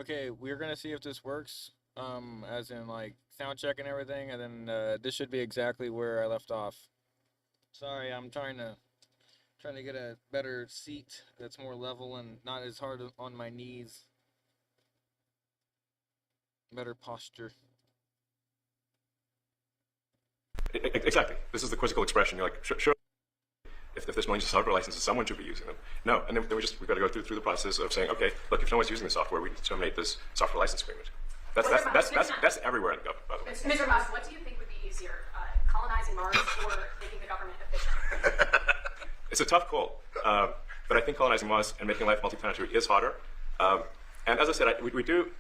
Okay, we're gonna see if this works. As in like sound check and everything, and then this should be exactly where I left off. Sorry, I'm trying to get a better seat that's more level and not as hard on my knees. Better posture. Exactly. This is the quizzical expression. You're like, sure, if there's malicious software licenses, someone should be using them. No, and then we've got to go through the process of saying, okay, look, if no one's using the software, we terminate this software license agreement. That's everywhere in the government, by the way. Mr. Musk, what do you think would be easier, colonizing Mars or making the government efficient? It's a tough call, but I think colonizing Mars and making life multiplanetary is harder. And as I said, we do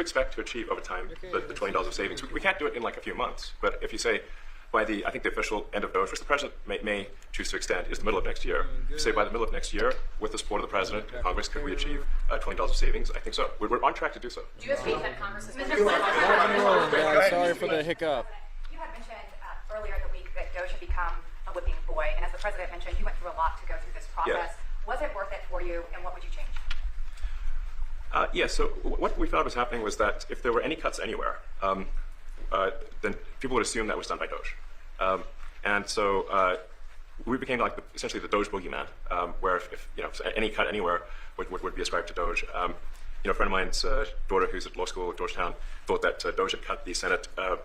expect to achieve over time the $20 of savings. We can't do it in like a few months, but if you say by I think the official end of Doge, which the president may choose to extend, is the middle of next year. If you say by the middle of next year, with the support of the president and Congress, could we achieve $20 of savings? I think so. We're on track to do so. Do you have faith that Congress is Sorry for the hiccup. You had mentioned earlier in the week that Doge had become a whipping boy, and as the president mentioned, you went through a lot to go through this process. Yeah. Was it worth it for you, and what would you change? So what we found was happening was that if there were any cuts anywhere, then people would assume that was done by Doge. And so we became like essentially the Doge boogeyman, where if any cut anywhere would be ascribed to Doge. A friend of mine's daughter, who's at law school at Georgetown, thought that Doge had cut the Senate, the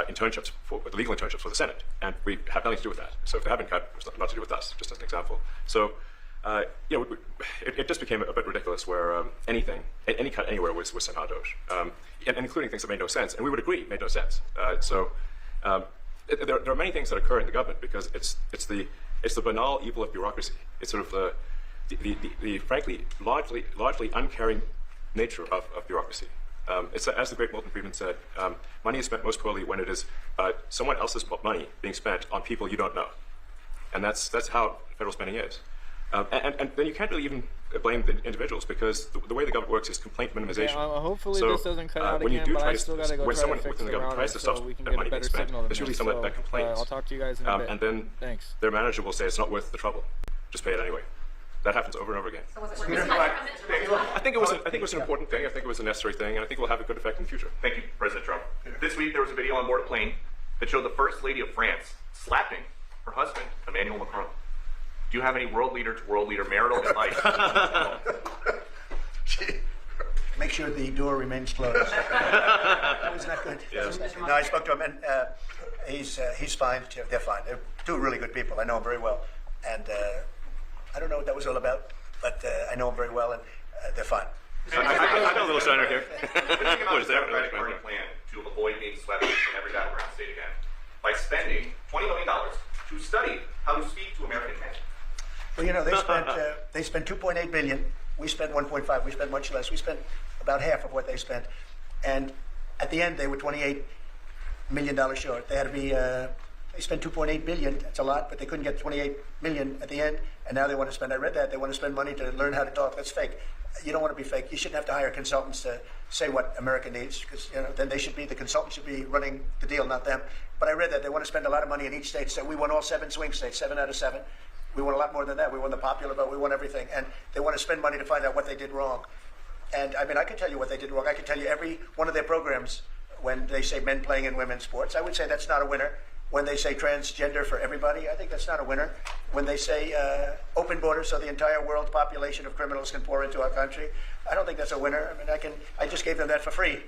internships, the legal internships for the Senate, and we have nothing to do with that. So if they have been cut, it's not to do with us, just as an example. So it just became a bit ridiculous where any cut anywhere was somehow Doge, and including things that made no sense, and we would agree made no sense. There are many things that occur in the government because it's the banal evil of bureaucracy. It's sort of the frankly largely uncaring nature of bureaucracy. It's as the great Milton Friedman said, money is spent most poorly when it is someone else's money being spent on people you don't know, and that's how federal spending is. And then you can't really even blame the individuals because the way the government works is complaint minimization. Okay, hopefully so, this doesn't cut out when again, you do but try I to, still gotta go when try someone to fix within the the government router tries to so stop we can that get a money being better spent, signal than there's usually this. someone that complains. I'll talk to you guys in a bit. And then Thanks. their manager will say it's not worth the trouble. Just pay it anyway. That happens over and over again. So was it I think it was an important thing. I think it was a necessary thing, and I think it will have a good effect in the future. Thank you, President Trump. This week there was a video on board a plane that showed the First Lady of France slapping her husband, Emmanuel Macron. Do you have any world leader to world leader marital advice? Make sure the door remains closed. That was not good. Yes. No, I spoke to him, and he's fine. They're fine. They're two really good people. I know them very well, and I don't know what that was all about, but I know them very well, and they're fine. I got a little shiner here. What What is that? Democratic Party plan to avoid being swept in every battleground state again by spending $20 million to study how to speak to American men? Well, they spent 2.8 billion. We spent 1.5. We spent much less. We spent about half of what they spent, and at the end they were $28 million short. They had to be. They spent 2.8 billion. That's a lot, but they couldn't get 28 million at the end, and now they want to spend. I read that they want to spend money to learn how to talk. That's fake. You don't want to be fake. You shouldn't have to hire consultants to say what America needs, because then the consultants should be running the deal, not them. But I read that they want to spend a lot of money in each state. So we won all 7 swing states, 7 out of 7. We won a lot more than that. We won the popular vote. We won everything, and they want to spend money to find out what they did wrong. And I mean, I could tell you what they did wrong. I could tell you every one of their programs when they say men playing in women's sports. I would say that's not a winner. When they say transgender for everybody, I think that's not a winner. When they say open borders so the entire world population of criminals can pour into our country, I don't think that's a winner. I mean, I just gave them that for free.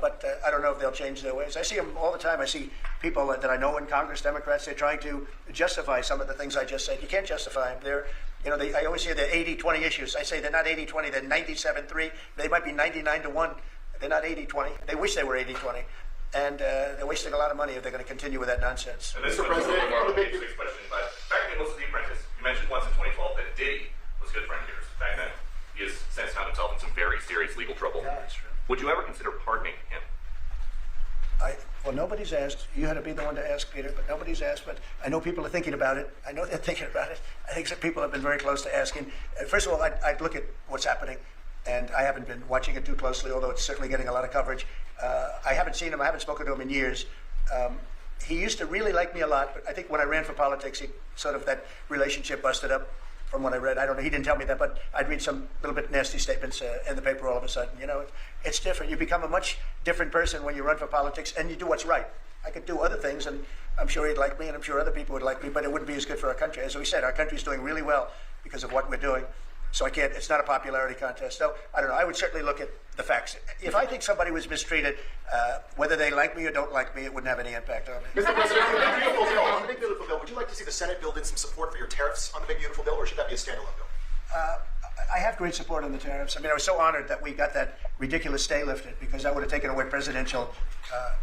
But I don't know if they'll change their ways. I see them all the time. I see people that I know in Congress, Democrats, they're trying to justify some of the things I just said. You can't justify them. I always hear they're 80-20 issues. I say they're not 80-20, they're 97-3. They might be 99-1. They're not 80-20. They wish they were 80-20. And they're wasting a lot of money if they're going to continue with that nonsense. And this is President, more of a big question, but back in the The Apprentice, you mentioned once in 2012 that Diddy was good for engineers back then. He has since found himself in some very serious legal trouble. Yeah, that's true. Would you ever consider pardoning him? Well, nobody's asked. You had to be the one to ask, Peter, but nobody's asked. But I know people are thinking about it. I know they're thinking about it. I think some people have been very close to asking. First of all, I'd look at what's happening, and I haven't been watching it too closely, although it's certainly getting a lot of coverage. I haven't seen him. I haven't spoken to him in years. He used to really like me a lot, but I think when I ran for politics, that relationship busted up. from what I read. I don't know. He didn't tell me that, but I'd read some little bit nasty statements in the paper all of a sudden. You know, it's different. You become a much different person when you run for politics and you do what's right. I could do other things, and I'm sure he'd like me, and I'm sure other people would like me, but it wouldn't be as good for our country. As we said, our country's doing really well because of what we're doing. So I can't, it's not a popularity contest. So I don't know, I would certainly look at the facts. If I think somebody was mistreated, whether they like me or don't like me, it wouldn't have any impact on me. Mr. President, on the Big Beautiful Bill, would you like to see the Senate build in some support for your tariffs on the Big Beautiful Bill, or should that be a standalone bill? I have great support on the tariffs. I mean, I was so honored that we got that ridiculous stay lifted, because that would have taken away presidential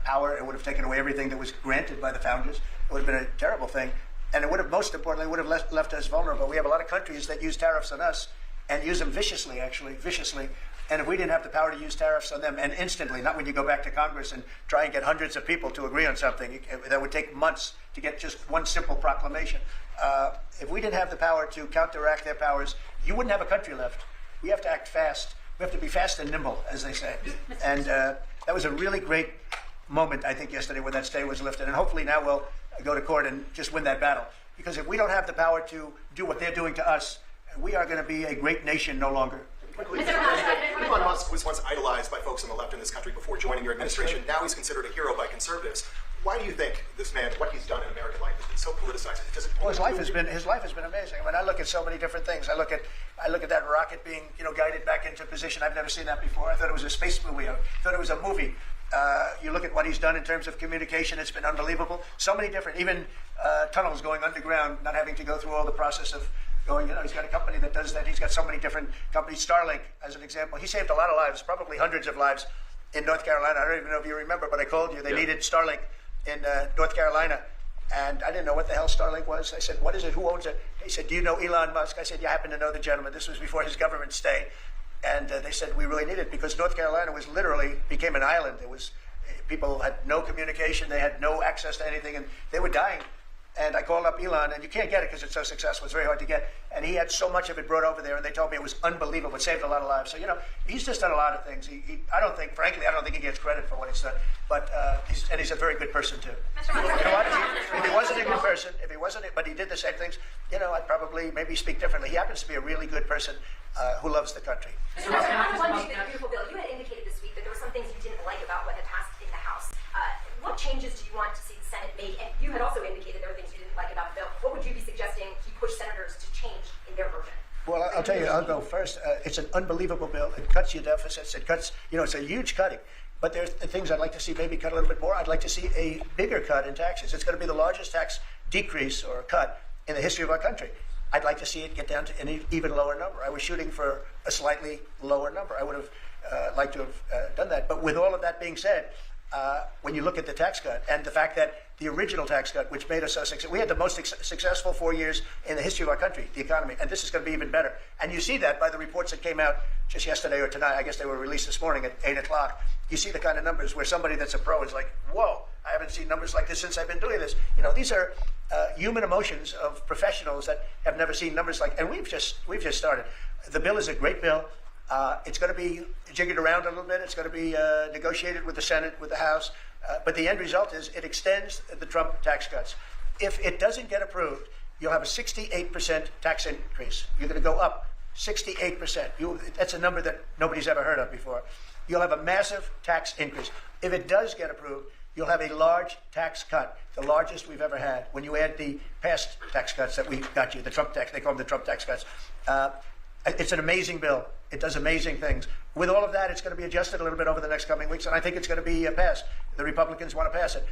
power. It would have taken away everything that was granted by the founders. It would have been a terrible thing. And it would have, most importantly, would have left us vulnerable. We have a lot of countries that use tariffs on us and use them viciously, actually, viciously. And if we didn't have the power to use tariffs on them, and instantly, not when you go back to Congress and try and get hundreds of people to agree on something, that would take months to get just one simple proclamation. If we didn't have the power to counteract their powers, you wouldn't have a country left. We have to act fast. We have to be fast and nimble, as they say. And that was a really great moment, I think, yesterday when that stay was lifted. And hopefully now we'll go to court and just win that battle. Because if we don't have the power to do what they're doing to us, we are going to be a great nation no longer. Elon Musk was once idolized by folks on the left in this country before joining your administration. Now he's considered a hero by conservatives. Why do you think this man, what he's done in American life, has been so politicized? Well, his life has been amazing. I mean, I look at so many different things. I look at that rocket being, guided back into position. I've never seen that before. I thought it was a space movie. I thought it was a movie. You look at what he's done in terms of communication. It's been unbelievable. So many different, even tunnels going underground, not having to go through all the process of going. He's got a company that does that. He's got so many different companies. Starlink, as an example. He saved a lot of lives, probably hundreds of lives in North Carolina. I don't even know if you remember, but I called you. They needed Starlink in North Carolina. And I didn't know what the hell Starlink was. I said, what is it? Who owns it? They said, do you know Elon Musk? I said, you happen to know the gentleman. This was before his government stay. And they said, we really need it, because North Carolina was literally became an island. It was, people had no communication. They had no access to anything, and they were dying. And I called up Elon, and you can't get it because it's so successful. It's very hard to get. And he had so much of it brought over there, and they told me it was unbelievable. It saved a lot of lives. So, he's just done a lot of things. I don't think he gets credit for what he's done. But he's a very good person, too. You know what? If he wasn't a good person, but he did the same things, I'd probably maybe speak differently. He happens to be a really good person who loves the country. Mr. President, on one big beautiful bill, you had indicated this week that there were some things you didn't like about what had passed in the House. What changes do you want to see the Senate make? And you had also indicated there were things you didn't like about the bill. What would you be suggesting he push senators to change in their version? Well, I'll tell you, I'll go first. It's an unbelievable bill. It cuts your deficits. It cuts, it's a huge cutting. But there's things I'd like to see maybe cut a little bit more. I'd like to see a bigger cut in taxes. It's going to be the largest tax decrease or cut in the history of our country. I'd like to see it get down to an even lower number. I was shooting for a slightly lower number. I would have liked to have done that. But with all of that being said, when you look at the tax cut and the fact that the original tax cut, which made us so successful, we had the most successful 4 years in the history of our country, the economy, and this is going to be even better. And you see that by the reports that came out just yesterday or tonight. I guess they were released this morning at 8 o'clock. You see the kind of numbers where somebody that's a pro is like, whoa, I haven't seen numbers like this since I've been doing this. These are human emotions of professionals that have never seen numbers like, and we've just started. The bill is a great bill. It's going to be jiggered around a little bit. It's going to be negotiated with the Senate, with the House. But the end result is it extends the Trump tax cuts. If it doesn't get approved, you'll have a 68% tax increase. You're going to go up 68%. That's a number that nobody's ever heard of before. You'll have a massive tax increase. If it does get approved, you'll have a large tax cut, the largest we've ever had. When you add the past tax cuts that we got you, the Trump tax, they call them the Trump tax cuts. It's an amazing bill. It does amazing things. With all of that, it's going to be adjusted a little bit over the next coming weeks, and I think it's going to be passed. The Republicans want to pass it.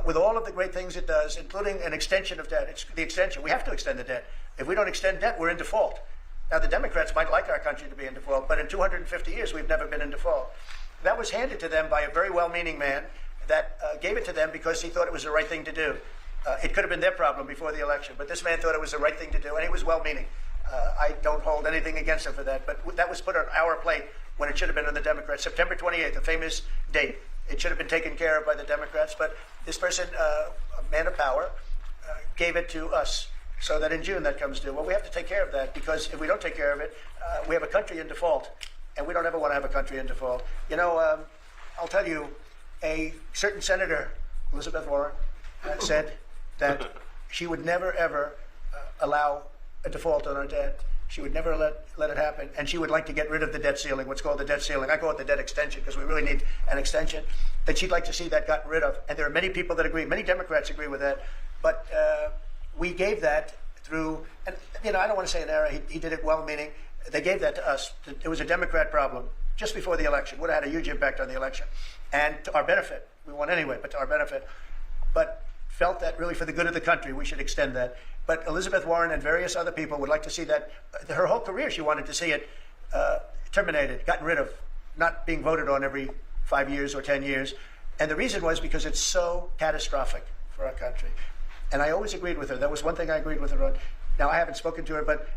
With all of the great things it does, including an extension of debt, it's the extension. We have to extend the debt. If we don't extend debt, we're in default. Now, the Democrats might like our country to be in default, but in 250 years, we've never been in default. That was handed to them by a very well-meaning man that gave it to them because he thought it was the right thing to do. It could have been their problem before the election, but this man thought it was the right thing to do, and he was well-meaning. I don't hold anything against him for that, but that was put on our plate when it should have been on the Democrats. September 28th, the famous date. It should have been taken care of by the Democrats, but this person, a man of power, gave it to us so that in June that comes due. Well, we have to take care of that, because if we don't take care of it, we have a country in default, and we don't ever want to have a country in default. I'll tell you, a certain senator, Elizabeth Warren, said that she would never, ever allow a default on our debt. She would never let it happen. And she would like to get rid of the debt ceiling, what's called the debt ceiling. I call it the debt extension because we really need an extension. That she'd like to see that gotten rid of. And there are many people that agree. Many Democrats agree with that. But we gave that through, and I don't want to say an error. He did it well-meaning. They gave that to us. It was a Democrat problem just before the election. Would have had a huge impact on the election. And to our benefit. We won anyway, but to our benefit. But felt that really for the good of the country, we should extend that. But Elizabeth Warren and various other people would like to see that. Her whole career, she wanted to see it terminated, gotten rid of, not being voted on every 5 years or 10 years. And the reason was because it's so catastrophic for our country. And I always agreed with her. That was one thing I agreed with her on. Now, I haven't spoken to her, but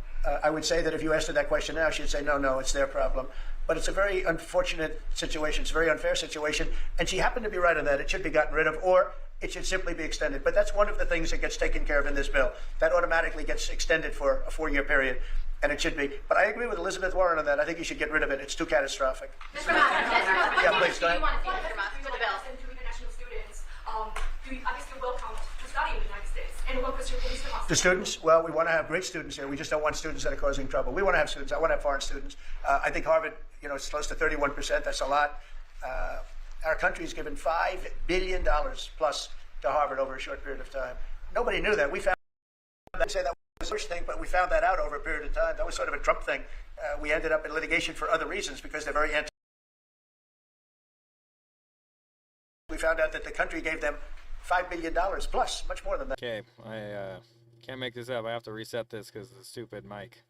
I would say that if you asked her that question now, she'd say, no, it's their problem. But it's a very unfortunate situation. It's a very unfair situation. And she happened to be right on that. It should be gotten rid of, or it should simply be extended. But that's one of the things that gets taken care of in this bill. That automatically gets extended for a 4-year period, and it should be. But I agree with Elizabeth Warren on that. I think you should get rid of it. It's too catastrophic. Mr. Musk, Yeah, please, go ahead. do you want to see, Mr. Musk, for the bill? And to international students, do you obviously welcome to study in the United States? And what was your police response? The students, well, we want to have great students here. We just don't want students that are causing trouble. We want to have students. I want to have foreign students. I think Harvard, it's close to 31%. That's a lot. Our country's given $5 billion plus to Harvard over a short period of time. Nobody knew that. We found that. Say that was the worst thing, but we found that out over a period of time. That was sort of a Trump thing. We ended up in litigation for other reasons because they're very anti. We found out that the country gave them $5 billion plus, much more than that. Okay, I can't make this up. I have to reset this because the stupid mic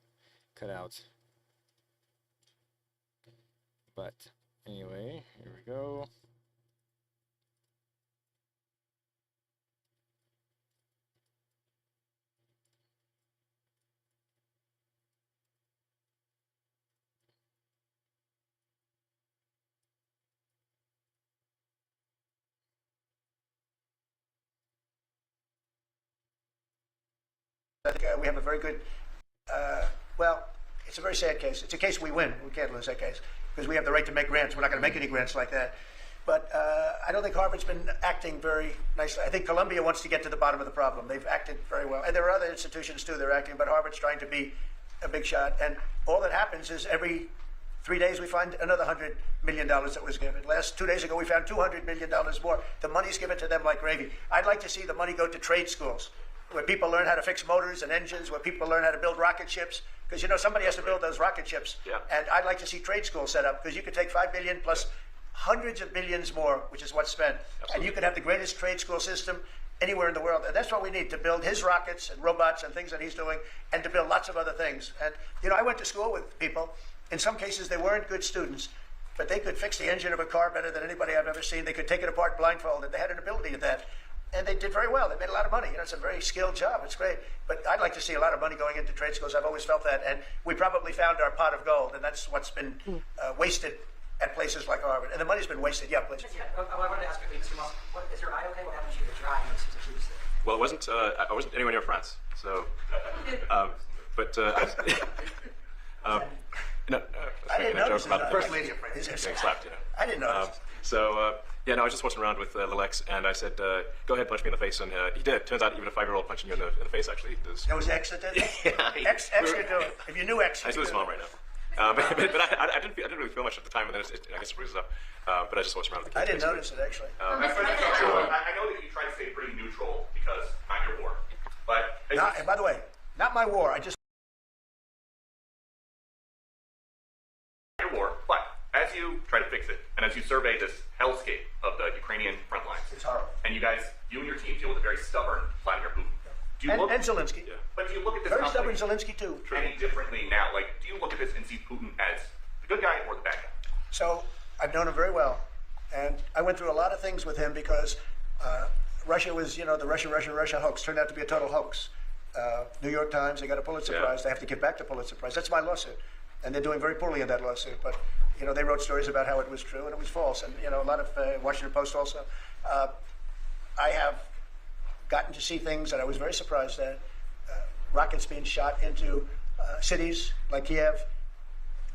cut out. But anyway, here we go. I think we have a very good, it's a very sad case. It's a case we win. We can't lose that case because we have the right to make grants. We're not going to make any grants like that. But I don't think Harvard's been acting very nicely. I think Columbia wants to get to the bottom of the problem. They've acted very well. And there are other institutions, too, that are acting, but Harvard's trying to be a big shot. And all that happens is every 3 days we find another $100 million that was given. 2 days ago, we found $200 million more. The money's given to them like gravy. I'd like to see the money go to trade schools, where people learn how to fix motors and engines, where people learn how to build rocket ships, because somebody has to build those rocket ships. Yeah. And I'd like to see trade schools set up, because you could take $5 billion plus hundreds of billions more, which is what's spent, and you could have the greatest trade school system anywhere in the world. And that's what we need to build his rockets and robots and things that he's doing, and to build lots of other things. And I went to school with people. In some cases, they weren't good students, but they could fix the engine of a car better than anybody I've ever seen. They could take it apart blindfolded. They had an ability at that. And they did very well. They made a lot of money. It's a very skilled job. It's great. But I'd like to see a lot of money going into trade schools. I've always felt that. And we probably found our pot of gold, and that's what's been wasted at places like Harvard. And the money's been wasted. Yeah, please. I wanted to ask quickly, Mr. Musk, is your eye okay? What happened to your eye? Well, I wasn't anywhere near France, so. No, I didn't notice about First Lady of France. getting slapped, I didn't notice. I was just watching around with Lil X, and I said, go ahead, punch me in the face, and he did. Turns out even a 5-year-old punching you in the face actually does. That was X that did it? Yeah, X could do it. If you knew X, I still smile right now. But I didn't really feel much at the time, and then I guess it bruises up. But I just watched around with the kids. I didn't notice it, actually. I know that you try to stay pretty neutral because not your war. But By the way, not my war. your war. But as you try to fix it, and as you survey this hellscape of the Ukrainian front lines, It's horrible. and you and your team deal with a very stubborn Vladimir Putin. Do you And Zelensky. But do you look at this Very stubborn conflict Zelensky, too. any differently now? Like, do you look at this and see Putin as the good guy or the bad guy? So I've known him very well. And I went through a lot of things with him because Russia was, the Russia hoax turned out to be a total hoax. New York Times, they got a Pulitzer Prize. They have to give back the Pulitzer Prize. That's my lawsuit. And they're doing very poorly in that lawsuit. But, they wrote stories about how it was true and it was false. And, a lot of Washington Post also. I have gotten to see things that I was very surprised at. Rockets being shot into cities like Kiev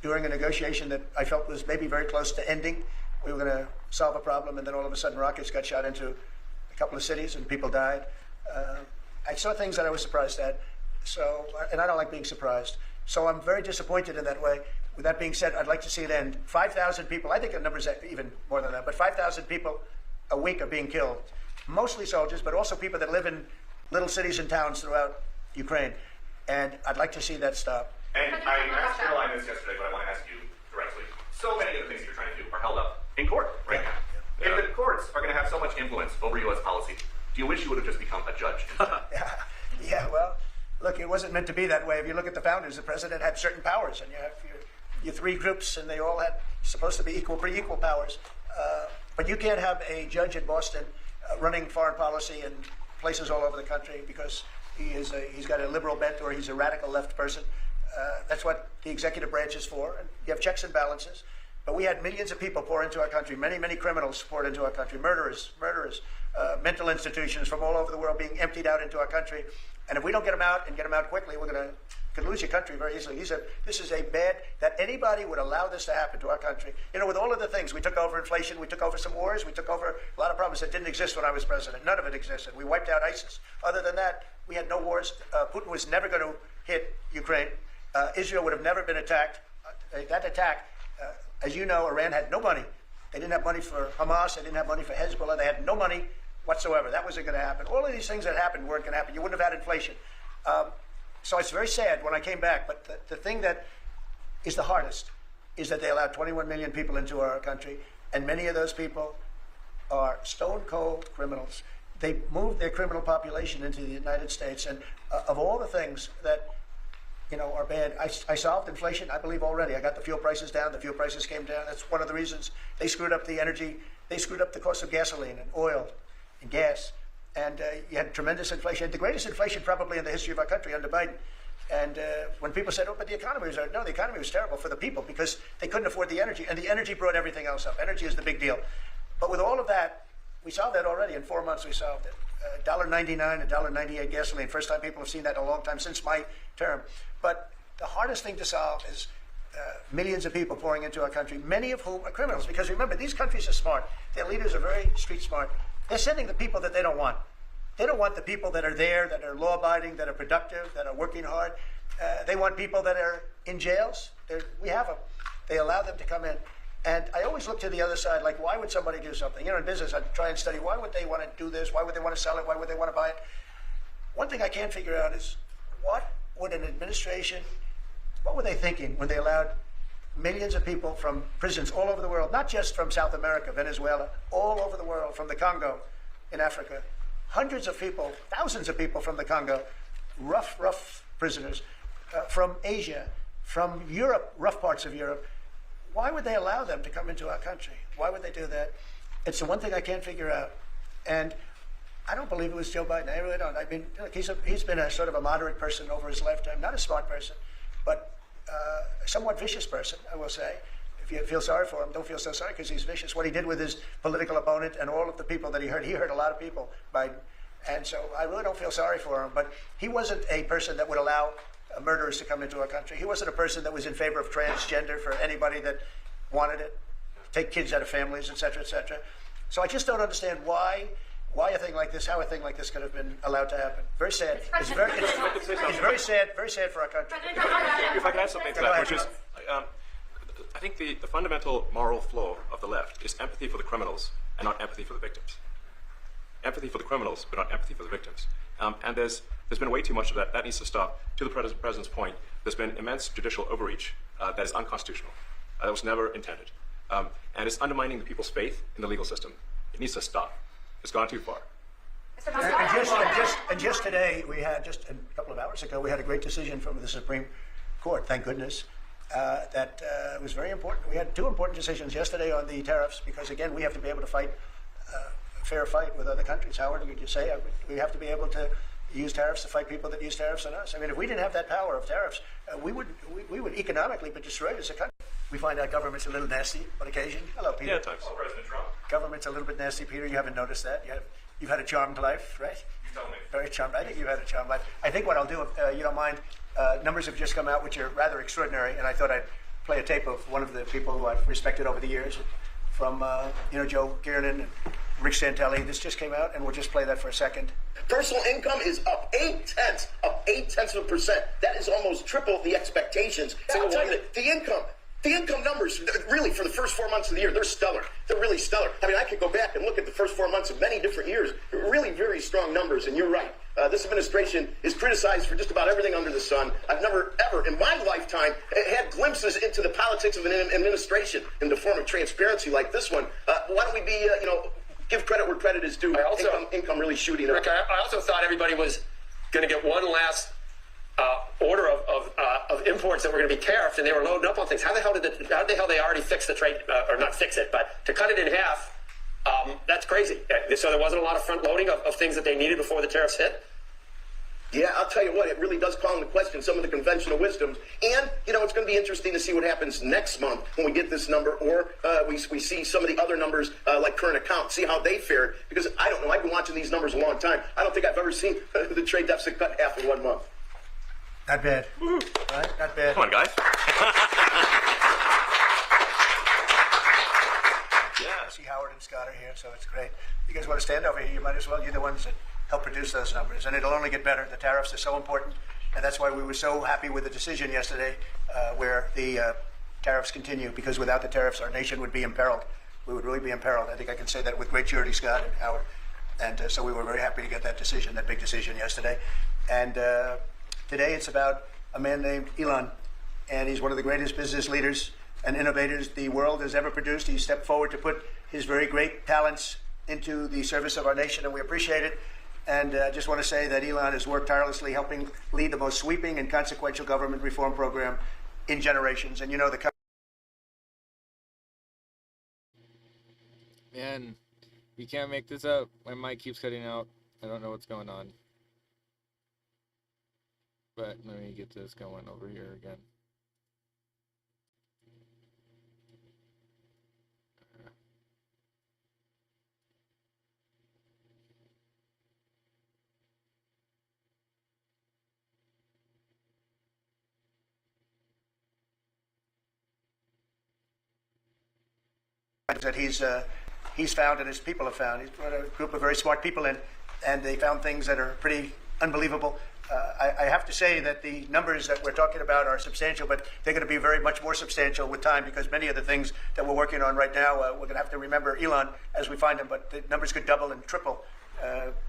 during a negotiation that I felt was maybe very close to ending. We were going to solve a problem, and then all of a sudden rockets got shot into a couple of cities and people died. I saw things that I was surprised at. So, and I don't like being surprised. So I'm very disappointed in that way. With that being said, I'd like to see it end. 5,000 people, I think the number's even more than that, but 5,000 people a week are being killed. Mostly soldiers, but also people that live in little cities and towns throughout Ukraine. And I'd like to see that stop. And I asked Caroline this yesterday, but I want to ask you directly. So many of the things you're trying to do are held up in court right now. Yeah. If the courts are going to have so much influence over U.S. policy, do you wish you would have just become a judge instead? Yeah, well, look, it wasn't meant to be that way. If you look at the founders, the president had certain powers, and you have your three groups, and they all had supposed to be pretty equal powers. But you can't have a judge in Boston running foreign policy in places all over the country because he's got a liberal bent or he's a radical left person. That's what the executive branch is for. And you have checks and balances. But we had millions of people pour into our country, many criminals poured into our country, murderers, mental institutions from all over the world being emptied out into our country. And if we don't get them out and get them out quickly, could lose your country very easily. This is a bad, that anybody would allow this to happen to our country. You know, with all of the things, we took over inflation, we took over some wars, we took over a lot of problems that didn't exist when I was president. None of it existed. We wiped out ISIS. Other than that, we had no wars. Putin was never going to hit Ukraine. Israel would have never been attacked. That attack, as you know, Iran had no money. They didn't have money for Hamas. They didn't have money for Hezbollah. They had no money whatsoever. That wasn't going to happen. All of these things that happened weren't going to happen. You wouldn't have had inflation. So it's very sad when I came back. But the thing that is the hardest is that they allowed 21 million people into our country, and many of those people are stone cold criminals. They moved their criminal population into the United States, and of all the things that are bad, I solved inflation, I believe, already. I got the fuel prices down. The fuel prices came down. That's one of the reasons they screwed up the energy. They screwed up the cost of gasoline and oil and gas. And you had tremendous inflation, the greatest inflation probably in the history of our country under Biden. And when people said, oh, but the economy was, no, the economy was terrible for the people because they couldn't afford the energy. And the energy brought everything else up. Energy is the big deal. But with all of that, we solved that already. In 4 months, we solved it. $1.99, $1.98 gasoline. First time people have seen that in a long time since my term. But the hardest thing to solve is millions of people pouring into our country, many of whom are criminals. Because remember, these countries are smart. Their leaders are very street smart. They're sending the people that they don't want. They don't want the people that are there, that are law-abiding, that are productive, that are working hard. They want people that are in jails. We have them. They allow them to come in. And I always look to the other side, like, why would somebody do something? In business, I try and study, why would they want to do this? Why would they want to sell it? Why would they want to buy it? One thing I can't figure out is, what would an administration, what were they thinking when they allowed millions of people from prisons all over the world, not just from South America, Venezuela, all over the world, from the Congo in Africa, hundreds of people, thousands of people from the Congo, rough prisoners, from Asia, from Europe, rough parts of Europe. Why would they allow them to come into our country? Why would they do that? It's the one thing I can't figure out. And I don't believe it was Joe Biden. I really don't. I mean, look, he's been a sort of a moderate person over his lifetime, not a smart person, but a somewhat vicious person, I will say. If you feel sorry for him, don't feel so sorry because he's vicious. What he did with his political opponent and all of the people that he hurt a lot of people, Biden. And so I really don't feel sorry for him. But he wasn't a person that would allow murderers to come into our country. He wasn't a person that was in favor of transgender for anybody that wanted it, take kids out of families, et cetera, et cetera. So I just don't understand why a thing like this, how a thing like this could have been allowed to happen. Very sad. It's very sad for our country. If I can add something to that, which is, I think the fundamental moral flaw of the left is empathy for the criminals and not empathy for the victims. Empathy for the criminals, but not empathy for the victims. And there's been way too much of that. That needs to stop. To the president's point, there's been immense judicial overreach that is unconstitutional. That was never intended. And it's undermining the people's faith in the legal system. It needs to stop. It's gone too far. And just today, we had, just a couple of hours ago, we had a great decision from the Supreme Court, thank goodness, that was very important. We had two important decisions yesterday on the tariffs because, again, we have to be able to fight a fair fight with other countries. Howard, would you say? We have to be able to use tariffs to fight people that use tariffs on us. I mean, if we didn't have that power of tariffs, we would economically be destroyed as a country. We find our government's a little nasty on occasion. Hello, Peter. Yeah, at times. Oh, President Trump. Government's a little bit nasty, Peter. You haven't noticed that. You've had a charmed life, right? You tell me. Very charmed. I think you've had a charmed life. I think what I'll do, if you don't mind, numbers have just come out which are rather extraordinary, and I thought I'd play a tape of one of the people who I've respected over the years, from Joe Kiernan and Rick Santelli. This just came out, and we'll just play that for a second. Personal income is up 0.8%. That is almost triple the expectations. I'll tell you, the income numbers, really, for the first 4 months of the year, they're stellar. They're really stellar. I mean, I could go back and look at the first 4 months of many different years. Really very strong numbers, and you're right. This administration is criticized for just about everything under the sun. I've never, ever, in my lifetime, had glimpses into the politics of an administration in the form of transparency like this one. Why don't we be, give credit where credit is due. Income really shooting up. Rick, I also thought everybody was going to get one last order of imports that were going to be tariffed, and they were loading up on things. How the hell they already fix the trade, or not fix it, but to cut it in half? That's crazy. So there wasn't a lot of front loading of things that they needed before the tariffs hit. Yeah, I'll tell you what, it really does call into question some of the conventional wisdoms. And, it's going to be interesting to see what happens next month when we get this number, or we see some of the other numbers like current account, see how they fared. Because I don't know, I've been watching these numbers a long time. I don't think I've ever seen the trade deficit cut half in 1 month. Not bad. Right? Not bad. Come on, guys. I see Howard and Scott are here, so it's great. You guys want to stand over here? You might as well. You're the ones that help produce those numbers, and it'll only get better. The tariffs are so important, and that's why we were so happy with the decision yesterday where the tariffs continue, because without the tariffs, our nation would be imperiled. We would really be imperiled. I think I can say that with great surety, Scott and Howard. And so we were very happy to get that decision, that big decision yesterday. And today it's about a man named Elon, and he's one of the greatest business leaders and innovators the world has ever produced. He stepped forward to put his very great talents into the service of our nation, and we appreciate it. And I just want to say that Elon has worked tirelessly helping lead the most sweeping and consequential government reform program in generations. And Man, you can't make this up. My mic keeps cutting out. I don't know what's going on. But let me get this going over here again. that he's found and his people have found. He's brought a group of very smart people in, and they found things that are pretty unbelievable. I have to say that the numbers that we're talking about are substantial, but they're going to be very much more substantial with time, because many of the things that we're working on right now, we're going to have to remember Elon as we find them, but the numbers could double and triple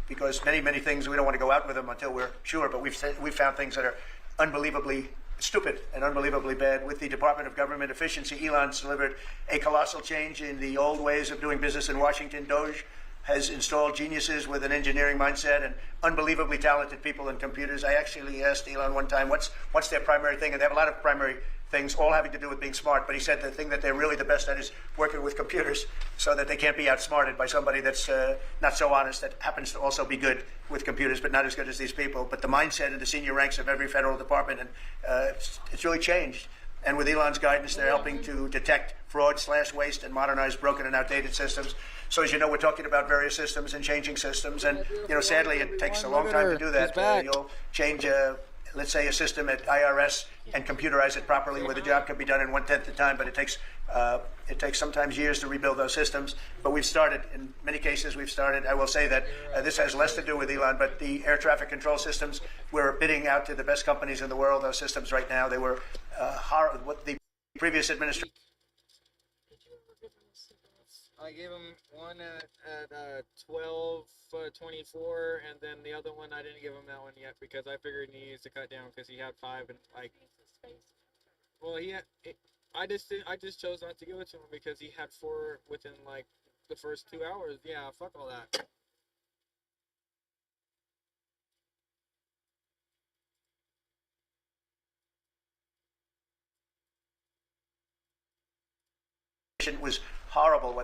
because many things, we don't want to go out with them until we're sure, but we've found things that are unbelievably stupid and unbelievably bad. With the Department of Government Efficiency, Elon's delivered a colossal change in the old ways of doing business in Washington. Doge has installed geniuses with an engineering mindset and unbelievably talented people in computers. I actually asked Elon one time, what's their primary thing? And they have a lot of primary things, all having to do with being smart. But he said the thing that they're really the best at is working with computers, so that they can't be outsmarted by somebody that's not so honest, that happens to also be good with computers, but not as good as these people. But the mindset in the senior ranks of every federal department, and it's really changed. And with Elon's guidance, they're helping to detect fraud/waste and modernize broken and outdated systems. So as you know, we're talking about various systems and changing systems. And, sadly, it takes a long time to do that. You'll change, let's say, a system at IRS and computerize it properly, where the job can be done in 1/10 the time, but it takes sometimes years to rebuild those systems. But we've started. In many cases, we've started. I will say that this has less to do with Elon, but the air traffic control systems, we're bidding out to the best companies in the world, those systems right now. They were what the previous administration. I gave him one at 12:24, and then the other one I didn't give him that one yet, because I figured he needs to cut down because he had 5 and well, I just chose not to give it to him because he had 4 within the first 2 hours. Yeah, fuck all that. Was horrible.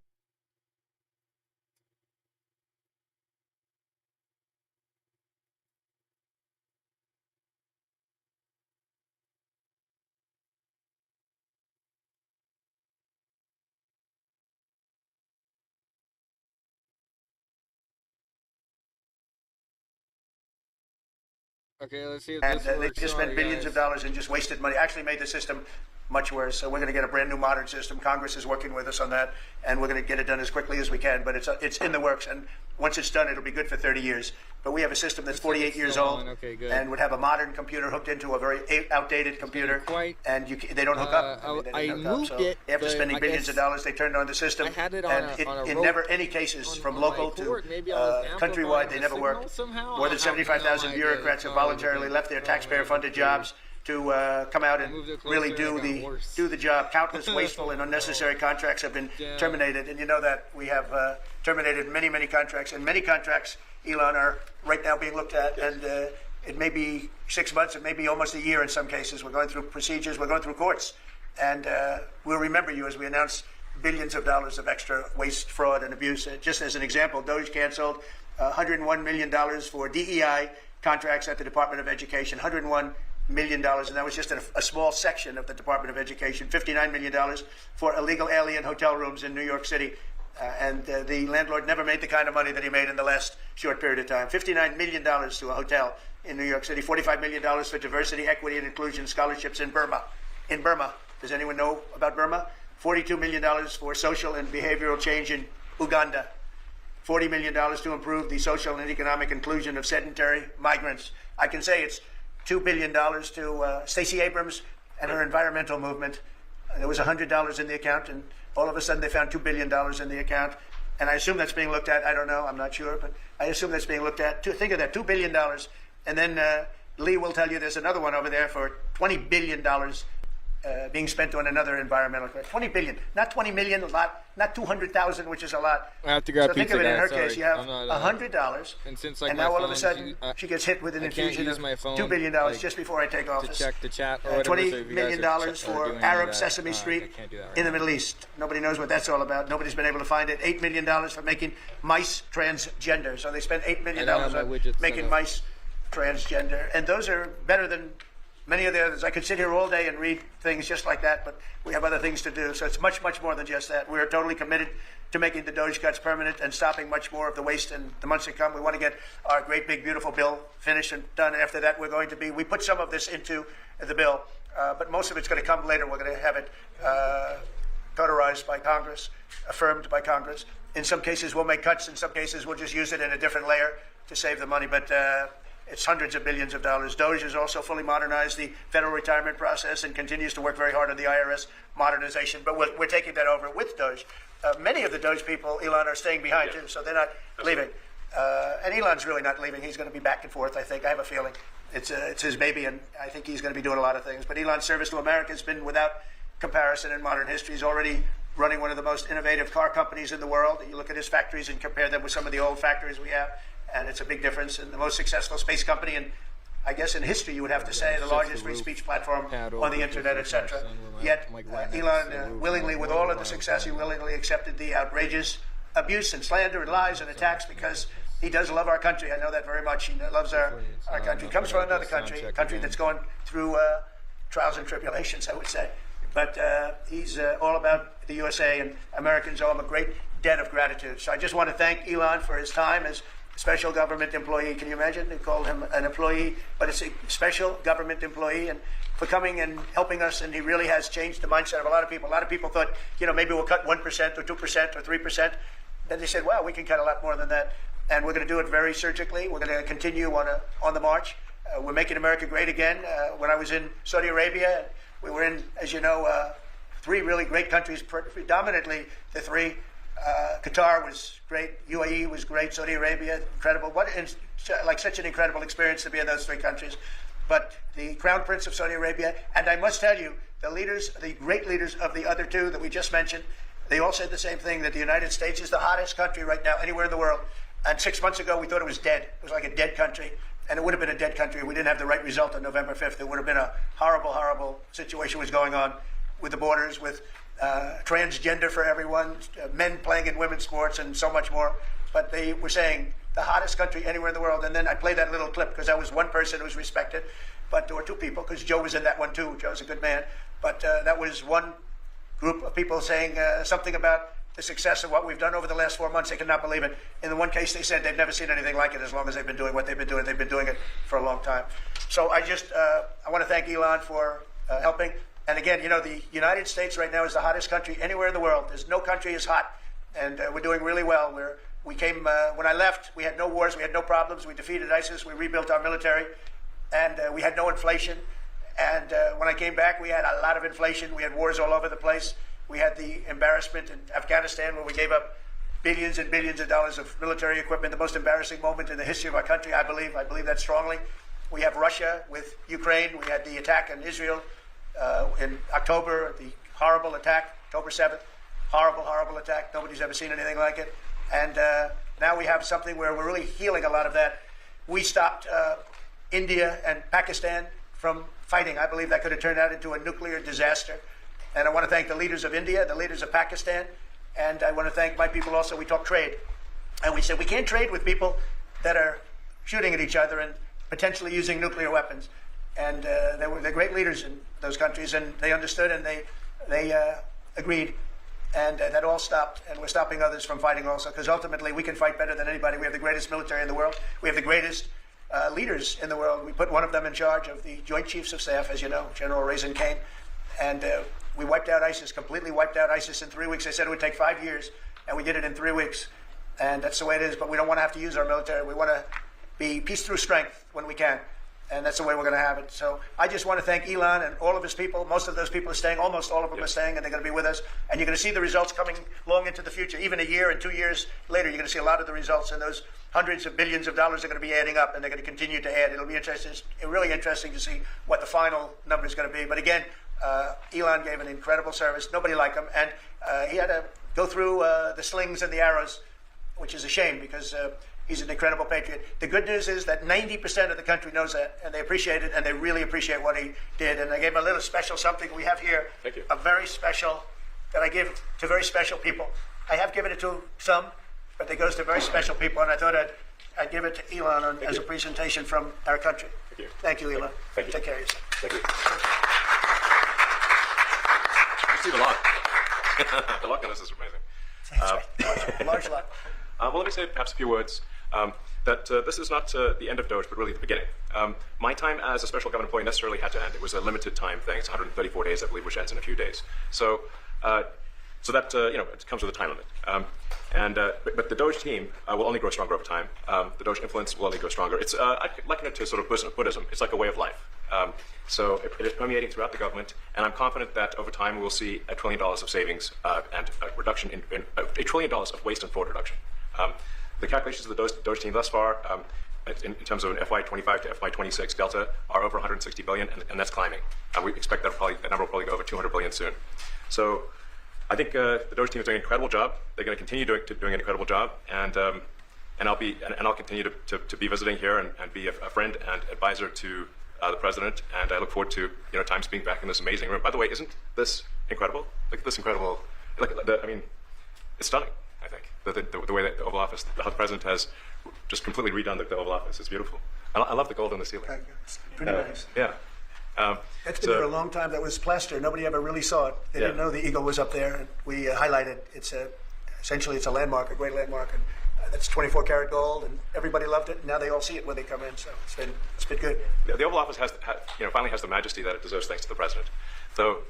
Okay, let's see if And this they works. just spent billions of dollars and just wasted money. Actually made the system much worse. So we're going to get a brand new modern system. Congress is working with us on that, and we're going to get it done as quickly as we can. But it's in the works, and once it's done, it'll be good for 30 years. But we have a system that's 48 years old, Okay, good. and would have a modern computer hooked into a very outdated computer, and they don't hook up. I They don't hook up. moved So it, after but spending I billions guess of dollars, they turned on the system, I had it on and a in rope never any cases from on local my to cord. Maybe I was countrywide, they amplifying never the worked. signal somehow. More than How can I 75,000 get bureaucrats have it? voluntarily left their taxpayer-funded jobs to come out and moved it really closer, it got worse. do the job. Countless wasteful and unnecessary contracts have been terminated, and you know that we have terminated many contracts, and many contracts, Elon, are right now being looked at, and it may be 6 months, it may be almost a year in some cases. We're going through procedures, we're going through courts, and we'll remember you as we announce billions of dollars of extra waste, fraud, and abuse. Just as an example, Doge canceled $101 million for DEI contracts at the Department of Education, $101 million, and that was just a small section of the Department of Education. $59 million for illegal alien hotel rooms in New York City. And the landlord never made the kind of money that he made in the last short period of time. $59 million to a hotel in New York City. $45 million for diversity, equity, and inclusion scholarships in Burma. In Burma. Does anyone know about Burma? $42 million for social and behavioral change in Uganda. $40 million to improve the social and economic inclusion of sedentary migrants. I can say it's $2 billion to Stacey Abrams and her environmental movement. There was $100 in the account, and all of a sudden they found $2 billion in the account. And I assume that's being looked at. I don't know. I'm not sure. But I assume that's being looked at. Think of that, $2 billion. And then Lee will tell you there's another one over there for $20 billion being spent on another environmental credit. $20 billion, not 20 million, a lot, not 200,000, which is a lot. I have to grab so think pizza, of it, in guys. her case, you have I'm not, $100, and since like and my now all phone, of a sudden she gets hit with an I can't infusion use of my phone, $2 billion like, just before I take office. to check the chat or whatever. so if $20 you million guys are for doing any of Arab that, Sesame I Street can't do that right in the now. Middle East. Nobody knows what that's all about. Nobody's been able to find it. $8 million for making mice transgender. So they spent $8 million I don't have my on widgets set making up. mice transgender. And those are better than many of the others. I could sit here all day and read things just like that, but we have other things to do. So it's much more than just that. We are totally committed to making the Doge cuts permanent and stopping much more of the waste in the months to come. We want to get our great, big, beautiful bill finished and done. And after that, we put some of this into the bill, but most of it's going to come later. We're going to have it cauterized by Congress, affirmed by Congress. In some cases, we'll make cuts. In some cases, we'll just use it in a different layer to save the money. But it's hundreds of billions of dollars. Doge has also fully modernized the federal retirement process and continues to work very hard on the IRS modernization. But we're taking that over with Doge. Many of the Doge people, Elon, are staying behind too, so they're not leaving. And Elon's really not leaving. He's going to be back and forth, I think. I have a feeling. It's his baby, and I think he's going to be doing a lot of things. But Elon's service to America has been without comparison in modern history. He's already running one of the most innovative car companies in the world. You look at his factories and compare them with some of the old factories we have, and it's a big difference. And the most successful space company, and I guess in history you would have to say the largest free speech platform on the internet, etc. Yet Elon willingly, with all of the success, he willingly accepted the outrageous abuse and slander and lies and attacks because he does love our country. I know that very much. He loves our country. He comes from another country, a country that's going through trials and tribulations, I would say. But he's all about the USA, and Americans owe him a great debt of gratitude. So I just want to thank Elon for his time as special government employee. Can you imagine? They called him an employee, but it's a special government employee, and for coming and helping us. And he really has changed the mindset of a lot of people. A lot of people thought, maybe we'll cut 1% or 2% or 3%. Then they said, wow, we can cut a lot more than that. And we're going to do it very surgically. We're going to continue on the march. We're making America great again. When I was in Saudi Arabia, we were in, as you know, three really great countries, predominantly the three. Qatar was great, UAE was great, Saudi Arabia, incredible. Such an incredible experience to be in those three countries. But the Crown Prince of Saudi Arabia, and I must tell you, the great leaders of the other two that we just mentioned, they all said the same thing, that the United States is the hottest country right now anywhere in the world. And 6 months ago, we thought it was dead. It was like a dead country. And it would have been a dead country if we didn't have the right result on November 5th. It would have been a horrible, horrible situation was going on with the borders, with transgender for everyone, men playing in women's sports, and so much more. But they were saying the hottest country anywhere in the world. And then I played that little clip because that was one person who was respected. But there were two people, because Joe was in that one too. Joe's a good man. But that was one group of people saying something about the success of what we've done over the last 4 months. They could not believe it. In the one case, they said they've never seen anything like it as long as they've been doing what they've been doing. They've been doing it for a long time. So I want to thank Elon for helping. And again, you know, the United States right now is the hottest country anywhere in the world. There's no country as hot, and we're doing really well. We came when I left, we had no wars, we had no problems. We defeated ISIS, we rebuilt our military, and we had no inflation. And when I came back, we had a lot of inflation. We had wars all over the place. We had the embarrassment in Afghanistan where we gave up billions and billions of dollars of military equipment, the most embarrassing moment in the history of our country, I believe. I believe that strongly. We have Russia with Ukraine. We had the attack on Israel in October, the horrible attack, October 7th. Horrible, horrible attack. Nobody's ever seen anything like it. And now we have something where we're really healing a lot of that. We stopped India and Pakistan from fighting. I believe that could have turned out into a nuclear disaster. And I want to thank the leaders of India, the leaders of Pakistan, and I want to thank my people also. We talk trade. And we said we can't trade with people that are shooting at each other and potentially using nuclear weapons. And they're great leaders in those countries, and they understood and they agreed. And that all stopped, and we're stopping others from fighting also, because ultimately we can fight better than anybody. We have the greatest military in the world. We have the greatest leaders in the world. We put one of them in charge of the Joint Chiefs of Staff, as you know, General Raisin Kane. And we wiped out ISIS, completely wiped out ISIS in 3 weeks. They said it would take 5 years, and we did it in 3 weeks. And that's the way it is. But we don't want to have to use our military. We want to be peace through strength when we can. And that's the way we're going to have it. So I just want to thank Elon and all of his people. Most of those people are staying. Almost all of them are staying, and they're going to be with us. And you're going to see the results coming long into the future. Even a year and 2 years later, you're going to see a lot of the results. And those hundreds of billions of dollars are going to be adding up, and they're going to continue to add. It'll be interesting, really interesting to see what the final number is going to be. But again, Elon gave an incredible service. Nobody liked him. And he had to go through the slings and the arrows, which is a shame because he's an incredible patriot. The good news is that 90% of the country knows that, and they appreciate it, and they really appreciate what he did. And I gave him a little special something we have here. Thank you. A very special, that I give to very special people. I have given it to some, but it goes to very special people, and I thought I'd give it to Elon as a presentation from our country. Thank you. Thank you, Elon. Thank you. Take care of yourself. Thank you. You see the luck. The luck in this is amazing. That's right. Large luck. Well, let me say perhaps a few words. That this is not the end of Doge, but really the beginning. My time as a special government employee necessarily had to end. It was a limited time thing. It's 134 days, I believe, which ends in a few days. So that it comes with a time limit. But the Doge team will only grow stronger over time. The Doge influence will only grow stronger. It's I liken it to sort of Buddhism. It's like a way of life. So it is permeating throughout the government, and I'm confident that over time we will see $1 trillion of savings and a reduction in $1 trillion of waste and fraud reduction. The calculations of the Doge team thus far, in terms of an FY25 to FY26 delta, are over 160 billion, and that's climbing. We expect that number will probably go over 200 billion soon. So I think the Doge team is doing an incredible job. They're going to continue doing an incredible job, and I'll continue to be visiting here and be a friend and advisor to the president. And I look forward to times being back in this amazing room. By the way, isn't this incredible? Like this incredible, it's stunning. I think the way that the Oval Office, how the president has just completely redone the Oval Office is beautiful. I love the gold on the ceiling. It's pretty nice. Yeah. That's been there a long time. That was plaster. Nobody ever really saw it. They didn't know the eagle was up there. And we highlighted. Essentially it's a landmark, a great landmark, and that's 24 karat gold. And everybody loved it. And now they all see it when they come in. So it's been good. The Oval Office finally has the majesty that it deserves, thanks to the president. So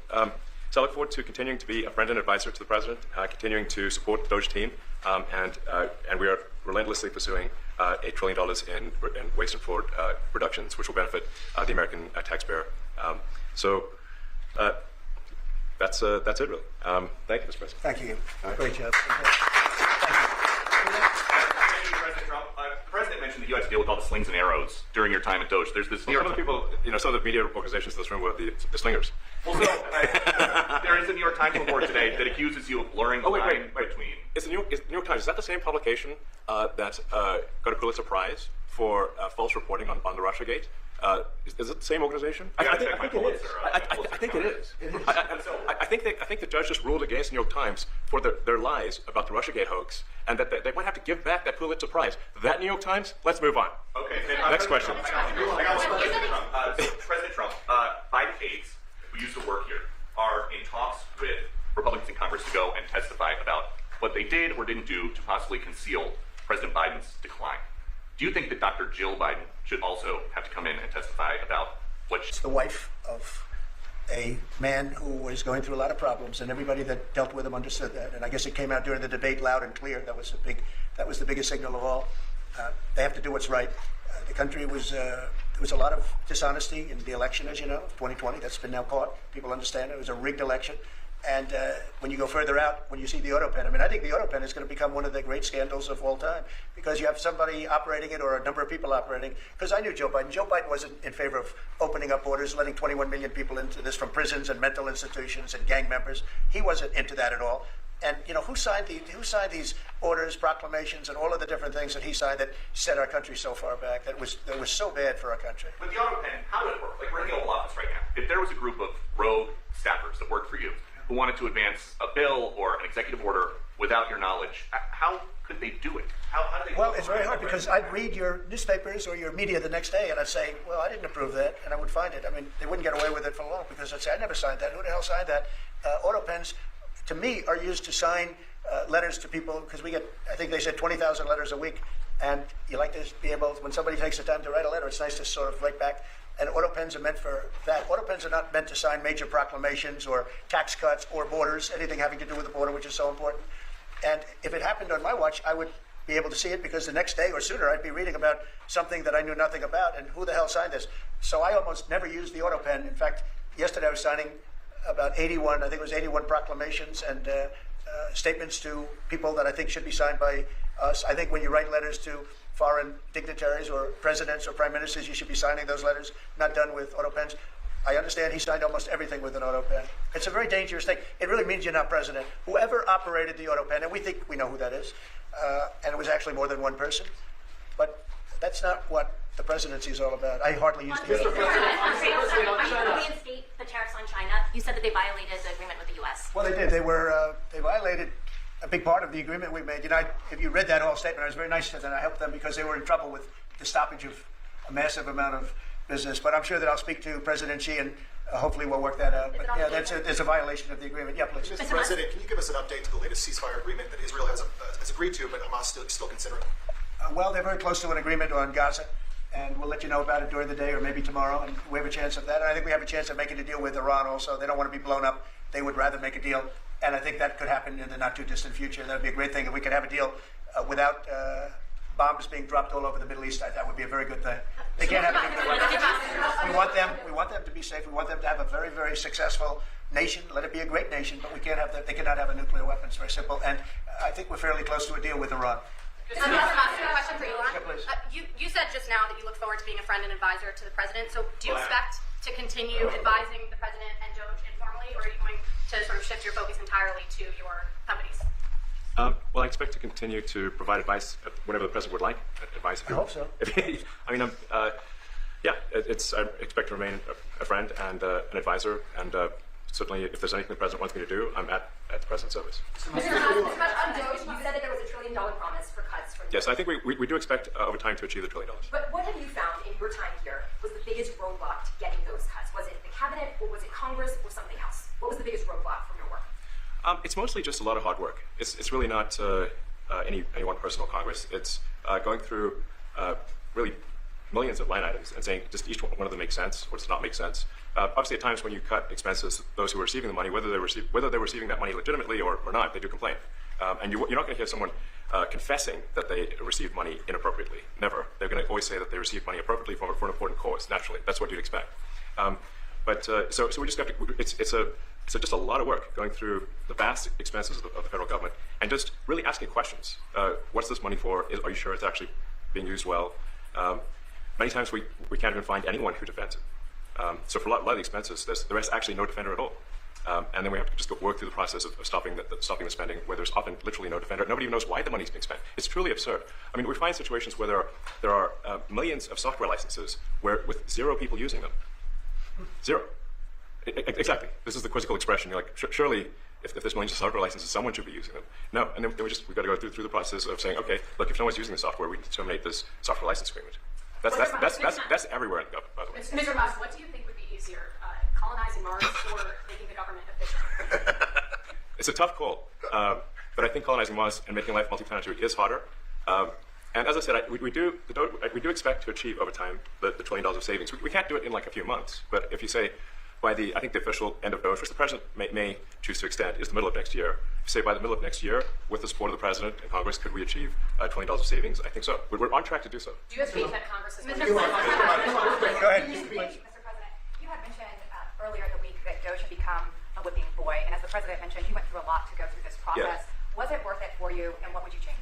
I look forward to continuing to be a friend and advisor to the president, continuing to support the Doge team, and we are relentlessly pursuing $8 trillion in waste and fraud reductions, which will benefit the American taxpayer. That's it, really. Thank you, Mr. President. Thank you. Great job. President Trump. The president mentioned that you had to deal with all the slings and arrows during your time at Doge. There's this. Some of the people, some of the media organizations in this room were the slingers. Well, so there is a New York Times report today that accuses you of blurring the line between. Is the New York Times, is that the same publication that got a Pulitzer Prize for false reporting on the Russiagate? Is it the same organization? I think it is. I think the judge just ruled against the New York Times for their lies about the Russiagate hoax, and that they might have to give back that Pulitzer Prize. That New York Times. Let's move on. Okay. Next question. President Trump, 5 aides who used to work here are in talks with Republicans in Congress to go and testify about what they did or didn't do to possibly conceal President Biden's decline. Do you think that Dr. Jill Biden should also have to come in and testify about what It's the wife of a man who was going through a lot of problems, and everybody that dealt with him understood that. And I guess it came out during the debate loud and clear. That was the biggest signal of all. They have to do what's right. The country was there was a lot of dishonesty in the election, as you know, 2020. That's been now caught. People understand it was a rigged election. And when you go further out, when you see the auto pen, I mean, I think the auto pen is going to become one of the great scandals of all time because you have somebody operating it or a number of people operating. Because I knew Joe Biden. Joe Biden wasn't in favor of opening up borders, letting 21 million people into this from prisons and mental institutions and gang members. He wasn't into that at all. And you know who signed these orders, proclamations, and all of the different things that he signed that set our country so far back that was so bad for our country. With the auto pen, how did it work? Like we're in the Oval Office right now. If there was a group of rogue staffers that worked for you who wanted to advance a bill or an executive order without your knowledge, how could they do it? How do they? Well, it's very hard because I'd read your newspapers or your media the next day and I'd say, well, I didn't approve that, and I would find it. I mean, they wouldn't get away with it for long because I'd say, I never signed that. Who the hell signed that? Auto pens, to me, are used to sign letters to people because we get, I think they said 20,000 letters a week, and you like to be able, when somebody takes the time to write a letter, it's nice to sort of write back. And auto pens are meant for that. Auto pens are not meant to sign major proclamations or tax cuts or borders, anything having to do with the border, which is so important. And if it happened on my watch, I would be able to see it because the next day or sooner I'd be reading about something that I knew nothing about and who the hell signed this. So I almost never used the auto pen. In fact, yesterday I was signing about 81, I think it was 81 proclamations and statements to people that I think should be signed by us. I think when you write letters to foreign dignitaries or presidents or prime ministers, you should be signing those letters, not done with auto pens. I understand he signed almost everything with an auto pen. It's a very dangerous thing. It really means you're not president. Whoever operated the auto pen, and we think we know who that is, and it was actually more than one person, but that's not what the presidency is all about. I hardly use the auto pen. Reinstate the tariffs on China. You said that they violated the agreement with the U.S. Well, they did. They violated a big part of the agreement we made. You know, if you read that whole statement, I was very nice to them. I helped them because they were in trouble with the stoppage of a massive amount of business. But I'm sure that I'll speak to President Xi and hopefully we'll work that out. But yeah, it's a violation of the agreement. Yeah, please. Mr. President, can you give us an update to the latest ceasefire agreement that Israel has agreed to, but Hamas still considering? Well, they're very close to an agreement on Gaza, and we'll let you know about it during the day or maybe tomorrow, and we have a chance of that. And I think we have a chance of making a deal with Iran also. They don't want to be blown up. They would rather make a deal, and I think that could happen in the not-too-distant future. That would be a great thing if we could have a deal without bombs being dropped all over the Middle East. That would be a very good thing. They can't have a nuclear weapons. We want them to be safe. We want them to have a very, very successful nation. Let it be a great nation, but we can't have that. They cannot have a nuclear weapon. It's very simple. And I think we're fairly close to a deal with Iran. Mr. Musk, a question for you. Yeah, please. You said just now that you look forward to being a friend and advisor to the president. So do you expect to continue advising the president and Doge informally, or are you going to sort of shift your focus entirely to your companies? Well, I expect to continue to provide advice whenever the president would like advice. I hope so. I mean, I expect to remain a friend and an advisor, and certainly if there's anything the president wants me to do, I'm at the president's service. Mr. Musk, on Doge, you said that there was $1 trillion promise for cuts from. Yes, I think we do expect over time to achieve the $1 trillion. But what have you found in your time here was the biggest roadblock to getting those cuts? Was it the cabinet, or was it Congress, or something else? What was the biggest roadblock from your work? It's mostly just a lot of hard work. It's really not any one person or Congress. It's going through really millions of line items and saying just each one of them makes sense or does not make sense. Obviously, at times when you cut expenses, those who are receiving the money, whether they're receiving that money legitimately or not, they do complain. And you're not going to hear someone confessing that they received money inappropriately. Never. They're going to always say that they received money appropriately for an important cause. Naturally, that's what you'd expect. So we just have to. It's just a lot of work going through the vast expenses of the federal government and just really asking questions. What's this money for? Are you sure it's actually being used well? Many times we can't even find anyone who defends it. So for a lot of the expenses, there's actually no defender at all. And then we have to just work through the process of stopping the spending, where there's often literally no defender. Nobody even knows why the money's being spent. It's truly absurd. I mean, we find situations where there are millions of software licenses with 0 people using them. 0. Exactly. This is the quizzical expression. You're like, surely, if there's millions of software licenses, someone should be using them. No, and then we've got to go through the process of saying, okay, look, if no one's using the software, we need to terminate this software license agreement. That's everywhere in the government, by the way. Mr. Musk, what do you think would be easier, colonizing Mars or making the government efficient? It's a tough call, but I think colonizing Mars and making life multiplanetary is harder. And as I said, we do expect to achieve over time the $1 trillion of savings. We can't do it in like a few months, but if you say, by the, I think the official end of Doge, which the president may choose to extend, is the middle of next year. If you say by the middle of next year, with the support of the president and Congress, could we achieve $20 of savings? I think so. We're on track to do so. Do you agree that Congress is Go ahead. Mr. President, you had mentioned earlier in the week that Doge had become a whipping boy, and as the president mentioned, he went through a lot to go through this process. Yes. Was it worth it for you, and what would you change?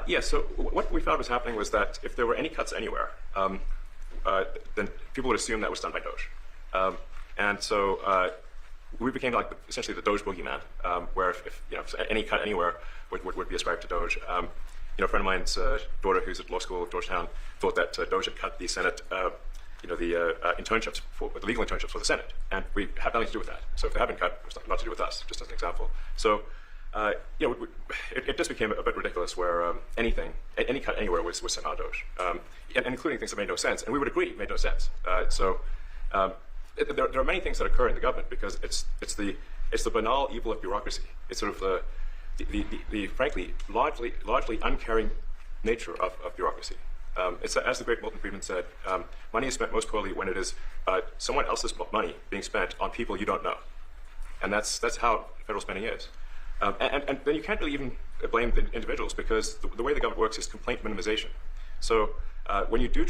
Yes, so what we found was happening was that if there were any cuts anywhere, then people would assume that was done by Doge. And so we became like essentially the Doge boogeyman, where if any cut anywhere would be ascribed to Doge. A friend of mine's daughter, who's at law school at Georgetown, thought that Doge had cut the Senate, the internships, the legal internships for the Senate, and we have nothing to do with that. So if they have been cut, it's not to do with us, just as an example. So it just became a bit ridiculous where any cut anywhere was somehow Doge, and including things that made no sense, and we would agree made no sense. There are many things that occur in the government because it's the banal evil of bureaucracy. It's sort of the frankly largely uncaring nature of bureaucracy. It's as the great Milton Friedman said, money is spent most poorly when it is someone else's money being spent on people you don't know, and that's how federal spending is. And then you can't really even blame the individuals because the way the government works is complaint minimization. So when you do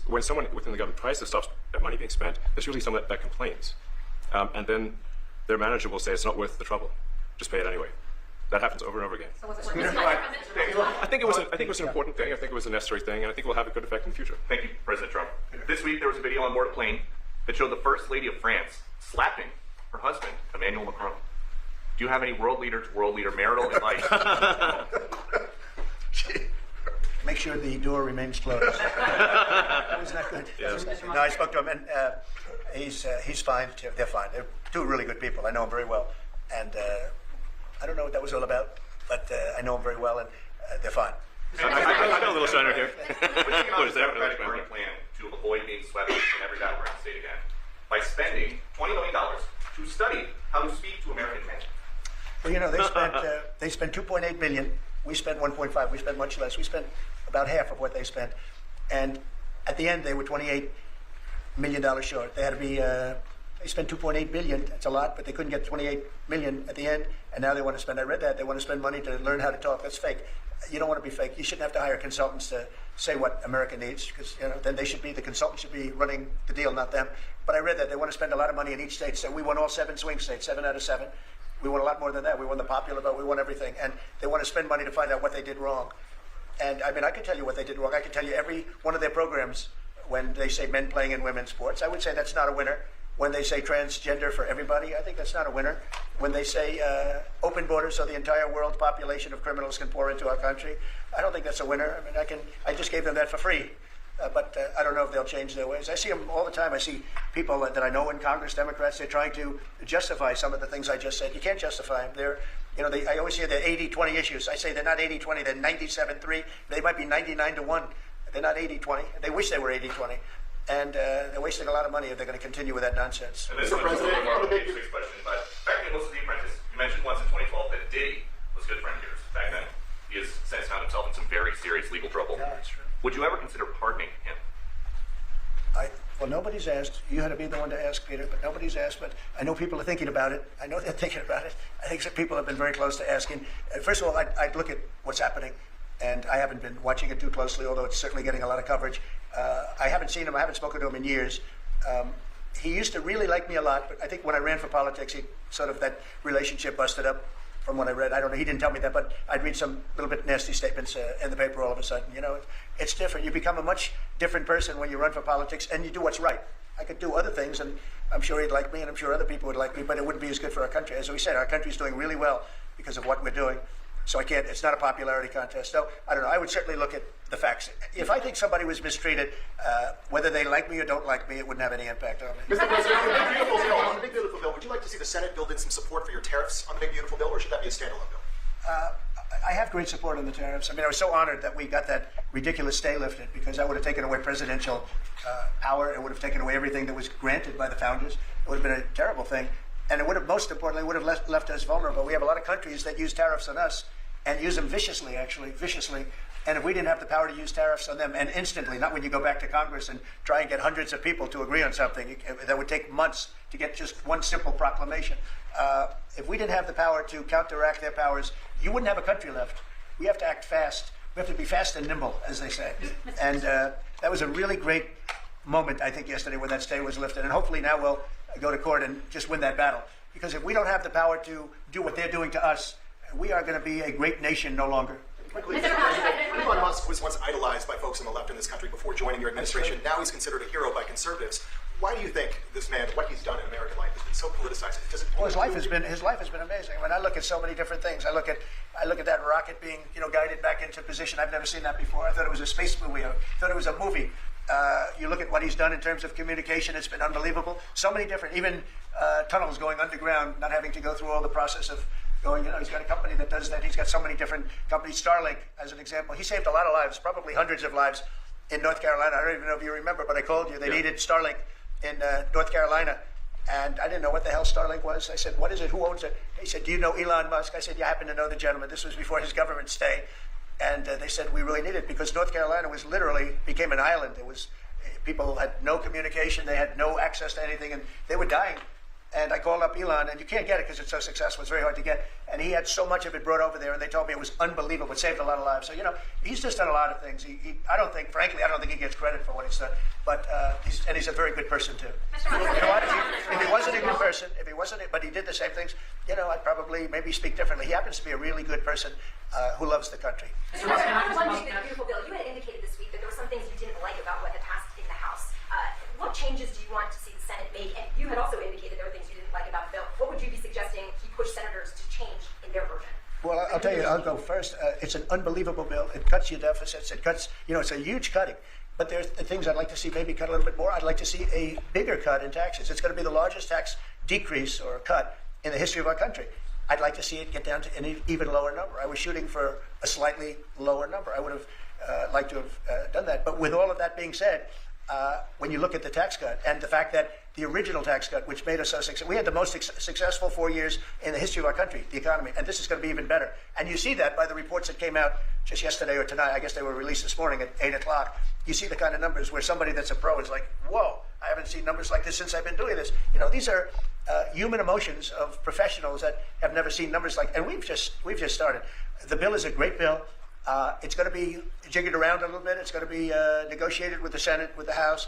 when someone within the government tries to stop money being spent, there's usually someone that complains, and then their manager will say it's not worth the trouble, just pay it anyway. That happens over and over again. So was it I think it was an important thing. I think it was a necessary thing, and I think it will have a good effect in the future. Thank you, President Trump. This week there was a video on board a plane that showed the First Lady of France slapping her husband, Emmanuel Macron. Do you have any world leader to world leader marital advice? Make sure the door remains closed. That was not good. Yes. No, I spoke to him, and he's fine. They're fine. They're two really good people. I know them very well, and I don't know what that was all about, but I know them very well, and they're fine. I got a little shiner here. What is that? Democratic Party plan to avoid being swept in every battleground state again by spending $20 million to study how to speak to American men. Well, they spent 2.8 billion. We spent 1.5. We spent much less. We spent about half of what they spent, and at the end they were $28 million short. They had to be. They spent 2.8 billion. That's a lot, but they couldn't get 28 million at the end, and now they want to spend. I read that they want to spend money to learn how to talk. That's fake. You don't want to be fake. You shouldn't have to hire consultants to say what America needs, because then the consultants should be running the deal, not them. But I read that they want to spend a lot of money in each state. So we won all 7 swing states, 7 out of 7. We won a lot more than that. We won the popular vote. We won everything, and they want to spend money to find out what they did wrong. And I mean, I can tell you what they did wrong. I can tell you every one of their programs when they say men playing in women's sports. I would say that's not a winner. When they say transgender for everybody, I think that's not a winner. When they say open borders so the entire world population of criminals can pour into our country, I don't think that's a winner. I mean, I just gave them that for free. But I don't know if they'll change their ways. I see them all the time. I see people that I know in Congress, Democrats, they're trying to justify some of the things I just said. You can't justify them. I always hear they're 80-20 issues. I say they're not 80-20, they're 97-3. They might be 99-1. They're not 80-20. They wish they were 80-20. And they're wasting a lot of money if they're going to continue with that nonsense. And this one's a more of a basic question, but back in Wilson the Apprentice, you mentioned once in 2012 that Diddy was a good friend of yours back then. He has since found himself in some very serious legal trouble. Yeah, that's true. Would you ever consider pardoning him? Well, nobody's asked. You had to be the one to ask, Peter, but nobody's asked. But I know people are thinking about it. I know they're thinking about it. I think some people have been very close to asking. First of all, I'd look at what's happening, and I haven't been watching it too closely, although it's certainly getting a lot of coverage. I haven't seen him. I haven't spoken to him in years. He used to really like me a lot, but I think when I ran for politics, that relationship busted up. From what I read, I don't know. He didn't tell me that, but I'd read some little bit nasty statements in the paper all of a sudden. It's different. You become a much different person when you run for politics, and you do what's right. I could do other things, and I'm sure he'd like me, and I'm sure other people would like me, but it wouldn't be as good for our country. As we said, our country's doing really well because of what we're doing. So I can't. It's not a popularity contest. So I don't know. I would certainly look at the facts. If I think somebody was mistreated, whether they like me or don't like me, it wouldn't have any impact on me. Mr. President, on the Big Beautiful Bill, would you like to see the Senate build in some support for your tariffs on the Big Beautiful Bill, or should that be a standalone bill? I have great support on the tariffs. I mean, I was so honored that we got that ridiculous stay lifted because that would have taken away presidential power. It would have taken away everything that was granted by the founders. It would have been a terrible thing. And it would have, most importantly, would have left us vulnerable. We have a lot of countries that use tariffs on us and use them viciously, actually, viciously And if we didn't have the power to use tariffs on them, and instantly, not when you go back to Congress and try and get hundreds of people to agree on something, that would take months to get just one simple proclamation. If we didn't have the power to counteract their powers, you wouldn't have a country left. We have to act fast. We have to be fast and nimble, as they say. And that was a really great moment, I think, yesterday when that stay was lifted. And hopefully now we'll go to court and just win that battle. Because if we don't have the power to do what they're doing to us, we are going to be a great nation no longer. Elon Musk was once idolized by folks on the left in this country before joining your administration. Now he's considered a hero by conservatives. Why do you think this man, what he's done in American life, has been so politicized? Well, his life has been amazing. I mean, I look at so many different things. I look at that rocket being, guided back into position. I've never seen that before. I thought it was a space movie. I thought it was a movie. You look at what he's done in terms of communication. It's been unbelievable. So many different, even tunnels going underground, not having to go through all the process of going. He's got a company that does that. He's got so many different companies. Starlink, as an example, he saved a lot of lives, probably hundreds of lives in North Carolina. I don't even know if you remember, but I called you. They needed Starlink in North Carolina, and I didn't know what the hell Starlink was. I said, "What is it? Who owns it?" He said, "Do you know Elon Musk?" I said, "Yeah, I happen to know the gentleman." This was before his government stay, and they said we really need it because North Carolina was literally became an island. It was people had no communication, they had no access to anything, and they were dying. And I called up Elon, and you can't get it because it's so successful. It's very hard to get. And he had so much of it brought over there, and they told me it was unbelievable. It saved a lot of lives. So, he's just done a lot of things. I don't think he gets credit for what he's done. But he's a very good person, too. Mr. Musk, if he wasn't a good person, but he did the same things, I'd probably maybe speak differently. He happens to be a really good person who loves the country. Mr. Musk, one thing, the beautiful bill, you had indicated this week that there were some things you didn't like about what had passed in the House. What changes do you want to see the Senate make? And you had also indicated there were things you didn't like about the bill. What would you be suggesting he push senators to change in their version? Well, I'll tell you, I'll go first. It's an unbelievable bill. It cuts your deficits. It cuts, it's a huge cutting. But there's things I'd like to see maybe cut a little bit more. I'd like to see a bigger cut in taxes. It's going to be the largest tax decrease or cut in the history of our country. I'd like to see it get down to an even lower number. I was shooting for a slightly lower number. I would have liked to have done that. But with all of that being said, when you look at the tax cut and the fact that the original tax cut, which made us so successful, we had the most successful 4 years in the history of our country, the economy, and this is going to be even better. And you see that by the reports that came out just yesterday or tonight. I guess they were released this morning at 8 o'clock. You see the kind of numbers where somebody that's a pro is like, whoa, I haven't seen numbers like this since I've been doing this. These are human emotions of professionals that have never seen numbers like, and we've just started. The bill is a great bill. It's going to be jiggered around a little bit. It's going to be negotiated with the Senate, with the House.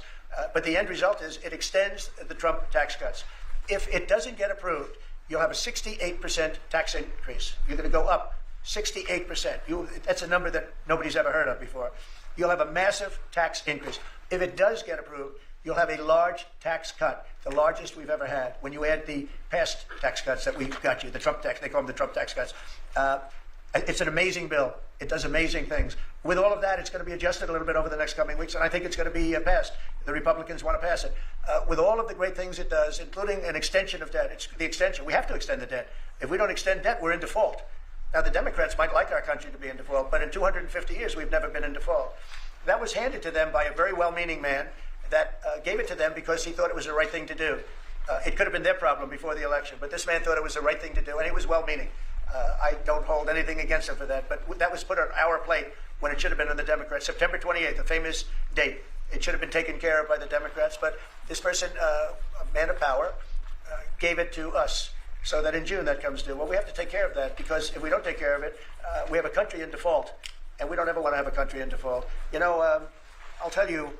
But the end result is it extends the Trump tax cuts. If it doesn't get approved, you'll have a 68% tax increase. You're going to go up 68%. That's a number that nobody's ever heard of before. You'll have a massive tax increase. If it does get approved, you'll have a large tax cut, the largest we've ever had. When you add the past tax cuts that we got you, the Trump tax, they call them the Trump tax cuts. It's an amazing bill. It does amazing things. With all of that, it's going to be adjusted a little bit over the next coming weeks, and I think it's going to be passed. The Republicans want to pass it. With all of the great things it does, including an extension of debt, it's the extension. We have to extend the debt. If we don't extend debt, we're in default. Now, the Democrats might like our country to be in default, but in 250 years, we've never been in default. That was handed to them by a very well-meaning man that gave it to them because he thought it was the right thing to do. It could have been their problem before the election, but this man thought it was the right thing to do, and he was well-meaning. I don't hold anything against him for that, but that was put on our plate when it should have been on the Democrats. September 28th, the famous date. It should have been taken care of by the Democrats, but this person, a man of power, gave it to us so that in June that comes due. Well, we have to take care of that because if we don't take care of it, we have a country in default, and we don't ever want to have a country in default. I'll tell you,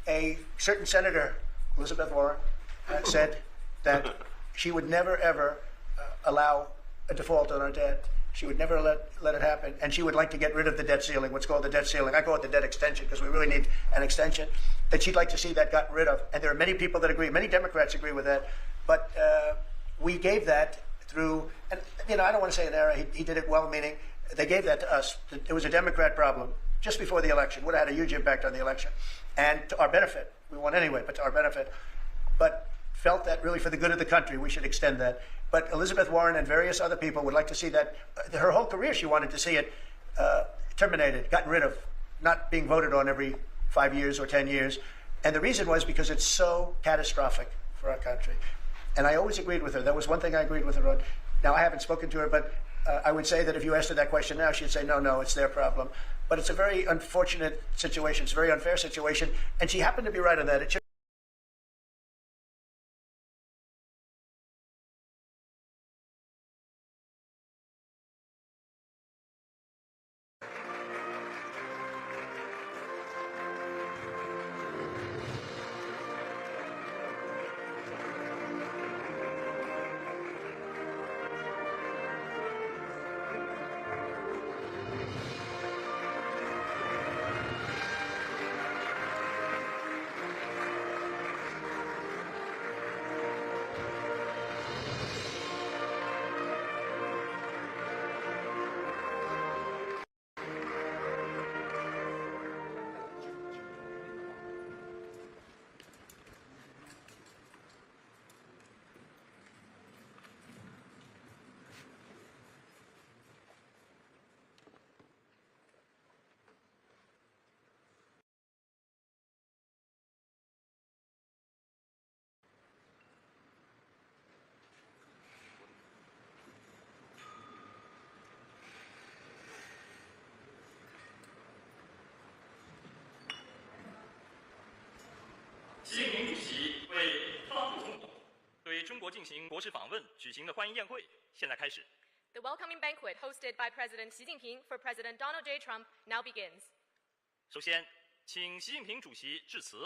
a certain senator, Elizabeth Warren, said that she would never, ever allow a default on our debt. She would never let it happen. And she would like to get rid of the debt ceiling, what's called the debt ceiling. I call it the debt extension because we really need an extension. That she'd like to see that gotten rid of. And there are many people that agree. Many Democrats agree with that. But we gave that through, and I don't want to say an error. He did it well-meaning. They gave that to us. It was a Democrat problem just before the election. Would have had a huge impact on the election. And to our benefit. We won anyway, but to our benefit. But felt that really for the good of the country, we should extend that. But Elizabeth Warren and various other people would like to see that. Her whole career, she wanted to see it terminated, gotten rid of, not being voted on every 5 years or 10 years. And the reason was because it's so catastrophic for our country. And I always agreed with her. That was one thing I agreed with her on. Now, I haven't spoken to her, but I would say that if you asked her that question now, she'd say, no, no, it's their problem. But it's a very unfortunate situation. It's a very unfair situation. And she happened to be right on that. It should习近平主席为特朗普总统对中国进行国事访问举行的欢迎宴会现在开始。The welcoming banquet hosted by President Xi Jinping for President Donald J. Trump now begins. 首先，请习近平主席致辞。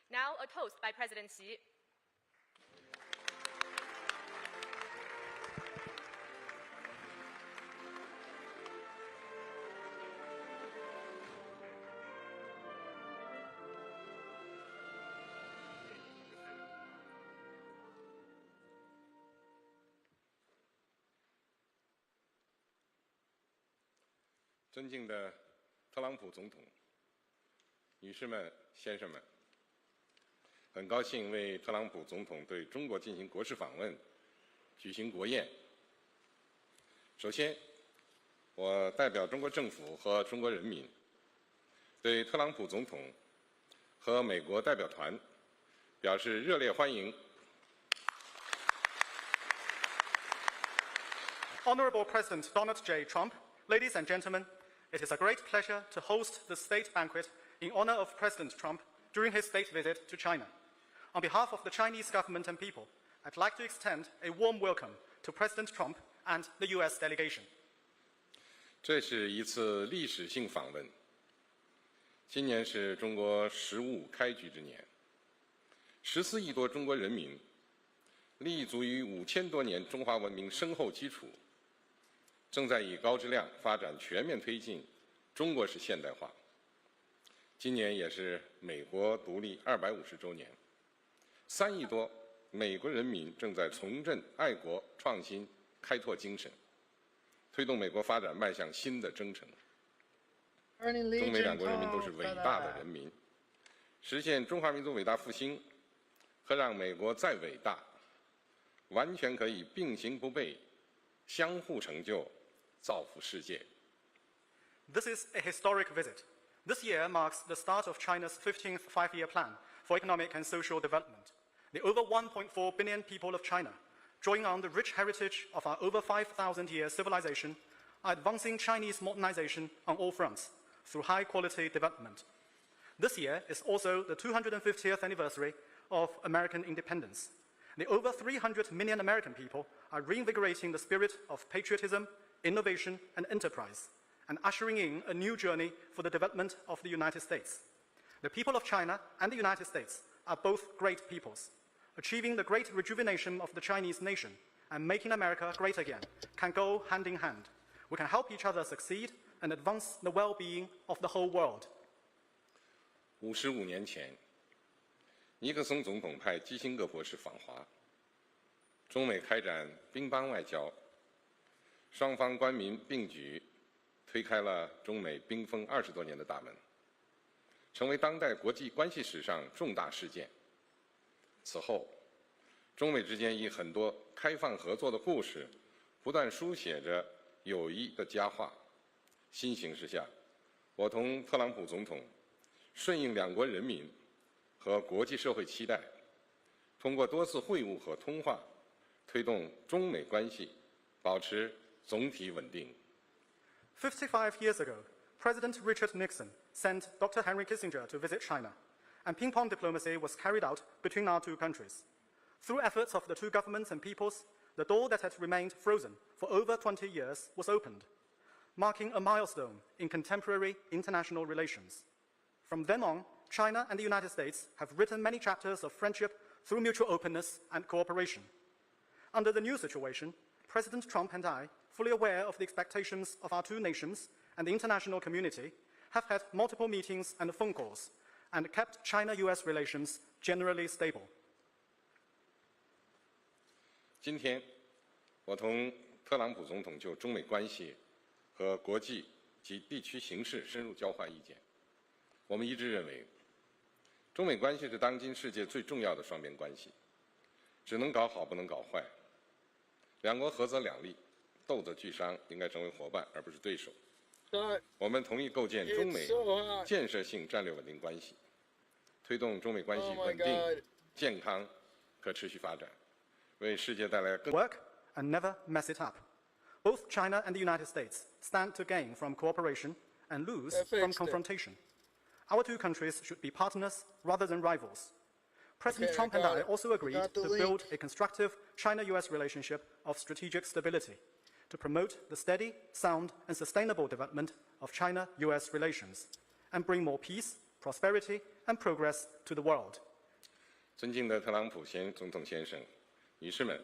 Now a toast by President Xi. 尊敬的特朗普总统、女士们、先生们，很高兴为特朗普总统对中国进行国事访问举行国宴。首先，我代表中国政府和中国人民，对特朗普总统和美国代表团表示热烈欢迎。Honorable President Donald J. Trump, ladies and gentlemen, it is a great pleasure to host the state banquet in honor of President Trump during his state visit to China. On behalf of the Chinese government and people, I'd like to extend a warm welcome to President Trump and the U.S. delegation. 这是一次历史性访问。今年是中国15开局之年，14亿多中国人民立足于5000多年中华文明深厚基础，正在以高质量发展全面推进中国式现代化。今年也是美国独立250周年，3亿多美国人民正在重振爱国、创新、开拓精神，推动美国发展迈向新的征程。中美两国人民都是伟大的人民，实现中华民族伟大复兴和让美国再伟大，完全可以并行不悖，相互成就，造福世界。This is a historic visit. This year marks the start of China's 15th five-year plan for economic and social development. The over 1.4 billion people of China, drawing on the rich heritage of our over 5,000-year civilization, are advancing Chinese modernization on all fronts through high-quality development. This year is also the 250th anniversary of American independence. The over 300 million American people are reinvigorating the spirit of patriotism, innovation, and enterprise, and ushering in a new journey for the development of the United States. The people of China and the United States are both great peoples. Achieving the great rejuvenation of the Chinese nation and making America great again can go hand in hand. We can help each other succeed and advance the well-being of the whole world. 55年前，尼克松总统派基辛格博士访华，中美开展乒乓外交，双方官民并举，推开了中美冰封20多年的大门，成为当代国际关系史上重大事件。此后，中美之间以很多开放合作的故事，不断书写着友谊的佳话。新形势下，我同特朗普总统顺应两国人民和国际社会期待，通过多次会晤和通话，推动中美关系保持总体稳定。55 years ago, President Richard Nixon sent Dr. Henry Kissinger to visit China, and ping-pong diplomacy was carried out between our two countries. Through efforts of the two governments and peoples, the door that had remained frozen for over 20 years was opened, marking a milestone in contemporary international relations. From then on, China and the United States have written many chapters of friendship through mutual openness and cooperation. Under the new situation, President Trump and I, fully aware of the expectations of our two nations and the international community, have had multiple meetings and phone calls and kept China-US relations generally stable. 今天，我同特朗普总统就中美关系和国际及地区形势深入交换意见。我们一致认为，中美关系是当今世界最重要的双边关系，只能搞好，不能搞坏。两国合则两利，斗则俱伤，应该成为伙伴而不是对手。我们同意构建中美建设性战略稳定关系，推动中美关系稳定、健康、可持续发展，为世界带来更 work and never mess it up. Both China and the United States stand to gain from cooperation and lose from confrontation. Our two countries should be partners rather than rivals. President Trump and I also agreed to build a constructive China-US relationship of strategic stability to promote the steady, sound, and sustainable development of China-US relations and bring more peace, prosperity, and progress to the world. 尊敬的特朗普总统先生、女士们、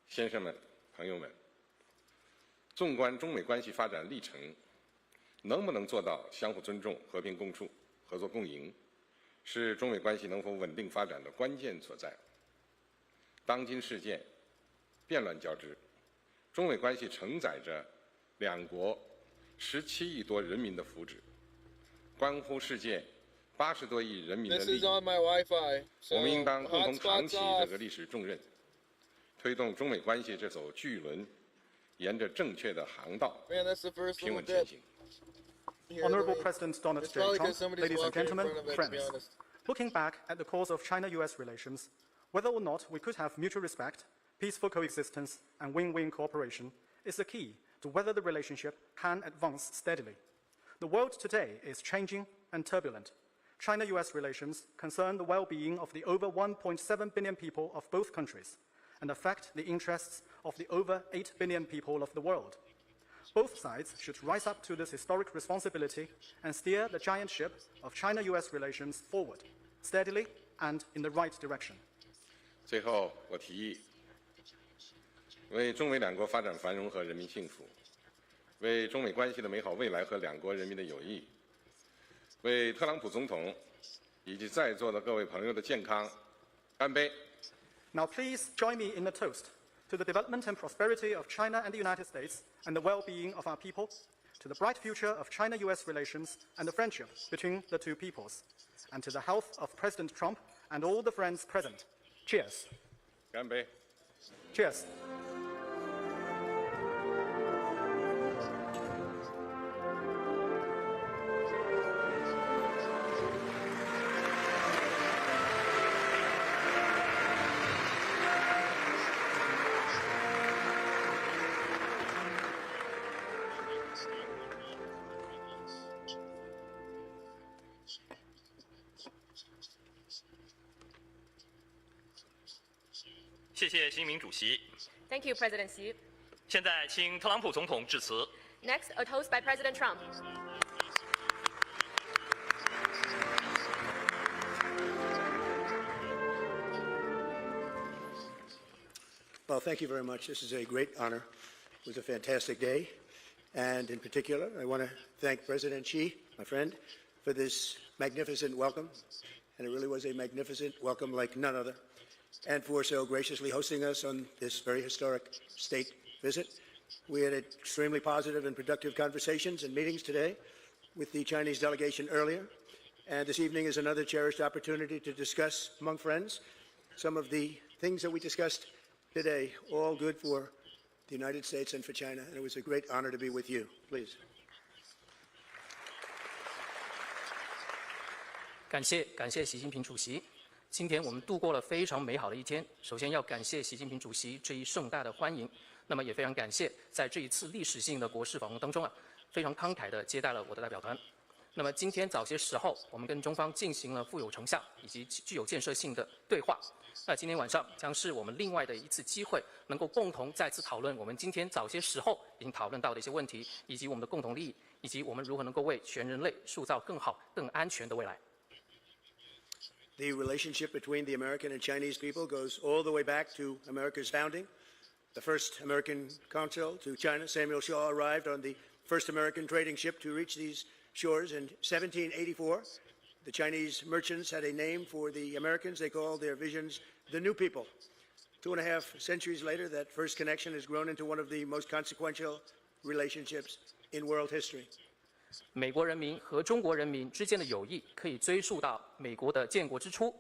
先生们、朋友们，纵观中美关系发展历程，能不能做到相互尊重、和平共处、合作共赢，是中美关系能否稳定发展的关键所在。当今世界变乱交织，中美关系承载着两国17亿多人民的福祉，关乎世界80多亿人民的利益。我们应当共同扛起这个历史重任，推动中美关系这艘巨轮沿着正确的航道平稳前行。Honorable President Donald J. Trump, ladies and gentlemen, friends. Looking back at the course of China-US relations, whether or not we could have mutual respect, peaceful coexistence, and win-win cooperation is the key to whether the relationship can advance steadily. The world today is changing and turbulent. China-US relations concern the well-being of the over 1.7 billion people of both countries and affect the interests of the over 8 billion people of the world. Both sides should rise up to this historic responsibility and steer the giant ship of China-US relations forward, steadily and in the right direction. 最后，我提议，为中美两国发展繁荣和人民幸福，为中美关系的美好未来和两国人民的友谊，为特朗普总统以及在座的各位朋友的健康，干杯！ Now please join me in a toast to the development and prosperity of China and the United States and the well-being of our people, to the bright future of China-US relations and the friendship between the two peoples, and to the health of President Trump and all the friends present. Cheers. 干杯 Cheers. 谢谢习近平主席。 Thank you, President Xi. 现在请特朗普总统致辞。 Next, a toast by President Trump. Well, thank you very much. This is a great honor. It was a fantastic day. And in particular, I want to thank President Xi, my friend, for this magnificent welcome. And it really was a magnificent welcome like none other. And for so graciously hosting us on this very historic state visit. We had extremely positive and productive conversations and meetings today with the Chinese delegation earlier. And this evening is another cherished opportunity to discuss among friends some of the things that we discussed today, all good for the United States and for China. And it was a great honor to be with you. Please. 感谢习近平主席。今天我们度过了非常美好的一天。首先要感谢习近平主席这一盛大的欢迎，那么也非常感谢在这一次历史性的国事访问当中非常慷慨地接待了我的代表团。那么今天早些时候，我们跟中方进行了富有成效以及具有建设性的对话。那今天晚上将是我们另外的一次机会，能够共同再次讨论我们今天早些时候已经讨论到的一些问题，以及我们的共同利益，以及我们如何能够为全人类塑造更好、更安全的未来。The relationship between the American and Chinese people goes all the way back to America's founding. The first American consul to China, Samuel Shaw, arrived on the first American trading ship to reach these shores in 1784. The Chinese merchants had a name for the Americans. They called their visions the New People. 2.5 centuries later, that first connection has grown into one of the most consequential relationships in world history. 美国人民和中国人民之间的友谊可以追溯到美国的建国之初。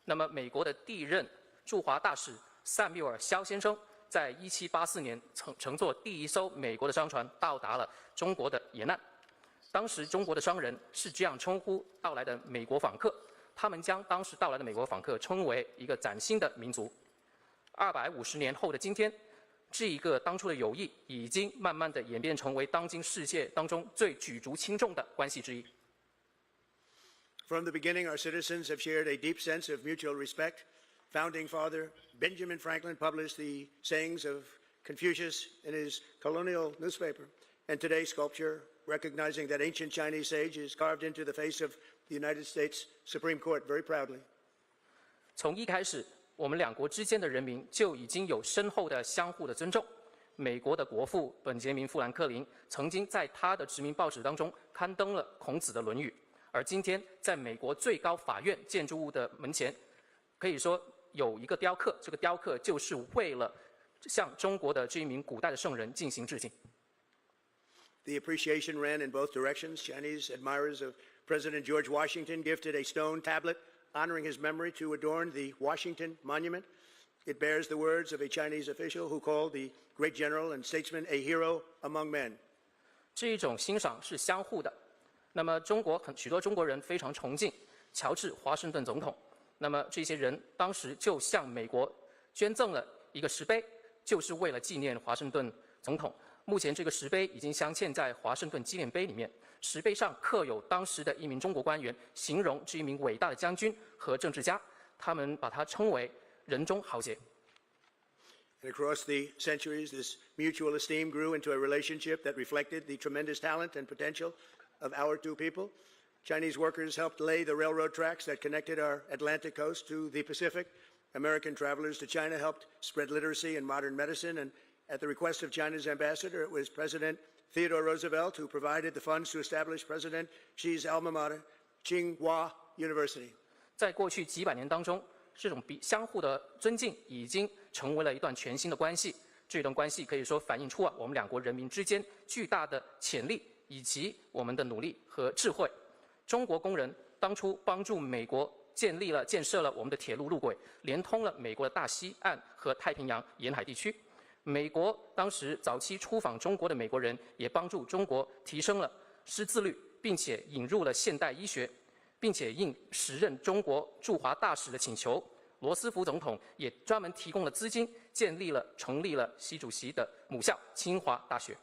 那么，美国的第一任驻华大使萨缪尔·肖先生在1784年乘坐第一艘美国的商船到达了中国的沿岸。当时中国的商人是这样称呼到来的美国访客，他们将当时到来的美国访客称为一个崭新的民族。250年后的今天，这一个当初的友谊已经慢慢地演变成为当今世界当中最举足轻重的关系之一。From the beginning, our citizens have shared a deep sense of mutual respect. Founding father Benjamin Franklin published the sayings of Confucius in his colonial newspaper, and today's sculpture, recognizing that ancient Chinese sage, is carved into the face of the United States Supreme Court very proudly. 从一开始，我们两国之间的人民就已经有深厚的相互的尊重。美国的国父本杰明·富兰克林曾经在他的殖民报纸当中刊登了孔子的《论语》，而今天在美国最高法院建筑物的门前，可以说有一个雕刻，这个雕刻就是为了向中国的这一名古代的圣人进行致敬。The appreciation ran in both directions. Chinese admirers of President George Washington gifted a stone tablet honoring his memory to adorn the Washington Monument. It bears the words of a Chinese official who called the great general and statesman a hero among men. 这一种欣赏是相互的。那么许多中国人非常崇敬乔治·华盛顿总统。那么这些人当时就向美国捐赠了一个石碑，就是为了纪念华盛顿总统。目前这个石碑已经镶嵌在华盛顿纪念碑里面，石碑上刻有当时的一名中国官员形容这一名伟大的将军和政治家，他们把他称为人中豪杰。And across the centuries, this mutual esteem grew into a relationship that reflected the tremendous talent and potential of our two people. Chinese workers helped lay the railroad tracks that connected our Atlantic coast to the Pacific. American travelers to China helped spread literacy and modern medicine. And at the request of China's ambassador, it was President Theodore Roosevelt who provided the funds to establish President Xi's alma mater, Tsinghua University. 在过去几百年当中，这种相互的尊敬已经成为了一段全新的关系。这段关系可以说反映出我们两国人民之间巨大的潜力以及我们的努力和智慧。中国工人当初帮助美国建设了我们的铁路路轨，连通了美国的大西岸和太平洋沿海地区。美国当时早期出访中国的美国人也帮助中国提升了识字率，并且引入了现代医学，并且应时任中国驻华大使的请求，罗斯福总统也专门提供了资金，成立了习主席的母校清华大学。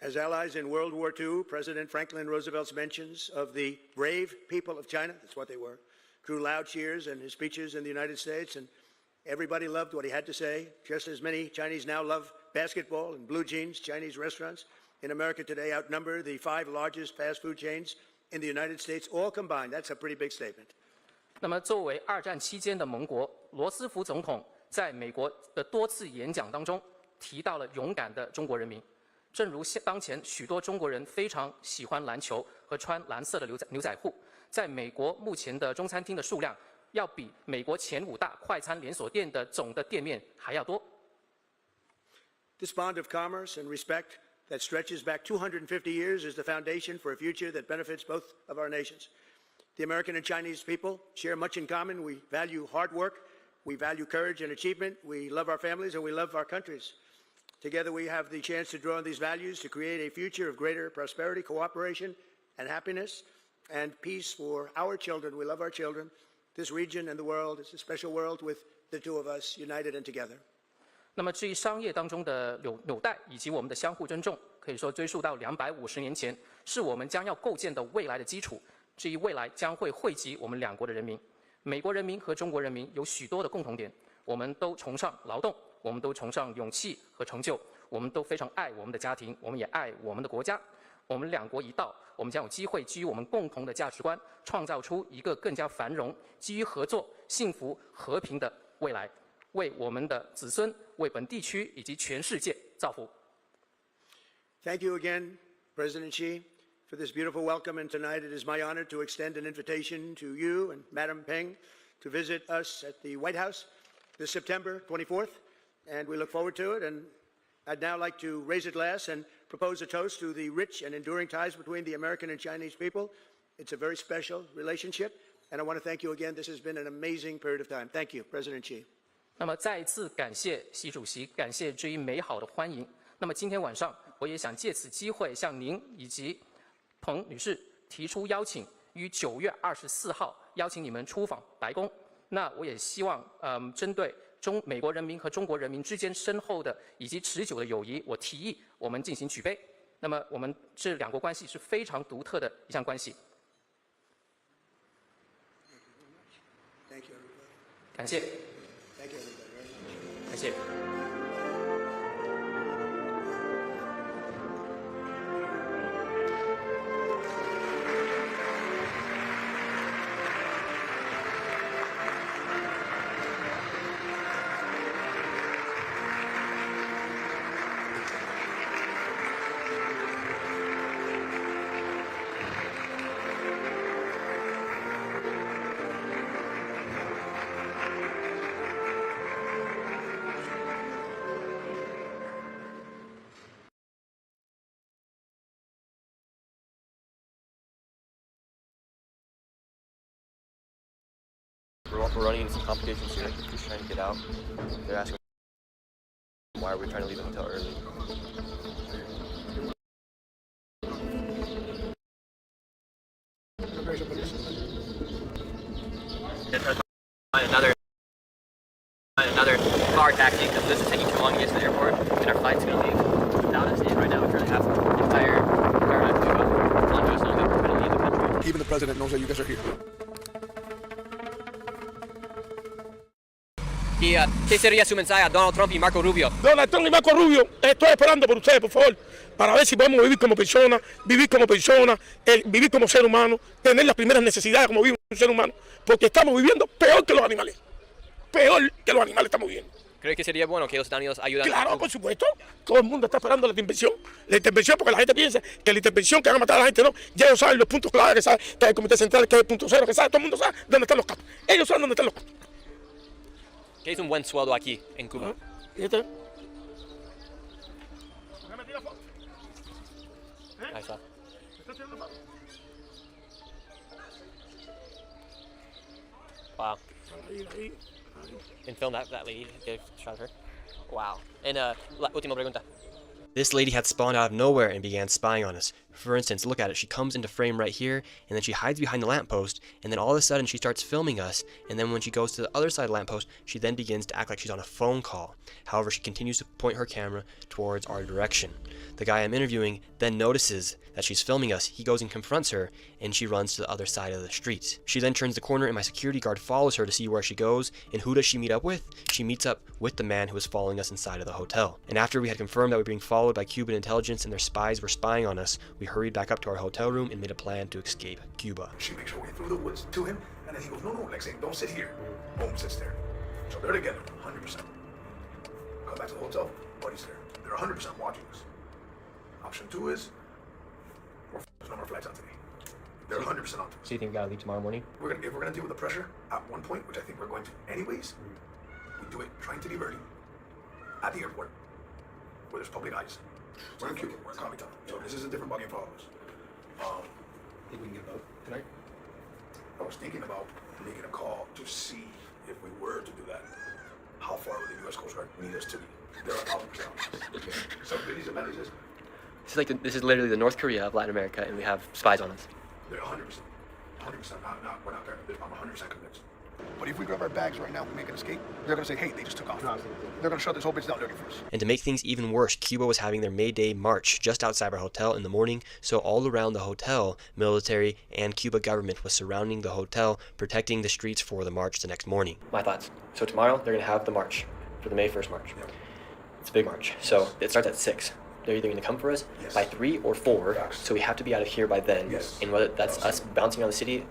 As allies in World War II, President Franklin Roosevelt's mentions of the brave people of China, that's what they were, drew loud cheers in his speeches in the United States, and everybody loved what he had to say, just as many Chinese now love basketball and blue jeans. Chinese restaurants in America today outnumber the 5 largest fast food chains in the United States, all combined. That's a pretty big statement. 那么，作为二战期间的盟国，罗斯福总统在美国的多次演讲当中提到了勇敢的中国人民。正如当前许多中国人非常喜欢篮球和穿蓝色的牛仔裤，在美国目前的中餐厅的数量要比美国前5大快餐连锁店的总的店面还要多。This bond of commerce and respect that stretches back 250 years is the foundation for a future that benefits both of our nations. The American and Chinese people share much in common. We value hard work, we value courage and achievement, we love our families, and we love our countries. Together we have the chance to draw on these values to create a future of greater prosperity, cooperation, and happiness, and peace for our children. We love our children. This region and the world is a special world with the two of us united and together. 那么至于商业当中的纽带以及我们的相互尊重，可以说追溯到250年前，是我们将要构建的未来的基础。至于未来将会惠及我们两国的人民，美国人民和中国人民有许多的共同点，我们都崇尚劳动，我们都崇尚勇气和成就，我们都非常爱我们的家庭，我们也爱我们的国家。我们两国一道，我们将有机会基于我们共同的价值观，创造出一个更加繁荣、基于合作、幸福、和平的未来，为我们的子孙、为本地区以及全世界造福。Thank you again, President Xi, for this beautiful welcome. And tonight it is my honor to extend an invitation to you and Madam Peng to visit us at the White House this September 24th. And we look forward to it. And I'd now like to raise a glass and propose a toast to the rich and enduring ties between the American and Chinese people. It's a very special relationship. And I want to thank you again. This has been an amazing period of time. Thank you, President Xi. 那么再一次感谢习主席，感谢这一美好的欢迎。那么今天晚上，我也想借此机会向您以及彭女士提出邀请，于9月24号邀请你们出访白宫。那我也希望，针对美国人民和中国人民之间深厚的以及持久的友谊，我提议我们进行举杯。那么我们这两国关系是非常独特的一项关系。感谢。感谢。We're running into some complications here. He's trying to get out. They're asking why are we trying to leave the hotel early. Another car taxi because this is taking too long to get to the airport and our flight's going to leave without us. And right now we're trying to have the entire airline to onto us knowing that we're going to leave the country. Even the president knows that you guys are here. ¿Qué sería su mensaje a Donald Trump y Marco Rubio? Donald Trump y Marco Rubio, estoy esperando por ustedes, por favor, para ver si podemos vivir como personas, vivir como ser humano, tener las primeras necesidades como vive un ser humano, porque estamos viviendo peor que los animales. Peor que los animales estamos viviendo. ¿Cree que sería bueno que los Estados Unidos ayuden? Claro, por supuesto. Todo el mundo está esperando la intervención. La intervención porque la gente piensa que la intervención que van a matar a la gente, no. Ya ellos saben los puntos claves, que saben que hay el Comité Central, que es el punto cero, que sabe, todo el mundo sabe dónde están los campos. Ellos saben dónde están los campos. ¿Qué es un buen sueldo aquí en Cuba? ¿Viste? Ahí está. Wow. And film that lady, get a shot of her. Wow. And última pregunta. This lady had spawned out of nowhere and began spying on us. For instance, look at it. She comes into frame right here, and then she hides behind the lamppost, and then all of a sudden she starts filming us, and then when she goes to the other side of the lamppost, she then begins to act like she's on a phone call. However, she continues to point her camera towards our direction. The guy I'm interviewing then notices that she's filming us. He goes and confronts her, and she runs to the other side of the street. She then turns the corner, and my security guard follows her to see where she goes, and who does she meet up with? She meets up with the man who was following us inside of the hotel. And after we had confirmed that we were being followed by Cuban intelligence and their spies were spying on us, we hurried back up to our hotel room and made a plan to escape Cuba. She makes her way through the woods to him, and then he goes, no, Lexi, don't sit here. Boom, sits there. So they're together, 100%. Come back to the hotel, buddy's there. They're 100% watching us. Option 2 is, there's no more flights on today. They're 100% on to us. So you think we gotta leave tomorrow morning? If we're gonna deal with the pressure at one point, which I think we're going to anyways, we do it trying to leave early at the airport where there's public eyes. We're in Cuba, we're in Comitown, so this is a different ballgame for all of us. Think we can get a boat tonight? I was thinking about making a call to see if we were to do that, how far would the U.S. Coast Guard need us to be? There are 1,000%. Okay. So these advantages. This is literally the North Korea of Latin America, and we have spies on us. They're 100%. 100%. We're not there. I'm 100% convinced. But if we grab our bags right now and we make an escape, they're going to say, hey, they just took off. They're going to shut this whole bitch down looking for us. And to make things even worse, Cuba was having their May Day march just outside our hotel in the morning, so all around the hotel, military and Cuba government was surrounding the hotel, protecting the streets for the march the next morning. My thoughts. So tomorrow, they're going to have the march for the May 1st march. It's a big march. So it starts at 6. They're either going to come for us by 3 or 4, so we have to be out of here by then. And whether that's us bouncing around the city,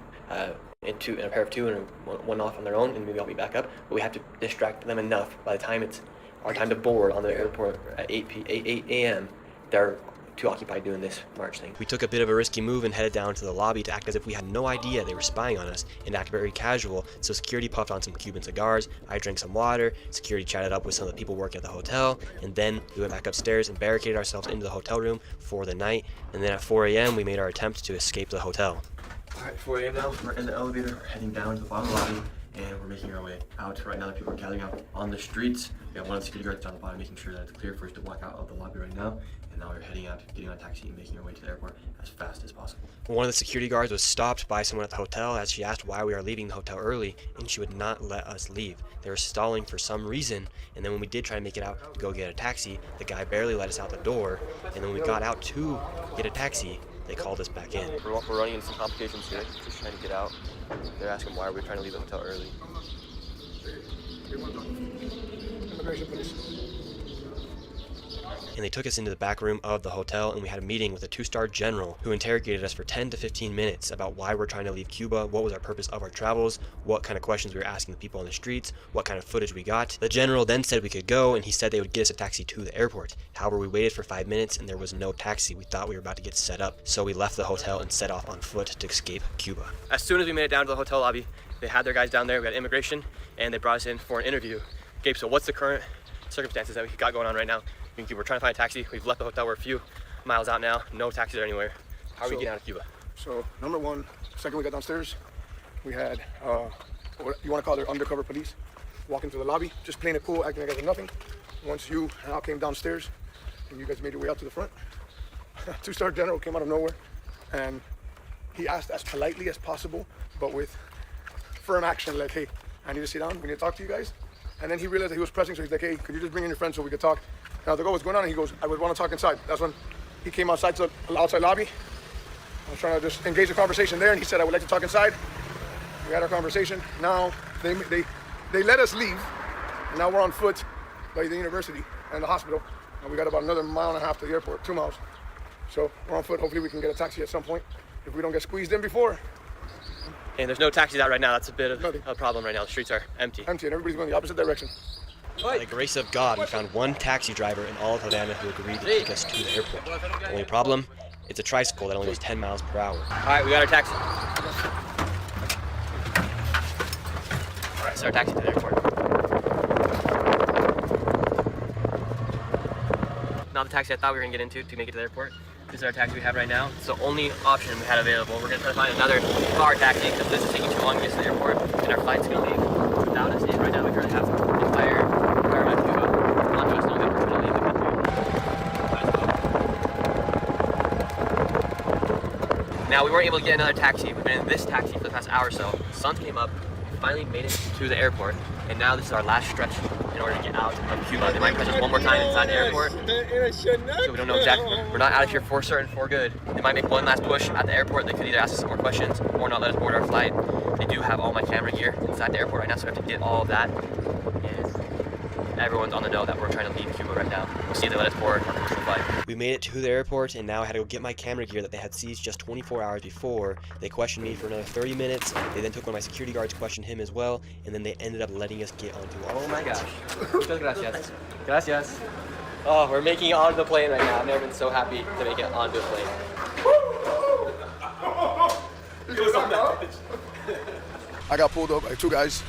in a pair of 2 and one off on their own, and maybe I'll be back up. But we have to distract them enough by the time it's our time to board on the airport at 8 a.m. They're too occupied doing this march thing. We took a bit of a risky move and headed down to the lobby to act as if we had no idea they were spying on us and act very casual. So security puffed on some Cuban cigars, I drank some water, security chatted up with some of the people working at the hotel, and then we went back upstairs and barricaded ourselves into the hotel room for the night. And then at 4 a.m. we made our attempt to escape the hotel. Alright, 4 a.m. now, we're in the elevator, we're heading down to the bottom lobby, and we're making our way out. Right now, the people are gathering up on the streets. We have one of the security guards down the bottom, making sure that it's clear for us to walk out of the lobby right now. And now we're heading out, getting on a taxi, and making our way to the airport as fast as possible. One of the security guards was stopped by someone at the hotel as she asked why we are leaving the hotel early, and she would not let us leave. They were stalling for some reason, and then when we did try to make it out to go get a taxi, the guy barely let us out the door, and then when we got out to get a taxi, they called us back in. We're running into some complications here, just trying to get out. They're asking why we're trying to leave the hotel early. Immigration police. And they took us into the back room of the hotel, and we had a meeting with a 2-star general who interrogated us for 10 to 15 minutes about why we're trying to leave Cuba, what was our purpose of our travels, what kind of questions we were asking the people on the streets, what kind of footage we got. The general then said we could go, and he said they would get us a taxi to the airport. However, we waited for 5 minutes and there was no taxi. We thought we were about to get set up, so we left the hotel and set off on foot to escape Cuba. As soon as we made it down to the hotel lobby, they had their guys down there. We got immigration, and they brought us in for an interview. Gabe, so what's the current circumstances that we got going on right now in Cuba? We're trying to find a taxi. We've left the hotel. We're a few miles out now. No taxis anywhere. How are we getting out of Cuba? So, number one, second we got downstairs, we had, what you want to call their undercover police, walking through the lobby, just playing it cool, acting like it was nothing. Once you and I came downstairs, and you guys made your way out to the front, 2-star general came out of nowhere, and he asked as politely as possible, but with firm action, like, hey, I need to sit down, we need to talk to you guys. And then he realized that he was pressing, so he's like, hey, could you just bring in your friends so we could talk? And I was like, oh, what's going on? And he goes, I would want to talk inside. That's when he came outside to the outside lobby. I was trying to just engage the conversation there, and he said, I would like to talk inside. We had our conversation. Now, they let us leave. And now we're on foot by the university and the hospital. And we got about another 1.5 miles to the airport, 2 miles. So we're on foot. Hopefully we can get a taxi at some point if we don't get squeezed in before. And there's no taxis out right now. That's a bit of a problem right now. The streets are empty. Empty, and everybody's going the opposite direction. By the grace of God, we found one taxi driver in all of Havana who agreed to take us to the airport. The only problem, it's a tricycle that only goes 10 miles per hour. All right, we got our taxi. All right, so our taxi to the airport. Not the taxi I thought we were gonna get into to make it to the airport. This is our taxi we have right now. It's the only option we had available. We're gonna try to find another car taxi because this is taking too long to get to the airport, and our flight's gonna leave without us. And right now we currently have the entire around Cuba onto us, knowing that we're gonna leave the country. Now we weren't able to get another taxi. We've been in this taxi for the past hour or so. The sun came up, we finally made it to the airport, and now this is our last stretch in order to get out of Cuba. They might catch us one more time inside the airport, so we don't know exactly. We're not out of here for certain, for good. They might make one last push at the airport. They could either ask us some more questions or not let us board our flight. They do have all my camera gear inside the airport right now, so we have to get all of that. And everyone's on the know that we're trying to leave Cuba right now. We'll see if they let us board our commercial flight. We made it to the airport, and now I had to go get my camera gear that they had seized just 24 hours before. They questioned me for another 30 minutes. They then took one of my security guards, questioned him as well, and then they ended up letting us get onto our Oh my gosh. Muchas gracias. Gracias. Oh, we're making it onto the plane right now. I've never been so happy to make it onto a plane. I got pulled up by 2 guys.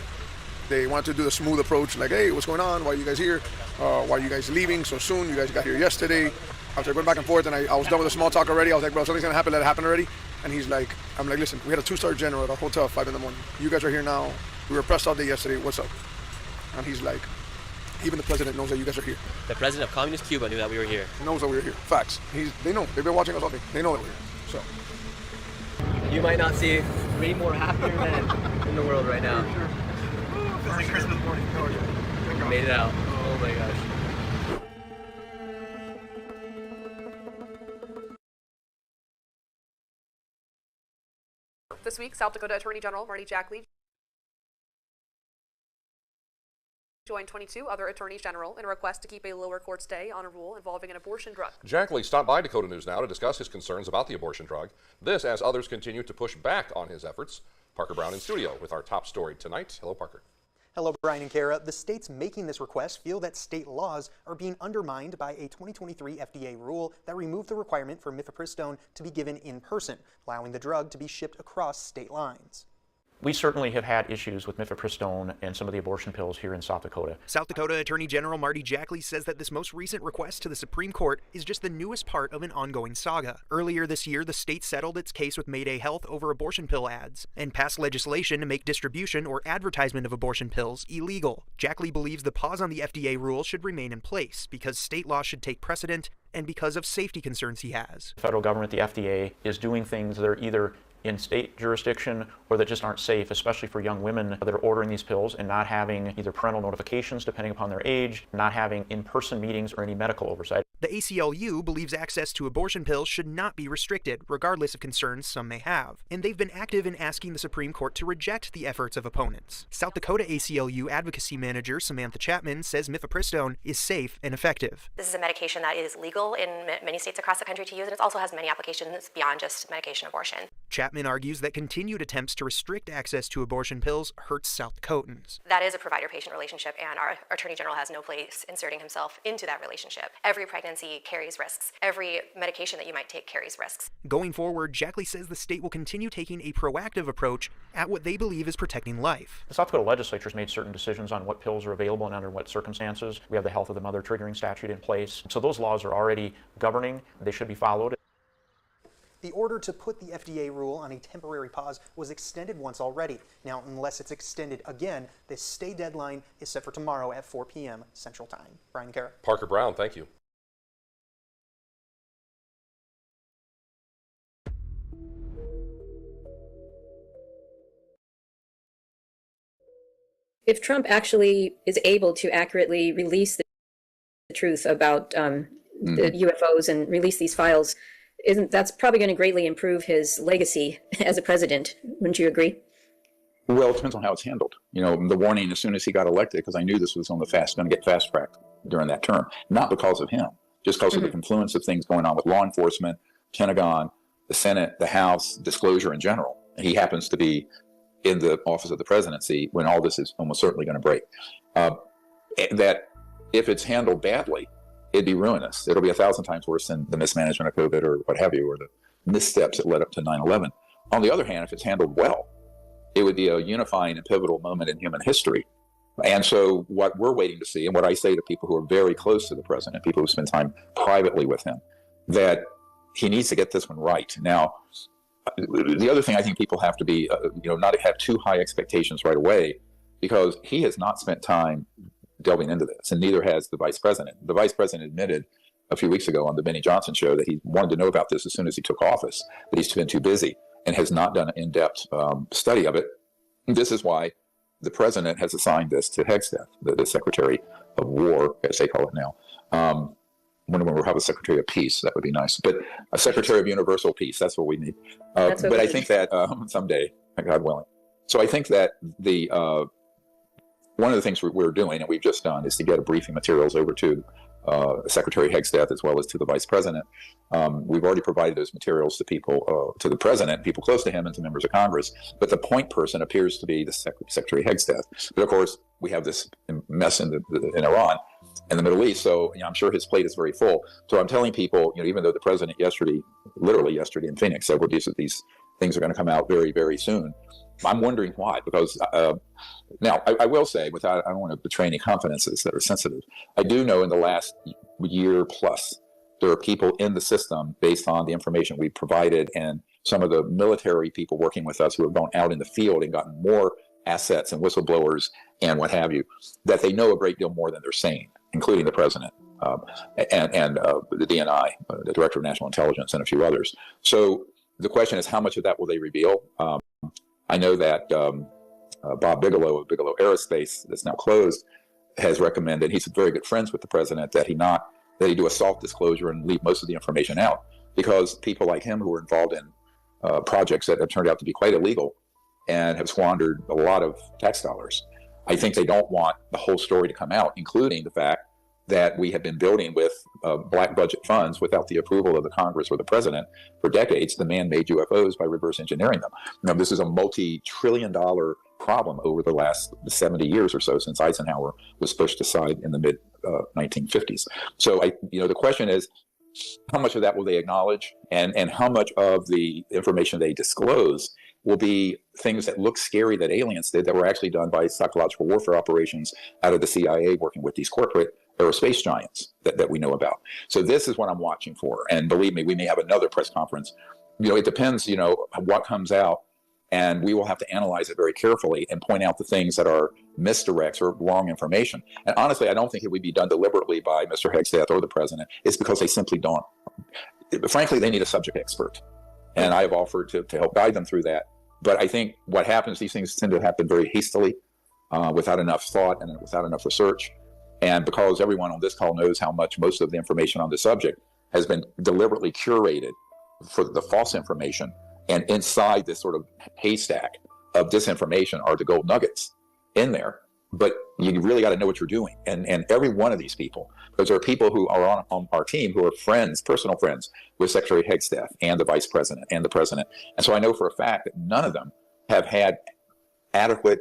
They wanted to do the smooth approach, like, hey, what's going on? Why are you guys here? Why are you guys leaving so soon? You guys got here yesterday. I was like, going back and forth, and I was done with the small talk already. I was like, bro, something's gonna happen. Let it happen already. And he's like, I'm like, listen, we had a 2-star general at our hotel at 5 in the morning. You guys are here now. We were pressed all day yesterday. What's up? And he's like, even the president knows that you guys are here. The president of Communist Cuba knew that we were here. He knows that we were here. Facts. They know. They've been watching us all day. They know that we're here. So. You might not see 3 more happier men in the world right now. It's like Christmas morning. Made it out. Oh my gosh. This week, South Dakota Attorney General Marty Jackley joined 22 other attorneys general in a request to keep a lower court stay on a rule involving an abortion drug. Jackley stopped by Dakota News Now to discuss his concerns about the abortion drug. This as others continue to push back on his efforts. Parker Brown in studio with our top story tonight. Hello, Parker. Hello, Brian and Kara. The states making this request feel that state laws are being undermined by a 2023 FDA rule that removed the requirement for mifepristone to be given in person, allowing the drug to be shipped across state lines. We certainly have had issues with mifepristone and some of the abortion pills here in South Dakota. South Dakota Attorney General Marty Jackley says that this most recent request to the Supreme Court is just the newest part of an ongoing saga. Earlier this year, the state settled its case with Mayday Health over abortion pill ads and passed legislation to make distribution or advertisement of abortion pills illegal. Jackley believes the pause on the FDA rule should remain in place because state law should take precedent and because of safety concerns he has. The federal government, the FDA, is doing things that are either in state jurisdiction or that just aren't safe, especially for young women that are ordering these pills and not having either parental notifications depending upon their age, not having in-person meetings or any medical oversight. The ACLU believes access to abortion pills should not be restricted, regardless of concerns some may have, and they've been active in asking the Supreme Court to reject the efforts of opponents. South Dakota ACLU Advocacy Manager Samantha Chapman says mifepristone is safe and effective. This is a medication that is legal in many states across the country to use, and it also has many applications beyond just medication abortion. Chapman argues that continued attempts to restrict access to abortion pills hurts South Dakotans. That is a provider-patient relationship, and our Attorney General has no place inserting himself into that relationship. Every pregnancy carries risks. Every medication that you might take carries risks. Going forward, Jackley says the state will continue taking a proactive approach at what they believe is protecting life. The South Dakota legislature has made certain decisions on what pills are available and under what circumstances. We have the Health of the Mother triggering statute in place. So those laws are already governing. They should be followed. The order to put the FDA rule on a temporary pause was extended once already. Now, unless it's extended again, the stay deadline is set for tomorrow at 4 p.m. Central Time. Brian Kara. Parker Brown, thank you. If Trump actually is able to accurately release the truth about the UFOs and release these files, that's probably going to greatly improve his legacy as a president. Wouldn't you agree? Well, it depends on how it's handled. You know, the warning as soon as he got elected, because I knew this was going to get fast-tracked during that term, not because of him, just because of the confluence of things going on with law enforcement, Pentagon, the Senate, the House, disclosure in general. And he happens to be in the office of the presidency when all this is almost certainly going to break. That if it's handled badly, it'd be ruinous. It'll be 1,000 times worse than the mismanagement of COVID or what have you, or the missteps that led up to 9/11. On the other hand, if it's handled well, it would be a unifying and pivotal moment in human history. And so what we're waiting to see, and what I say to people who are very close to the president, people who spend time privately with him, that he needs to get this one right. Now, the other thing I think people have to be, not to have too high expectations right away, because he has not spent time delving into this, and neither has the vice president. The vice president admitted a few weeks ago on the Benny Johnson show that he wanted to know about this as soon as he took office, but he's been too busy and has not done an in-depth study of it. This is why the president has assigned this to Hegsteth, the Secretary of War, as they call it now. When we'll have a Secretary of Peace, that would be nice. But a Secretary of Universal Peace, that's what we need. But I think that someday, God willing. So I think that one of the things we're doing, and we've just done, is to get briefing materials over to Secretary Hegsteth as well as to the Vice President. We've already provided those materials to people, to the President, people close to him, and to members of Congress. But the point person appears to be the Secretary Hegsteth. But of course, we have this mess in Iran and the Middle East, so I'm sure his plate is very full. So I'm telling people, even though the President literally yesterday in Phoenix said, well, these things are going to come out very, very soon, I'm wondering why, because now I will say, I don't want to betray any confidences that are sensitive. I do know in the last year plus, there are people in the system based on the information we provided and some of the military people working with us who have gone out in the field and gotten more assets and whistleblowers and what have you, that they know a great deal more than they're saying, including the president and the DNI, the Director of National Intelligence, and a few others. So the question is, how much of that will they reveal? I know that Bob Bigelow of Bigelow Aerospace, that's now closed, has recommended, he's very good friends with the president, that he do a soft disclosure and leave most of the information out, because people like him who are involved in projects that have turned out to be quite illegal and have squandered a lot of tax dollars, I think they don't want the whole story to come out, including the fact that we have been building with black budget funds without the approval of the Congress or the president for decades, the man-made UFOs, by reverse engineering them. Now, this is a multi-trillion-dollar problem over the last 70 years or so, since Eisenhower was pushed aside in the mid-1950s. So, the question is, how much of that will they acknowledge, and how much of the information they disclose will be things that look scary that aliens did that were actually done by psychological warfare operations out of the CIA working with these corporate aerospace giants that we know about. So this is what I'm watching for. And believe me, we may have another press conference. It depends, what comes out, and we will have to analyze it very carefully and point out the things that are misdirects or wrong information. And honestly, I don't think it would be done deliberately by Mr. Hegstead or the president. It's because they simply don't. Frankly, they need a subject expert. And I have offered to help guide them through that. But I think what happens, these things tend to happen very hastily, without enough thought and without enough research. And because everyone on this call knows how much most of the information on the subject has been deliberately curated for the false information, and inside this sort of haystack of disinformation are the gold nuggets in there. But you really got to know what you're doing. And every one of these people, because there are people who are on our team who are friends, personal friends with Secretary Hegstead and the vice president and the president. And so I know for a fact that none of them have had adequate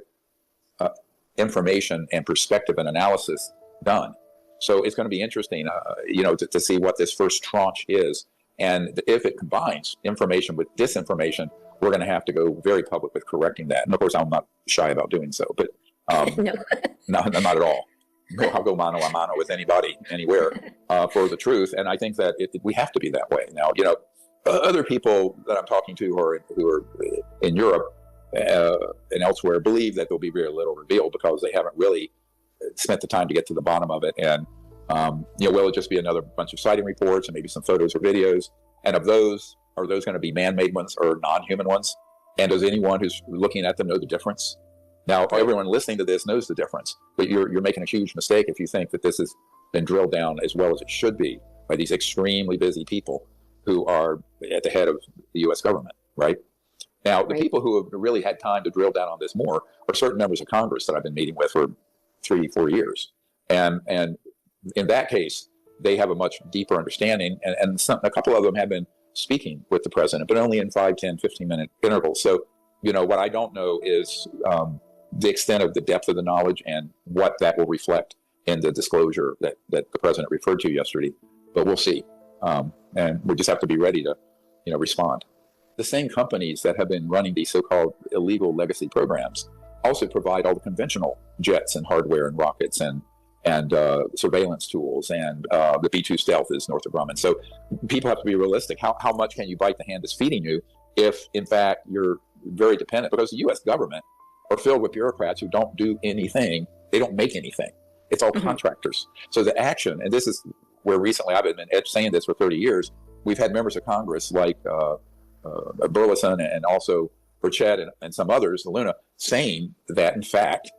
information and perspective and analysis done. So it's going to be interesting, to see what this first tranche is. And if it combines information with disinformation, we're going to have to go very public with correcting that. And of course, I'm not shy about doing so, but no, not at all. I'll go mano a mano with anybody, anywhere, for the truth. And I think that we have to be that way. Now, other people that I'm talking to who are in Europe and elsewhere believe that there'll be very little revealed because they haven't really spent the time to get to the bottom of it. And, will it just be another bunch of sighting reports and maybe some photos or videos? And of those, are those going to be man-made ones or non-human ones? And does anyone who's looking at them know the difference? Now, everyone listening to this knows the difference, but you're making a huge mistake if you think that this has been drilled down as well as it should be by these extremely busy people who are at the head of the U.S. government, right? Now, the people who have really had time to drill down on this more are certain members of Congress that I've been meeting with for 3-4 years. And in that case, they have a much deeper understanding, and a couple of them have been speaking with the president, but only in 5, 10, 15-minute intervals. So, what I don't know is the extent of the depth of the knowledge and what that will reflect in the disclosure that the president referred to yesterday. But we'll see. And we just have to be ready to, respond. The same companies that have been running these so-called illegal legacy programs also provide all the conventional jets and hardware and rockets and surveillance tools, and the B-2 Stealth is Northrop Grumman. So people have to be realistic. How much can you bite the hand that's feeding you if, in fact, you're very dependent? Because the U.S. government are filled with bureaucrats who don't do anything. They don't make anything. It's all contractors. So the action, and this is where recently I've been saying this for 30 years, we've had members of Congress like Burleson and also Burchett and some others, Luna, saying that, in fact,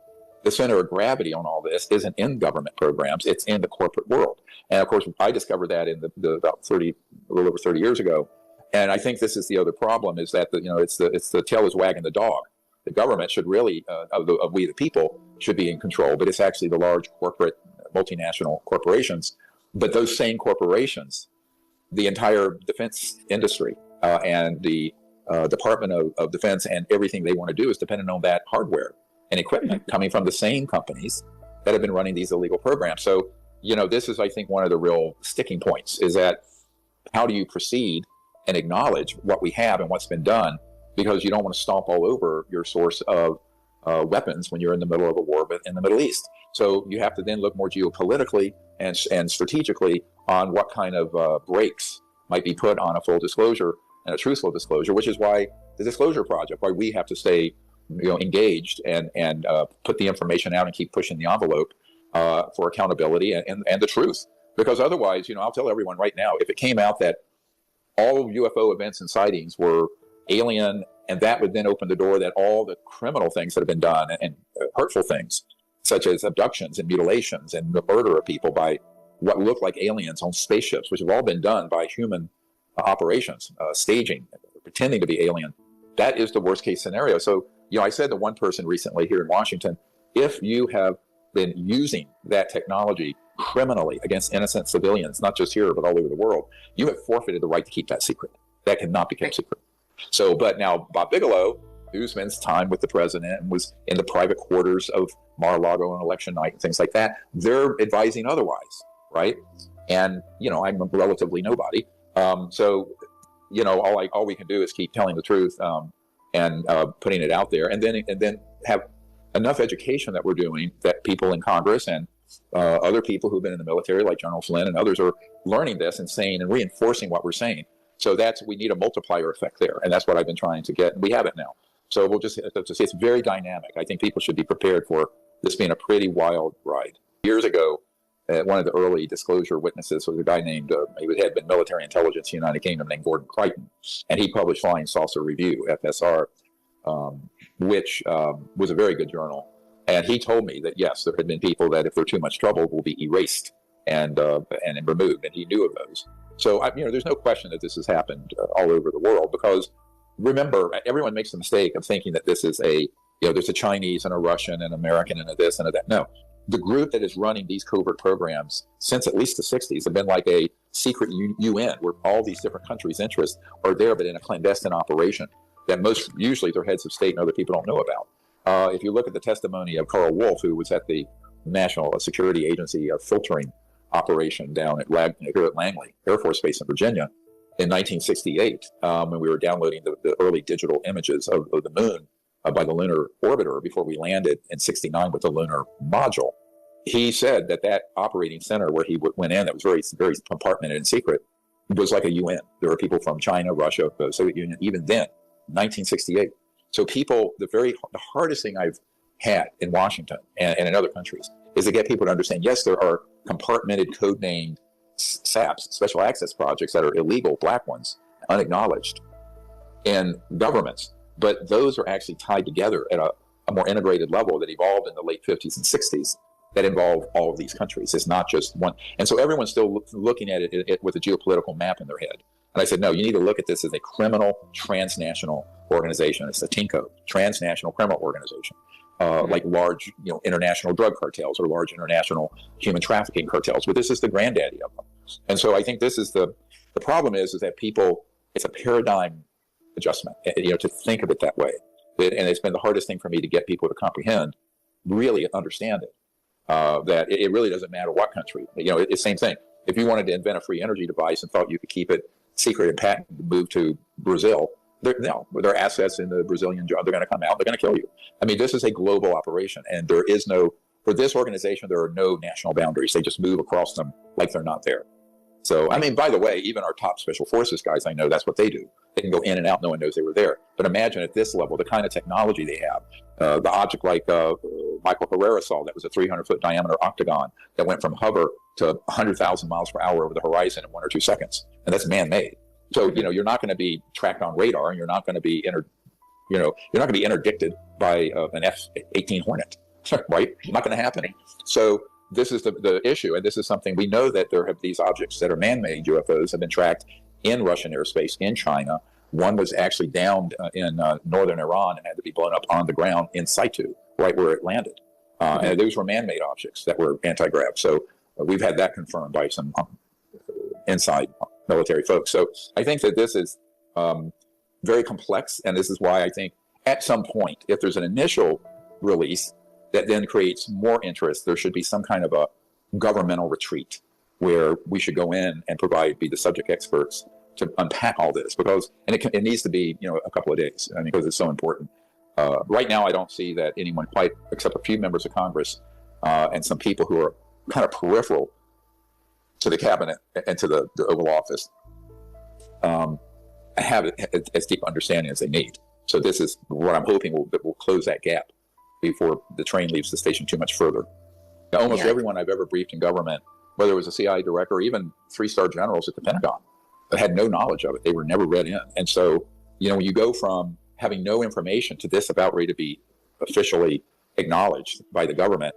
the center of gravity on all this isn't in government programs, it's in the corporate world. And of course, I discovered that in a little over 30 years ago. And I think this is the other problem, is that it's the tail is wagging the dog. The government should really, of we the people, should be in control, but it's actually the large corporate, multinational corporations. But those same corporations, the entire defense industry and the Department of Defense and everything they want to do is dependent on that hardware and equipment coming from the same companies that have been running these illegal programs. So, this is, I think, one of the real sticking points, is that how do you proceed and acknowledge what we have and what's been done, because you don't want to stomp all over your source of weapons when you're in the middle of a war in the Middle East. So you have to then look more geopolitically and strategically on what kind of brakes might be put on a full disclosure and a truthful disclosure, which is why the Disclosure Project, why we have to stay engaged and put the information out and keep pushing the envelope for accountability and the truth. Because otherwise, I'll tell everyone right now, if it came out that all UFO events and sightings were alien And that would then open the door that all the criminal things that have been done and hurtful things, such as abductions and mutilations and the murder of people by what look like aliens on spaceships, which have all been done by human operations, staging, pretending to be alien. That is the worst case scenario. So, I said to one person recently here in Washington, if you have been using that technology criminally against innocent civilians, not just here, but all over the world, you have forfeited the right to keep that secret. That cannot be kept secret. So, but now Bob Bigelow, who spends time with the president and was in the private quarters of Mar-a-Lago on election night and things like that, they're advising otherwise, right? And, I'm relatively nobody. So, all we can do is keep telling the truth and putting it out there, and then have enough education that we're doing that people in Congress and other people who've been in the military, like General Flynn and others, are learning this and saying and reinforcing what we're saying. So we need a multiplier effect there, and that's what I've been trying to get, and we have it now. So we'll just have to say it's very dynamic. I think people should be prepared for this being a pretty wild ride. Years ago, one of the early disclosure witnesses was a guy named, he had been military intelligence in the United Kingdom, named Gordon Crichton, and he published Flying Saucer Review, FSR, which was a very good journal. And he told me that, yes, there had been people that if they're too much trouble will be erased and removed, and he knew of those. So, there's no question that this has happened all over the world, because remember, everyone makes the mistake of thinking that this is there's a Chinese and a Russian and an American and a this and a that. No, the group that is running these covert programs since at least the 60s have been like a secret UN, where all these different countries' interests are there, but in a clandestine operation that usually their heads of state and other people don't know about. If you look at the testimony of Carl Wolf, who was at the National Security Agency filtering operation down here at Langley Air Force Base in Virginia in 1968, when we were downloading the early digital images of the moon by the lunar orbiter before we landed in 69 with the lunar module. He said that operating center where he went in, that was very, very compartmented and secret, was like a UN. There were people from China, Russia, the Soviet Union, even then, 1968. So the hardest thing I've had in Washington and in other countries is to get people to understand, yes, there are compartmented, code-named SAPs, special access projects, that are illegal, black ones, unacknowledged in governments, but those are actually tied together at a more integrated level that evolved in the late 50s and 60s that involve all of these countries. It's not just one. And so everyone's still looking at it with a geopolitical map in their head. And I said, no, you need to look at this as a criminal transnational organization. It's a TINCO, transnational criminal organization. Like large, international drug cartels or large international human trafficking cartels. But this is the granddaddy of them. And so I think this is the problem is that people, it's a paradigm adjustment, to think of it that way. And it's been the hardest thing for me to get people to comprehend, really understand it, that it really doesn't matter what country. It's the same thing. If you wanted to invent a free energy device and thought you could keep it secret and patent, move to Brazil, their assets in the Brazilian job, they're going to come out, they're going to kill you. I mean, this is a global operation, and for this organization, there are no national boundaries. They just move across them like they're not there. So, I mean, by the way, even our top special forces guys, I know that's what they do. They can go in and out, no one knows they were there. But imagine at this level, the kind of technology they have. The object like Michael Herrera saw, that was a 300-foot diameter octagon that went from hover to 100,000 miles per hour over the horizon in 1 or 2 seconds. And that's man-made. So, you're not going to be tracked on radar, and you're not going to be interdicted by an F-18 Hornet, right? Not going to happen. So this is the issue, and this is something we know, that there have these objects that are man-made UFOs have been tracked in Russian airspace, in China. One was actually downed in northern Iran and had to be blown up on the ground in situ, right where it landed. And those were man-made objects that were anti-grav. So we've had that confirmed by some inside military folks. So I think that this is very complex, and this is why I think at some point, if there's an initial release that then creates more interest, there should be some kind of a governmental retreat where we should go in and be the subject experts to unpack all this, because it needs to be a couple of days, because it's so important. Right now, I don't see that anyone quite, except a few members of Congress and some people who are kind of peripheral to the cabinet and to the Oval Office, have as deep understanding as they need. So this is what I'm hoping will close that gap before the train leaves the station too much further. Now, almost everyone I've ever briefed in government, whether it was a CIA director or even 3-star generals at the Pentagon, had no knowledge of it. They were never read in. And so, when you go from having no information to this about ready to be officially acknowledged by the government,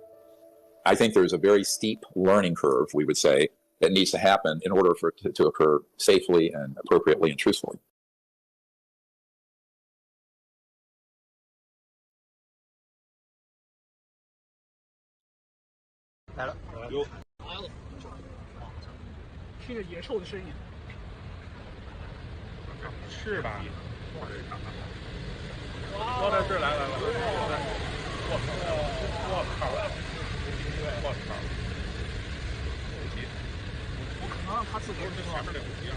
I think there's a very steep learning curve, we would say, that needs to happen in order for it to occur safely and appropriately and truthfully.来了，有来了，听着野兽的声音，是吧？说的是来，我靠！我可能让他自己这个前面2级啊，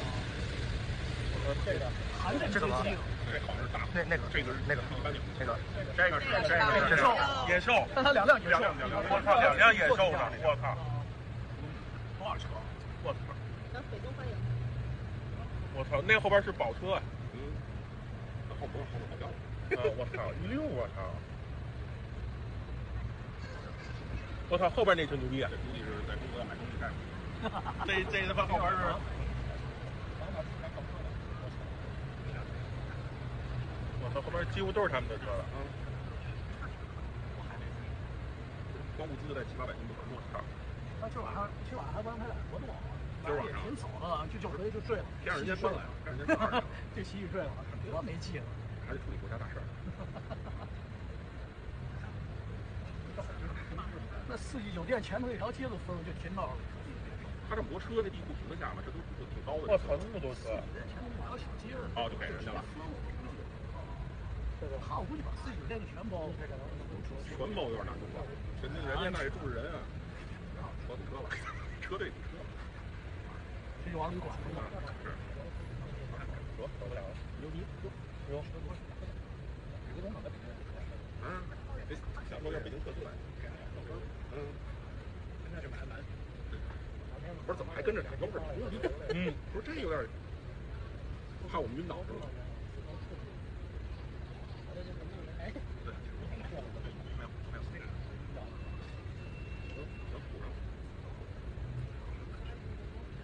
这个含着这个机，这好像是大，那个这个那个野兽，但他2辆野兽，我操，2辆野兽呢！我操！多少车？我操！我操，那后边是宝车啊！后边好像我操，16我操！我操，后边那挺牛逼啊！这估计是在中国买东西开。这他妈后边是。我操，后边几乎都是他们的车了啊！光物资在700-800斤不我操！他今晚上还不让他俩活动，也挺早的，就9时就睡了，天上人家上来了，让人家上来了，就洗洗睡了，多没劲了。还得处理国家大事儿。那4季酒店前头一条街子风就停到了。他这么多车，那地不停的下嘛，这都挺高的。我操，那么多车！前头2个小街子。哦，就给人家了。他我估计把4季酒店就全包了。全包有点难度了，人家那也住着人啊。车堵车了，车队堵车了。这就往里管了。是。走不了了，牛逼！有。想说要北京特色。现在就买。不是怎么还跟着俩腰子头？不是这有点，怕我们晕倒是吧？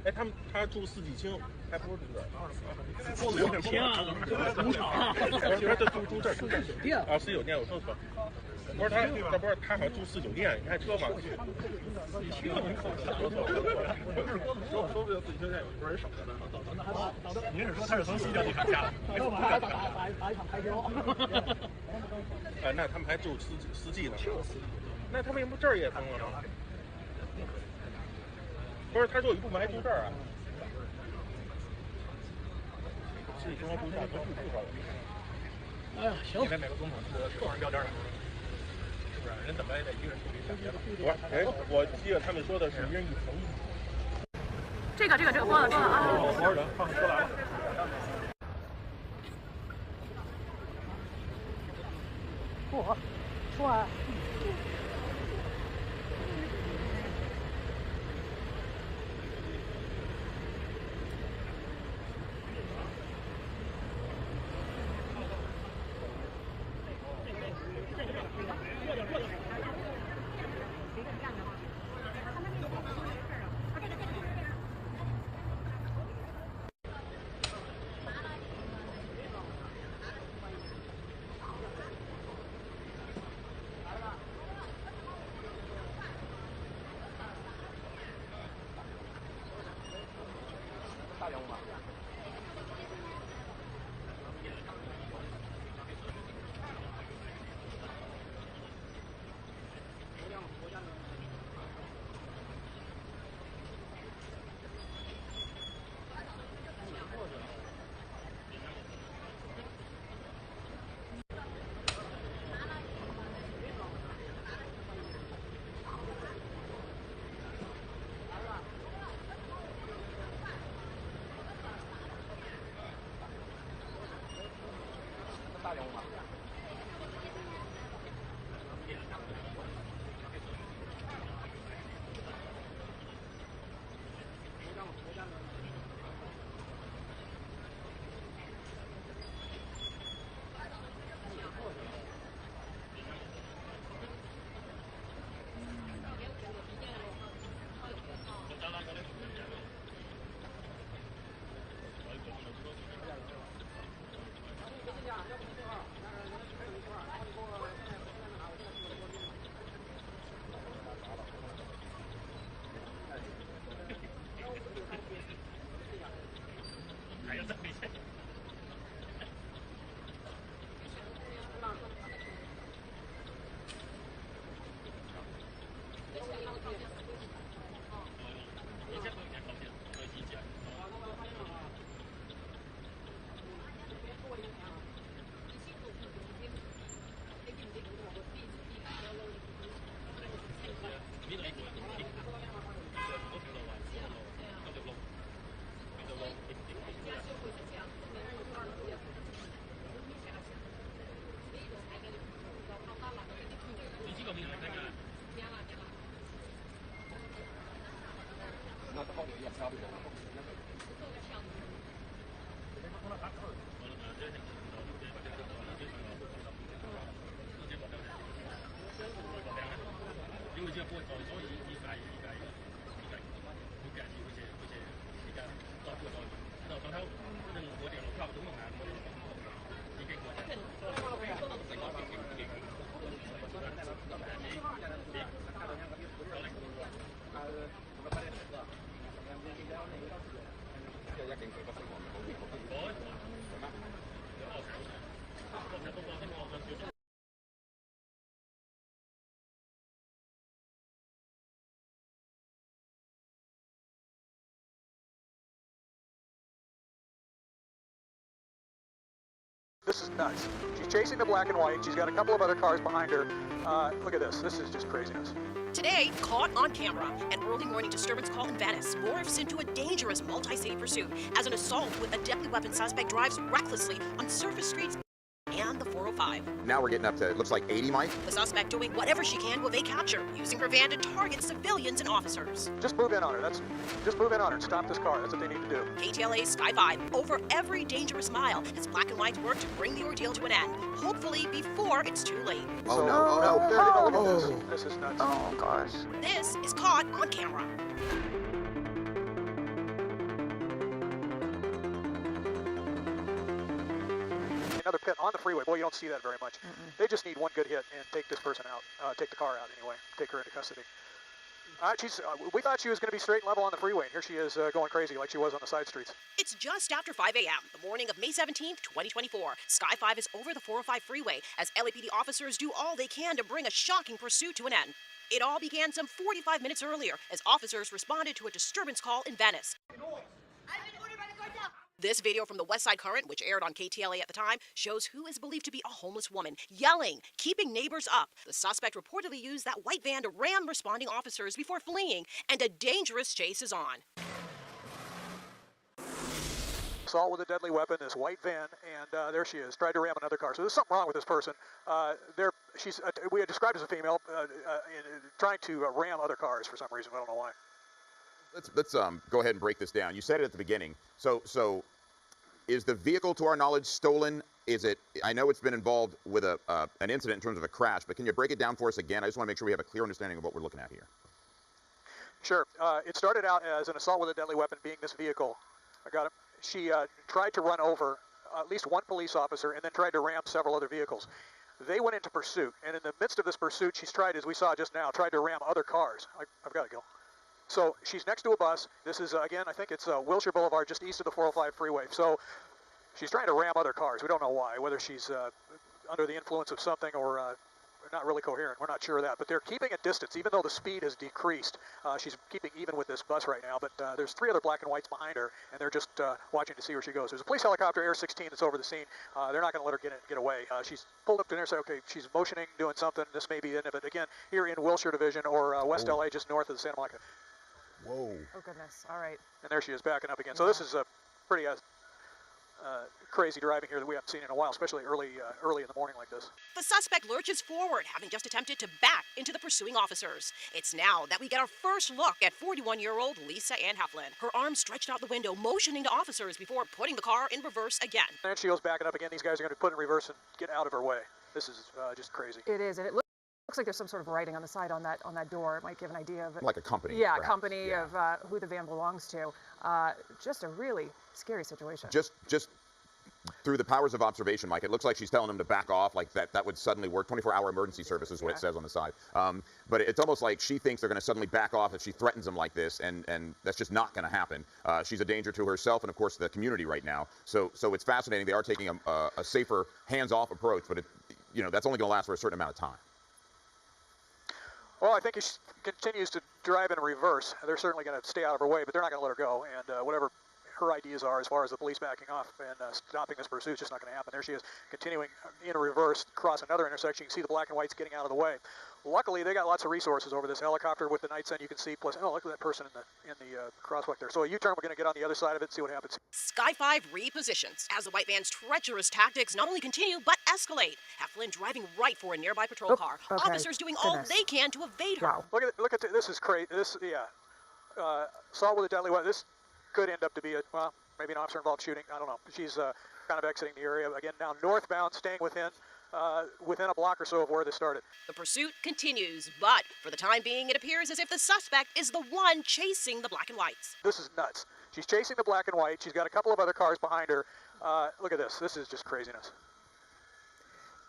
哎，他住4季青，还不是这个，住4季青啊，赌场，不是他住这4季酒店啊，4季酒店我说错。不是他好像住4酒店，你看车嘛。说不定4季酒店有一波人守着呢。您是说他是从西郊地产下来？要不还打一场台球？哎，那他们还住4季呢？那他为什么这儿也封了呢？不是，他说有一部分还住这儿啊。4季生活不一样，都住这儿了。哎呀，行。因为每个总统是个人标间的。人怎么也得一个人处理3件。不是，哎，我记得他们说的是1人1层。这个播了啊。多少人？看看车来了。嚯，帅！ This is nuts. She's chasing the black and white. She's got a couple of other cars behind her. Look at this. This is just craziness. Today, caught on camera, an early morning disturbance call in Venice morphs into a dangerous multi-city pursuit as an assault with a deadly weapon suspect drives recklessly on surface streets and the 405. Now we're getting up to, it looks like 80, Mike? The suspect doing whatever she can to evade capture, using her van to target civilians and officers. Just move in on her. Just move in on her and stop this car. That's what they need to do. KTLA Sky 5 over every dangerous mile as black and whites work to bring the ordeal to an end, hopefully before it's too late. Oh, no. Look at this. This is nuts. Oh, gosh. This is caught on camera. Another pit on the freeway. Boy, you don't see that very much. They just need one good hit and take this person out. Take the car out anyway. Take her into custody. We thought she was going to be straight and level on the freeway, and here she is going crazy like she was on the side streets. It's just after 5 a.m., the morning of May 17th, 2024. Sky 5 is over the 405 freeway as LAPD officers do all they can to bring a shocking pursuit to an end. It all began some 45 minutes earlier as officers responded to a disturbance call in Venice. This video from the West Side Current, which aired on KTLA at the time, shows who is believed to be a homeless woman, yelling, keeping neighbors up. The suspect reportedly used that white van to ram responding officers before fleeing, and a dangerous chase is on. Assault with a deadly weapon, this white van, and there she is, tried to ram another car. So there's something wrong with this person. We had described as a female, trying to ram other cars for some reason. I don't know why. Let's go ahead and break this down. You said it at the beginning. So is the vehicle, to our knowledge, stolen? Is it? I know it's been involved with an incident in terms of a crash, but can you break it down for us again? I just want to make sure we have a clear understanding of what we're looking at here. Sure. It started out as an assault with a deadly weapon, being this vehicle. I got it. She tried to run over at least one police officer and then tried to ram several other vehicles. They went into pursuit, and in the midst of this pursuit, she's tried, as we saw just now, tried to ram other cars. I've got to go. So she's next to a bus. This is, again, I think it's Wilshire Boulevard, just east of the 405 freeway. So she's trying to ram other cars. We don't know why, whether she's under the influence of something or not really coherent. We're not sure of that. But they're keeping a distance, even though the speed has decreased. She's keeping even with this bus right now. But there's three other black and whites behind her, and they're just watching to see where she goes. There's a police helicopter, Air 16, that's over the scene. They're not going to let her get away. She's pulled up to there and said, okay, she's motioning, doing something. This may be the end of it. Again, here in Wilshire Division or West LA, just north of the Santa Monica. Whoa. Oh, goodness. All right. And there she is backing up again. So this is a pretty crazy driving here that we haven't seen in a while, especially early in the morning like this. The suspect lurches forward, having just attempted to back into the pursuing officers. It's now that we get our first look at 41-year-old Lisa Ann Heflin, her arms stretched out the window, motioning to officers before putting the car in reverse again. And she goes backing up again. These guys are going to put in reverse and get out of her way. This is just crazy. It is, and it looks like there's some sort of writing on the side on that door. It might give an idea of it. Like a company. Yeah, perhaps. a company of who the van belongs to. Just a really scary situation. Just through the powers of observation, Mike, it looks like she's telling them to back off, like that would suddenly work. 24-hour emergency service is what it says on the side. But it's almost like she thinks they're going to suddenly back off if she threatens them like this, and that's just not going to happen. She's a danger to herself and, of course, the community right now. So it's fascinating. They are taking a safer, hands-off approach, but that's only going to last for a certain amount of time. Well, I think if she continues to drive in reverse, they're certainly going to stay out of her way, but they're not going to let her go. And whatever her ideas are as far as the police backing off and stopping this pursuit, it's just not going to happen. There she is, continuing in reverse, cross another intersection. You can see the black and whites getting out of the way. Luckily, they got lots of resources over this helicopter with the night sun. You can see, plus, look at that person in the crosswalk there. So a U-turn, we're going to get on the other side of it, see what happens. Sky 5 repositions as the white van's treacherous tactics not only continue, but escalate. Heflin driving right for a nearby patrol car. Okay. Officers doing all they can to evade her. Wow. Look at this is crazy. Assault with a deadly weapon. could end up to be maybe an officer-involved shooting. I don't know. She's kind of exiting the area again now, northbound, staying within a block or so of where they started. The pursuit continues, but for the time being, it appears as if the suspect is the one chasing the black and whites. This is nuts. She's chasing the black and white. She's got a couple of other cars behind her. Look at this. This is just craziness.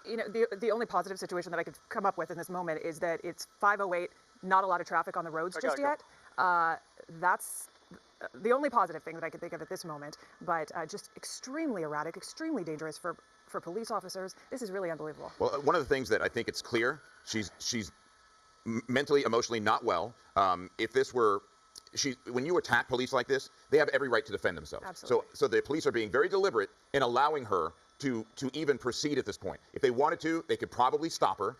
You know, the only positive situation that I could come up with in this moment is that it's 5:08, not a lot of traffic on the roads just yet. That's the only positive thing that I could think of at this moment, but just extremely erratic, extremely dangerous for police officers. This is really unbelievable. Well, one of the things that I think it's clear, she's mentally, emotionally not well. If this were, when you attack police like this, they have every right to defend themselves. Absolutely. So the police are being very deliberate in allowing her to even proceed at this point. If they wanted to, they could probably stop her.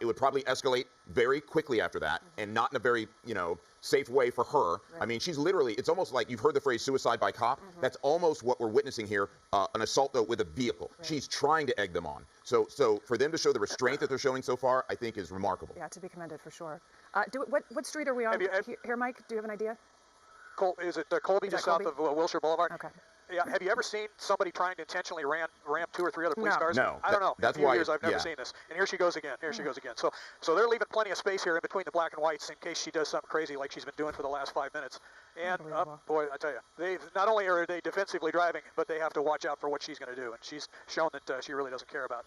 It would probably escalate very quickly after that, and not in a very, safe way for her. Right. I mean, she's literally, it's almost like, you've heard the phrase suicide by cop. That's almost what we're witnessing here, an assault though with a vehicle. Right. She's trying to egg them on. So for them to show the restraint that they're showing so far, I think is remarkable. Yeah, to be commended for sure. What street are we on here, Mike? Do you have an idea? Is it Colby, just south of Wilshire Boulevard? Okay. Yeah. Have you ever seen somebody trying to intentionally ram 2 or 3 other police cars? No. I don't know. That's in a few why. years I've never seen this. And here she goes again. Here she goes again. So they're leaving plenty of space here in between the black and whites in case she does something crazy like she's been doing for the last 5 minutes. And boy, I tell you, they not only are they defensively driving, but they have to watch out for what she's going to do. And she's shown that she really doesn't care about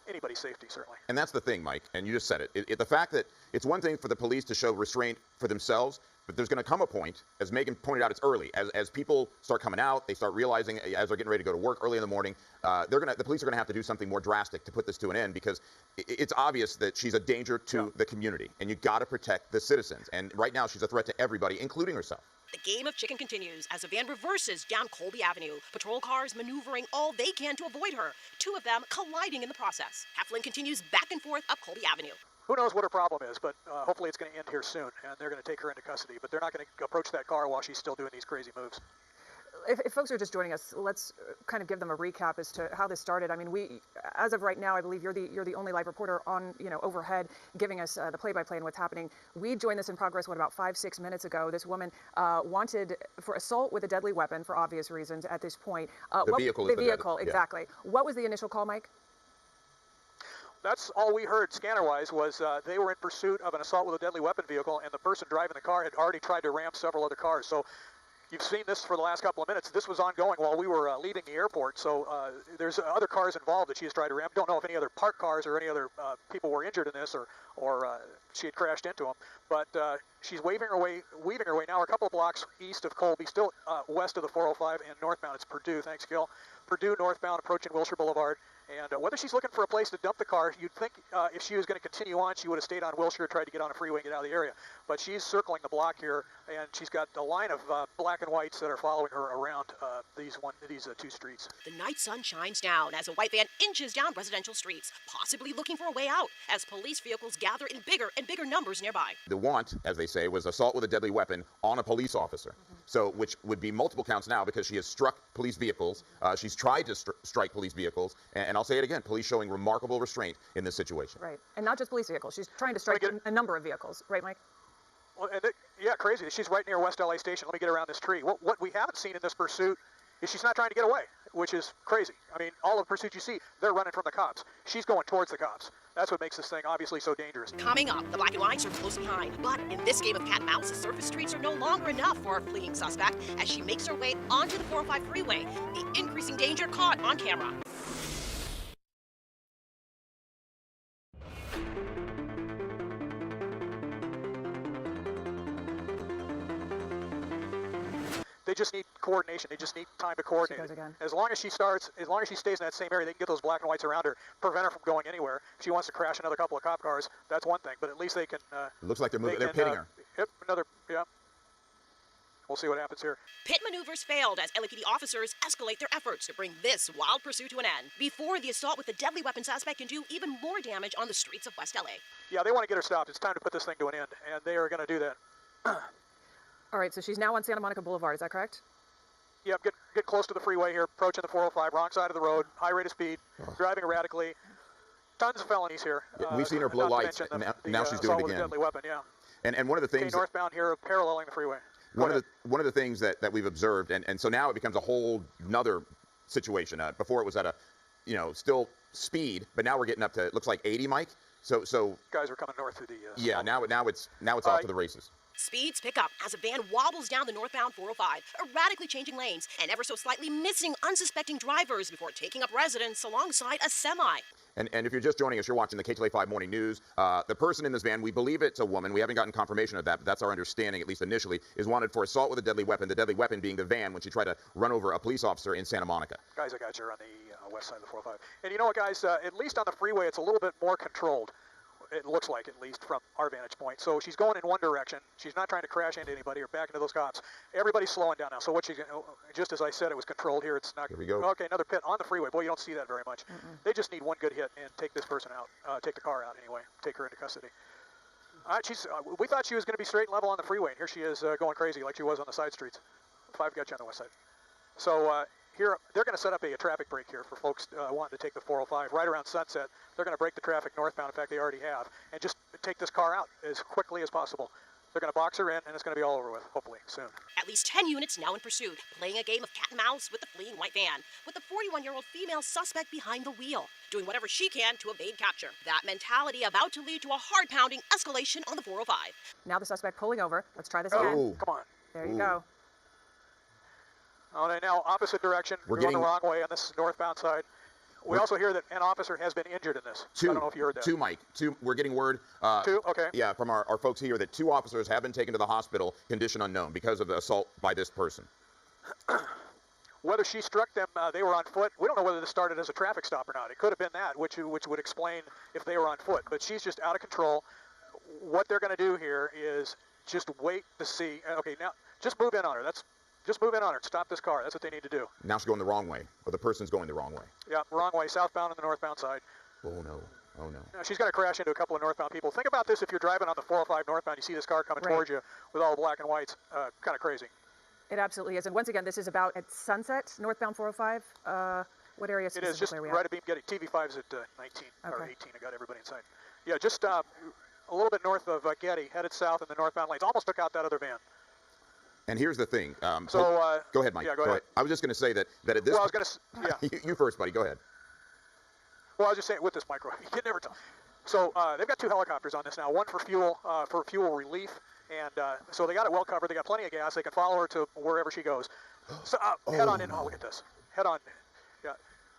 anybody's safety, certainly. And that's the thing, Mike, and you just said it. The fact that it's one thing for the police to show restraint for themselves, but there's going to come a point, as Megan pointed out, it's early. As people start coming out, they start realizing, as they're getting ready to go to work early in the morning, the police are going to have to do something more drastic to put this to an end, because it's obvious that she's a danger to the community, and you got to protect the citizens. And right now, she's a threat to everybody, including herself. The game of chicken continues as a van reverses down Colby Avenue. Patrol cars maneuvering all they can to avoid her, 2 of them colliding in the process. Heflin continues back and forth up Colby Avenue. Who knows what her problem is, but hopefully it's going to end here soon, and they're going to take her into custody. But they're not going to approach that car while she's still doing these crazy moves. If folks are just joining us, let's kind of give them a recap as to how this started. I mean, as of right now, I believe you're the only live reporter on, overhead, giving us the play-by-play and what's happening. We joined this in progress, about 5-6 minutes ago. This woman wanted for assault with a deadly weapon for obvious reasons at this point. The vehicle, exactly. Yeah. What was the initial call, Mike? That's all we heard scanner-wise was they were in pursuit of an assault with a deadly weapon vehicle, and the person driving the car had already tried to ram several other cars. So you've seen this for the last couple of minutes. This was ongoing while we were leaving the airport. So there's other cars involved that she has tried to ram. Don't know if any other parked cars or any other people were injured in this, or she had crashed into them. But she's weaving her way now. We're a couple of blocks east of Colby, still west of the 405 and northbound. It's Purdue. Thanks, Gil. Purdue northbound, approaching Wilshire Boulevard. And whether she's looking for a place to dump the car, you'd think if she was going to continue on, she would have stayed on Wilshire, tried to get on a freeway and get out of the area. But she's circling the block here, and she's got a line of black and whites that are following her around these 2 streets. The night sun shines down as a white van inches down residential streets, possibly looking for a way out as police vehicles gather in bigger and bigger numbers nearby. The want, as they say, was assault with a deadly weapon on a police officer. So, which would be multiple counts now because she has struck police vehicles. She's tried to strike police vehicles. And I'll say it again, police showing remarkable restraint in this situation. Right. And not just police vehicles. She's trying to strike a number of vehicles. Right, Mike? Well, yeah, crazy. She's right near West LA Station. Let me get around this tree. What we haven't seen in this pursuit is she's not trying to get away, which is crazy. I mean, all of the pursuits you see, they're running from the cops. She's going towards the cops. That's what makes this thing obviously so dangerous. Coming up, the black and whites are close behind. But in this game of cat and mouse, the surface streets are no longer enough for our fleeing suspect as she makes her way onto the 405 freeway. The increasing danger caught on camera. They just need coordination. They just need time to coordinate. As long as she stays in that same area, they can get those black and whites around her, prevent her from going anywhere. If she wants to crash another couple of cop cars, that's one thing. But at least they can. It looks like they're moving. They're pitting her. Yep, yeah. We'll see what happens here. Pit maneuvers failed as LAPD officers escalate their efforts to bring this wild pursuit to an end before the assault with the deadly weapon suspect can do even more damage on the streets of West LA. Yeah, they want to get her stopped. It's time to put this thing to an end, and they are going to do that. All right, so she's now on Santa Monica Boulevard. Is that correct? Yeah, get close to the freeway here, approaching the 405, wrong side of the road, high rate of speed, driving erratically. Tons of felonies here. Yeah, we've seen her blow lights, and now she's doing it again. Deadly weapon, yeah. And one of the things... northbound here, paralleling the freeway. one of the things that we've observed, and so now it becomes a whole nother situation. Before it was at a, still speed, but now we're getting up to, it looks like 80, Mike. So guys are coming north through the. Yeah, now it's off to the races. Speeds pick up as a van wobbles down the northbound 405, erratically changing lanes and ever so slightly missing unsuspecting drivers before taking up residence alongside a semi. And if you're just joining us, you're watching the KTLA 5 Morning News. The person in this van, we believe it's a woman. We haven't gotten confirmation of that, but that's our understanding, at least initially, is wanted for assault with a deadly weapon. The deadly weapon being the van when she tried to run over a police officer in Santa Monica. Guys, I got you on the west side of the 405. And you know what, guys? At least on the freeway, it's a little bit more controlled. It looks like, at least from our vantage point. So she's going in one direction. She's not trying to crash into anybody or back into those cops. Everybody's slowing down now. So what just as I said, it was controlled here. It's not. Here we go. Okay, another pit on the freeway. Boy, you don't see that very much. They just need one good hit and take this person out. Take the car out anyway. Take her into custody. We thought she was going to be straight and level on the freeway, and here she is going crazy like she was on the side streets. 5 got you on the west side. So here, they're going to set up a traffic break here for folks wanting to take the 405 right around sunset. They're going to break the traffic northbound. In fact, they already have, and just take this car out as quickly as possible. They're going to box her in, and it's going to be all over with, hopefully, soon. At least 10 units now in pursuit, playing a game of cat and mouse with the fleeing white van, with the 41-year-old female suspect behind the wheel, doing whatever she can to evade capture. That mentality about to lead to a heart-pounding escalation on the 405. Now the suspect pulling over. Let's try this again. Oh, come on. There you go. All right, now opposite direction. We're going the wrong way on this northbound side. We also hear that an officer has been injured in this. I don't know if you heard that. 2, Mike. 2. We're getting word. 2? Okay. Yeah, from our folks here that 2 officers have been taken to the hospital, condition unknown, because of the assault by this person. Whether she struck them, they were on foot. We don't know whether this started as a traffic stop or not. It could have been that, which would explain if they were on foot. But she's just out of control. What they're going to do here is just wait to see. Okay, now just move in on her. Just move in on her and stop this car. That's what they need to do. Now she's going the wrong way, or the person's going the wrong way. Yeah, wrong way, southbound on the northbound side. Oh, no. Oh, no. Now, she's going to crash into a couple of northbound people. Think about this if you're driving on the 405 northbound, you see this car coming towards you with all the black and whites. Kind of crazy. It absolutely is. And once again, this is about at sunset, northbound 405. What area specifically it is just are we right at? at Beam Getty. TV5's at 19 or Okay. 18. I got everybody inside. Yeah, just a little bit north of Getty, headed south in the northbound lanes. Almost took out that other van. And here's the thing. Go ahead, Mike. Yeah, go ahead. I was just going to say that at this. Well, I was going to. Yeah. You first, buddy. Go ahead. Well, I was just saying with this micro, you can never tell. So they've got 2 helicopters on this now. One for fuel relief, and so they got it well covered. They got plenty of gas. They can follow her to wherever she goes. So head on in. Oh, look at this. Head on. Yeah.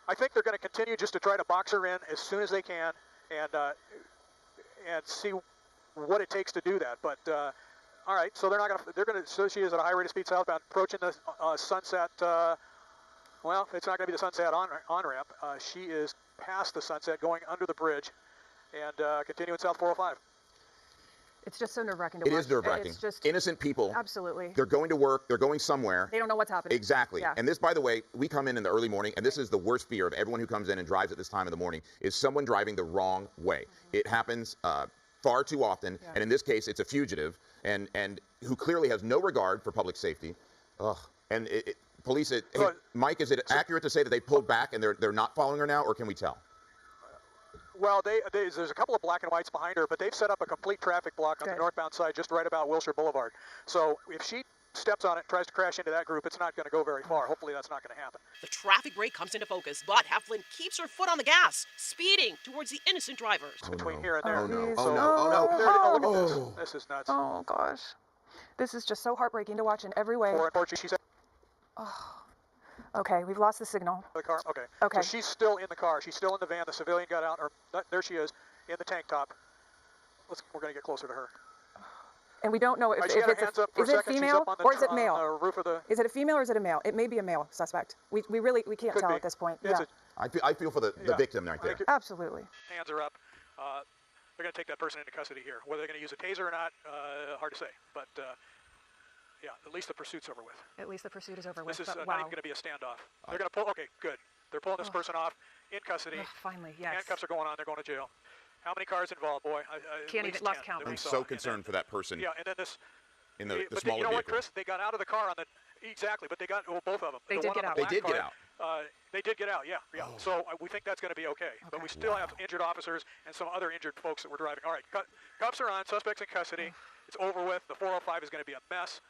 I think they're going to continue just to try to box her in as soon as they can, and see what it takes to do that. But all right, so they're going to. So she is at a high rate of speed southbound, approaching the sunset. Well, it's not going to be the sunset on ramp. She is past the sunset, going under the bridge, and continuing south 405. It's just so nerve-wracking to watch. It is nerve-wracking. It's just innocent people. Absolutely. They're going to work. They're going somewhere. They don't know what's happening. Exactly. Yeah. And this, by the way, we come in the early morning, and this is the worst fear of everyone who comes in and drives at this time of the morning, is someone driving the wrong way. It happens far too often, and in this case, it's a fugitive, and who clearly has no regard for public safety. Ugh. And police, Mike, is it accurate to say that they pulled back and they're not following her now, or can we tell? Well, there's a couple of black and whites behind her, but they've set up a complete traffic block on the northbound side just right about Wilshire Boulevard. So if she steps on it, tries to crash into that group, it's not going to go very far. Hopefully that's not going to happen. The traffic brake comes into focus, but Heflin keeps her foot on the gas, speeding towards the innocent drivers. Between here and there. Oh, no. So, look at this. This is nuts. Oh, gosh. This is just so heartbreaking to watch in every way. She said. Oh. Okay, we've lost the signal. The car. Okay. Okay. So she's still in the car. She's still in the van. The civilian got out. There she is, in the tank top. We're going to get closer to her. And we don't know if it's female or is it male? Roof of the. Is it a female or is it a male? It may be a male suspect. We can't tell at this point. Yeah. I feel for the victim right there. Absolutely. Hands are up. They're going to take that person into custody here. Whether they're going to use a taser or not, hard to say. But yeah, at least the pursuit's over with. At least the pursuit is over with. This is not even going to be a standoff. They're going to pull. Okay, good. They're pulling this person off in custody. Finally, yes. Handcuffs are going on. They're going to jail. How many cars involved, boy? Can't even lost count. I'm so concerned for that person. Yeah, and then this. In the but smaller you know what, vehicle. Chris? They got out of the car on the. Exactly, but they got both of them. They did get out. They did get out. They did get out. Yeah. So we think that's going to be okay. But we still have injured officers and some other injured folks that were driving. All right, cuffs are on. Suspects in custody. It's over with. The 405 is going to be a mess.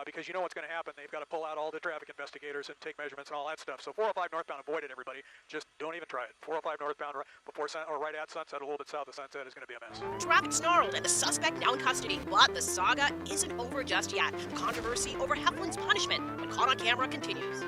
because you know what's going to happen. They've got to pull out all the traffic investigators and take measurements and all that stuff. So 405 northbound, avoid it, everybody. Just don't even try it. 405 northbound before or right at Sunset, a little bit south of Sunset, is going to be a mess. Traffic snarled and the suspect now in custody. But the saga isn't over just yet. The controversy over Heflin's punishment, when caught on camera, continues.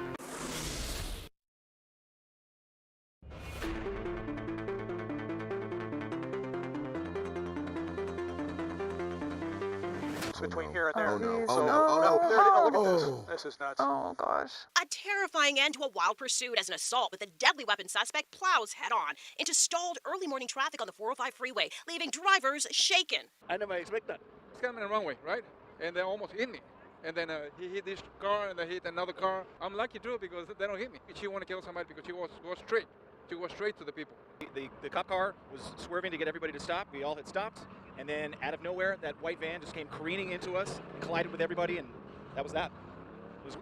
Between here and there. Oh no! So, Oh no! Oh no! Look at this. This is nuts. Oh gosh. A terrifying end to a wild pursuit as an assault with a deadly weapon suspect plows head-on into stalled early morning traffic on the 405 freeway, leaving drivers shaken. I never expect that. It's coming in the wrong way, right? And they almost hit me. And then he hit this car and then hit another car. I'm lucky too because they don't hit me. She want to kill somebody because she was straight. She was straight to the people. The cop car was swerving to get everybody to stop. We all had stopped. And then out of nowhere, that white van just came careening into us, collided with everybody, and that was that.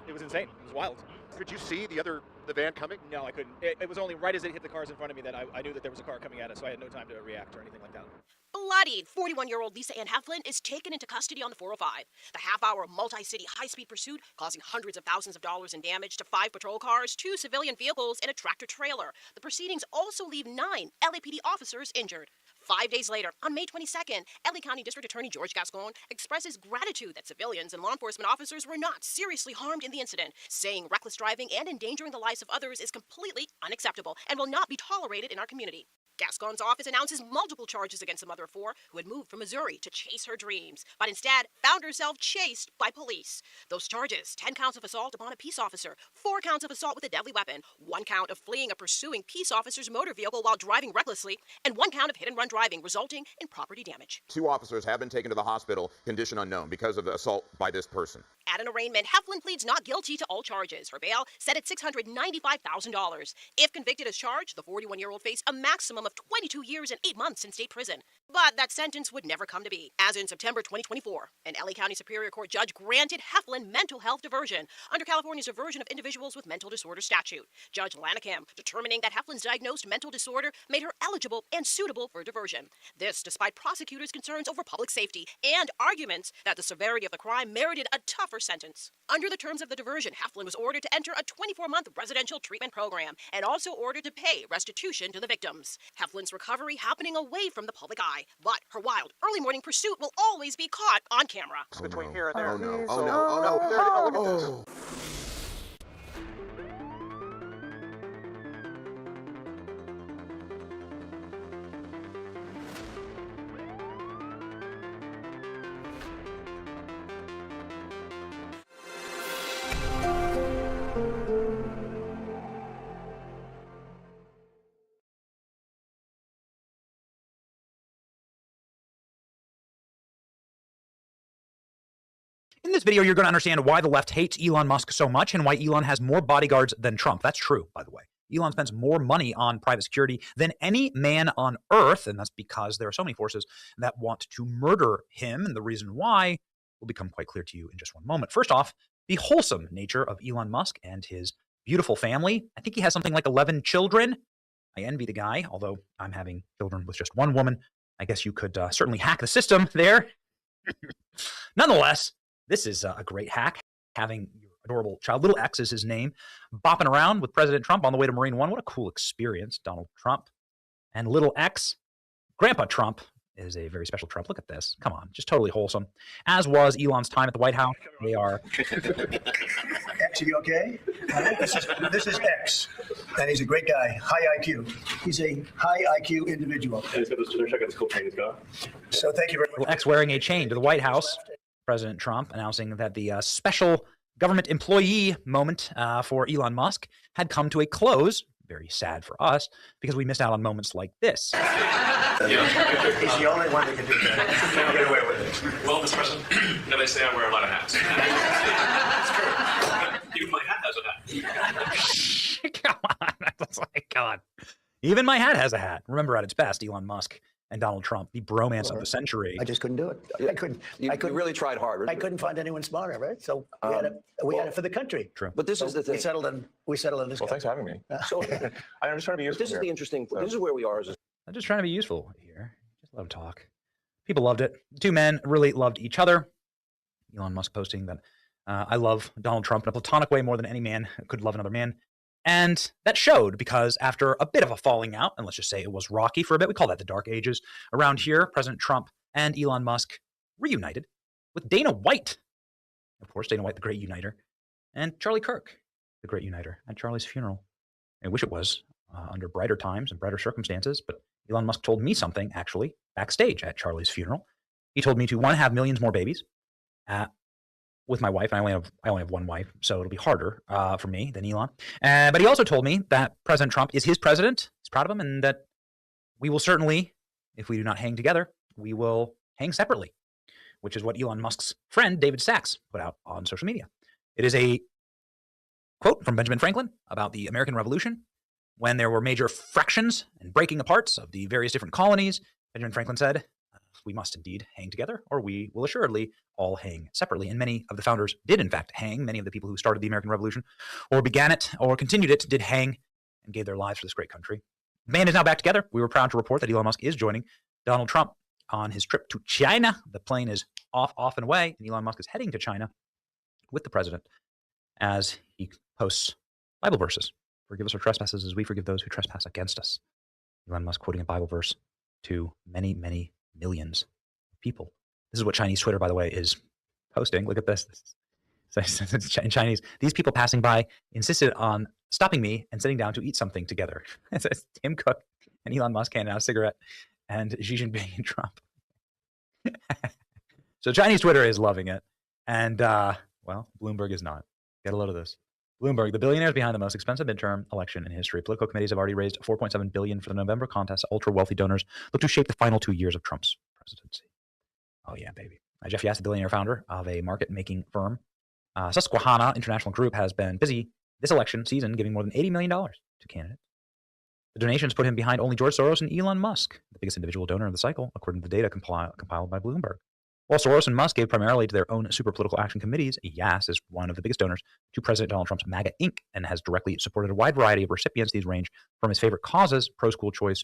It was insane. It was wild. Could you see the van coming? No, I couldn't. It was only right as it hit the cars in front of me that I knew that there was a car coming at us, so I had no time to react or anything like that. Bloodied, 41-year-old Lisa Ann Heflin is taken into custody on the 405. The half-hour multi-city high-speed pursuit causing hundreds of thousands of dollars in damage to 5 patrol cars, 2 civilian vehicles, and a tractor-trailer. The proceedings also leave 9 LAPD officers injured. 5 days later, on May 22nd, LA County District Attorney George Gascon expresses gratitude that civilians and law enforcement officers were not seriously harmed in the incident, saying reckless driving and endangering the lives of others is completely unacceptable and will not be tolerated in our community. Gascon's office announces multiple charges against the mother of 4 who had moved from Missouri to chase her dreams, but instead found herself chased by police. Those charges: 10 counts of assault upon a peace officer, 4 counts of assault with a deadly weapon, 1 count of fleeing a pursuing peace officer's motor vehicle while driving recklessly, and 1 count of hit-and-run driving, resulting in property damage. 2 officers have been taken to the hospital, condition unknown, because of the assault by this person. At an arraignment, Heflin pleads not guilty to all charges. Her bail set at $695,000. If convicted as charged, the 41-year-old faced a maximum of 22 years and 8 months in state prison. But that sentence would never come to be, as in September 2024, an LA County Superior Court judge granted Heflin mental health diversion under California's Diversion of Individuals with Mental Disorder statute. Judge Lanacam determining that Heflin's diagnosed mental disorder made her eligible and suitable for diversion. This despite prosecutors' concerns over public safety and arguments that the severity of the crime merited a tougher sentence. Under the terms of the diversion, Heflin was ordered to enter a 24-month residential treatment program and also ordered to pay restitution to the victims. Heflin's recovery happening away from the public eye, but her wild early morning pursuit will always be caught on camera. Between here and there. Oh no! So, Oh no! Oh no! Look at this. In this video, you're going to understand why the left hates Elon Musk so much and why Elon has more bodyguards than Trump. That's true, by the way. Elon spends more money on private security than any man on Earth, and that's because there are so many forces that want to murder him, and the reason why will become quite clear to you in just one moment. First off, the wholesome nature of Elon Musk and his beautiful family. I think he has something like 11 children. I envy the guy, although I'm having children with just one woman. I guess you could certainly hack the system there. Nonetheless, this is a great hack, having your adorable child, little X is his name, bopping around with President Trump on the way to Marine One. What a cool experience, Donald Trump. And little X, Grandpa Trump, is a very special Trump. Look at this. Come on, just totally wholesome. As was Elon's time at the White House. They are... X, are you okay? This is X, and he's a great guy, high IQ. He's a high IQ individual. So thank you very much. Little X wearing a chain to the White House. President Trump announcing that the special government employee moment for Elon Musk had come to a close. Very sad for us, because we missed out on moments like this. He's the only one that can do that. Never get away with it. Well, Mr. President, they say I wear a lot of hats. Even my hat has a hat. Come on. That's like, come on. Even my hat has a hat. Remember, at its best, Elon Musk and Donald Trump, the bromance of the century. I just couldn't do it. I couldn't. You really tried hard. I couldn't find anyone smarter, right? So we had it for the country. True. But this is the thing. We settled in this. Well, thanks for having me. So I'm just trying to be useful. This is the interesting. This is where we are. I'm just trying to be useful here. Just love talk. People loved it. The two men really loved each other. Elon Musk posting that I love Donald Trump in a platonic way more than any man could love another man. And that showed because after a bit of a falling out, and let's just say it was rocky for a bit, we call that the dark ages, around here, President Trump and Elon Musk reunited with Dana White. Of course, Dana White, the great uniter, and Charlie Kirk, the great uniter, at Charlie's funeral. I wish it was under brighter times and brighter circumstances, but Elon Musk told me something, actually, backstage at Charlie's funeral. He told me to, one, have millions more babies with my wife, and I only have one wife, so it'll be harder for me than Elon. But he also told me that President Trump is his president, he's proud of him, and that we will certainly, if we do not hang together, we will hang separately, which is what Elon Musk's friend, David Sachs, put out on social media. It is a quote from Benjamin Franklin about the American Revolution. When there were major fractions and breaking apart of the various different colonies, Benjamin Franklin said, we must indeed hang together, or we will assuredly all hang separately. And many of the founders did, in fact, hang. Many of the people who started the American Revolution, or began it, or continued it, did hang and gave their lives for this great country. The band is now back together. We were proud to report that Elon Musk is joining Donald Trump on his trip to China. The plane is off and away, and Elon Musk is heading to China with the president as he posts Bible verses. Forgive us our trespasses as we forgive those who trespass against us. Elon Musk quoting a Bible verse to many, many millions of people. This is what Chinese Twitter, by the way, is posting. Look at this. In Chinese, these people passing by insisted on stopping me and sitting down to eat something together. It says Tim Cook and Elon Musk handing out a cigarette, and Xi Jinping and Trump. So Chinese Twitter is loving it. And, well, Bloomberg is not. Get a load of this. Bloomberg, the billionaires behind the most expensive midterm election in history. Political committees have already raised $4.7 billion for the November contest. Ultra-wealthy donors look to shape the final 2 years of Trump's presidency. Oh, yeah, baby. Jeff Yass, the billionaire founder of a market-making firm, Susquehanna International Group, has been busy this election season giving more than $80 million to candidates. The donations put him behind only George Soros and Elon Musk, the biggest individual donor of the cycle, according to the data compiled by Bloomberg. While Soros and Musk gave primarily to their own super political action committees, Yass is one of the biggest donors to President Donald Trump's MAGA Inc. and has directly supported a wide variety of recipients. These range from his favorite causes, pro-school choice,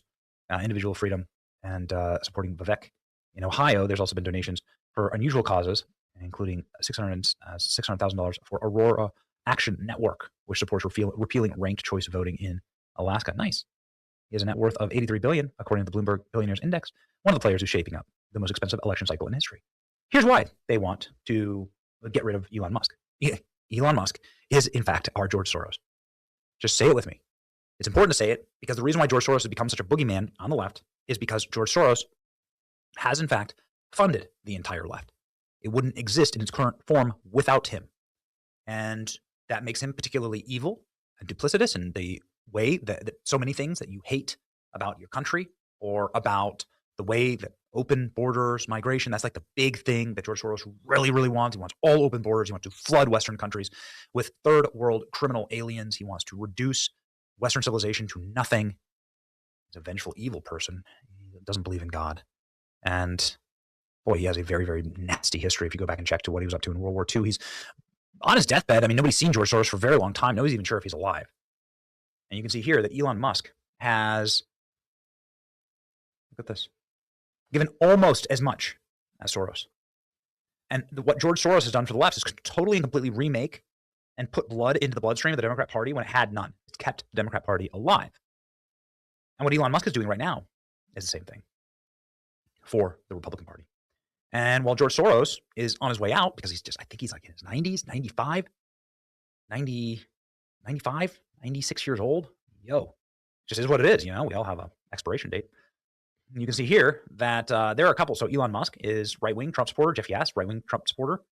individual freedom, and supporting Vivek in Ohio. There's also been donations for unusual causes, including $600,000 for Aurora Action Network, which supports repealing ranked choice voting in Alaska. Nice. He has a net worth of $83 billion, according to the Bloomberg Billionaires Index, one of the players who's shaping up the most expensive election cycle in history. Here's why they want to get rid of Elon Musk. Elon Musk is, in fact, our George Soros. Just say it with me. It's important to say it because the reason why George Soros has become such a boogeyman on the left is because George Soros has, in fact, funded the entire left. It wouldn't exist in its current form without him. And that makes him particularly evil and duplicitous in the way that so many things that you hate about your country, or about the way that open borders, migration, that's like the big thing that George Soros really, really wants. He wants all open borders. He wants to flood Western countries with third world criminal aliens. He wants to reduce Western civilization to nothing. He's a vengeful, evil person. He doesn't believe in God. And boy, he has a very, very nasty history if you go back and check to what he was up to in World War II. He's on his deathbed. I mean, nobody's seen George Soros for a very long time. Nobody's even sure if he's alive. And you can see here that Elon Musk has, look at this, given almost as much as Soros. And what George Soros has done for the left is totally and completely remake and put blood into the bloodstream of the Democrat Party when it had none. It's kept the Democrat Party alive. And what Elon Musk is doing right now is the same thing for the Republican Party. And while George Soros is on his way out, because I think he's like in his 90s, 95, 96 years old. Just is what it is. We all have an expiration date. You can see here that there are a couple. So Elon Musk is right-wing Trump supporter. Jeff Yass, right-wing Trump supporter.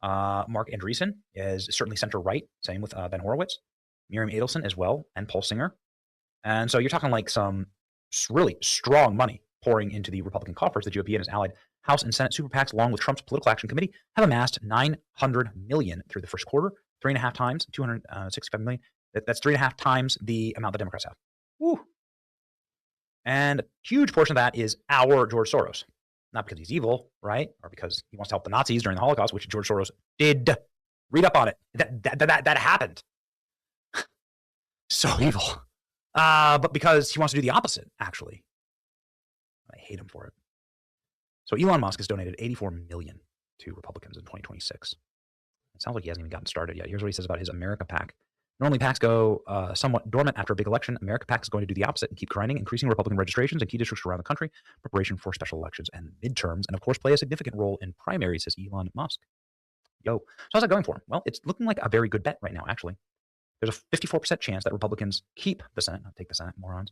Mark Andreessen is certainly center-right. Same with Ben Horowitz. Miriam Adelson as well, and Paul Singer. And so you're talking like some really strong money pouring into the Republican coffers. The GOP and its allied House and Senate super PACs, along with Trump's political action committee, have amassed $900 million through the first quarter, 3.5 times, $265 million. That's 3.5 times the amount the Democrats have. Woo. And a huge portion of that is our George Soros. Not because he's evil, right? Or because he wants to help the Nazis during the Holocaust, which George Soros did. Read up on it. That happened. So evil. But because he wants to do the opposite, actually. I hate him for it. So Elon Musk has donated $84 million to Republicans in 2026. It sounds like he hasn't even gotten started yet. Here's what he says about his America PAC. Normally, PACs go somewhat dormant after a big election. America PAC is going to do the opposite and keep grinding, increasing Republican registrations in key districts around the country, preparation for special elections and midterms, and of course, play a significant role in primaries, says Elon Musk. Yo. So how's that going for him? Well, it's looking like a very good bet right now, actually. There's a 54% chance that Republicans keep the Senate, not take the Senate, morons.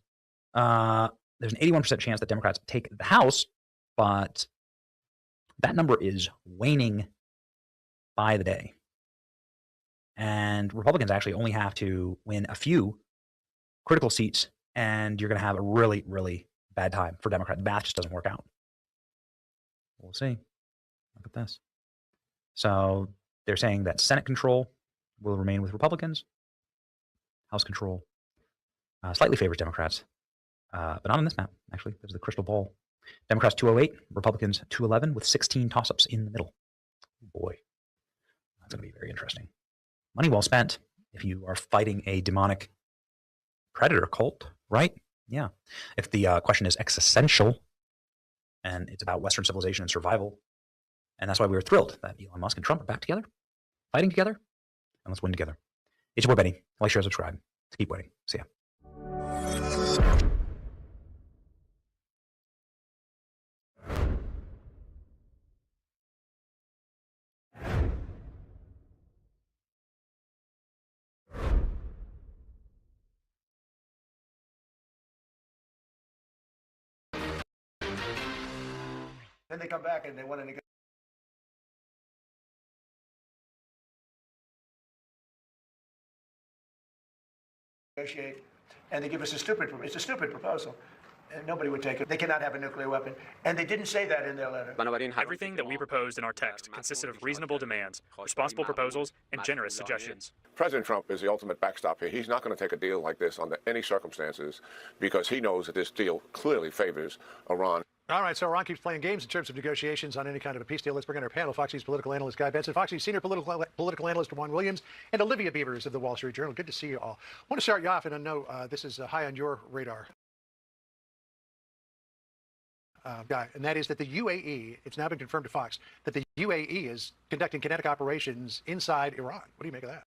There's an 81% chance that Democrats take the House, but that number is waning by the day. And Republicans actually only have to win a few critical seats, and you're going to have a really, really bad time for Democrats. The math just doesn't work out. We'll see. Look at this. So they're saying that Senate control will remain with Republicans. House control slightly favors Democrats, but not on this map, actually. There's the crystal ball. Democrats 208, Republicans 211, with 16 toss-ups in the middle. Oh boy, that's going to be very interesting. Money well spent if you are fighting a demonic predator cult, right? Yeah. If the question is existential, and it's about Western civilization and survival, and that's why we were thrilled that Elon Musk and Trump are back together, fighting together, and let's win together. It's your boy Benny. Like, share, subscribe. To keep winning. See ya. Then they come back and they want to negotiate, and they give us it's a stupid proposal. And nobody would take it. They cannot have a nuclear weapon. And they didn't say that in their letter. Everything that we proposed in our text consisted of reasonable demands, responsible proposals, and generous suggestions. President Trump is the ultimate backstop here. He's not going to take a deal like this under any circumstances because he knows that this deal clearly favors Iran. All right, so Iran keeps playing games in terms of negotiations on any kind of a peace deal. Let's bring in our panel, Fox News political analyst Guy Benson, Fox News senior political analyst Juan Williams, and Olivia Beavers of the Wall Street Journal. Good to see you all. I want to start you off, and I know this is high on your radar, Guy, and that is that the UAE, it's now been confirmed to Fox, that the UAE is conducting kinetic operations inside Iran. What do you make of that?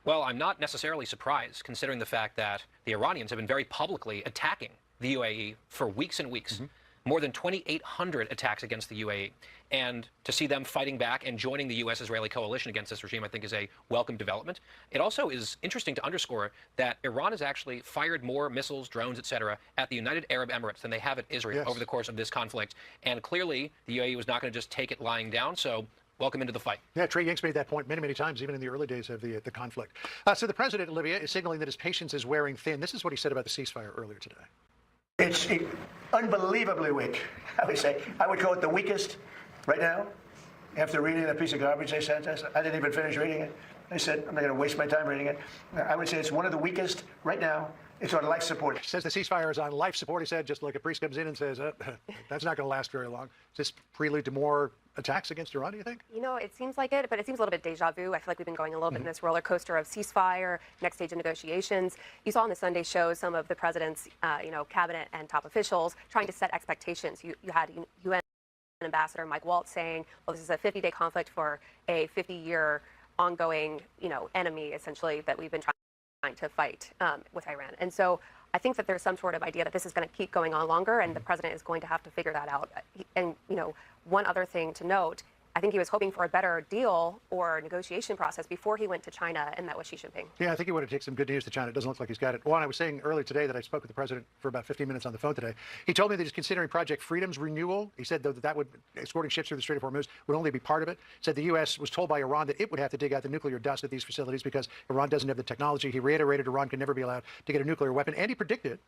Well, I'm not necessarily surprised, considering the fact that the Iranians have been very publicly attacking the UAE for weeks and weeks. Mm-hmm. More than 2,800 attacks against the UAE. And to see them fighting back and joining the U.S.-Israeli coalition against this regime, I think, is a welcome development. It also is interesting to underscore that Iran has actually fired more missiles, drones, etc., at the United Arab Emirates than they have at Israel over the course of this conflict. And clearly, the UAE was not going to just take it lying down. So welcome into the fight. Yeah, Trey Yanks made that point many, many times, even in the early days of the conflict. So the president, Olivia, is signaling that his patience is wearing thin. This is what he said about the ceasefire earlier today. It's unbelievably weak, I would say. I would call it the weakest right now. After reading that piece of garbage they sent us, I didn't even finish reading it. I said, I'm not going to waste my time reading it. I would say it's one of the weakest right now. It's on life support. He says the ceasefire is on life support. He said, just like a priest comes in and says, that's not going to last very long. Is this prelude to more attacks against Iran, do you think? You know, it seems like it, but it seems a little bit deja vu. I feel like we've been going a little bit in this roller coaster of ceasefire, next stage of negotiations. You saw on the Sunday show some of the president's, cabinet and top officials trying to set expectations. You had UN Ambassador Mike Waltz saying, well, this is a 50-day conflict for a 50-year ongoing, enemy, essentially, that we've been trying to fight with Iran. And so I think that there's some sort of idea that this is going to keep going on longer, and the president is going to have to figure that out. And, one other thing to note, I think he was hoping for a better deal or negotiation process before he went to China and met with Xi Jinping. Yeah, I think he wanted to take some good news to China. It doesn't look like he's got it. Juan, I was saying earlier today that I spoke with the president for about 15 minutes on the phone today. He told me that he's considering Project Freedom's renewal. He said, though, that would, escorting ships through the Strait of Hormuz would only be part of it. Said the U.S. was told by Iran that it would have to dig out the nuclear dust at these facilities because Iran doesn't have the technology. He reiterated Iran can never be allowed to get a nuclear weapon. And he predicted,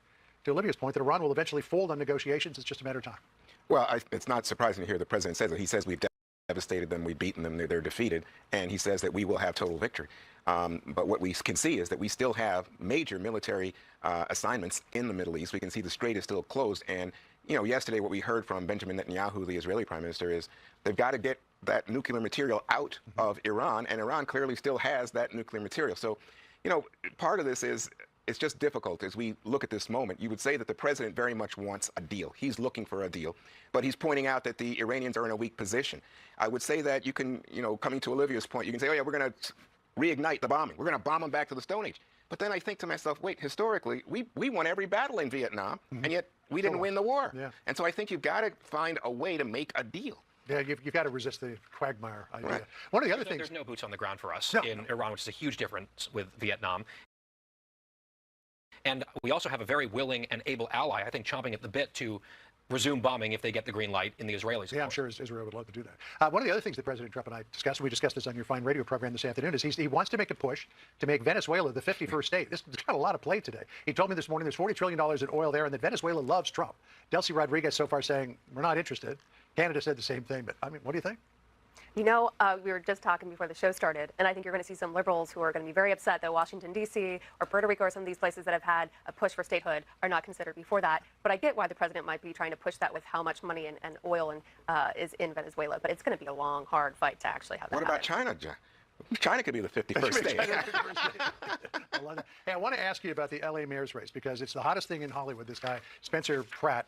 to Olivia's point, that Iran will eventually fold on negotiations. It's just a matter of time. Well, it's not surprising to hear the president say that. He says we've devastated them, we've beaten them, they're defeated, and he says that we will have total victory. But what we can see is that we still have major military assignments in the Middle East. We can see the strait is still closed. And, yesterday what we heard from Benjamin Netanyahu, the Israeli prime minister, is they've got to get that nuclear material out of Iran, and Iran clearly still has that nuclear material. So, part of this is it's just difficult as we look at this moment. You would say that the president very much wants a deal. He's looking for a deal, but he's pointing out that the Iranians are in a weak position. I would say that you can, coming to Olivia's point, you can say, oh yeah, we're going to reignite the bombing. We're going to bomb them back to the Stone Age. But then I think to myself, wait, historically, we won every battle in Vietnam, and yet we didn't win the war. Yeah. And so I think you've got to find a way to make a deal. Yeah, you've got to resist the quagmire idea. Right. One of the other things... There's no boots on the ground for us in Iran, which is a huge difference with Vietnam. And we also have a very willing and able ally, I think, chomping at the bit to resume bombing if they get the green light in the Israelis. Yeah, I'm sure Israel would love to do that. One of the other things that President Trump and I discussed, we discussed this on your fine radio program this afternoon, is he wants to make a push to make Venezuela the 51st state. This has got a lot of play today. He told me this morning there's $40 trillion in oil there and that Venezuela loves Trump. Delcy Rodriguez so far saying, we're not interested. Canada said the same thing, but I mean, what do you think? We were just talking before the show started, and I think you're going to see some liberals who are going to be very upset that Washington, D.C. or Puerto Rico or some of these places that have had a push for statehood are not considered before that. But I get why the president might be trying to push that with how much money and oil is in Venezuela. But it's going to be a long, hard fight to actually have that happen. What about China, John? China could be the 51st state. I love that. Hey, I want to ask you about the L.A. mayor's race because it's the hottest thing in Hollywood, this guy, Spencer Pratt.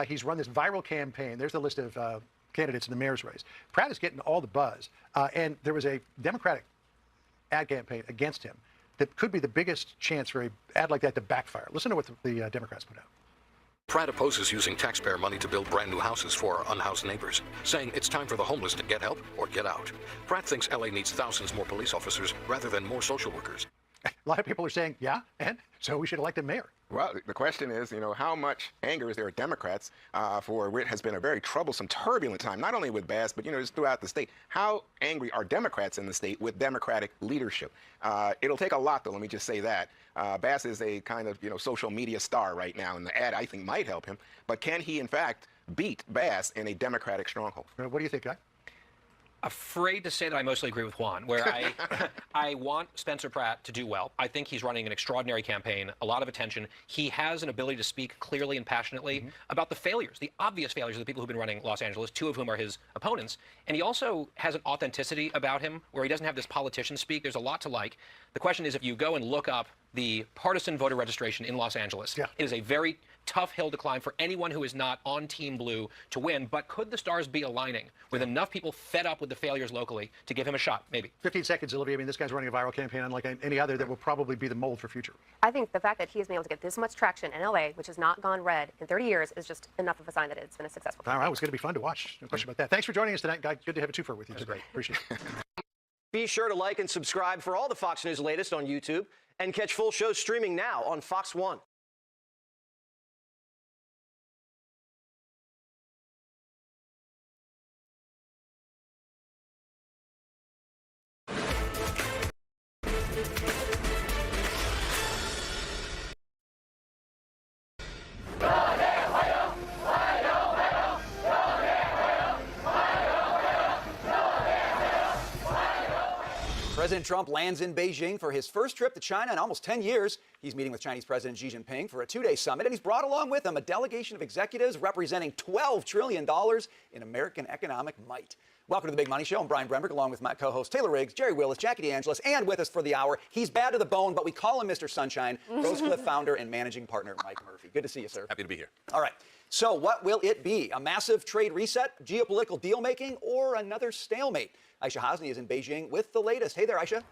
He's run this viral campaign. There's the list of candidates in the mayor's race. Pratt is getting all the buzz. And there was a Democratic ad campaign against him that could be the biggest chance for an ad like that to backfire. Listen to what the Democrats put out. Pratt opposes using taxpayer money to build brand new houses for our unhoused neighbors, saying it's time for the homeless to get help or get out. Pratt thinks LA needs thousands more police officers rather than more social workers. A lot of people are saying, yeah, and so we should elect a mayor. Well, the question is, how much anger is there at Democrats for what has been a very troublesome, turbulent time, not only with Bass, but, just throughout the state. How angry are Democrats in the state with Democratic leadership? It'll take a lot, though, let me just say that. Bass is a kind of, social media star right now, and the ad, I think, might help him. But can he, in fact, beat Bass in a Democratic stronghold? What do you think, Guy? Afraid to say that I mostly agree with Juan, where I want Spencer Pratt to do well. I think he's running an extraordinary campaign, a lot of attention. He has an ability to speak clearly and passionately about the failures, the obvious failures of the people who've been running Los Angeles, two of whom are his opponents. And he also has an authenticity about him where he doesn't have this politician speak. There's a lot to like. The question is, if you go and look up the partisan voter registration in Los Angeles, it is a very tough hill to climb for anyone who is not on Team Blue to win. But could the stars be aligning with enough people fed up with the failures locally to give him a shot? Maybe. 15 seconds, Olivia. I mean, this guy's running a viral campaign unlike any other that will probably be the mold for future. I think the fact that he has been able to get this much traction in LA, which has not gone red in 30 years, is just enough of a sign that it's been a successful campaign. All right, it was going to be fun to watch. No question about that. Thanks for joining us tonight, Guy. Good to have a twofer with you. That's great. Appreciate it. Be sure to like and subscribe for all the Fox News latest on YouTube and catch full shows streaming now on Fox 1. President Trump lands in Beijing for his first trip to China in almost 10 years. He's meeting with Chinese President Xi Jinping for a two-day summit, and he's brought along with him a delegation of executives representing $12 trillion in American economic might. Welcome to The Big Money Show. I'm Brian Bremberg, along with my co-hosts Taylor Riggs, Jerry Willis, Jackie DeAngelis, and with us for the hour, he's bad to the bone, but we call him Mr. Sunshine, Rosecliff founder and managing partner Mike Murphy. Good to see you, sir. Happy to be here. All right. So what will it be? A massive trade reset, geopolitical deal-making, or another stalemate? Aisha Hasni is in Beijing with the latest. Hey there, Aisha.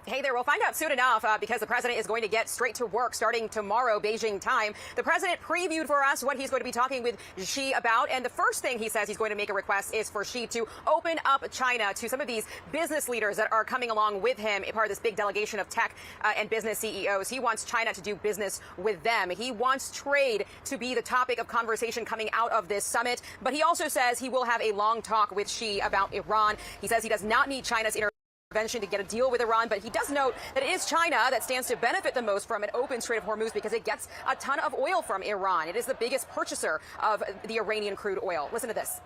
Hey there, we'll find out soon enough because the president is going to get straight to work starting tomorrow, Beijing time. The president previewed for us what he's going to be talking with Xi about. And the first thing he says he's going to make a request is for Xi to open up China to some of these business leaders that are coming along with him, part of this big delegation of tech and business CEOs. He wants China to do business with them. He wants trade to be the topic of conversation coming out of this summit. But he also says he will have a long talk with Xi about Iran. He says he does not need China's intervention to get a deal with Iran, but he does note that it is China that stands to benefit the most from an open Strait of Hormuz because it gets a ton of oil from Iran. It is the biggest purchaser of the Iranian crude oil. Listen to this.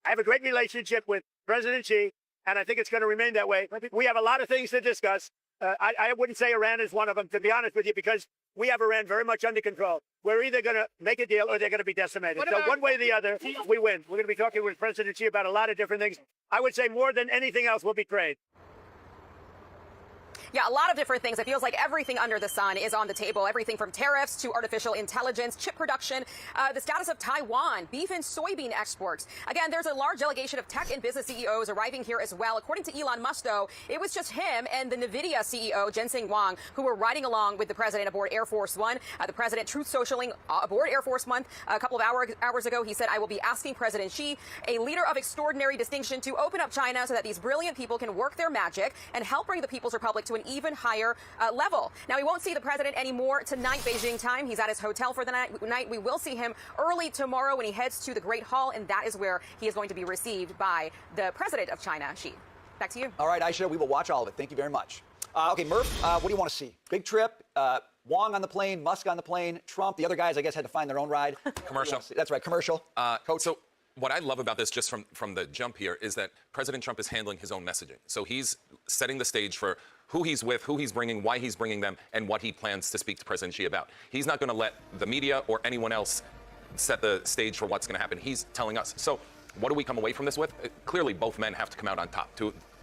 I have a great relationship with President Xi, and I think it's going to remain that way. We have a lot of things to discuss. I wouldn't say Iran is one of them, to be honest with you, because we have Iran very much under control. We're either going to make a deal or they're going to be decimated. So one way or the other, we win. We're going to be talking with President Xi about a lot of different things. I would say more than anything else will be trade. Yeah, a lot of different things. It feels like everything under the sun is on the table. Everything from tariffs to artificial intelligence, chip production, the status of Taiwan, beef and soybean exports. Again, there's a large delegation of tech and business CEOs arriving here as well. According to Elon Musk, though, it was just him and the NVIDIA CEO, Jensen Huang, who were riding along with the president aboard Air Force One. The president truth socialing aboard Air Force One a couple of hours ago. He said, I will be asking President Xi, a leader of extraordinary distinction, to open up China so that these brilliant people can work their magic and help bring the People's Republic to an even higher level. Now, we won't see the president anymore tonight, Beijing time. He's at his hotel for the night. We will see him early tomorrow when he heads to the Great Hall, and that is where he is going to be received by the president of China, Xi. Back to you. All right, Aisha, we will watch all of it. Thank you very much. Okay, Murph, what do you want to see? Big trip, Wong on the plane, Musk on the plane, Trump. The other guys, I guess, had to find their own ride. Commercial. That's right, commercial. Coach, so what I love about this, just from the jump here, is that President Trump is handling his own messaging. So he's setting the stage for who he's with, who he's bringing, why he's bringing them, and what he plans to speak to President Xi about. He's not going to let the media or anyone else set the stage for what's going to happen. He's telling us. So what do we come away from this with? Clearly, both men have to come out on top.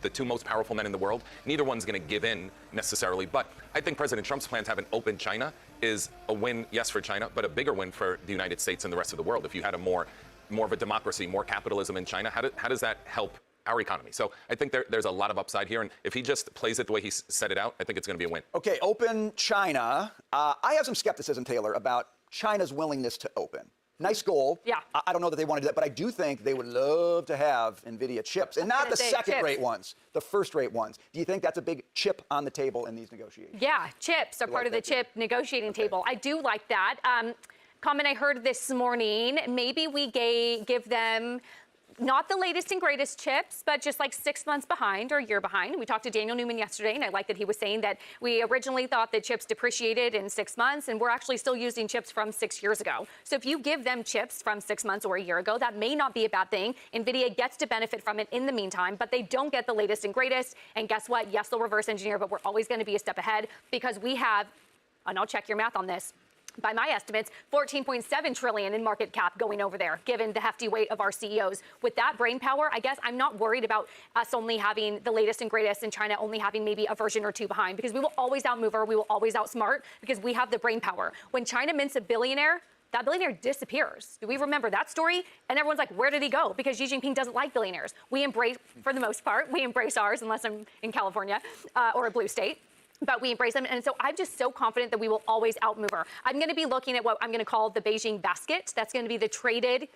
The two most powerful men in the world. Neither one's going to give in necessarily. But I think President Trump's plan to have an open China is a win, yes, for China, but a bigger win for the United States and the rest of the world. If you had a more of a democracy, more capitalism in China, how does that help our economy? So I think there's a lot of upside here. And if he just plays it the way he set it out, I think it's going to be a win. Okay, open China. I have some skepticism, Taylor, about China's willingness to open. Nice goal. Yeah. I don't know that they want to do that, but I do think they would love to have NVIDIA chips, and not the second-rate ones, the first-rate ones. Do you think that's a big chip on the table in these negotiations? Yeah, chips are part of the chip negotiating table. I do like that. Comment I heard this morning, maybe we give them not the latest and greatest chips, but just like 6 months behind or a year behind. We talked to Daniel Newman yesterday, and I like that he was saying that we originally thought that chips depreciated in 6 months, and we're actually still using chips from 6 years ago. So if you give them chips from 6 months or a year ago, that may not be a bad thing. NVIDIA gets to benefit from it in the meantime, but they don't get the latest and greatest. And guess what? Yes, they'll reverse engineer, but we're always going to be a step ahead because we have, and I'll check your math on this, by my estimates, 14.7 trillion in market cap going over there, given the hefty weight of our CEOs. With that brain power, I guess I'm not worried about us only having the latest and greatest and China only having maybe a version or two behind, because we will always outmove her, we will always outsmart, because we have the brain power. When China mints a billionaire, that billionaire disappears. Do we remember that story? And everyone's like, where did he go? Because Xi Jinping doesn't like billionaires. We embrace, for the most part, we embrace ours, unless I'm in California or a blue state. But we embrace them. And so I'm just so confident that we will always outmove her. I'm going to be looking at what I'm going to call the Beijing basket. That's going to be the traded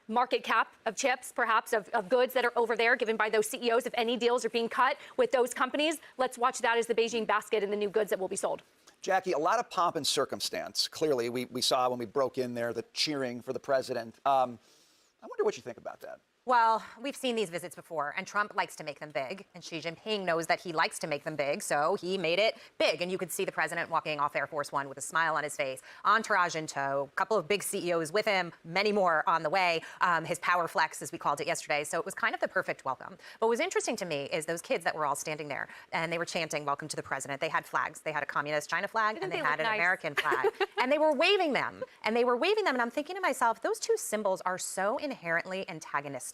market cap of chips, perhaps, of goods that are over there given by those CEOs. If any deals are being cut with those companies, let's watch that as the Beijing basket and the new goods that will be sold. Jackie, a lot of pomp and circumstance. Clearly, we saw when we broke in there the cheering for the president. I wonder what you think about that. Well, we've seen these visits before, and Trump likes to make them big, and Xi Jinping knows that he likes to make them big, so he made it big. And you could see the president walking off Air Force One with a smile on his face, entourage in tow, a couple of big CEOs with him, many more on the way, his power flex, as we called it yesterday. So it was kind of the perfect welcome. What was interesting to me is those kids that were all standing there, and they were chanting, "Welcome to the president." They had flags. They had a communist China flag, and they had an American flag. And they were waving them, and I'm thinking to myself, those two symbols are so inherently antagonistic.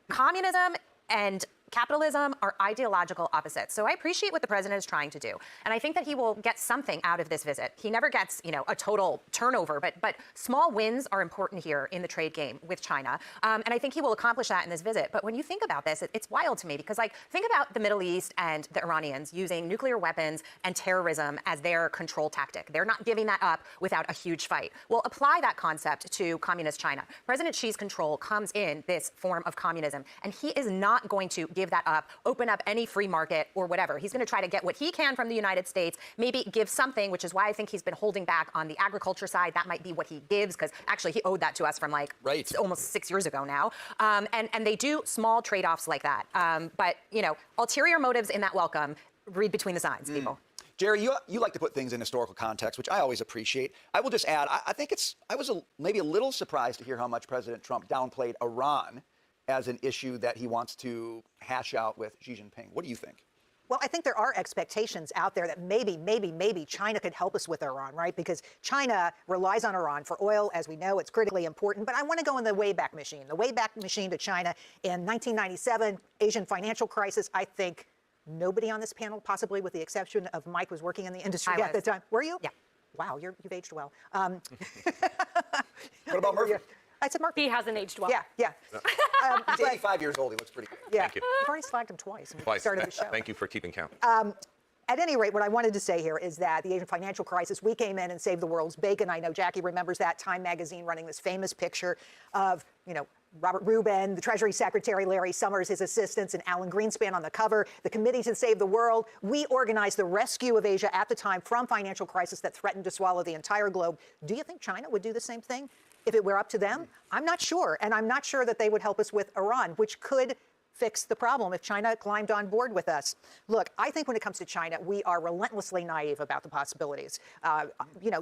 Communism and capitalism are ideological opposites. So I appreciate what the president is trying to do. And I think that he will get something out of this visit. He never gets, a total turnover, but small wins are important here in the trade game with China. And I think he will accomplish that in this visit. But when you think about this, it's wild to me because, think about the Middle East and the Iranians using nuclear weapons and terrorism as their control tactic. They're not giving that up without a huge fight. Well, apply that concept to communist China. President Xi's control comes in this form of communism, and he is not going to give that up, open up any free market or whatever. He's going to try to get what he can from the United States, maybe give something, which is why I think he's been holding back on the agriculture side. That might be what he gives, because actually he owed that to us from almost 6 years ago now. And they do small trade-offs like that. But, ulterior motives in that welcome, read between the signs, people. Jerry, you like to put things in historical context, which I always appreciate. I will just add, I think I was maybe a little surprised to hear how much President Trump downplayed Iran as an issue that he wants to hash out with Xi Jinping. What do you think? Well, I think there are expectations out there that maybe China could help us with Iran, right? Because China relies on Iran for oil. As we know, it's critically important. But I want to go in the Wayback Machine. The Wayback Machine to China in 1997, Asian financial crisis. I think Nobody on this panel, possibly with the exception of Mike, was working in the industry I at the was. time. Were you? Yeah. Wow, you've aged well. What about Murphy? I said Murphy. He hasn't aged well. Yeah, yeah. He's 85 years old. He looks pretty good. Yeah. Thank you. I've already slagged him twice. When we Twice. started the show. Thank you for keeping count. At any rate, what I wanted to say here is that the Asian financial crisis, we came in and saved the world's bacon. I know Jackie remembers that. Time magazine running this famous picture of, Robert Rubin, the Treasury Secretary, Larry Summers, his assistants, and Alan Greenspan on the cover. The Committee to Save the World. We organized the rescue of Asia at the time from financial crisis that threatened to swallow the entire globe. Do you think China would do the same thing if it were up to them? I'm not sure. And I'm not sure that they would help us with Iran, which could fix the problem if China climbed on board with us. Look, I think when it comes to China, we are relentlessly naive about the possibilities.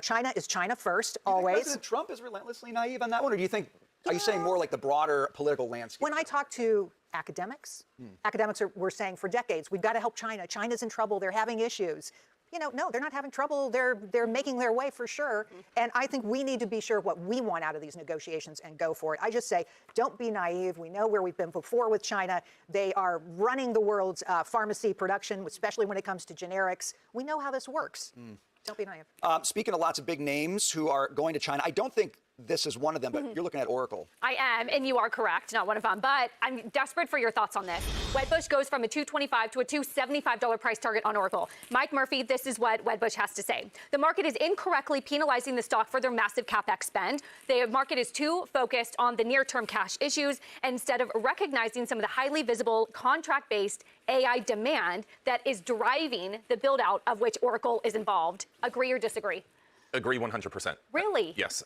China is China first, always. President Trump is relentlessly naive on that one, or do you think, are you saying more like the broader political landscape? When I talk to academics, academics were saying for decades, we've got to help China. China's in trouble. They're having issues. No, they're not having trouble. They're making their way for sure. And I think we need to be sure what we want out of these negotiations and go for it. I just say, don't be naive. We know where we've been before with China. They are running the world's pharmacy production, especially when it comes to generics. We know how this works. Don't be naive. Speaking of lots of big names who are going to China, I don't think this is one of them, but you're looking at Oracle. I am, and you are correct, not one of them. But I'm desperate for your thoughts on this. Wedbush goes from a $225 to a $275 price target on Oracle. Mike Murphy, this is what Wedbush has to say. The market is incorrectly penalizing the stock for their massive capex spend. The market is too focused on the near-term cash issues instead of recognizing some of the highly visible contract-based AI demand that is driving the build-out of which Oracle is involved. Agree or disagree? Agree 100%. Really? Yes.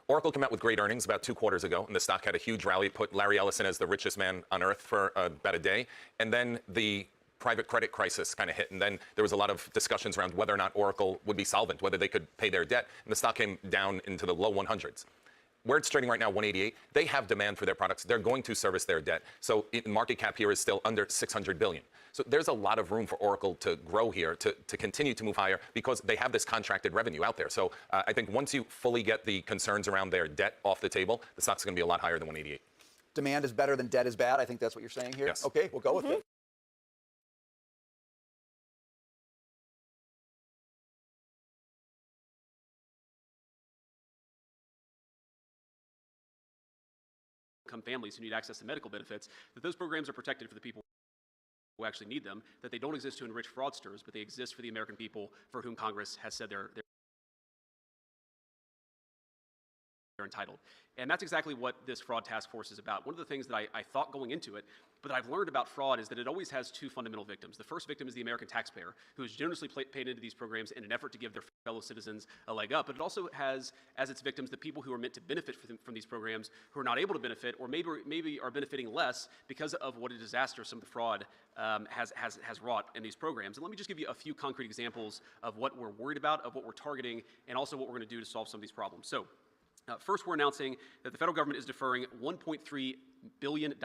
Oracle came out with great earnings about 2 quarters ago, and the stock had a huge rally. It put Larry Ellison as the richest man on earth for about a day. And then the private credit crisis kind of hit. And then there was a lot of discussions around whether or not Oracle would be solvent, whether they could pay their debt. And the stock came down into the low 100s. Where it's trading right now, 188, they have demand for their products. They're going to service their debt. So market cap here is still under $600 billion. So there's a lot of room for Oracle to grow here, to continue to move higher, because they have this contracted revenue out there. So I think once you fully get the concerns around their debt off the table, the stock's going to be a lot higher than 188. Demand is better than debt is bad. I think that's what you're saying here. Yes. Okay, we'll go with it. Families who need access to medical benefits, that those programs are protected for the people who actually need them, that they don't exist to enrich fraudsters, but they exist for the American people for whom Congress has said they're entitled. And that's exactly what this fraud task force is about. One of the things that I thought going into it, but that I've learned about fraud, is that it always has 2 fundamental victims. The first victim is the American taxpayer, who is generously paid into these programs in an effort to give their fellow citizens a leg up. But it also has as its victims the people who are meant to benefit from these programs, who are not able to benefit, or maybe are benefiting less because of what a disaster some of the fraud has wrought in these programs. And let me just give you a few concrete examples of what we're worried about, of what we're targeting, and also what we're going to do to solve some of these problems. So, first, we're announcing that the federal government is deferring $1.3 billion in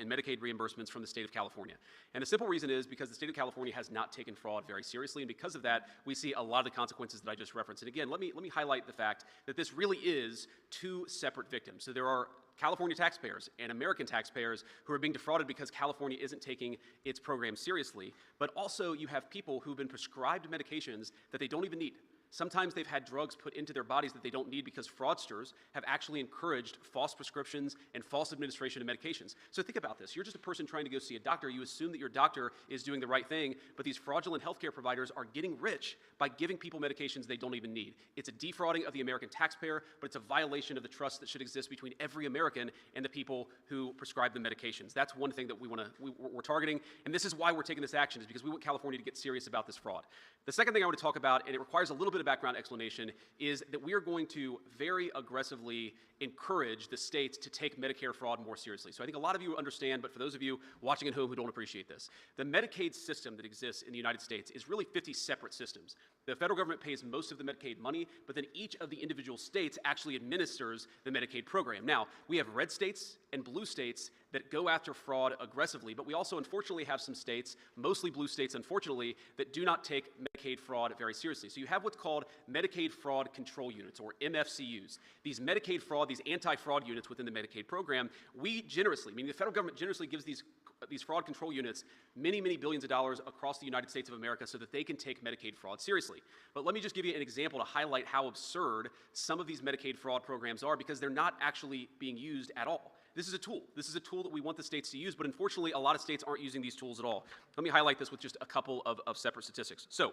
Medicaid reimbursements from the state of California. And the simple reason is because the state of California has not taken fraud very seriously, and because of that, we see a lot of the consequences that I just referenced. And again, let me highlight the fact that this really is 2 separate victims. So there are California taxpayers and American taxpayers who are being defrauded because California isn't taking its program seriously, but also you have people who've been prescribed medications that they don't even need. Sometimes they've had drugs put into their bodies that they don't need because fraudsters have actually encouraged false prescriptions and false administration of medications. So think about this. You're just a person trying to go see a doctor. You assume that your doctor is doing the right thing, but these fraudulent healthcare providers are getting rich by giving people medications they don't even need. It's a defrauding of the American taxpayer, but it's a violation of the trust that should exist between every American and the people who prescribe the medications. That's one thing that we're targeting, and this is why we're taking this action, is because we want California to get serious about this fraud. The second thing I want to talk about, and it requires a little bit of background explanation, is that we are going to very aggressively encourage the states to take Medicare fraud more seriously. So I think a lot of you understand, but for those of you watching at home who don't appreciate this, the Medicaid system that exists in the United States is really 50 separate systems. The federal government pays most of the Medicaid money, but then each of the individual states actually administers the Medicaid program. Now, we have red states and blue states that go after fraud aggressively, but we also unfortunately have some states, mostly blue states unfortunately, that do not take Medicaid fraud very seriously. So you have what's called Medicaid Fraud Control Units, or MFCUs. These Medicaid fraud, these anti-fraud units within the Medicaid program, we generously, meaning the federal government generously gives these these fraud control units many, many billions of dollars across the United States of America so that they can take Medicaid fraud seriously. But let me just give you an example to highlight how absurd some of these Medicaid fraud programs are, because they're not actually being used at all. This is a tool. This is a tool that we want the states to use, but unfortunately, a lot of states aren't using these tools at all. Let me highlight this with just a couple of separate statistics. So,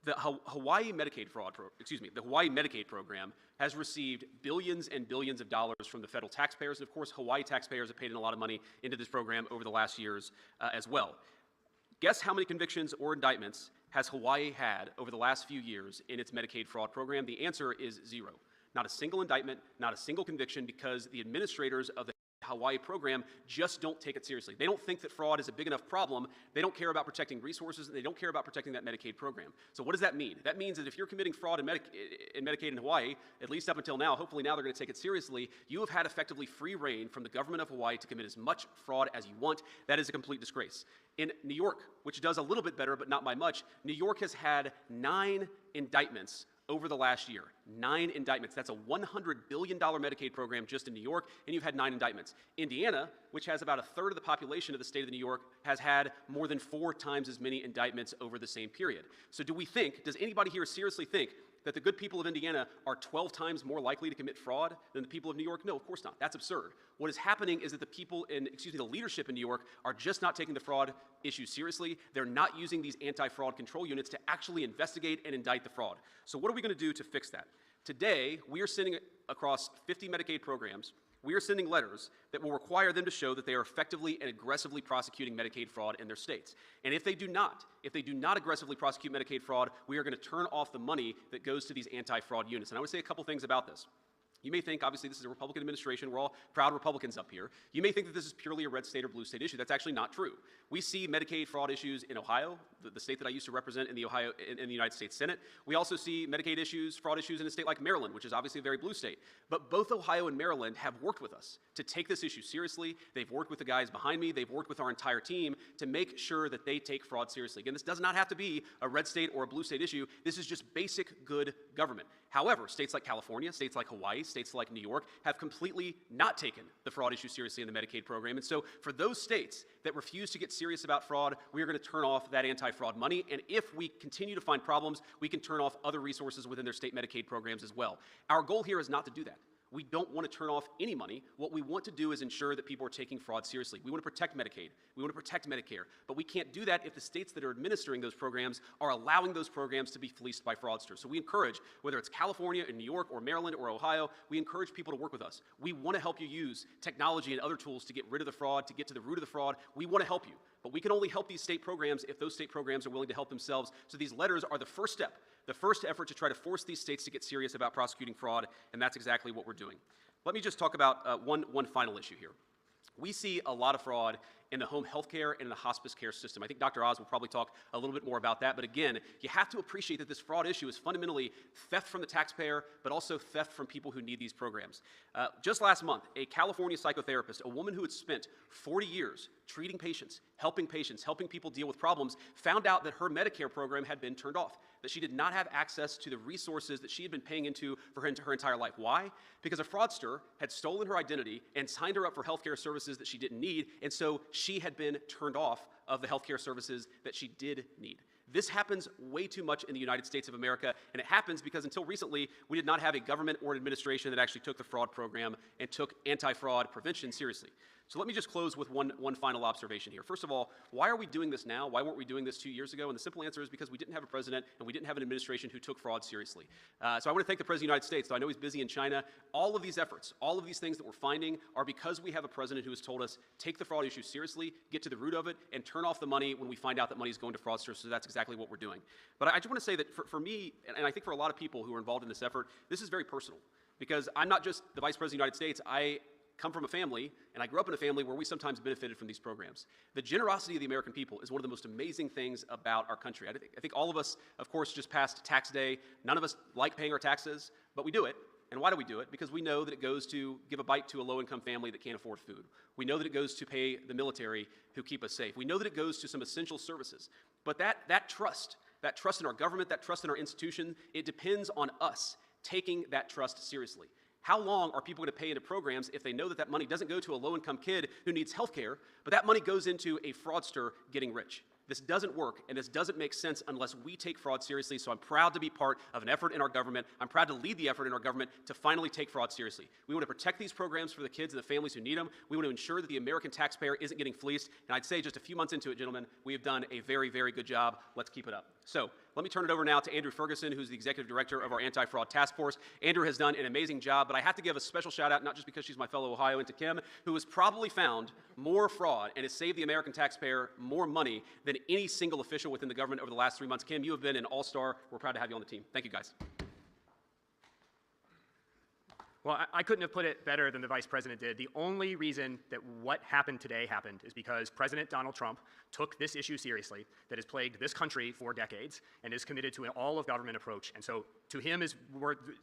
the Hawaii Medicaid the Hawaii Medicaid program has received billions and billions of dollars from the federal taxpayers. And of course, Hawaii taxpayers have paid in a lot of money into this program over the last years as well. Guess how many convictions or indictments has Hawaii had over the last few years in its Medicaid fraud program? The answer is 0. Not a single indictment, not a single conviction, because the administrators of the Hawaii program just don't take it seriously. They don't think that fraud is a big enough problem. They don't care about protecting resources, and they don't care about protecting that Medicaid program. So what does that mean? That means that if you're committing fraud in Medicaid in Hawaii, at least up until now, hopefully now they're going to take it seriously, you have had effectively free reign from the government of Hawaii to commit as much fraud as you want. That is a complete disgrace. In New York, which does a little bit better, but not by much, New York has had 9 indictments over the last year. 9 indictments. That's a $100 billion Medicaid program just in New York, and you've had 9 indictments. Indiana, which has about a third of the population of the state of New York, has had more than 4 times as many indictments over the same period. So does anybody here seriously think that the good people of Indiana are 12 times more likely to commit fraud than the people of New York? No, of course not. That's absurd. What is happening is that the leadership in New York are just not taking the fraud issue seriously. They're not using these anti-fraud control units to actually investigate and indict the fraud. So what are we going to do to fix that? Today, we are sending across 50 Medicaid programs, we are sending letters that will require them to show that they are effectively and aggressively prosecuting Medicaid fraud in their states. And if they do not aggressively prosecute Medicaid fraud, we are going to turn off the money that goes to these anti-fraud units. And I want to say a couple things about this. You may think, obviously, this is a Republican administration. We're all proud Republicans up here. You may think that this is purely a red state or blue state issue. That's actually not true. We see Medicaid fraud issues in Ohio, the state that I used to represent in the United States Senate. We also see Medicaid issues, fraud issues in a state like Maryland, which is obviously a very blue state. But both Ohio and Maryland have worked with us to take this issue seriously. They've worked with the guys behind me. They've worked with our entire team to make sure that they take fraud seriously. Again, this does not have to be a red state or a blue state issue. This is just basic good government. However, states like California, states like Hawaii, states like New York have completely not taken the fraud issue seriously in the Medicaid program. And so for those states that refuse to get serious about fraud, we are going to turn off that anti-fraud money. And if we continue to find problems, we can turn off other resources within their state Medicaid programs as well. Our goal here is not to do that. We don't want to turn off any money. What we want to do is ensure that people are taking fraud seriously. We want to protect Medicaid. We want to protect Medicare. But we can't do that if the states that are administering those programs are allowing those programs to be fleeced by fraudsters. So we encourage, whether it's California or New York or Maryland or Ohio, we encourage people to work with us. We want to help you use technology and other tools to get rid of the fraud, to get to the root of the fraud. We want to help you. But we can only help these state programs if those state programs are willing to help themselves. So these letters are the first step, the first effort to try to force these states to get serious about prosecuting fraud, and that's exactly what we're doing. Let me just talk about one final issue here. We see a lot of fraud in the home health care and in the hospice care system. I think Dr. Oz will probably talk a little bit more about that. But again, you have to appreciate that this fraud issue is fundamentally theft from the taxpayer, but also theft from people who need these programs. Just last month, a California psychotherapist, a woman who had spent 40 years treating patients, helping people deal with problems, found out that her Medicare program had been turned off, that she did not have access to the resources that she had been paying into for her entire life. Why? Because a fraudster had stolen her identity and signed her up for healthcare services that she didn't need, and so she had been turned off of the healthcare services that she did need. This happens way too much in the United States of America, and it happens because until recently, we did not have a government or an administration that actually took the fraud program and took anti-fraud prevention seriously. So let me just close with one final observation here. First of all, why are we doing this now? Why weren't we doing this 2 years ago? And the simple answer is because we didn't have a president and we didn't have an administration who took fraud seriously. So I want to thank the President of the United States, though I know he's busy in China. All of these efforts, all of these things that we're finding are because we have a president who has told us, take the fraud issue seriously, get to the root of it, and turn off the money when we find out that money is going to fraudsters. So that's exactly what we're doing. But I just want to say that for me, and I think for a lot of people who are involved in this effort, this is very personal. Because I'm not just the Vice President of the United States. I come from a family, and I grew up in a family where we sometimes benefited from these programs. The generosity of the American people is one of the most amazing things about our country. I think all of us, of course, just passed tax day. None of us like paying our taxes, but we do it. And why do we do it? Because we know that it goes to give a bite to a low-income family that can't afford food. We know that it goes to pay the military who keep us safe. We know that it goes to some essential services. But that trust in our government, that trust in our institution, it depends on us taking that trust seriously. How long are people going to pay into programs if they know that that money doesn't go to a low-income kid who needs health care, but that money goes into a fraudster getting rich? This doesn't work, and this doesn't make sense unless we take fraud seriously, so I'm proud to be part of an effort in our government. I'm proud to lead the effort in our government to finally take fraud seriously. We want to protect these programs for the kids and the families who need them. We want to ensure that the American taxpayer isn't getting fleeced, and I'd say just a few months into it, gentlemen, we have done a very, very good job. Let's keep it up. So let me turn it over now to Andrew Ferguson, who's the executive director of our anti-fraud task force. Andrew has done an amazing job, but I have to give a special shout out, not just because she's my fellow Ohioan, to Kim, who has probably found more fraud and has saved the American taxpayer more money than any single official within the government over the last 3 months. Kim, you have been an all-star. We're proud to have you on the team. Thank you, guys. Well, I couldn't have put it better than the Vice President did. The only reason that what happened today happened is because President Donald Trump took this issue seriously that has plagued this country for decades and is committed to an all-of-government approach. And so to him is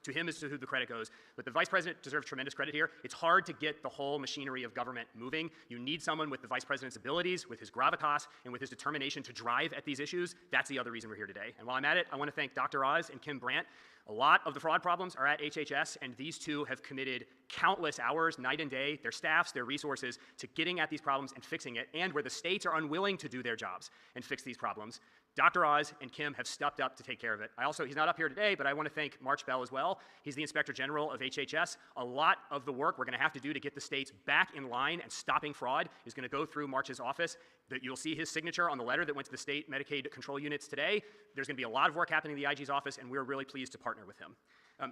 to who the credit goes. But the Vice President deserves tremendous credit here. It's hard to get the whole machinery of government moving. You need someone with the Vice President's abilities, with his gravitas, and with his determination to drive at these issues. That's the other reason we're here today. And while I'm at it, I want to thank Dr. Oz and Kim Brandt. A lot of the fraud problems are at HHS, and these two have committed countless hours, night and day, their staffs, their resources, to getting at these problems and fixing it, and where the states are unwilling to do their jobs and fix these problems, Dr. Oz and Kim have stepped up to take care of it. He's not up here today, but I want to thank March Bell as well. He's the Inspector General of HHS. A lot of the work we're going to have to do to get the states back in line and stopping fraud is going to go through March's office. You'll see his signature on the letter that went to the state Medicaid control units today. There's going to be a lot of work happening in the IG's office, and we're really pleased to partner with him.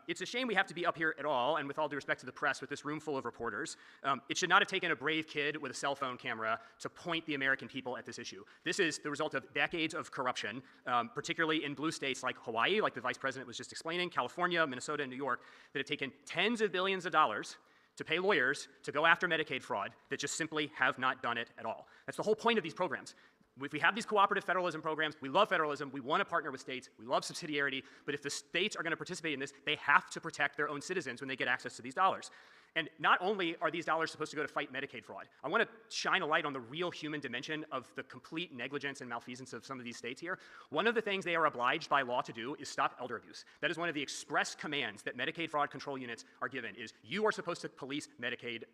It's a shame we have to be up here at all, and with all due respect to the press, with this room full of reporters. It should not have taken a brave kid with a cell phone camera to point the American people at this issue. This is the result of decades of corruption, particularly in blue states like Hawaii, like the Vice President was just explaining, California, Minnesota, and New York, that have taken tens of billions of dollars to pay lawyers to go after Medicaid fraud that just simply have not done it at all. That's the whole point of these programs. If we have these cooperative federalism programs, we love federalism, we want to partner with states, we love subsidiarity, but if the states are going to participate in this, they have to protect their own citizens when they get access to these dollars. And not only are these dollars supposed to go to fight Medicaid fraud, I want to shine a light on the real human dimension of the complete negligence and malfeasance of some of these states here. One of the things they are obliged by law to do is stop elder abuse. That is one of the express commands that Medicaid fraud control units are given, is you are supposed to police Medicaid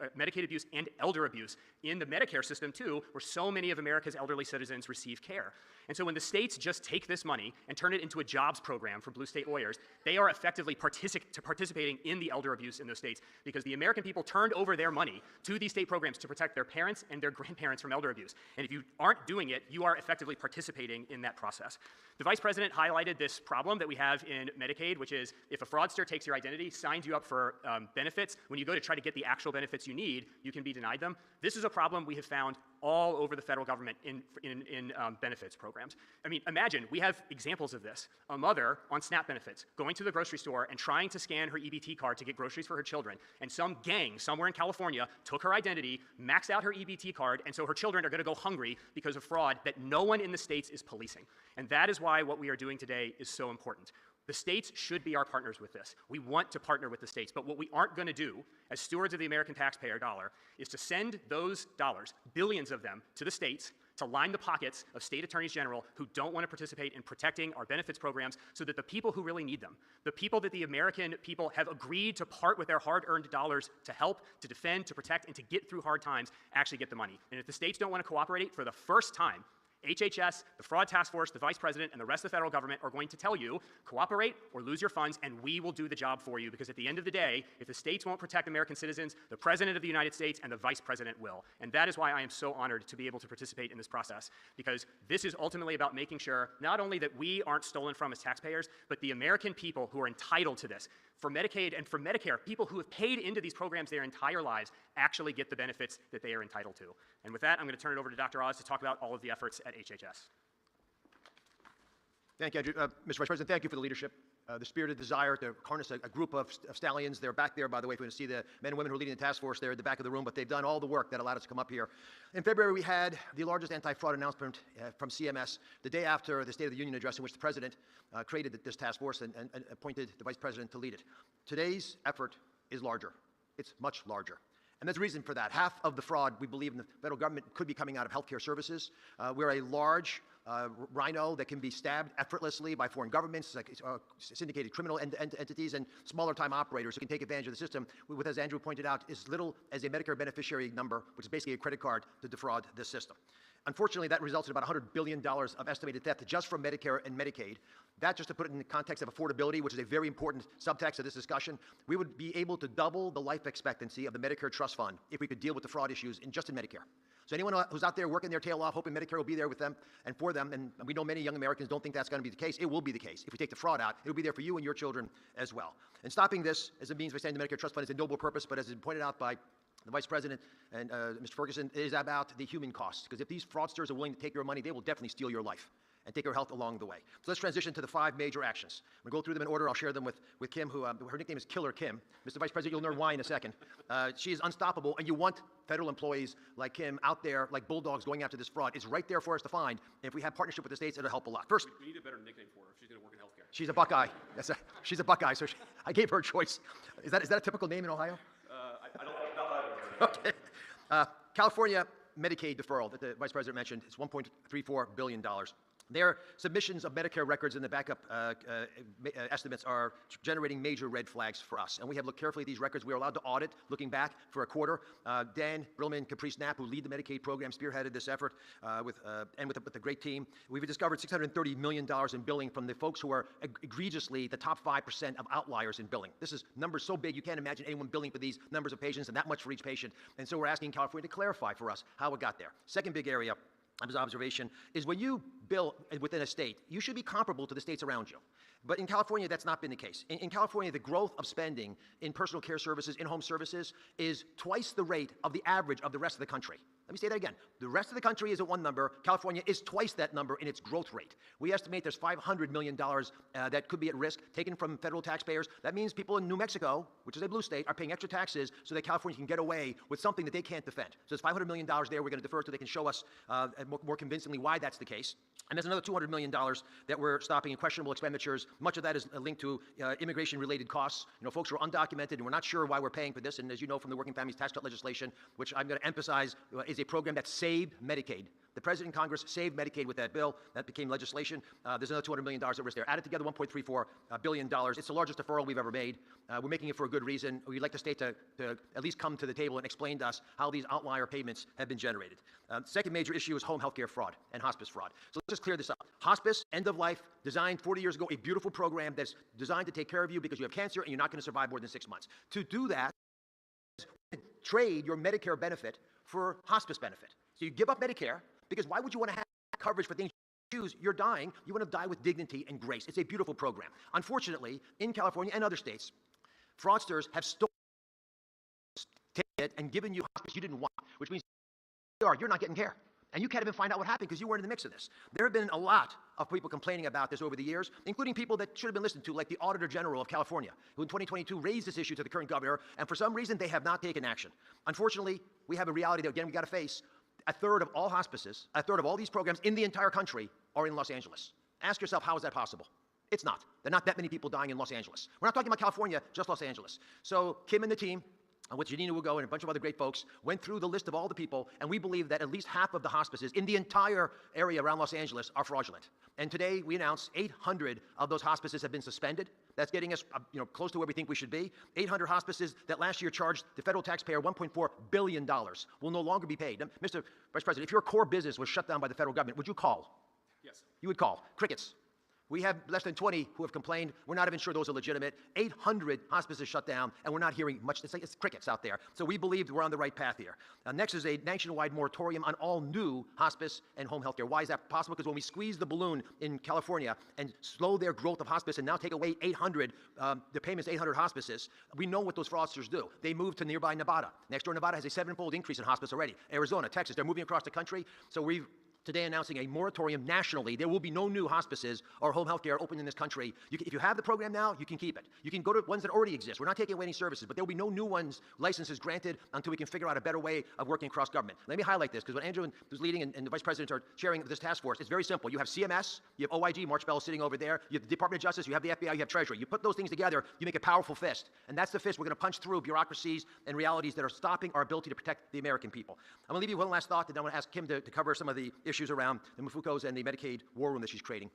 abuse and elder abuse in the Medicare system too, where so many of America's elderly citizens receive care. And so when the states just take this money and turn it into a jobs program for blue state lawyers, they are effectively participating in the elder abuse in those states, because the American people turned over their money to these state programs to protect their parents and their grandparents from elder abuse. And if you aren't doing it, you are effectively participating in that process. The Vice President highlighted this problem that we have in Medicaid, which is if a fraudster takes your identity, signs you up for benefits, when you go to try to get the actual benefits you need, you can be denied them. This is a problem we have found all over the federal government in benefits programs. I mean, imagine, we have examples of this. A mother on SNAP benefits going to the grocery store and trying to scan her EBT card to get groceries for her children, and some gang somewhere in California took her identity, maxed out her EBT card, and so her children are going to go hungry because of fraud that no one in the states is policing. And that is why what we are doing today is so important. The states should be our partners with this. We want to partner with the states, but what we aren't going to do as stewards of the American taxpayer dollar is to send those dollars, billions of them, to the states to line the pockets of state attorneys general who don't want to participate in protecting our benefits programs so that the people who really need them, the people that the American people have agreed to part with their hard-earned dollars to help, to defend, to protect, and to get through hard times, actually get the money. And if the states don't want to cooperate, for the first time, HHS, the Fraud Task Force, the Vice President, and the rest of the federal government are going to tell you, cooperate or lose your funds, and we will do the job for you, because at the end of the day, if the states won't protect American citizens, the President of the United States and the Vice President will. And that is why I am so honored to be able to participate in this process, because this is ultimately about making sure not only that we aren't stolen from as taxpayers, but the American people who are entitled to this, for Medicaid and for Medicare, people who have paid into these programs their entire lives actually get the benefits that they are entitled to. And with that, I'm going to turn it over to Dr. Oz to talk about all of the efforts at HHS. Thank you, Andrew. Mr. Vice President, thank you for the leadership, the spirited desire to harness a group of stallions. They're back there, by the way, if you want to see the men and women who are leading the task force there at the back of the room, but they've done all the work that allowed us to come up here. In February, we had the largest anti-fraud announcement from CMS the day after the State of the Union address, in which the President created this task force and appointed the Vice President to lead it. Today's effort is larger. It's much larger. And there's a reason for that. Half of the fraud, we believe, in the federal government could be coming out of healthcare services. We're a large rhino that can be stabbed effortlessly by foreign governments, like syndicated criminal entities, and smaller time operators who can take advantage of the system with, as Andrew pointed out, as little as a Medicare beneficiary number, which is basically a credit card, to defraud this system. Unfortunately, that results in about $100 billion of estimated theft just from Medicare and Medicaid. That, just to put it in the context of affordability, which is a very important subtext of this discussion, we would be able to double the life expectancy of the Medicare Trust Fund if we could deal with the fraud issues just in Medicare. So anyone who's out there working their tail off, hoping Medicare will be there with them and for them, and we know many young Americans don't think that's going to be the case, it will be the case. If we take the fraud out, it will be there for you and your children as well. And stopping this as a means by saying the Medicare Trust Fund is a noble purpose, but as is pointed out by the Vice President and Mr. Ferguson, it is about the human cost. Because if these fraudsters are willing to take your money, they will definitely steal your life and take your health along the way. So let's transition to the 5 major actions. I'm going to go through them in order. I'll share them with Kim, who her nickname is Killer Kim. Mr. Vice President, you'll learn why in a second. She is unstoppable, and you want federal employees like Kim out there like bulldogs going after this fraud. It's right there for us to find. And if we have partnership with the states, it'll help a lot. First, we need a better nickname for her if she's going to work in healthcare. She's a Buckeye. She's a Buckeye, so I gave her a choice. Is that a typical name in Ohio? I don't know. Okay. California Medicaid deferral that the Vice President mentioned is $1.34 billion. Their submissions of Medicare records and the backup estimates are generating major red flags for us. And we have looked carefully at these records. We are allowed to audit, looking back for a quarter. Dan Brillman, Caprice Knapp, who lead the Medicaid program, spearheaded this effort with a great team. We've discovered $630 million in billing from the folks who are egregiously the top 5% of outliers in billing. This is numbers so big you can't imagine anyone billing for these numbers of patients and that much for each patient. And so we're asking California to clarify for us how it got there. Second big area of his observation is when you bill within a state, you should be comparable to the states around you. But in California, that's not been the case. In California, the growth of spending in personal care services, in-home services, is twice the rate of the average of the rest of the country. Let me say that again. The rest of the country is at one number. California is twice that number in its growth rate. We estimate there's $500 million that could be at risk taken from federal taxpayers. That means people in New Mexico, which is a blue state, are paying extra taxes so that California can get away with something that they can't defend. So there's $500 million there we're going to defer till they can show us more convincingly why that's the case. And there's another $200 million that we're stopping in questionable expenditures. Much of that is linked to immigration-related costs. You know, folks who are undocumented, and we're not sure why we're paying for this. And as you know from the Working Families Tax Cut legislation, which I'm going to emphasize is a program that saved Medicaid. The President and Congress saved Medicaid with that bill. That became legislation. There's another $200 million at risk there. Added together, $1.34 billion. It's the largest deferral we've ever made. We're making it for a good reason. We'd like the state to at least come to the table and explain to us how these outlier payments have been generated. Second major issue is home health care fraud and hospice fraud. So let's just clear this up. Hospice, end of life, designed 40 years ago, a beautiful program that's designed to take care of you because you have cancer and you're not going to survive more than 6 months. To do that, trade your Medicare benefit for hospice benefit. So you give up Medicare, because why would you want to have coverage for things you choose? You're dying. You want to die with dignity and grace. It's a beautiful program. Unfortunately, in California and other states, fraudsters have stolen it and given you hospice you didn't want, which means you're not getting care. And you can't even find out what happened because you weren't in the mix of this. There have been a lot of people complaining about this over the years, including people that should have been listened to, like the Auditor General of California, who in 2022 raised this issue to the current governor, and for some reason they have not taken action. Unfortunately, we have a reality that, again, we got to face. A third of all hospices, a third of all these programs in the entire country are in Los Angeles. Ask yourself, how is that possible? It's not. There are not that many people dying in Los Angeles. We're not talking about California, just Los Angeles. So Kim and the team, with Janina Wugo and a bunch of other great folks, went through the list of all the people, and we believe that at least half of the hospices in the entire area around Los Angeles are fraudulent. And today we announced 800 of those hospices have been suspended. That's getting us close to where we think we should be. 800 hospices that last year charged the federal taxpayer $1.4 billion will no longer be paid. Now, Mr. Vice President, if your core business was shut down by the federal government, would you call? Yes. You would call. Crickets. We have less than 20 who have complained. We're not even sure those are legitimate. 800 hospices shut down, and we're not hearing much. It's crickets out there. So we believe we're on the right path here. Next is a nationwide moratorium on all new hospice and home health care. Why is that possible? Because when we squeeze the balloon in California and slow their growth of hospice and now take away 800, the payments to 800 hospices, we know what those fraudsters do. They move to nearby Nevada. Next door Nevada has a 7-fold increase in hospice already. Arizona, Texas, they're moving across the country. So we've today announcing a moratorium nationally. There will be no new hospices or home health care open in this country. If you have the program now, you can keep it. You can go to ones that already exist. We're not taking away any services, but there will be no new licenses granted until we can figure out a better way of working across government. Let me highlight this, because what Andrew, who's leading, and the Vice President are chairing this task force, it's very simple. You have CMS, you have OIG, March Bell sitting over there, you have the Department of Justice, you have the FBI, you have Treasury. You put those things together, you make a powerful fist. And that's the fist we're going to punch through bureaucracies and realities that are stopping our ability to protect the American people. I'm going to leave you one last thought, and I want to ask Kim to cover some of the issues issues around the Mifukos and the Medicaid war room that she's creating.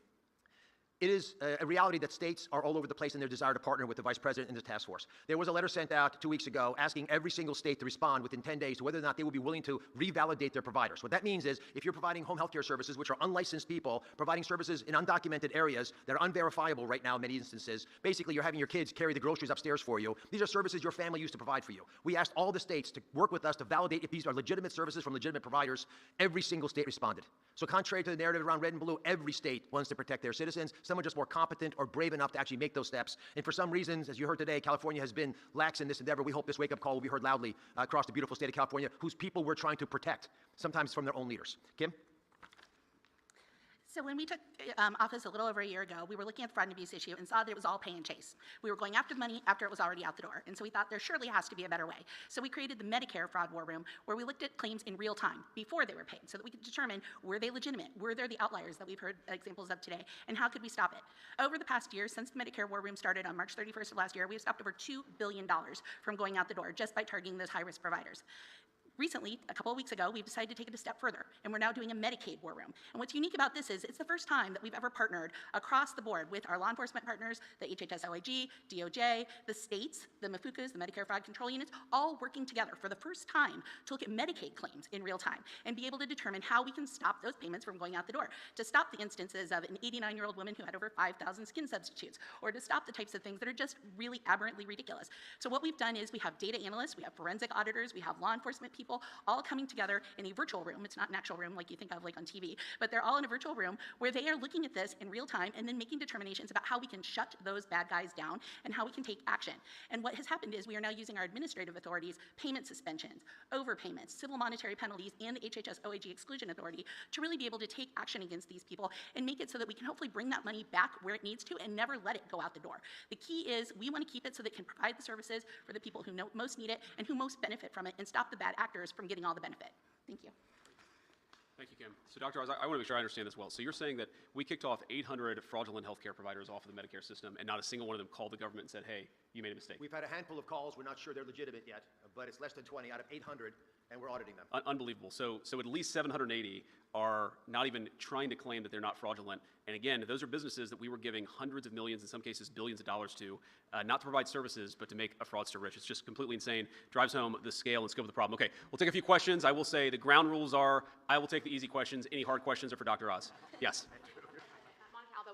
It is a reality that states are all over the place in their desire to partner with the Vice President and the task force. There was a letter sent out 2 weeks ago asking every single state to respond within 10 days to whether or not they would be willing to revalidate their providers. What that means is if you're providing home health care services, which are unlicensed people, providing services in undocumented areas that are unverifiable right now in many instances, basically you're having your kids carry the groceries upstairs for you. These are services your family used to provide for you. We asked all the states to work with us to validate if these are legitimate services from legitimate providers. Every single state responded. So contrary to the narrative around red and blue, every state wants to protect their citizens. Some are just more competent or brave enough to actually make those steps. And for some reasons, as you heard today, California has been lax in this endeavor. We hope this wake-up call will be heard loudly across the beautiful state of California, whose people we're trying to protect, sometimes from their own leaders. Kim? So when we took office a little over a year ago, we were looking at the fraud and abuse issue and saw that it was all pay and chase. We were going after the money after it was already out the door. And so we thought there surely has to be a better way. So we created the Medicare fraud war room, where we looked at claims in real time before they were paid so that we could determine, were they legitimate? Were there the outliers that we've heard examples of today? And how could we stop it? Over the past year, since the Medicare war room started on March 31st of last year, we have stopped over $2 billion from going out the door just by targeting those high-risk providers. Recently, a couple of weeks ago, we've decided to take it a step further, and we're now doing a Medicaid war room. And what's unique about this is it's the first time that we've ever partnered across the board with our law enforcement partners, the HHS OIG, DOJ, the states, the Mifukas, the Medicare Fraud Control Units, all working together for the first time to look at Medicaid claims in real time and be able to determine how we can stop those payments from going out the door, to stop the instances of an 89-year-old woman who had over 5,000 skin substitutes, or to stop the types of things that are just really aberrantly ridiculous. So what we've done is we have data analysts, we have forensic auditors, we have law enforcement people, all coming together in a virtual room. It's not an actual room like you think of like on TV, but they're all in a virtual room where they are looking at this in real time and then making determinations about how we can shut those bad guys down and how we can take action. And what has happened is we are now using our administrative authorities, payment suspensions, overpayments, civil monetary penalties, and the HHS OIG exclusion authority to really be able to take action against these people and make it so that we can hopefully bring that money back where it needs to and never let it go out the door. The key is we want to keep it so that it can provide the services for the people who most need it and who most benefit from it, and stop the bad actors from getting all the benefit. Thank you. Thank you, Kim. So, Dr. Oz, I want to make sure I understand this well. So you're saying that we kicked off 800 fraudulent healthcare providers off of the Medicare system, and not a single one of them called the government and said, hey, you made a mistake? We've had a handful of calls. We're not sure they're legitimate yet, but it's less than 20 out of 800, and we're auditing them. Unbelievable. So at least 780 are not even trying to claim that they're not fraudulent. And again, those are businesses that we were giving hundreds of millions, in some cases billions of dollars to, not to provide services, but to make a fraudster rich. It's just completely insane. Drives home the scale and scope of the problem. Okay, we'll take a few questions. I will say the ground rules are, I will take the easy questions. Any hard questions are for Dr. Oz. Yes.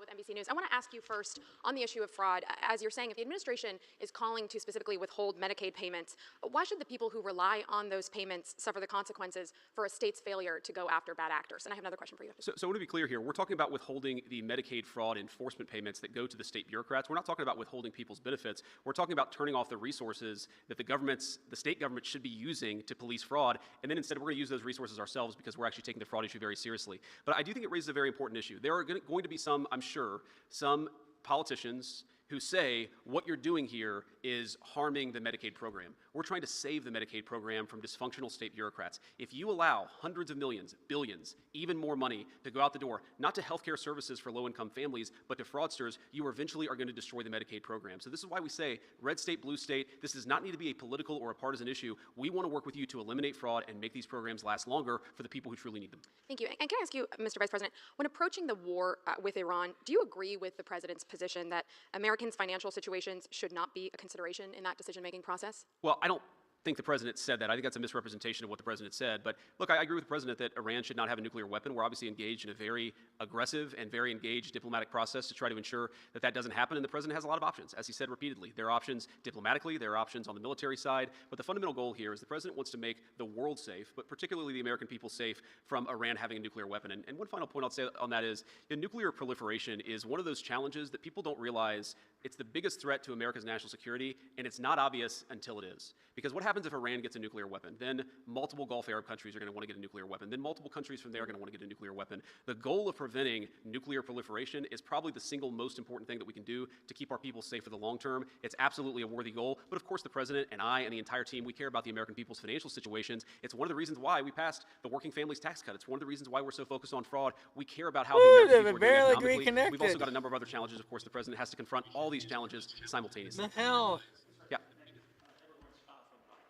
With NBC News. I want to ask you first on the issue of fraud. As you're saying, if the administration is calling to specifically withhold Medicaid payments, why should the people who rely on those payments suffer the consequences for a state's failure to go after bad actors? And I have another question for you. So I want to be clear here. We're talking about withholding the Medicaid fraud enforcement payments that go to the state bureaucrats. We're not talking about withholding people's benefits. We're talking about turning off the resources that the state government should be using to police fraud, and then instead we're going to use those resources ourselves because we're actually taking the fraud issue very seriously. But I do think it raises a very important issue. There are going to be some, I'm sure, some politicians who say what you're doing here is harming the Medicaid program. We're trying to save the Medicaid program from dysfunctional state bureaucrats. If you allow hundreds of millions, billions, even more money to go out the door, not to healthcare services for low-income families, but to fraudsters, you eventually are going to destroy the Medicaid program. So this is why we say red state, blue state, this does not need to be a political or a partisan issue. We want to work with you to eliminate fraud and make these programs last longer for the people who truly need them. Thank you. And can I ask you, Mr. Vice President, when approaching the war with Iran, do you agree with the president's position that Americans' financial situations should not be a consideration in that decision-making process? Well, I don't think the president said that. I think that's a misrepresentation of what the president said. But look, I agree with the president that Iran should not have a nuclear weapon. We're obviously engaged in a very aggressive and very engaged diplomatic process to try to ensure that that doesn't happen. And the president has a lot of options, as he said repeatedly. There are options diplomatically, there are options on the military side. But the fundamental goal here is the president wants to make the world safe, but particularly the American people safe from Iran having a nuclear weapon. And one final point I'll say on that is nuclear proliferation is one of those challenges that people don't realize it's the biggest threat to America's national security, and it's not obvious until it is. Because what happens if Iran gets a nuclear weapon? Then multiple Gulf Arab countries are going to want to get a nuclear weapon. Then multiple countries from there are going to want to get a nuclear weapon. The goal of preventing nuclear proliferation is probably the single most important thing that we can do to keep our people safe for the long term. It's absolutely a worthy goal. But of course, the president and I and the entire team, we care about the American people's financial situations. It's one of the reasons why we passed the working families tax cut. It's one of the reasons why we're so focused on fraud. We care about how the American people are doing economically. We've also got a number of other challenges. Of course, the president has to confront all these challenges simultaneously. The hell? Yeah.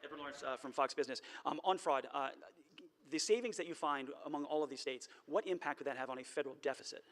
Edward Lawrence from Fox Business. On fraud, the savings that you find among all of these states, what impact would that have on a federal deficit?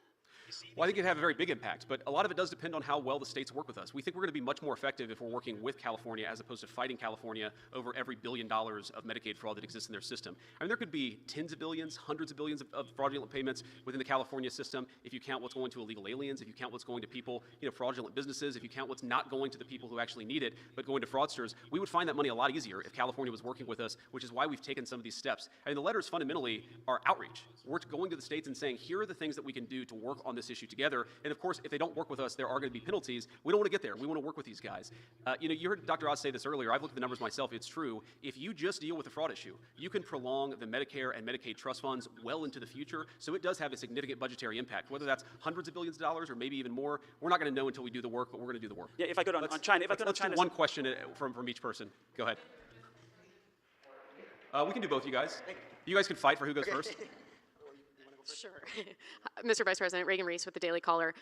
Well, I think it'd have a very big impact, but a lot of it does depend on how well the states work with us. We think we're going to be much more effective if we're working with California as opposed to fighting California over every $1 billion of Medicaid fraud that exists in their system. I mean, there could be tens of billions, hundreds of billions of fraudulent payments within the California system if you count what's going to illegal aliens, if you count what's going to people, fraudulent businesses, if you count what's not going to the people who actually need it, but going to fraudsters. We would find that money a lot easier if California was working with us, which is why we've taken some of these steps. I mean, the letters fundamentally are outreach. We're going to the states and saying, here are the things that we can do to work on this issue together. And of course, if they don't work with us, there are going to be penalties. We don't want to get there. We want to work with these guys. You heard Dr. Oz say this earlier. I've looked at the numbers myself. It's true. If you just deal with the fraud issue, you can prolong the Medicare and Medicaid trust funds well into the future. So it does have a significant budgetary impact. Whether that's hundreds of billions of dollars or maybe even more, we're not going to know until we do the work, but we're going to do the work. Yeah, if I could on China, let's do one question from each person. Go ahead. We can do both, you guys. You guys can fight for who goes first. Sure. Mr. Vice President, Reagan Reese with the Daily Caller.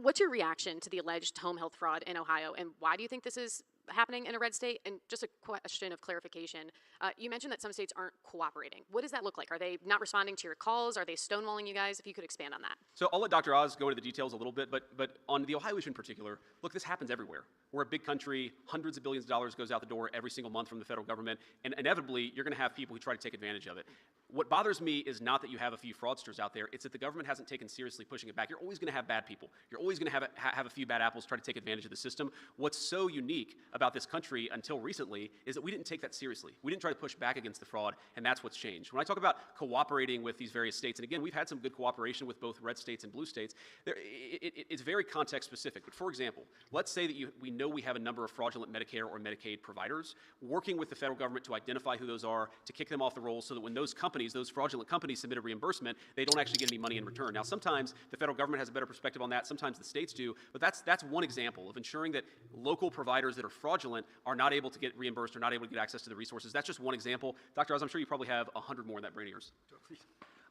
What's your reaction to the alleged home health fraud in Ohio, and why do you think this is happening in a red state? And just a question of clarification. You mentioned that some states aren't cooperating. What does that look like? Are they not responding to your calls? Are they stonewalling you guys? If you could expand on that. So I'll let Dr. Oz go into the details a little bit, but on the Ohio issue in particular, look, this happens everywhere. We're a big country. Hundreds of billions of dollars goes out the door every single month from the federal government, and inevitably, you're going to have people who try to take advantage of it. What bothers me is not that you have a few fraudsters out there. It's that the government hasn't taken seriously pushing it back. You're always going to have bad people. You're always going to have a few bad apples try to take advantage of the system. What's so unique about this country until recently is that we didn't take that seriously. We didn't try to push back against the fraud, and that's what's changed. When I talk about cooperating with these various states, and again, we've had some good cooperation with both red states and blue states, it's very context specific. But for example, let's say that we know we have a number of fraudulent Medicare or Medicaid providers, working with the federal government to identify who those are, to kick them off the rolls so that when those companies, those fraudulent companies submit a reimbursement, they don't actually get any money in return. Now, sometimes the federal government has a better perspective on that, sometimes the states do, but that's one example of ensuring that local providers that are fraudulent are not able to get reimbursed or not able to get access to the resources. That's just one example. Dr. Oz, I'm sure you probably have 100 more in that brain of yours.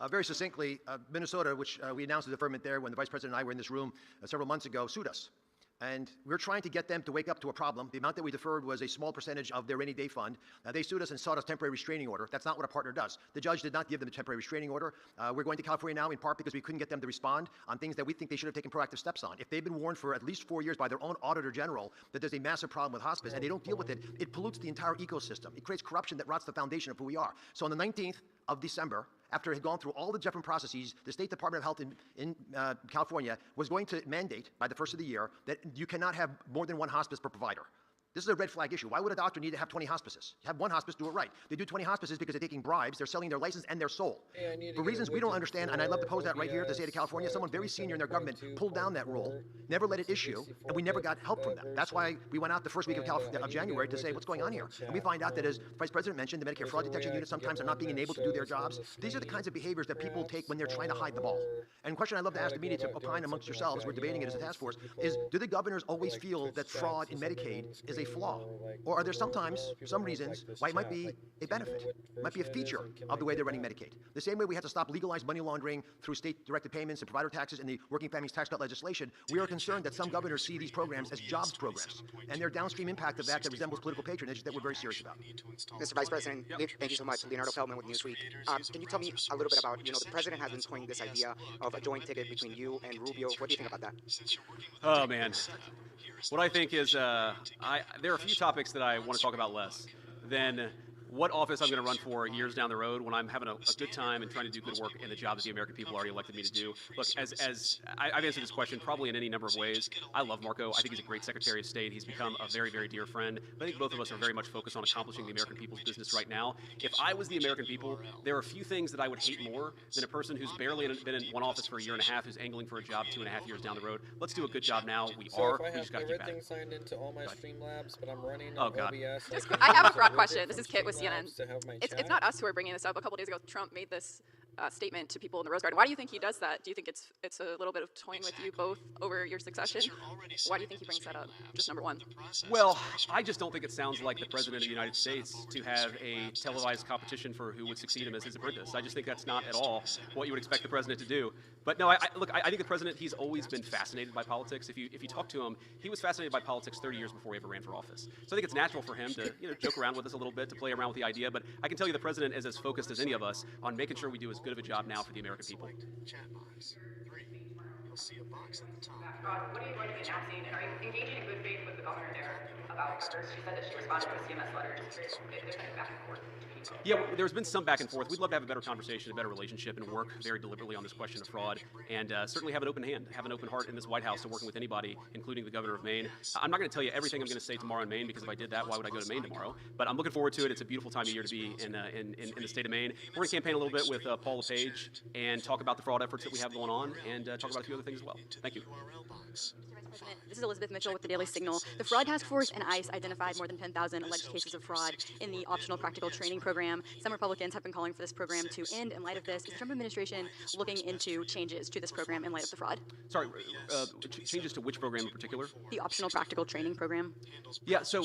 Very succinctly, Minnesota, which we announced the deferment there when the Vice President and I were in this room several months ago, sued us. And we're trying to get them to wake up to a problem. The amount that we deferred was a small percentage of their rainy day fund. They sued us and sought a temporary restraining order. That's not what a partner does. The judge did not give them a temporary restraining order. We're going to California now in part because we couldn't get them to respond on things that we think they should have taken proactive steps on. If they've been warned for at least 4 years by their own auditor general that there's a massive problem with hospice and they don't deal with it, it pollutes the entire ecosystem. It creates corruption that rots the foundation of who we are. So on the 19th of December, after it had gone through all the different processes, the State Department of Health in California was going to mandate by the first of the year that you cannot have more than one hospice per provider. This is a red flag issue. Why would a doctor need to have 20 hospices? Have one hospice, do it right. They do 20 hospices because they're taking bribes, they're selling their license and their soul. For reasons we don't understand, and I'd love to pose that right here to the state of California, someone very senior in their government pulled down that rule, never let it issue, and we never got help from them. That's why we went out the first week of January to say, what's going on here? And we find out that, as Vice President mentioned, the Medicare fraud detection units sometimes are not being enabled to do their jobs. These are the kinds of behaviors that people take when they're trying to hide the ball. And the question I'd love to ask the media to opine amongst yourselves, we're debating it as a task force, is do the governors always feel that fraud in Medicaid is a flaw? Or are there sometimes, some reasons, why it might be a benefit, might be a feature of the way they're running Medicaid? The same way we had to stop legalized money laundering through state-directed payments and provider taxes and the Working Families Tax Cut legislation, we are concerned that some governors see these programs as jobs programs, and their downstream impact of that resembles political patronage that we're very serious about. Mr. Vice President, thank you so much. Leonardo Feldman with Newsweek. Can you tell me a little bit about, the president has been toying this idea of a joint ticket between you and Rubio. What do you think about that? Oh, man. What I think is there are a few topics that I want to talk about less than what office I'm going to run for years down the road when I'm having a good time and trying to do good work in the job that the American people already elected me to do. Look, as I've answered this question probably in any number of ways. I love Marco. I think he's a great Secretary of State. He's become a very, very dear friend. But I think both of us are very much focused on accomplishing the American people's business right now. If I was the American people, there are a few things that I would hate more than a person who's barely been in one office for a year and a half, who's angling for a job 2.5 years down the road. Let's do a good job now. We just got to keep at it. Signed into all my Streamlabs, but I'm running on OBS. I have a broad question. This is Kit with CNN. It's not us who are bringing this up. A couple days ago, Trump made this statement to people in the Rose Garden. Why do you think he does that? Do you think it's a little bit of toying with you both over your succession? Why do you think he brings that up? Just number one. Well, I just don't think it sounds like the President of the United States to have a televised competition for who would succeed him as his apprentice. I just think that's not at all what you would expect the President to do. But no, look, I think the President, he's always been fascinated by politics. If you talk to him, he was fascinated by politics 30 years before he ever ran for office. So I think it's natural for him to joke around with us a little bit, to play around with the idea. But I can tell you the President is as focused as any of us on making sure we do as good of a job now for the American people. You'll see a box at the top. What are you going to be announcing, and are you engaging in good faith with the governor there about her? She said that she responded to a CMS letter. There's kind of back and forth. Yeah, there's been some back and forth. We'd love to have a better conversation, a better relationship, and work very deliberately on this question of fraud, and certainly have an open hand, have an open heart in this White House to working with anybody, including the governor of Maine. I'm not going to tell you everything I'm going to say tomorrow in Maine, because if I did that, why would I go to Maine tomorrow? But I'm looking forward to it. It's a beautiful time of year to be in the state of Maine. We're going to campaign a little bit with Paul LePage and talk about the fraud efforts that we have going on, and talk about a few other things as well. Thank you. This is Elizabeth Mitchell with the Daily Signal. The Fraud Task Force and ICE identified more than 10,000 alleged cases of fraud in the optional practical training program. Some Republicans have been calling for this program to end in light of this. Is the Trump administration looking into changes to this program in light of the fraud? Sorry, changes to which program in particular? The optional practical training program. Yeah, so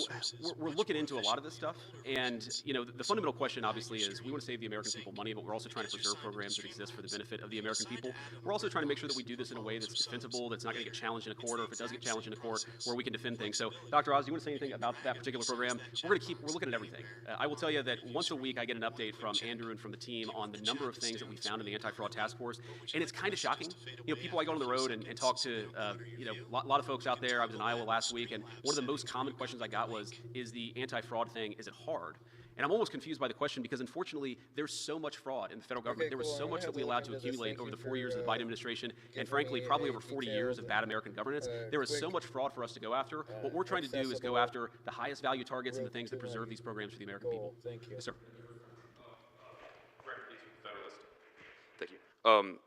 we're looking into a lot of this stuff, and the fundamental question obviously is we want to save the American people money, but we're also trying to preserve programs that exist for the benefit of the American people. We're also trying to make sure that we do this in a way that's defensible, that's not going to get challenged in a court, or if it does get challenged in a court, where we can defend things. So, Dr. Oz, do you want to say anything about that particular program? We're looking at everything. I will tell you that once a week I get an update from Andrew and from the team on the number of things that we found in the anti-fraud task force, and it's kind of shocking. People, I go on the road and talk to, a lot of folks out there. I was in Iowa last week, and one of the most common questions I got was, is the anti-fraud thing, is it hard? And I'm almost confused by the question, because unfortunately there's so much fraud in the federal government. There was so much that we allowed to accumulate over the 4 years of the Biden administration, and frankly probably over 40 years of bad American governance. There is so much fraud for us to go after. What we're trying to do is go after the highest value targets and the things that preserve these programs for the American people. Thank you. Yes, sir. Thank you.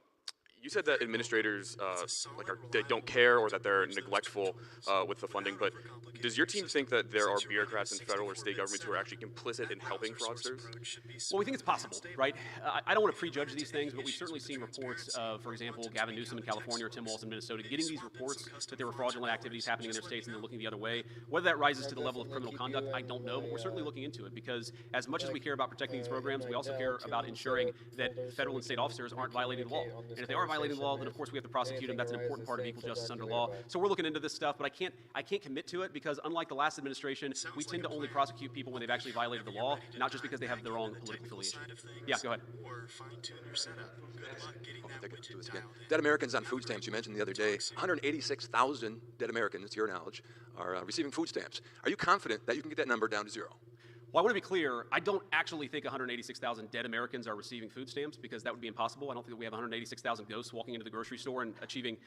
You said that administrators they don't care, or that they're neglectful with the funding, but does your team think that there are bureaucrats in federal or state governments who are actually complicit in helping fraudsters? Well, we think it's possible, right? I don't want to prejudge these things, but we've certainly seen reports of, for example, Gavin Newsom in California or Tim Walz in Minnesota getting these reports that there were fraudulent activities happening in their states and they're looking the other way. Whether that rises to the level of criminal conduct, I don't know, but we're certainly looking into it, because as much as we care about protecting these programs, we also care about ensuring that federal and state officers aren't violating the law. And if they are violating the law, then of course we have to prosecute them. That's an important part of equal justice under law. So we're looking into this stuff, but I can't commit to it, because unlike the last administration, we tend to only prosecute people when they've actually violated the law, not just because they have the wrong political affiliation. Yeah, go ahead. Dead Americans on food stamps, you mentioned the other day, 186,000 dead Americans, to your knowledge, are receiving food stamps. Are you confident that you can get that number down to zero? Well, I want to be clear, I don't actually think 186,000 dead Americans are receiving food stamps, because that would be impossible. I don't think that we have 186,000 ghosts walking into the grocery store and achieving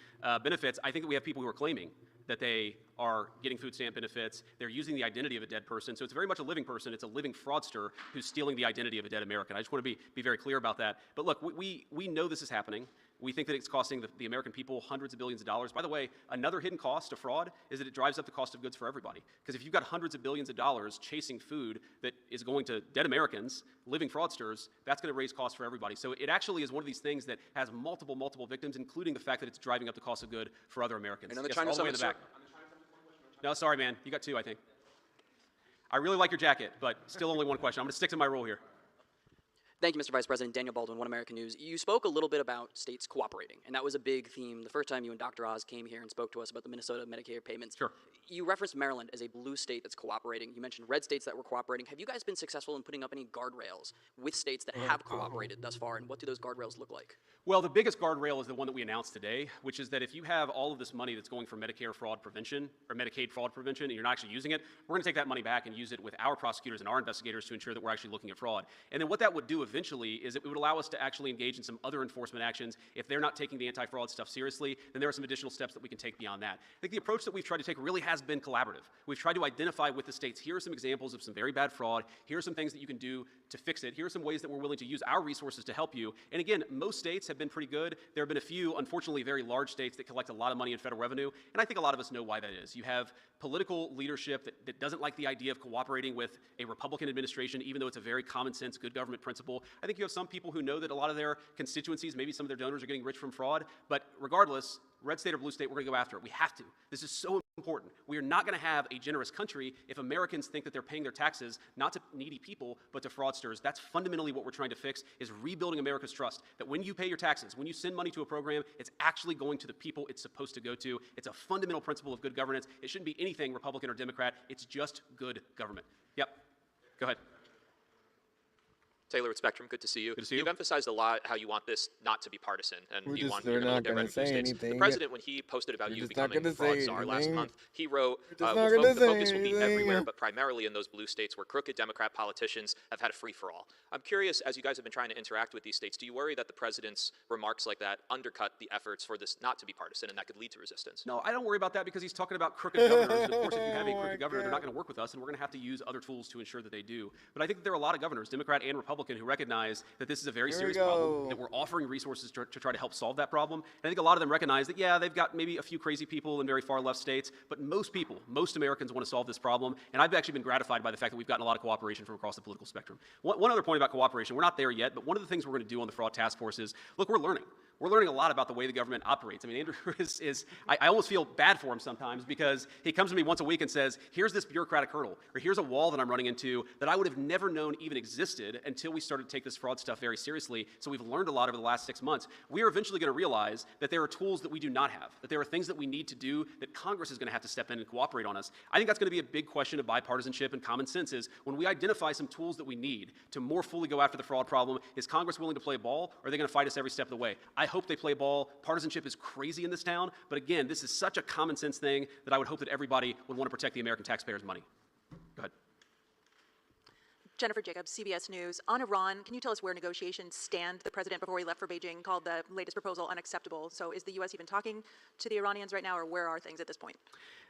benefits. I think that we have people who are claiming that they are getting food stamp benefits. They're using the identity of a dead person. So it's very much a living person. It's a living fraudster who's stealing the identity of a dead American. I just want to be very clear about that. But look, we know this is happening. We think that it's costing the American people hundreds of billions of dollars. By the way, another hidden cost of fraud is that it drives up the cost of goods for everybody. Because if you've got hundreds of billions of dollars chasing food that is going to dead Americans, living fraudsters, that's going to raise costs for everybody. So it actually is one of these things that has multiple victims, including the fact that it's driving up the cost of good for other Americans. And on the yes, China all the way in summit, the back. No, sorry, man. You got two, I think. I really like your jacket, but still only one question. I'm going to stick to my rule here. Thank you, Mr. Vice President. Daniel Baldwin, One American News. You spoke a little bit about states cooperating, and that was a big theme the first time you and Dr. Oz came here and spoke to us about the Minnesota Medicare payments. Sure. You referenced Maryland as a blue state that's cooperating. You mentioned red states that were cooperating. Have you guys been successful in putting up any guardrails with states that have cooperated thus far, and what do those guardrails look like? Well, the biggest guardrail is the one that we announced today, which is that if you have all of this money that's going for Medicare fraud prevention or Medicaid fraud prevention and you're not actually using it, we're going to take that money back and use it with our prosecutors and our investigators to ensure that we're actually looking at fraud. And then what that would do eventually is it would allow us to actually engage in some other enforcement actions. If they're not taking the anti-fraud stuff seriously, then there are some additional steps that we can take beyond that. I think the approach that we've tried to take really has been collaborative. We've tried to identify with the states, here are some examples of some very bad fraud, here are some things that you can do to fix it, here are some ways that we're willing to use our resources to help you. And again, most states have been pretty good. There have been a few, unfortunately, very large states that collect a lot of money in federal revenue, and I think a lot of us know why that is. You have political leadership that doesn't like the idea of cooperating with a Republican administration, even though it's a very common sense, good government principle. I think you have some people who know that a lot of their constituencies, maybe some of their donors are getting rich from fraud, but regardless, red state or blue state, we're going to go after it. We have to. This is so important. We are not going to have a generous country if Americans think that they're paying their taxes not to needy people, but to fraudsters. That's fundamentally what we're trying to fix, is rebuilding America's trust, that when you pay your taxes, when you send money to a program, it's actually going to the people it's supposed to go to. It's a fundamental principle of good governance. It shouldn't be anything Republican or Democrat. It's just good government. Yep. Go ahead. Taylor with Spectrum, good to see you. Good to see you. You've emphasized a lot how you want this not to be partisan, and you want they're not get gonna rid of blue say states. anything. The president, when he posted about you just not becoming gonna fraud say czar last anything. month, he wrote, You're just the not gonna say focus will be anything. everywhere, but primarily in those blue states where crooked Democrat politicians have had a free-for-all. I'm curious, as you guys have been trying to interact with these states, do you worry that the president's remarks like that undercut the efforts for this not to be partisan, and that could lead to resistance? No, I don't worry about that because he's talking about crooked governors. Of course, if you have a crooked governor, they're not going to work with us, and we're going to have to use other tools to ensure that they do. But I think that there are a lot of governors, Democrat and Republican, who recognize that this is a very serious problem, that we're offering resources to try to help solve that problem. And I think a lot of them recognize that, yeah, they've got maybe a few crazy people in very far left states, but most people, most Americans want to solve this problem. And I've actually been gratified by the fact that we've gotten a lot of cooperation from across the political spectrum. One other point about cooperation, we're not there yet, but one of the things we're going to do on the fraud task force is, look, we're learning. We're learning a lot about the way the government operates. I mean, Andrew I almost feel bad for him sometimes because he comes to me once a week and says, here's this bureaucratic hurdle, or here's a wall that I'm running into that I would have never known even existed until we started to take this fraud stuff very seriously. So we've learned a lot over the last 6 months. We are eventually going to realize that there are tools that we do not have, that there are things that we need to do that Congress is going to have to step in and cooperate on us. I think that's going to be a big question of bipartisanship and common sense is when we identify some tools that we need to more fully go after the fraud problem, is Congress willing to play ball, or are they going to fight us every step of the way? I hope they play ball. Partisanship is crazy in this town, but again, this is such a common sense thing that I would hope that everybody would want to protect the American taxpayers' money. Go ahead. Jennifer Jacobs, CBS News. On Iran, can you tell us where negotiations stand? The president, before he left for Beijing, called the latest proposal unacceptable. So is the U.S. even talking to the Iranians right now, or where are things at this point?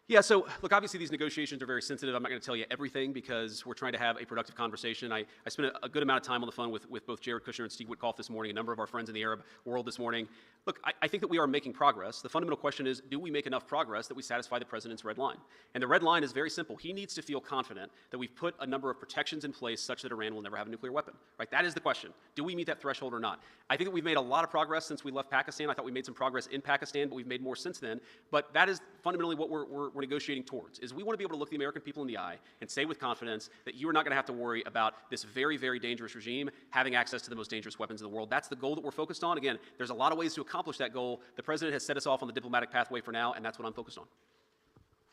Yeah, so look, obviously these negotiations are very sensitive. I'm not going to tell you everything because we're trying to have a productive conversation. I spent a good amount of time on the phone with both Jared Kushner and Steve Witkoff this morning, a number of our friends in the Arab world this morning. Look, I think that we are making progress. The fundamental question is, do we make enough progress that we satisfy the president's red line? And the red line is very simple. He needs to feel confident that we've put a number of protections in place such that Iran will never have a nuclear weapon, right? That is the question. Do we meet that threshold or not? I think that we've made a lot of progress since we left Pakistan. I thought we made some progress in Pakistan, but we've made more since then. But that is fundamentally what we're negotiating towards, is we want to be able to look the American people in the eye and say with confidence that you are not going to have to worry about this very, very dangerous regime having access to the most dangerous weapons in the world. That's the goal that we're focused on. Again, there's a lot of ways to accomplish that goal. The president has set us off on the diplomatic pathway for now, and that's what I'm focused on.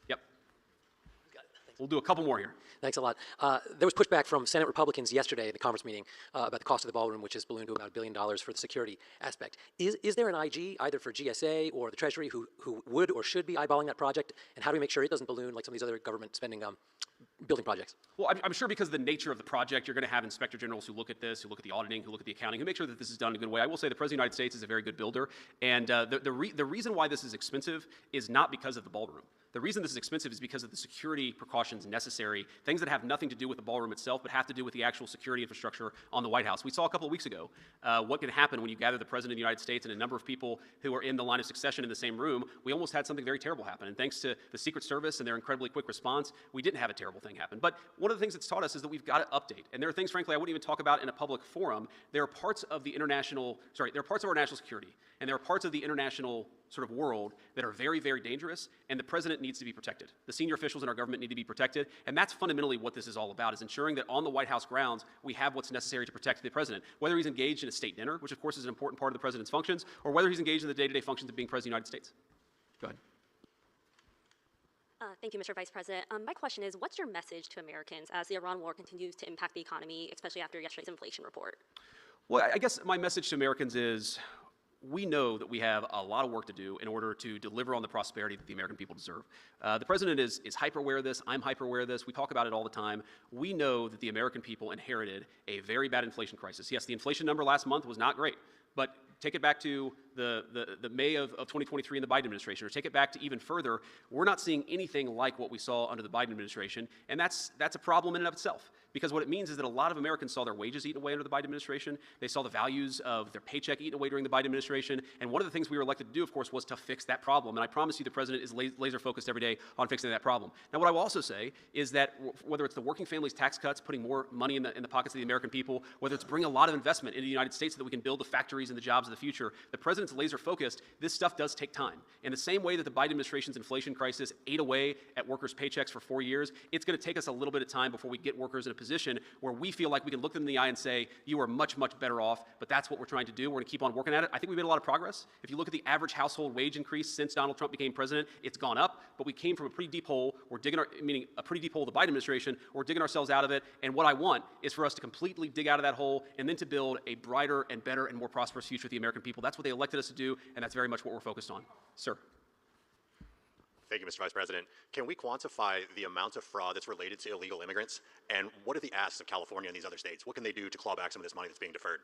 Yep. We'll do a couple more here. Thanks a lot. There was pushback from Senate Republicans yesterday at the conference meeting about the cost of the ballroom, which has ballooned to about $1 billion for the security aspect. Is there an IG, either for GSA or the Treasury, who would or should be eyeballing that project? And how do we make sure it doesn't balloon like some of these other government spending building projects? Well, I'm sure because of the nature of the project, you're going to have inspector generals who look at this, who look at the auditing, who look at the accounting, who make sure that this is done in a good way. I will say the President of the United States is a very good builder, and the reason why this is expensive is not because of the ballroom. The reason this is expensive is because of the security precautions necessary, things that have nothing to do with the ballroom itself, but have to do with the actual security infrastructure on the White House. We saw a couple of weeks ago what can happen when you gather the President of the United States and a number of people who are in the line of succession in the same room. We almost had something very terrible happen, and thanks to the Secret Service and their incredibly quick response, we didn't have a terrible thing happen. But one of the things it's taught us is that we've got to update, and there are things, frankly, I wouldn't even talk about in a public forum. There are parts of our national security, and there are parts of the international sort of world that are very, very dangerous, and the president needs to be protected. The senior officials in our government need to be protected, and that's fundamentally what this is all about, is ensuring that on the White House grounds, we have what's necessary to protect the president, whether he's engaged in a state dinner, which of course is an important part of the president's functions, or whether he's engaged in the day-to-day functions of being president of the United States. Go ahead. Thank you, Mr. Vice President. My question is, what's your message to Americans as the Iran war continues to impact the economy, especially after yesterday's inflation report? Well, I guess my message to Americans is, we know that we have a lot of work to do in order to deliver on the prosperity that the American people deserve. The president is hyper aware of this. I'm hyper aware of this. We talk about it all the time. We know that the American people inherited a very bad inflation crisis. Yes, the inflation number last month was not great, but take it back to the May of 2023 in the Biden administration, or take it back to even further, we're not seeing anything like what we saw under the Biden administration, and that's a problem in and of itself. Because what it means is that a lot of Americans saw their wages eaten away under the Biden administration. They saw the values of their paycheck eaten away during the Biden administration. And one of the things we were elected to do, of course, was to fix that problem. And I promise you the president is laser focused every day on fixing that problem. Now, what I will also say is that whether it's the working families tax cuts, putting more money in the pockets of the American people, whether it's bringing a lot of investment into the United States so that we can build the factories and the jobs of the future, the president's laser focused. This stuff does take time. In the same way that the Biden administration's inflation crisis ate away at workers' paychecks for 4 years, it's going to take us a little bit of time before we get workers in a position where we feel like we can look them in the eye and say, you are much, much better off, but that's what we're trying to do. We're going to keep on working at it. I think we've made a lot of progress. If you look at the average household wage increase since Donald Trump became president, it's gone up, but we came from a pretty deep hole. We're digging meaning a pretty deep hole, the Biden administration, we're digging ourselves out of it, and what I want is for us to completely dig out of that hole and then to build a brighter and better and more prosperous future for the American people. That's what they elected us to do, and that's very much what we're focused on. Sir. Thank you, Mr. Vice President. Can we quantify the amount of fraud that's related to illegal immigrants? And what are the asks of California and these other states? What can they do to claw back some of this money that's being deferred?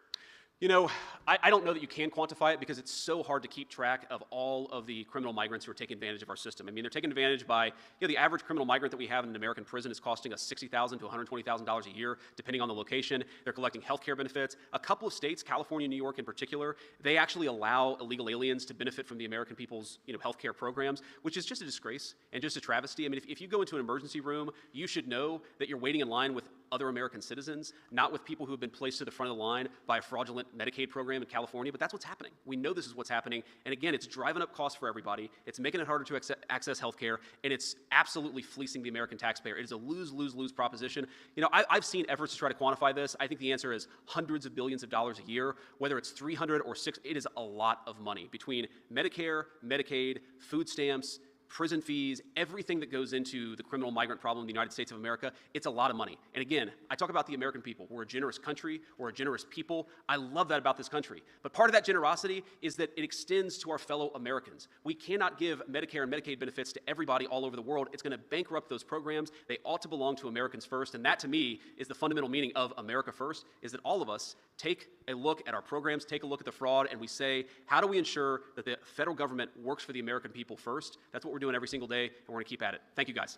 You know, I don't know that you can quantify it because it's so hard to keep track of all of the criminal migrants who are taking advantage of our system. I mean, they're taking advantage by, the average criminal migrant that we have in an American prison is costing us $60,000 to $120,000 a year, depending on the location. They're collecting health care benefits. A couple of states, California, New York in particular, they actually allow illegal aliens to benefit from the American people's, health care programs, which is just a disgrace and just a travesty. I mean, if you go into an emergency room, you should know that you're waiting in line with other American citizens, not with people who have been placed to the front of the line by a fraudulent Medicaid program in California, but that's what's happening. We know this is what's happening, and again, it's driving up costs for everybody, it's making it harder to access health care, and it's absolutely fleecing the American taxpayer. It is a lose-lose-lose proposition. I've seen efforts to try to quantify this. I think the answer is hundreds of billions of dollars a year, whether it's 300 or 6, it is a lot of money between Medicare, Medicaid, food stamps, prison fees, everything that goes into the criminal migrant problem in the United States of America, it's a lot of money. And again, I talk about the American people. We're a generous country. We're a generous people. I love that about this country. But part of that generosity is that it extends to our fellow Americans. We cannot give Medicare and Medicaid benefits to everybody all over the world. It's going to bankrupt those programs. They ought to belong to Americans first. And that, to me, is the fundamental meaning of America First, is that all of us take a look at our programs, take a look at the fraud, and we say, how do we ensure that the federal government works for the American people first? That's what we're doing every single day, and we're going to keep at it. Thank you, guys.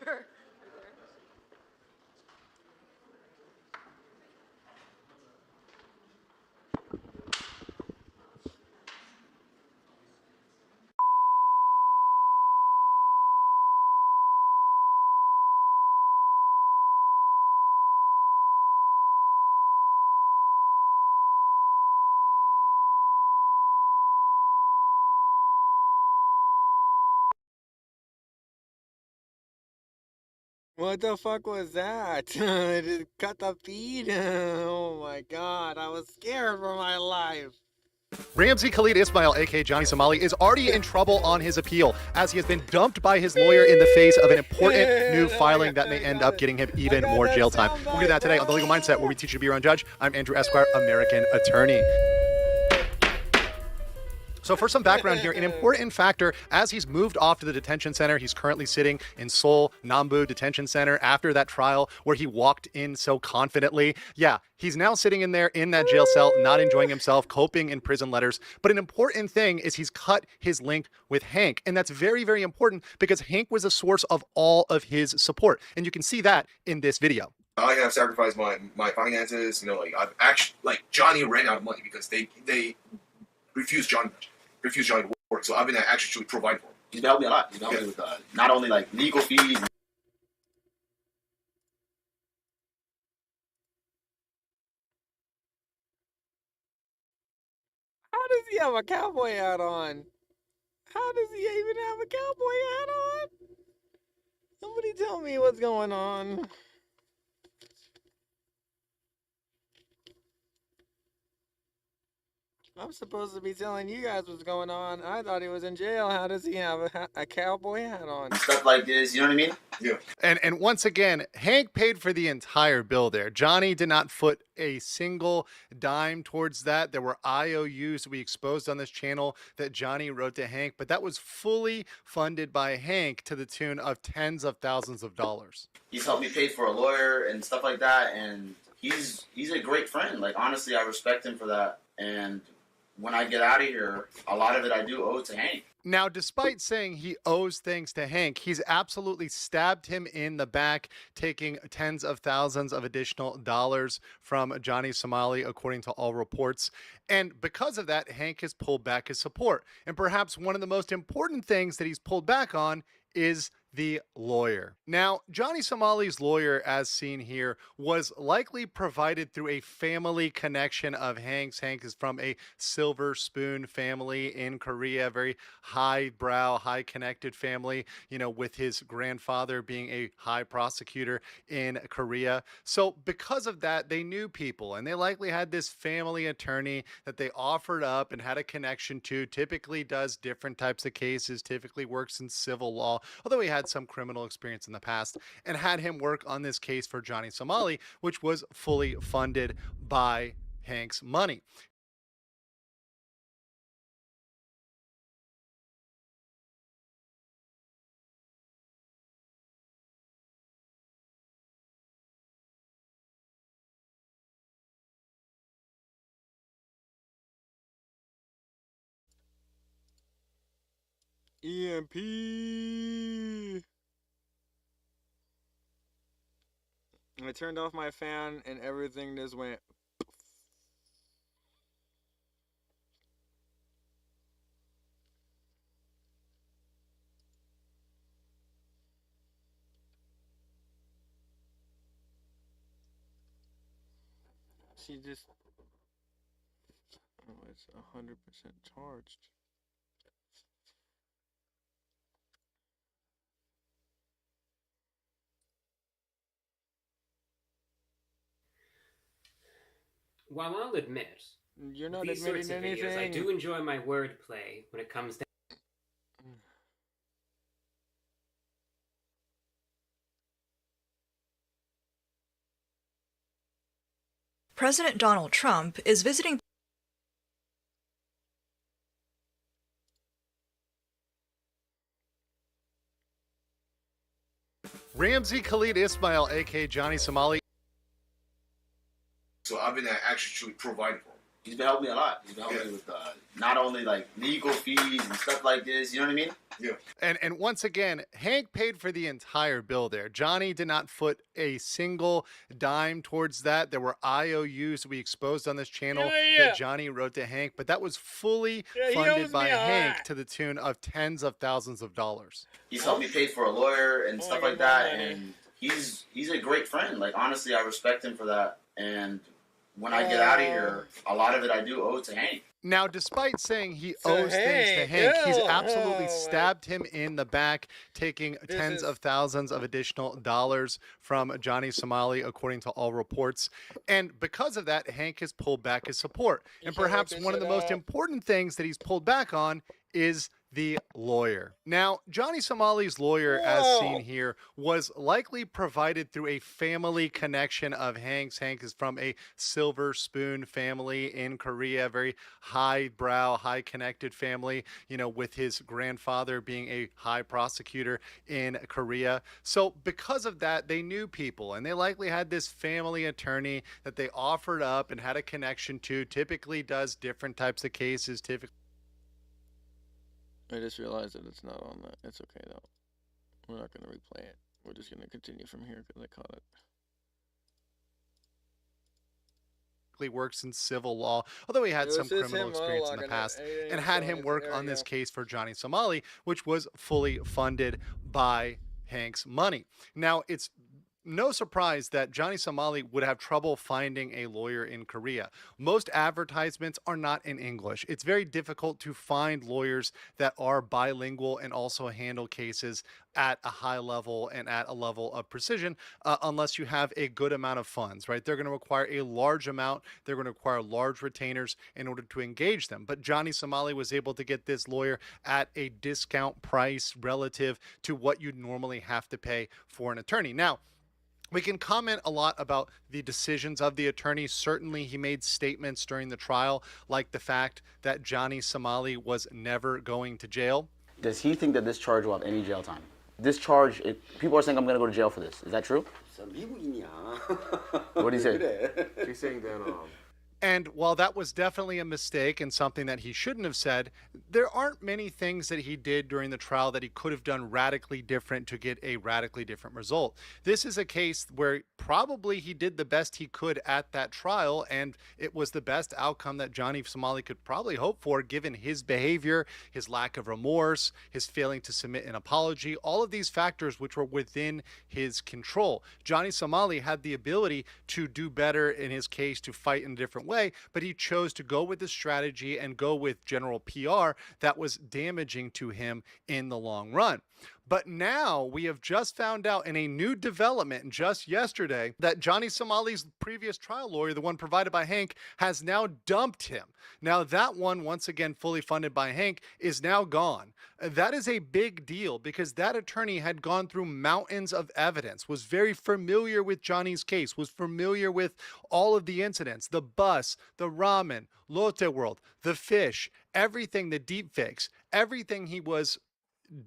Sure. What the fuck was that? They just cut the feed? Oh my god, I was scared for my life. Ramzi Khalid Ismail, aka Johnny Somali, is already in trouble on his appeal as he has been dumped by his lawyer in the face of an important new filing that may end up getting him even more jail time. We'll do that today on The Legal Mindset, where we teach you to be your own judge. I'm Andrew Esquire, American attorney. So for some background here, an important factor, as he's moved off to the detention center, he's currently sitting in Seoul Nambu Detention Center after that trial where he walked in so confidently. Yeah, he's now sitting in there in that jail cell, not enjoying himself, coping in prison letters. But an important thing is he's cut his link with Hank. And that's very, very important because Hank was a source of all of his support. And you can see that in this video. I have sacrificed my finances. I've actually, Johnny ran out of money because they refused Johnny to work. So I've been actually providing for him. He's helped me a lot. He's helped me with not only legal fees. How does he have a cowboy hat on? How does he even have a cowboy hat on? Somebody tell me what's going on. I'm supposed to be telling you guys what's going on. I thought he was in jail. How does he have a cowboy hat on? Stuff like this, you know what I mean? Yeah. And once again, Hank paid for the entire bill there. Johnny did not foot a single dime towards that. There were IOUs we exposed on this channel that Johnny wrote to Hank, but that was fully funded by Hank to the tune of tens of thousands of dollars. He's helped me pay for a lawyer and stuff like that, and he's a great friend. Like, honestly, I respect him for that. And when I get out of here, a lot of it I do owe to Hank. Now, despite saying he owes things to Hank, he's absolutely stabbed him in the back, taking tens of thousands of additional dollars from Johnny Somali, according to all reports. And because of that, Hank has pulled back his support. And perhaps one of the most important things that he's pulled back on is the lawyer. Now, Johnny Somali's lawyer, as seen here, was likely provided through a family connection of Hank's. Hank is from a silver spoon family in Korea, very highbrow, high connected family, with his grandfather being a high prosecutor in Korea. So because of that, they knew people, and they likely had this family attorney that they offered up and had a connection to, typically does different types of cases, typically works in civil law, although he had some criminal experience in the past, and had him work on this case for Johnny Somali, which was fully funded by Hank's money. EMP. I turned off my fan and everything just went. She just. Oh, it's 100% charged. While I'll admit, you're not these admitting sorts of videos, I anything. do enjoy my wordplay when it comes down. President Donald Trump is visiting. Ramzi Khalid Ismail, aka Johnny Somali. So I've been actually providing for him. He's been helping me a lot. He's been helping me with not only like legal fees and stuff like this, you know what I mean? Yeah. And once again, Hank paid for the entire bill there. Johnny did not foot a single dime towards that. There were IOUs we exposed on this channel that Johnny wrote to Hank, but that was fully funded by Hank to the tune of tens of thousands of dollars. He's helped me pay for a lawyer and stuff like that, and he's a great friend. Like, honestly, I respect him for that. And when I get out of here, a lot of it I do owe to Hank. Now, despite saying he owes things to Hank, he's absolutely stabbed him in the back, taking tens of thousands of additional dollars from Johnny Somali, according to all reports. And because of that, Hank has pulled back his support. And perhaps one of the most important things that he's pulled back on is the lawyer. Now, Johnny Somali's lawyer, as seen here, was likely provided through a family connection of Hank's. Hank is from a silver spoon family in Korea, very highbrow, high connected family, with his grandfather being a high prosecutor in Korea. So because of that, they knew people, and they likely had this family attorney that they offered up and had a connection to, typically does different types of cases, typically. I just realized that it's not on that. It's okay though. We're not going to replay it. We're just going to continue from here because I caught it. Works in civil law, although he had some criminal experience in the past, and had him work on this case for Johnny Somali, which was fully funded by Hank's money. Now, it's no surprise that Johnny Somali would have trouble finding a lawyer in Korea. Most advertisements are not in English. It's very difficult to find lawyers that are bilingual and also handle cases at a high level and at a level of precision, unless you have a good amount of funds, right? They're going to require a large amount. They're going to require large retainers in order to engage them. But Johnny Somali was able to get this lawyer at a discount price relative to what you'd normally have to pay for an attorney. Now, we can comment a lot about the decisions of the attorney. Certainly, he made statements during the trial, like the fact that Johnny Somali was never going to jail. Does he think that this charge will have any jail time? This charge, people are saying I'm going to go to jail for this. Is that true? What do you say? He's saying that And while that was definitely a mistake and something that he shouldn't have said, there aren't many things that he did during the trial that he could have done radically different to get a radically different result. This is a case where probably he did the best he could at that trial, and it was the best outcome that Johnny Somali could probably hope for, given his behavior, his lack of remorse, his failing to submit an apology, all of these factors which were within his control. Johnny Somali had the ability to do better in his case, to fight in a different way, but he chose to go with the strategy and go with general PR that was damaging to him in the long run. But now we have just found out in a new development just yesterday that Johnny Somali's previous trial lawyer, the one provided by Hank, has now dumped him. Now that one, once again fully funded by Hank, is now gone. That is a big deal because that attorney had gone through mountains of evidence, was very familiar with Johnny's case, was familiar with all of the incidents, the bus, the ramen, Lotte World, the fish, everything, the deep fakes, everything he was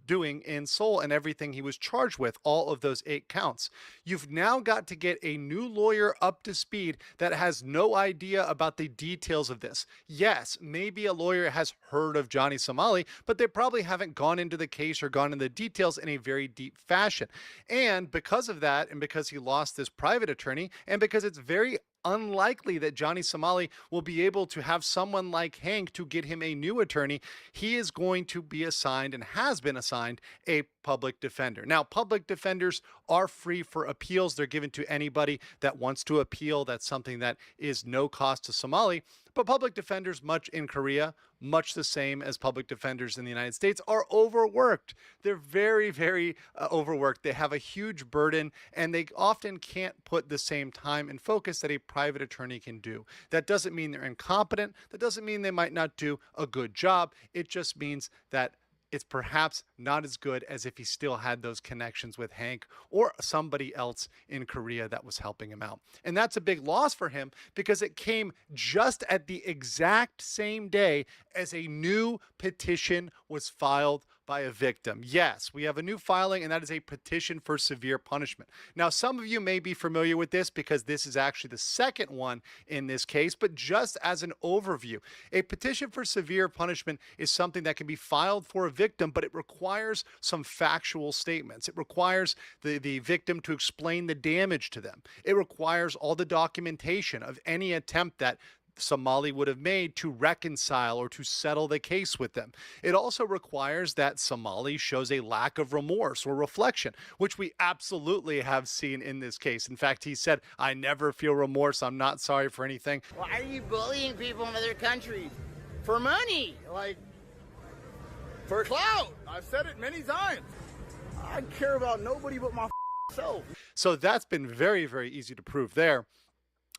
doing in Seoul and everything he was charged with, all of those 8 counts. You've now got to get a new lawyer up to speed that has no idea about the details of this. Yes, maybe a lawyer has heard of Johnny Somali, but they probably haven't gone into the case or gone into the details in a very deep fashion. And because of that, and because he lost this private attorney, and because it's very unlikely that Johnny Somali will be able to have someone like Hank to get him a new attorney, he is going to be assigned and has been assigned a public defender. Now, public defenders are free for appeals. They're given to anybody that wants to appeal. That's something that is no cost to Somali. But public defenders, much in Korea, much the same as public defenders in the United States, are overworked. They're very, very overworked. They have a huge burden, and they often can't put the same time and focus that a private attorney can do. That doesn't mean they're incompetent. That doesn't mean they might not do a good job. It just means that it's perhaps not as good as if he still had those connections with Hank or somebody else in Korea that was helping him out. And that's a big loss for him because it came just at the exact same day as a new petition was filed by a victim. Yes, we have a new filing, and that is a petition for severe punishment. Now, some of you may be familiar with this because this is actually the second one in this case, but just as an overview, a petition for severe punishment is something that can be filed for a victim, but it requires some factual statements. It requires the victim to explain the damage to them. It requires all the documentation of any attempt that Somali would have made to reconcile or to settle the case with them. It also requires that Somali shows a lack of remorse or reflection, which we absolutely have seen in this case. In fact, he said, "I never feel remorse. I'm not sorry for anything." Why are you bullying people in other countries? For money, like, for clout. I've said it many times. I care about nobody but my self. So that's been very, very easy to prove there.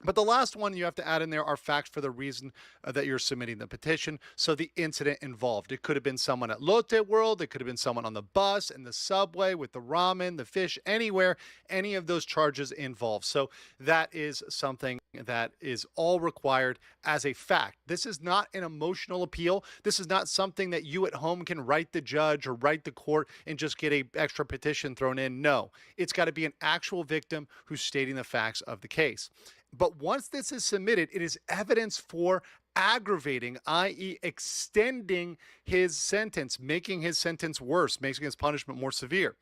But the last one you have to add in there are facts for the reason that you're submitting the petition. So the incident involved. It could have been someone at Lotte World. It could have been someone on the bus, in the subway, with the ramen, the fish, anywhere, any of those charges involved. So that is something that is all required as a fact. This is not an emotional appeal. This is not something that you at home can write the judge or write the court and just get an extra petition thrown in. No, it's got to be an actual victim who's stating the facts of the case. But once this is submitted, it is evidence for aggravating, i.e. extending his sentence, making his sentence worse, making his punishment more severe.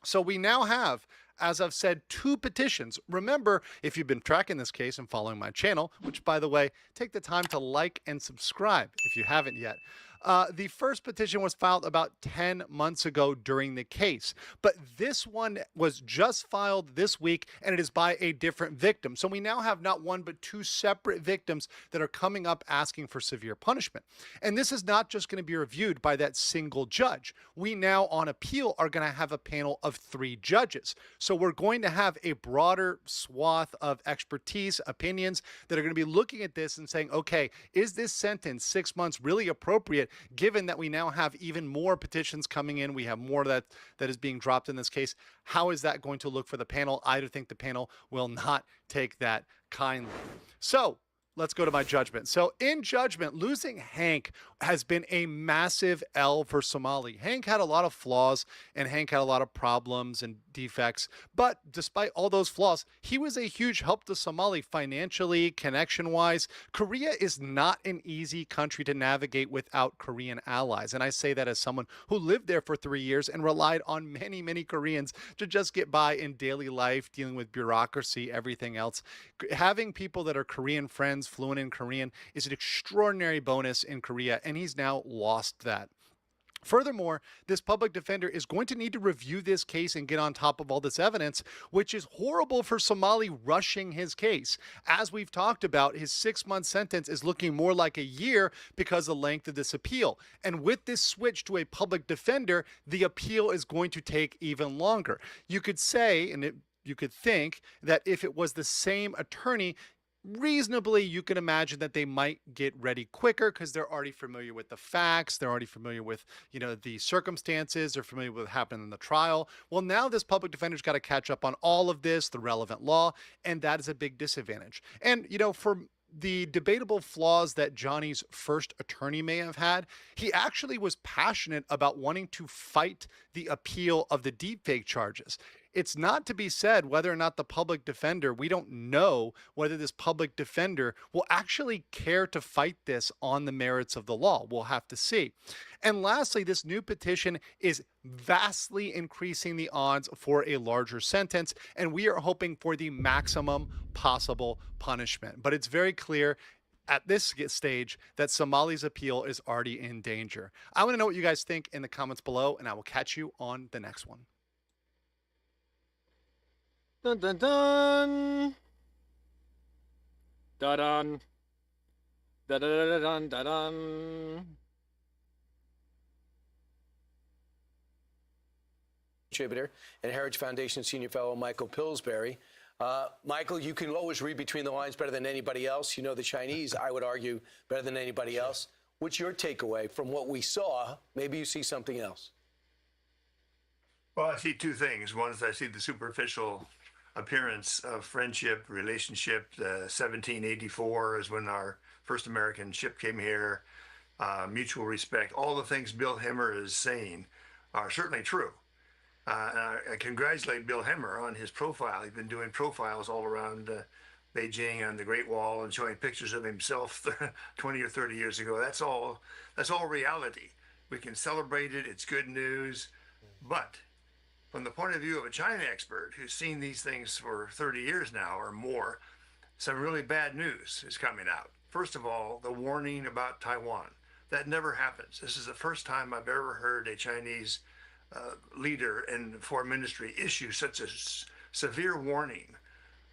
So we now have, as I've said, 2 petitions. Remember, if you've been tracking this case and following my channel, which, by the way, take the time to like and subscribe if you haven't yet. The first petition was filed about 10 months ago during the case, but this one was just filed this week, and it is by a different victim. So we now have not one but two separate victims that are coming up asking for severe punishment. And this is not just going to be reviewed by that single judge. We now on appeal are going to have a panel of 3 judges. So we're going to have a broader swath of expertise, opinions that are going to be looking at this and saying, okay, is this sentence 6 months really appropriate given that we now have even more petitions coming in? We have more that is being dropped in this case. How is that going to look for the panel? I think the panel will not take that kindly. So let's go to my judgment. So in judgment, losing Hank has been a massive L for Somali. Hank had a lot of flaws and Hank had a lot of problems and defects. But despite all those flaws, he was a huge help to Somali financially, connection-wise. Korea is not an easy country to navigate without Korean allies. And I say that as someone who lived there for 3 years and relied on many, many Koreans to just get by in daily life, dealing with bureaucracy, everything else. Having people that are Korean friends, fluent in Korean, is an extraordinary bonus in Korea, and he's now lost that. Furthermore, this public defender is going to need to review this case and get on top of all this evidence, which is horrible for Somali rushing his case. As we've talked about, his 6-month sentence is looking more like a year because of the length of this appeal. And with this switch to a public defender, the appeal is going to take even longer. You could say, you could think that if it was the same attorney, reasonably you can imagine that they might get ready quicker because they're already familiar with the facts, they're already familiar with the circumstances, they're familiar with what happened in the trial. Well, now this public defender's got to catch up on all of this, the relevant law, and that is a big disadvantage. And for the debatable flaws that Johnny's first attorney may have had, he actually was passionate about wanting to fight the appeal of the deepfake charges. It's not to be said whether or not the public defender, we don't know whether this public defender will actually care to fight this on the merits of the law. We'll have to see. And lastly, this new petition is vastly increasing the odds for a larger sentence, and we are hoping for the maximum possible punishment. But it's very clear at this stage that Somali's appeal is already in danger. I want to know what you guys think in the comments below, and I will catch you on the next one. Dun dun dun. Da dun. Da da da dun da dun. Contributor and Heritage Foundation Senior Fellow Michael Pillsbury. Michael, you can always read between the lines better than anybody else. You know the Chinese, I would argue, better than anybody else. What's your takeaway from what we saw? Maybe you see something else. Well, I see 2 things. One is I see the superficial appearance of friendship, relationship. 1784 is when our first American ship came here. Mutual respect. All the things Bill Hemmer is saying are certainly true. And I congratulate Bill Hemmer on his profile. He's been doing profiles all around Beijing on the Great Wall and showing pictures of himself 20 or 30 years ago. That's all reality. We can celebrate it. It's good news. But from the point of view of a China expert who's seen these things for 30 years now or more, some really bad news is coming out. First of all, the warning about Taiwan. That never happens. This is the first time I've ever heard a Chinese leader in foreign ministry issue such a severe warning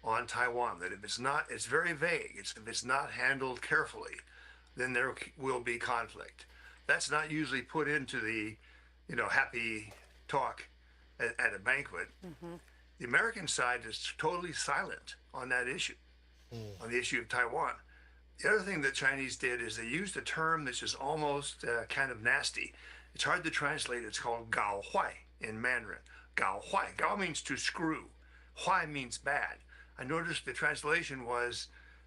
on Taiwan, that if it's not, it's very vague. If it's not handled carefully, then there will be conflict. That's not usually put into the, happy talk at a banquet. Mm-hmm. The American side is totally silent on that issue, on the issue of Taiwan. The other thing the Chinese did is they used a term that's just almost kind of nasty. It's hard to translate. It's called gao huai in Mandarin. Gao huai. Gao means to screw. Huai means bad. I noticed the translation was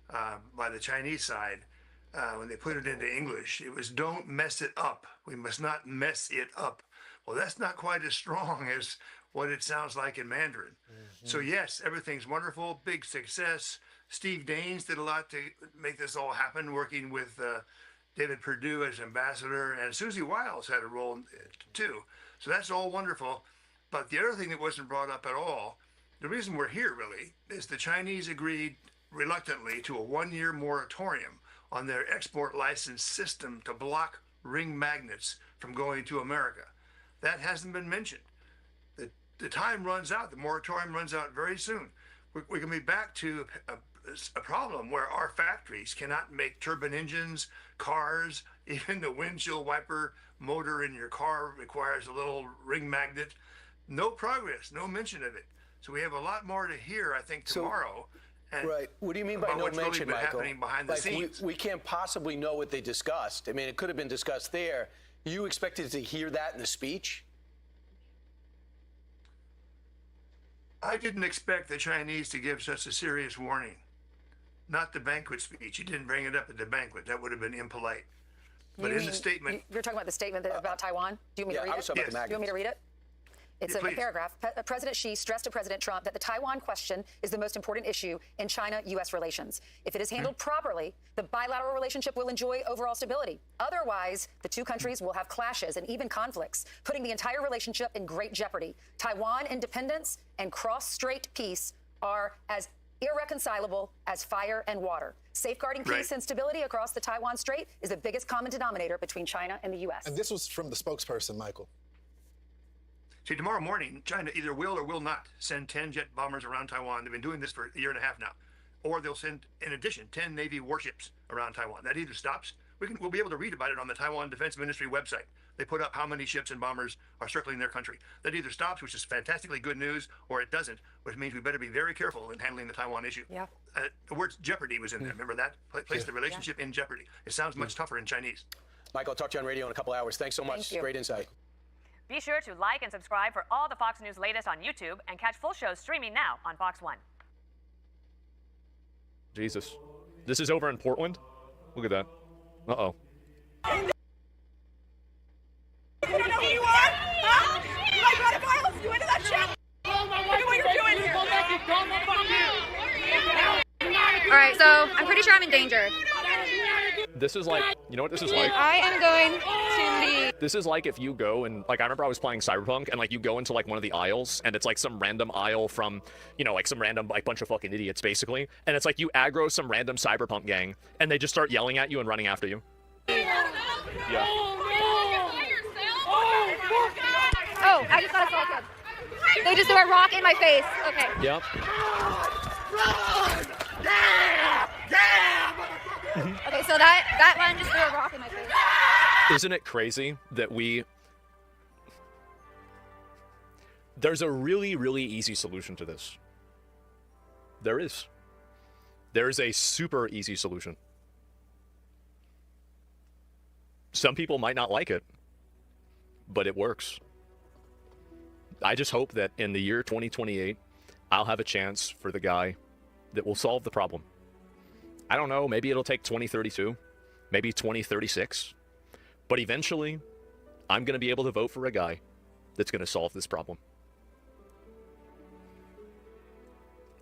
by the Chinese side, when they put it into English, it was don't mess it up. We must not mess it up. Well, that's not quite as strong as what it sounds like in Mandarin. Mm-hmm. So yes, everything's wonderful, big success. Steve Daines did a lot to make this all happen, working with David Perdue as ambassador, and Susie Wiles had a role too. So that's all wonderful. But the other thing that wasn't brought up at all, the reason we're here really, is the Chinese agreed reluctantly to a 1-year moratorium on their export license system to block ring magnets from going to America. That hasn't been mentioned. The time runs out. The moratorium runs out very soon. We can be back to a problem where our factories cannot make turbine engines, cars, even the windshield wiper motor in your car requires a little ring magnet. No progress, no mention of it. So we have a lot more to hear, I think, tomorrow. Right. What do you mean by no what's mention, really been Michael? happening behind the scenes? We can't possibly know what they discussed. I mean, it could have been discussed there. You expected to hear that in the speech? I didn't expect the Chinese to give such a serious warning. Not the banquet speech. He didn't bring it up at the banquet. That would have been impolite. But in the statement... You're talking about the statement about Taiwan? Do you want me to read I was talking about the it? Do you want me to read it? It's Yeah, a please. paragraph. President Xi stressed to President Trump that the Taiwan question is the most important issue in China-U.S. relations. If it is handled properly, the bilateral relationship will enjoy overall stability. Otherwise, the two countries will have clashes and even conflicts, putting the entire relationship in great jeopardy. Taiwan independence and cross-strait peace are as irreconcilable as fire and water. Safeguarding peace and stability across the Taiwan Strait is the biggest common denominator between China and the U.S. And this was from the spokesperson, Michael. See, tomorrow morning, China either will or will not send 10 jet bombers around Taiwan. They've been doing this for a year and a half now. Or they'll send, in addition, 10 Navy warships around Taiwan. That either stops. We'll be able to read about it on the Taiwan Defense Ministry website. They put up how many ships and bombers are circling their country. That either stops, which is fantastically good news, or it doesn't, which means we better be very careful in handling the Taiwan issue. Yeah. The word jeopardy was in there. Remember that? Place the relationship in jeopardy. It sounds much tougher in Chinese. Michael, I'll talk to you on radio in a couple hours. Thanks so much. Great insight. Be sure to like and subscribe for all the Fox News latest on YouTube and catch full shows streaming now on Fox One. Jesus. This is over in Portland? Look at that. Uh-oh. You don't know who you are? Huh? You like pedophiles? You into that shit? Look at what you're doing here. All right, so I'm pretty sure I'm in danger. This is like, you know what this is like? I am going to the... This is like if you go and, like, I remember I was playing Cyberpunk, and, like, you go into, like, one of the aisles, and it's, like, some random aisle from, you know, like, some random, like, bunch of fucking idiots, basically. And it's like you aggro some random Cyberpunk gang, and they just start yelling at you and running after you. Yeah. Oh, I just got assaulted. They just threw a rock in my face. Okay. Yep. Okay, so that one just threw a rock in my face. Isn't it crazy that there's a really, really easy solution to this. There is. There is a super easy solution. Some people might not like it, but it works. I just hope that in the year 2028, I'll have a chance for the guy that will solve the problem. I don't know, maybe it'll take 2032, maybe 2036, but eventually, I'm going to be able to vote for a guy that's going to solve this problem.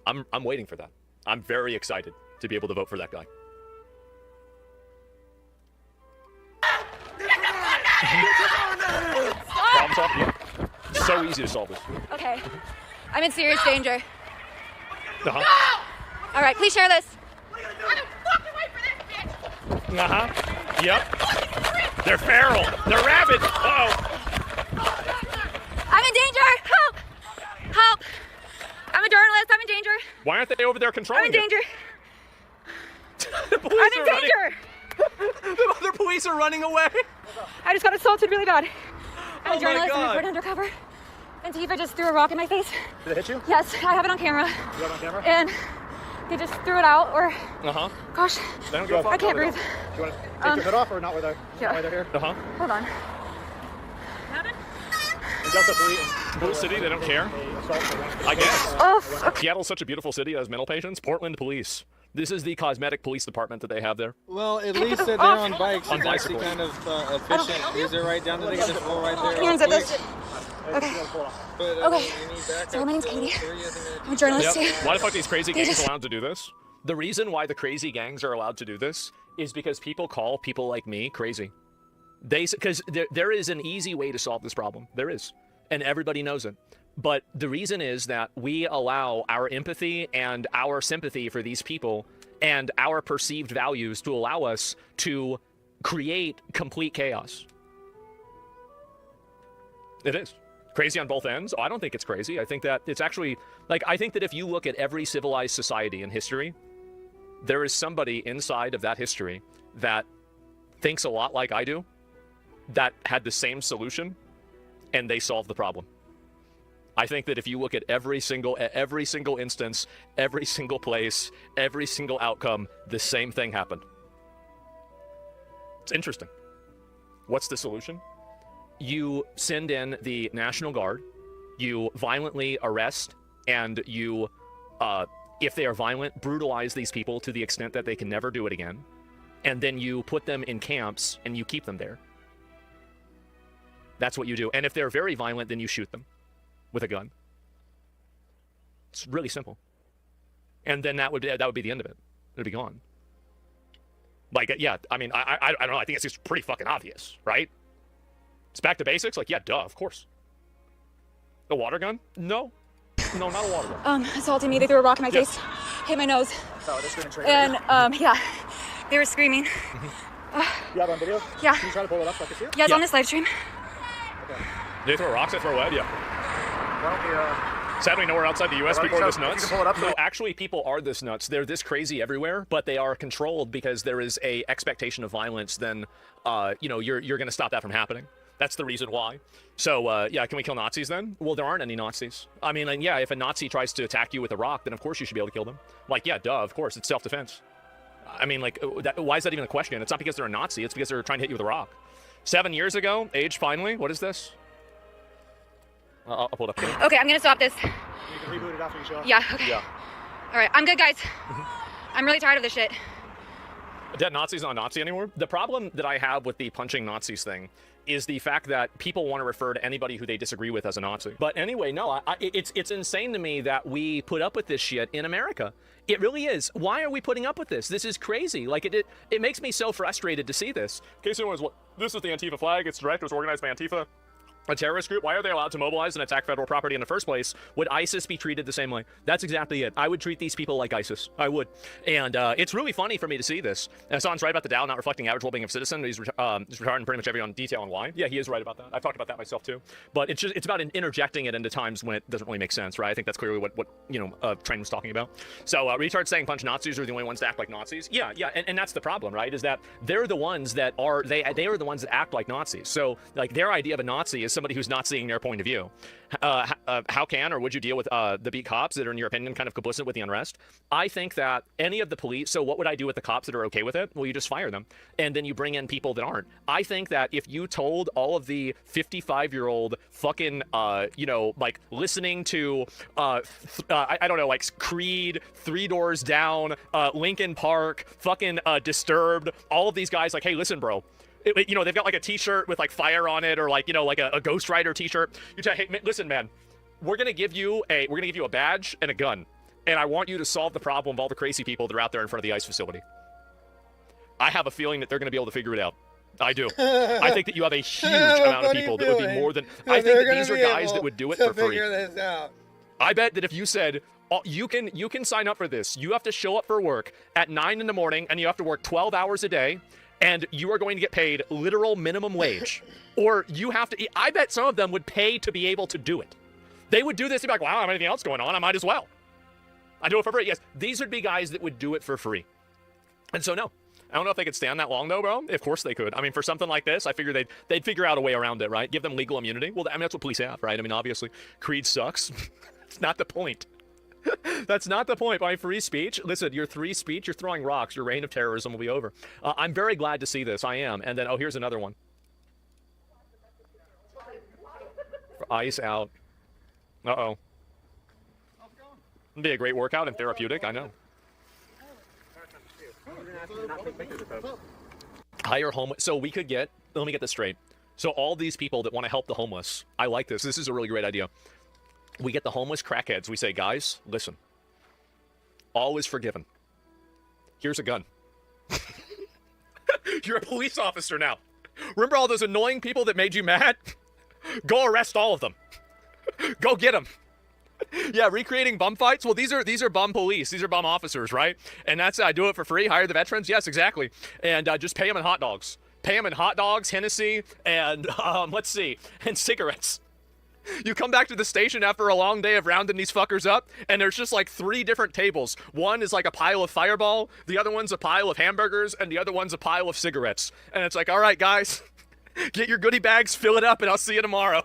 I'm waiting for that. I'm very excited to be able to vote for that guy. Problem solved? Yeah. So easy to solve this. Okay. I'm in serious danger. Uh-huh. All right, please share this. Uh-huh. Yep. They're feral. They're rabid. Uh-oh. I'm in danger. Help! Help! I'm a journalist. I'm in danger. Why aren't they over there controlling I'm in danger. The police I'm in are running. danger. The other police are running away. I just got assaulted really bad. I'm Oh a journalist. my I'm God. reporting undercover. Antifa just threw a rock in my face. Did they hit you? Yes, I have it on camera. You have it on camera? And they just threw it out, or Uh-huh. gosh, They don't give a fuck. I can't breathe. Do you want to take your hood off or not with Yeah. why they're here? Uh-huh. Hold on. Is that the police? Blue City, they don't care? I guess. Oh, okay. Seattle's such a beautiful city that has mental patients. Portland Police. This is the cosmetic police department that they have there. Well, at least they're on bikes. On It's actually bicycles. kind of efficient. Is it right down to the floor right there? Hands at this. Okay. But, Okay. you need backup So my name's for Katie. 3, I think I'm a journalist Yep. too. Why the fuck are these crazy They gangs just- allowed to do this? The reason why the crazy gangs are allowed to do this is because people call people like me crazy. Because there is an easy way to solve this problem. There is. And everybody knows it. But the reason is that we allow our empathy and our sympathy for these people and our perceived values to allow us to create complete chaos. It is. Crazy on both ends? Oh, I don't think it's crazy. I think that it's actually, like, I think that if you look at every civilized society in history, there is somebody inside of that history that thinks a lot like I do, that had the same solution, and they solved the problem. I think that if you look at every single instance, every single place, every single outcome, the same thing happened. It's interesting. What's the solution? You send in the National Guard, you violently arrest, and you, if they are violent, brutalize these people to the extent that they can never do it again, and then you put them in camps and you keep them there. That's what you do. And if they're very violent, then you shoot them with a gun. It's really simple. And then that would be the end of it. It'd be gone. Like, yeah, I mean, I don't know. I think it's just pretty fucking obvious, right? It's back to basics. Like, yeah, duh, of course. A water gun? No. No, not a water gun. Assaulting me. They threw a rock in my face, hit my nose. Oh, they're screaming straight And, at you? yeah, they were screaming. You have it on video? Yeah. Can you try to pull it up so I can see it? Yeah, it's on this live stream. Did they throw rocks? They throw lead? Yeah. Why don't we, Sadly, nowhere outside the U.S. Well, people are this if you nuts. can pull it up, No, actually, people are this nuts. They're this crazy everywhere, but they are controlled because there is a expectation of violence. Then, you're going to stop that from happening. That's the reason why. So, yeah, can we kill Nazis then? Well, there aren't any Nazis. I mean, and yeah, if a Nazi tries to attack you with a rock, then of course you should be able to kill them. Like, yeah, duh, of course, it's self-defense. I mean, like, why is that even a question? It's not because they're a Nazi. It's because they're trying to hit you with a rock. 7 years ago, age finally. What is this? I'll pull it up. Okay, I'm gonna stop this. You can reboot it after you show. Yeah, okay. Yeah. All right, I'm good, guys. I'm really tired of this shit. Dead Nazi's not a Nazi anymore. The problem that I have with the punching Nazis thing is the fact that people want to refer to anybody who they disagree with as a Nazi. But anyway, no, it's insane to me that we put up with this shit in America. It really is. Why are we putting up with this? This is crazy. Like, it makes me so frustrated to see this. In case anyone was, this is the Antifa flag. It's direct. It was organized by Antifa. A terrorist group? Why are they allowed to mobilize and attack federal property in the first place? Would ISIS be treated the same way? That's exactly it. I would treat these people like ISIS. I would. And it's really funny for me to see this. And Hassan's right about the Dow not reflecting average well-being of citizen. He's retarding pretty much every on detail on why. Yeah, he is right about that. I've talked about that myself too. But it's about interjecting it into times when it doesn't really make sense, right? I think that's clearly what Train was talking about. So retards saying punch Nazis are the only ones that act like Nazis. Yeah, and that's the problem, right? Is that they're the ones that are they are the ones that act like Nazis. So like their idea of a Nazi is somebody who's not seeing their point of view. How can or would you deal with the beat cops that are, in your opinion, kind of complicit with the unrest? I think that any of the police, so what would I do with the cops that are okay with it? Well, you just fire them, and then you bring in people that aren't. I think that if you told all of the 55-year-old fucking, like listening to, I don't know, like Creed, Three Doors Down, Linkin Park, fucking Disturbed, all of these guys, like, hey, listen, bro, they've got like a t-shirt with like fire on it, or like, like a Ghost Rider t-shirt. You tell, hey, listen, man, we're going to give you a badge and a gun. And I want you to solve the problem of all the crazy people that are out there in front of the ICE facility. I have a feeling that they're going to be able to figure it out. I do. I think that you have a huge amount of people that would be more than, I think that these are guys that would do it for free. Figure this out. I bet that if you said, you can sign up for this. You have to show up for work at 9 in the morning and you have to work 12 hours a day. And you are going to get paid literal minimum wage. Or you have to, I bet some of them would pay to be able to do it. They would do this and be like, wow, I don't have anything else going on. I might as well. I do it for free. Yes, these would be guys that would do it for free. And so, no. I don't know if they could stand that long, though, bro. Of course they could. I mean, for something like this, I figure they'd figure out a way around it, right? Give them legal immunity. Well, I mean, that's what police have, right? I mean, obviously, Creed sucks. It's not the point. That's not the point. By free speech, listen, your free speech, you're throwing rocks. Your reign of terrorism will be over. I'm very glad to see this. I am. And then, here's another one. Ice out. Uh-oh. It'd be a great workout and therapeutic, I know. Hire homeless. So we could get, let me get this straight. So all these people that want to help the homeless, I like this. This is a really great idea. We get the homeless crackheads. We say, guys, listen. All is forgiven. Here's a gun. You're a police officer now. Remember all those annoying people that made you mad? Go arrest all of them. Go get them. Yeah, recreating bum fights. Well, these are bum police. These are bum officers, right? And that's do it for free. Hire the veterans. Yes, exactly. And just pay them in hot dogs. pay them in hot dogs, Hennessy, and let's see, and cigarettes. You come back to the station after a long day of rounding these fuckers up, and there's just like 3 different tables. One is like a pile of Fireball, the other one's a pile of hamburgers, and the other one's a pile of cigarettes. And it's like, all right, guys, get your goodie bags, fill it up, and I'll see you tomorrow.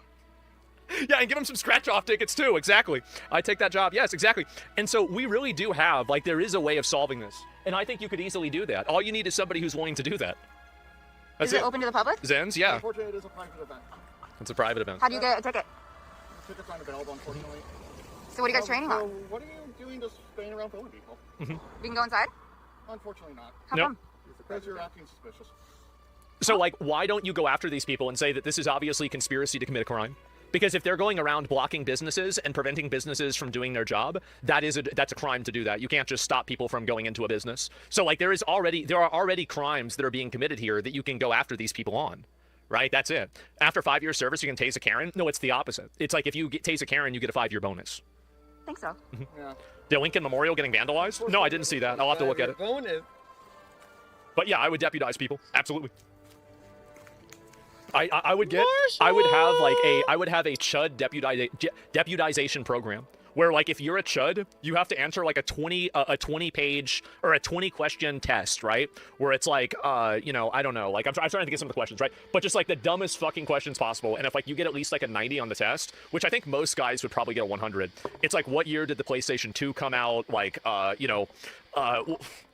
Yeah, and give them some scratch-off tickets too, exactly. I take that job, yes, exactly. And so we really do have, like, there is a way of solving this. And I think you could easily do that. All you need is somebody who's willing to do that. That's Is it open to the public? Zens, yeah. Unfortunately, it is a private event. It's a private event. How do you get a ticket? Tickets aren't available, unfortunately. So what are you guys training on? What are you doing just staying around filming people? Mm-hmm. We can go inside? Unfortunately not. How Nope. come? Because you're acting suspicious. So, like, why don't you go after these people and say that this is obviously conspiracy to commit a crime? Because if they're going around blocking businesses and preventing businesses from doing their job, that's a crime to do that. You can't just stop people from going into a business. So, like, there are already crimes that are being committed here that you can go after these people on. Right? That's it. After 5 years service, you can tase a Karen? No, it's the opposite. It's like if you tase a Karen, you get a 5-year bonus. I think so. Yeah. The Lincoln Memorial getting vandalized? No, I didn't see that. I'll have to look at it. But yeah, I would deputize people. Absolutely. I would have a CHUD deputization program where, like, if you're a CHUD, you have to answer like a 20-page or a 20-question test, right? Where it's like, you know, I don't know, like I'm trying to get some of the questions, right? But just like the dumbest fucking questions possible. And if like you get at least like a 90 on the test, which I think most guys would probably get a 100, it's like, what year did the PlayStation 2 come out? Like, you know,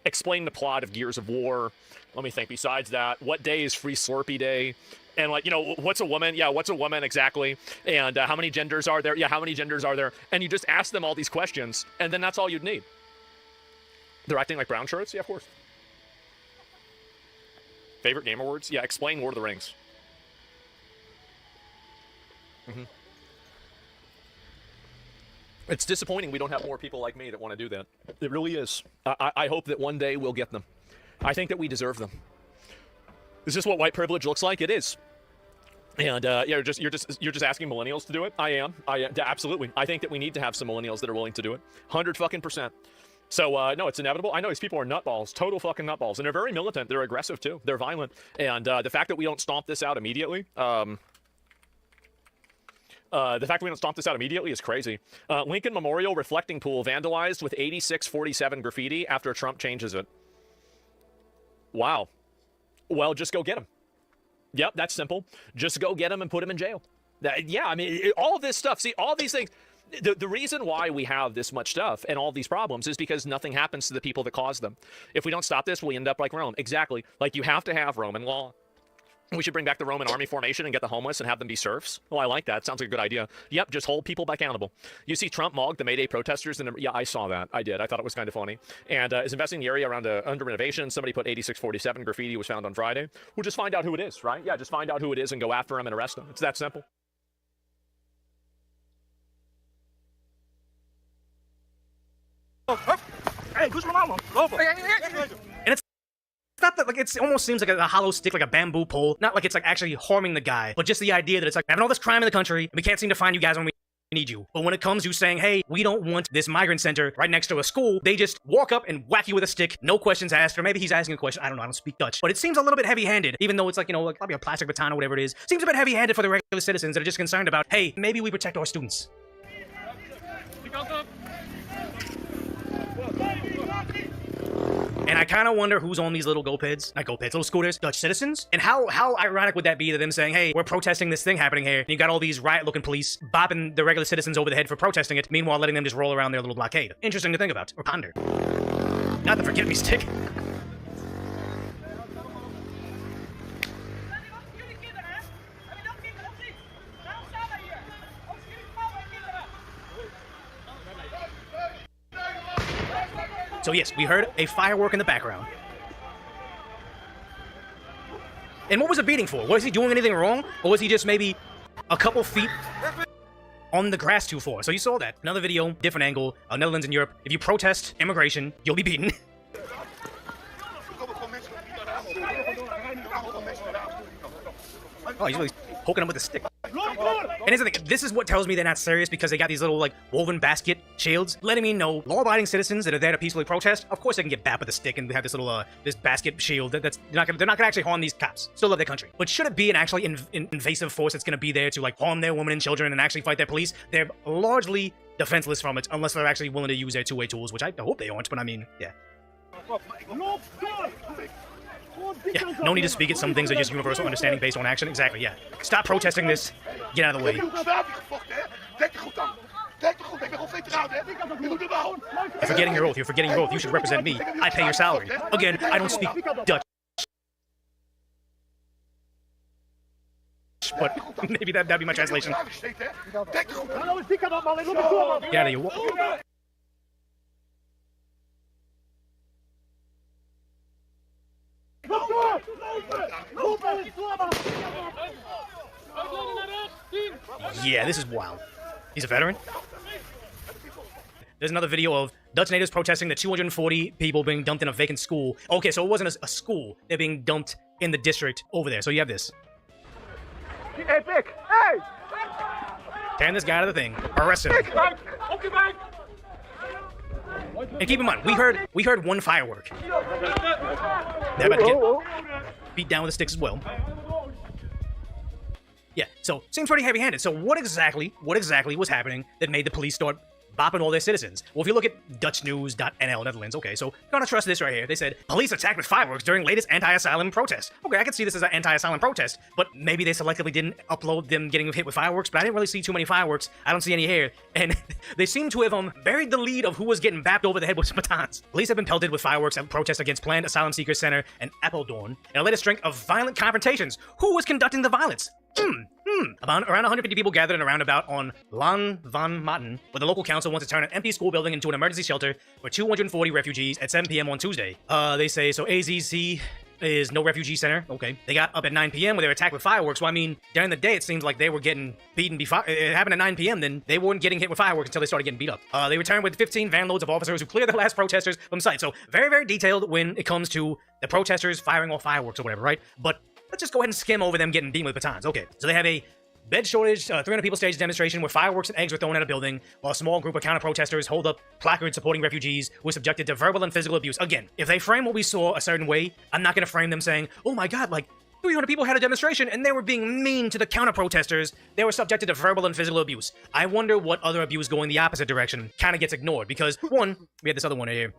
explain the plot of Gears of War. Let me think. Besides that, what day is Free Slurpee Day? And, like, you know, what's a woman? Yeah, what's a woman exactly? And how many genders are there? Yeah, how many genders are there? And you just ask them all these questions, and then that's all you'd need. They're acting like brown shirts? Yeah, of course. Favorite Game Awards? Yeah, explain Lord of the Rings. Mm-hmm. It's disappointing we don't have more people like me that want to do that. It really is. I hope that one day we'll get them. I think that we deserve them. Is this what white privilege looks like? It is. And yeah, you're just asking millennials to do it. I am. Absolutely. I think that we need to have some millennials that are willing to do it. 100%. So no, it's inevitable. I know these people are nutballs, total fucking nutballs, and they're very militant. They're aggressive too. They're violent. And the fact that we don't stomp this out immediately, is crazy. Lincoln Memorial reflecting pool vandalized with 8647 graffiti after Trump changes it. Wow. Well, just go get him. Yep, that's simple. Just go get him and put him in jail. Yeah, I mean, all of this stuff. See, all these things. The reason why we have this much stuff and all these problems is because nothing happens to the people that cause them. If we don't stop this, we end up like Rome. Exactly. Like, you have to have Roman law. We should bring back the Roman army formation and get the homeless and have them be serfs. Oh, I like that. Sounds like a good idea. Yep, just hold people accountable. You see Trump mogged the May Day protesters. Yeah, I saw that. I did. I thought it was kind of funny. And is investing in the area around under renovation. Somebody put 8647 graffiti was found on Friday. We'll just find out who it is, right? Yeah, just find out who it is and go after him and arrest him. It's that simple. Hey, who's Ronaldo? Go over. And it's not that, like, it almost seems like a hollow stick, like a bamboo pole. Not like it's like actually harming the guy, but just the idea that it's like having all this crime in the country, and we can't seem to find you guys when we need you. But when it comes to saying, hey, we don't want this migrant center right next to a school, they just walk up and whack you with a stick, no questions asked, or maybe he's asking a question. I don't know, I don't speak Dutch. But it seems a little bit heavy-handed, even though it's like, you know, like probably a plastic baton or whatever it is. Seems a bit heavy-handed for the regular citizens that are just concerned about, hey, maybe we protect our students. And I kind of wonder who's on these little little scooters, Dutch citizens. And how ironic would that be to them saying, hey, we're protesting this thing happening here. And you got all these riot-looking police bopping the regular citizens over the head for protesting it, meanwhile letting them just roll around their little blockade. Interesting to think about, or ponder. Not the forget-me stick. So yes, we heard a firework in the background. And what was it beating for? Was he doing anything wrong? Or was he just maybe a couple feet on the grass too far? So you saw that. Another video, different angle, Netherlands and Europe. If you protest immigration, you'll be beaten. Oh, he's really poking him with a stick. And here's the thing, this is what tells me they're not serious, because they got these little, like, woven basket shields, letting me know law-abiding citizens that are there to peacefully protest, of course they can get bapped with a stick and have this little, this basket shield they're not gonna actually harm these cops. Still love their country. But should it be an actually invasive force that's gonna be there to, like, harm their women and children and actually fight their police? They're largely defenseless from it, unless they're actually willing to use their two-way tools, which I hope they aren't, but I mean, yeah. Yeah, no need to speak it. Some things are just universal understanding based on action. Exactly, yeah. Stop protesting this. Get out of the way. You're forgetting your oath. You're forgetting your oath. You should represent me. I pay your salary. Again, I don't speak Dutch. But maybe that'd be my translation. Get out of here. Yeah, this is wild. He's a veteran? There's another video of Dutch natives protesting the 240 people being dumped in a vacant school. Okay, so it wasn't a school. They're being dumped in the district over there. So you have this. Hey, Vic! Hey! Tearing this guy out of the thing. Arrest him. And keep in mind, we heard one firework. They're about to get beat down with the sticks as well. Yeah, so seems pretty heavy-handed. So what exactly was happening that made the police start bopping all their citizens? Well, if you look at DutchNews.nl, Netherlands, okay, so gotta trust this right here. They said, police attacked with fireworks during latest anti-asylum protest. Okay, I can see this as an anti-asylum protest, but maybe they selectively didn't upload them getting hit with fireworks, but I didn't really see too many fireworks. I don't see any here, and they seem to have buried the lead of who was getting bapped over the head with batons. Police have been pelted with fireworks at protests against planned asylum seekers center in Apeldoorn, in a latest string of violent confrontations. Who was conducting the violence? Around 150 people gathered in a roundabout on Lan van Maten, where the local council wants to turn an empty school building into an emergency shelter for 240 refugees at 7 p.m. on Tuesday. They say, so AZC is no refugee center. Okay. They got up at 9 p.m. where they were attacked with fireworks. Well, I mean, during the day, it seems like they were getting beaten before it happened at 9 p.m. Then they weren't getting hit with fireworks until they started getting beat up. They returned with 15 van loads of officers who cleared the last protesters from site. So very, very detailed when it comes to the protesters firing off fireworks or whatever, right? But let's just go ahead and skim over them getting beaten with batons. Okay. So they have a bed shortage, 300 people staged a demonstration where fireworks and eggs were thrown at a building, while a small group of counter-protesters hold up placards supporting refugees who were subjected to verbal and physical abuse. Again, if they frame what we saw a certain way, I'm not going to frame them saying, oh my god, like, 300 people had a demonstration and they were being mean to the counter-protesters. They were subjected to verbal and physical abuse. I wonder what other abuse going the opposite direction kind of gets ignored, because, one, we had this other one right here.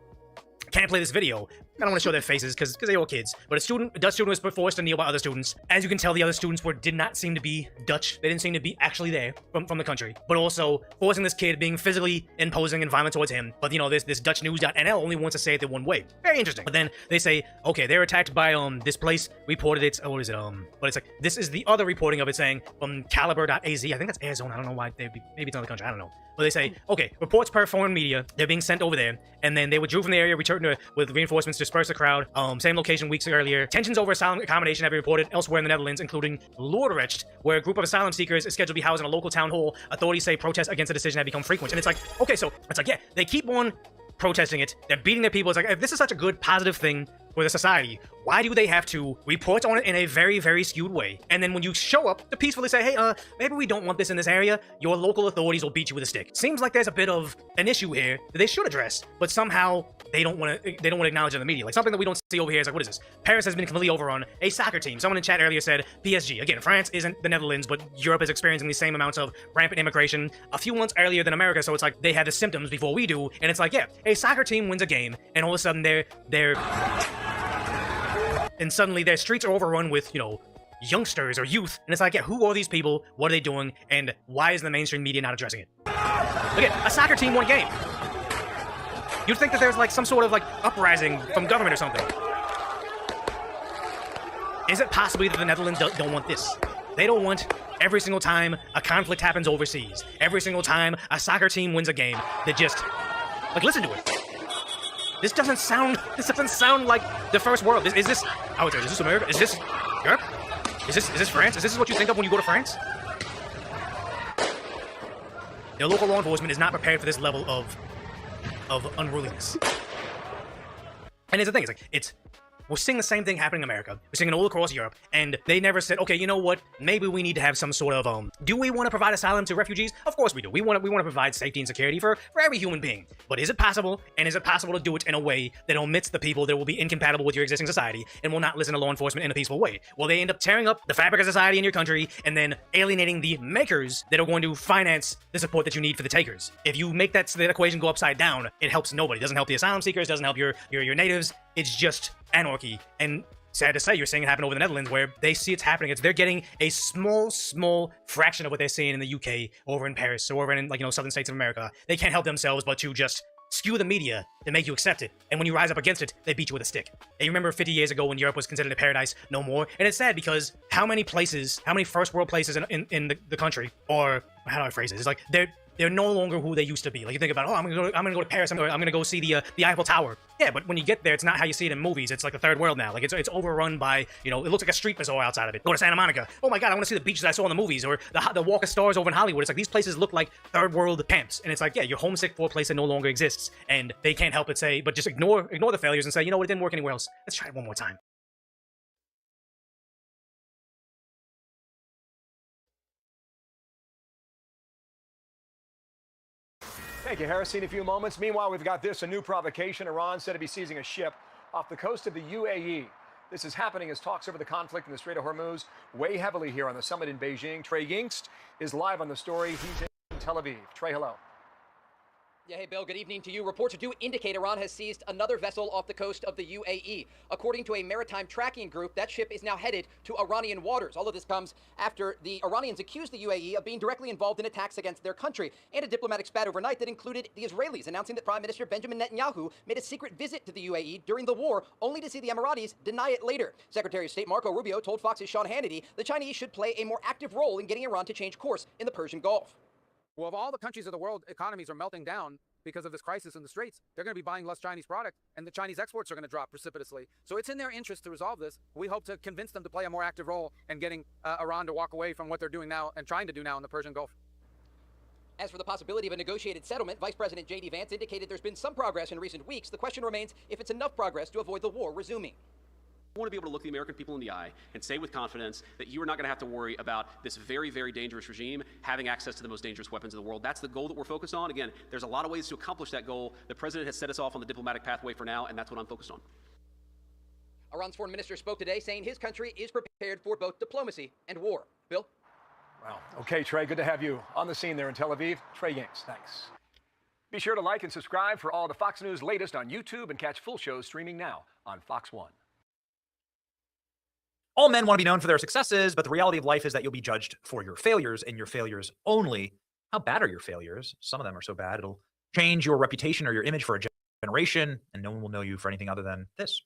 Can't play this video. I don't want to show their faces because they're all kids. But a Dutch student was forced to kneel by other students. As you can tell, the other students did not seem to be Dutch. They didn't seem to be actually there from the country. But also forcing this kid, being physically imposing and violent towards him. But you know, this DutchNews.nl only wants to say it the one way. Very interesting. But then they say, okay, they're attacked by this place. Reported it. What is it? But it's like this is the other reporting of it saying from Caliber.az. I think that's Arizona. I don't know why maybe it's another country. I don't know. But they say, okay, reports per foreign media, they're being sent over there, and then they withdrew from the area, returned with reinforcements, dispersed the crowd. Same location weeks earlier. Tensions over asylum accommodation have been reported elsewhere in the Netherlands, including Loordrecht, where a group of asylum seekers is scheduled to be housed in a local town hall. Authorities say protests against the decision have become frequent. And it's like, okay, so it's like, yeah, they keep on protesting it. They're beating their people. It's like, if this is such a good, positive thing for the society, why do they have to report on it in a very, very skewed way? And then when you show up to peacefully say, hey, maybe we don't want this in this area, your local authorities will beat you with a stick. Seems like there's a bit of an issue here that they should address, but somehow they don't want to acknowledge it in the media. Like something that we don't see over here is like, what is this? Paris has been completely overrun. A soccer team. Someone in chat earlier said PSG. Again, France isn't the Netherlands, but Europe is experiencing the same amounts of rampant immigration a few months earlier than America, so it's like they have the symptoms before we do, and it's like, yeah, a soccer team wins a game, and all of a sudden and suddenly their streets are overrun with, you know, youngsters or youth. And it's like, yeah, who are these people? What are they doing? And why is the mainstream media not addressing it? Again, a soccer team won a game. You'd think that there's like some sort of like uprising from government or something. Is it possibly that the Netherlands don't want this? They don't want every single time a conflict happens overseas, every single time a soccer team wins a game, that just, like, listen to it. This doesn't sound like the first world. Is this America? Is this Europe? Is this France? Is this what you think of when you go to France? Their local law enforcement is not prepared for this level of unruliness. And here's the thing, it's We're seeing the same thing happening in America. We're seeing it all across Europe, and they never said, okay, you know what? Maybe we need to have some sort of do we want to provide asylum to refugees? Of course we do. We want to provide safety and security for every human being. But is it possible? And is it possible to do it in a way that omits the people that will be incompatible with your existing society and will not listen to law enforcement in a peaceful way? Well, they end up tearing up the fabric of society in your country and then alienating the makers that are going to finance the support that you need for the takers. If you make that equation go upside down, it helps nobody. It doesn't help the asylum seekers, doesn't help your natives. It's just anarchy. And sad to say, you're seeing it happen over the Netherlands where they see it's happening. They're getting a small fraction of what they're seeing in the UK, over in Paris, or over in, like, southern states of America. They can't help themselves but to just skew the media to make you accept it. And when you rise up against it, they beat you with a stick. And you remember 50 years ago when Europe was considered a paradise no more? And it's sad because how many first world places in the country, or how do I phrase it? It's like they're no longer who they used to be. Like, you think about, I'm gonna go to Paris. I'm gonna go see the Eiffel Tower. Yeah, but when you get there, it's not how you see it in movies. It's like the third world now. Like, it's overrun by, it looks like a street bazaar outside of it. Go to Santa Monica. Oh my God, I want to see the beaches I saw in the movies, or the Walk of Stars over in Hollywood. It's like these places look like third world pimps, and it's like, yeah, you're homesick for a place that no longer exists, and they can't help but say, but just ignore the failures and say, you know what, it didn't work anywhere else. Let's try it one more time. Thank you, Harris. In a few moments. Meanwhile, we've got this, a new provocation. Iran said to be seizing a ship off the coast of the UAE. This is happening as talks over the conflict in the Strait of Hormuz weigh heavily here on the summit in Beijing. Trey Yingst is live on the story. He's in Tel Aviv. Trey, hello. Yeah, hey, Bill, good evening to you. Reports do indicate Iran has seized another vessel off the coast of the UAE. According to a maritime tracking group, that ship is now headed to Iranian waters. All of this comes after the Iranians accused the UAE of being directly involved in attacks against their country, and a diplomatic spat overnight that included the Israelis announcing that Prime Minister Benjamin Netanyahu made a secret visit to the UAE during the war, only to see the Emiratis deny it later. Secretary of State Marco Rubio told Fox's Sean Hannity the Chinese should play a more active role in getting Iran to change course in the Persian Gulf. Well, if all the countries of the world economies are melting down because of this crisis in the Straits, they're going to be buying less Chinese product, and the Chinese exports are going to drop precipitously. So it's in their interest to resolve this. We hope to convince them to play a more active role in getting Iran to walk away from what they're doing now and trying to do now in the Persian Gulf. As for the possibility of a negotiated settlement, Vice President J.D. Vance indicated there's been some progress in recent weeks. The question remains if it's enough progress to avoid the war resuming. I want to be able to look the American people in the eye and say with confidence that you are not going to have to worry about this very, very dangerous regime having access to the most dangerous weapons in the world. That's the goal that we're focused on. Again, there's a lot of ways to accomplish that goal. The president has set us off on the diplomatic pathway for now, and that's what I'm focused on. Iran's foreign minister spoke today saying his country is prepared for both diplomacy and war. Bill? Wow. Okay, Trey, good to have you on the scene there in Tel Aviv. Trey Yingst, thanks. Be sure to like and subscribe for all the Fox News latest on YouTube and catch full shows streaming now on Fox 1. All men want to be known for their successes, but the reality of life is that you'll be judged for your failures and your failures only. How bad are your failures? Some of them are so bad, it'll change your reputation or your image for a generation, and no one will know you for anything other than this.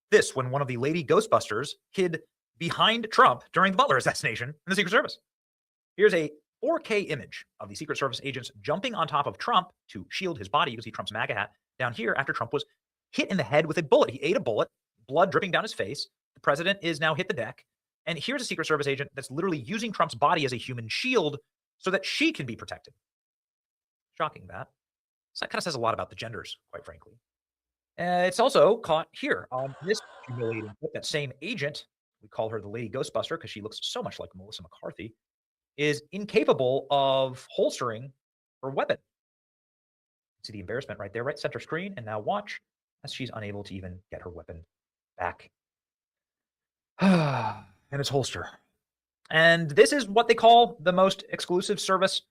This, when one of the lady Ghostbusters hid behind Trump during the Butler assassination in the Secret Service. Here's a 4K image of the Secret Service agents jumping on top of Trump to shield his body. You can see Trump's MAGA hat down here after Trump was hit in the head with a bullet. He ate a bullet, blood dripping down his face. The president is now hit the deck. And here's a Secret Service agent that's literally using Trump's body as a human shield so that she can be protected. Shocking that. So that kind of says a lot about the genders, quite frankly. It's also caught here on this humiliating clip. That same agent, we call her the Lady Ghostbuster because she looks so much like Melissa McCarthy, is incapable of holstering her weapon. See the embarrassment right there, right center screen. And now watch as she's unable to even get her weapon back. And its holster. And this is what they call the most exclusive service,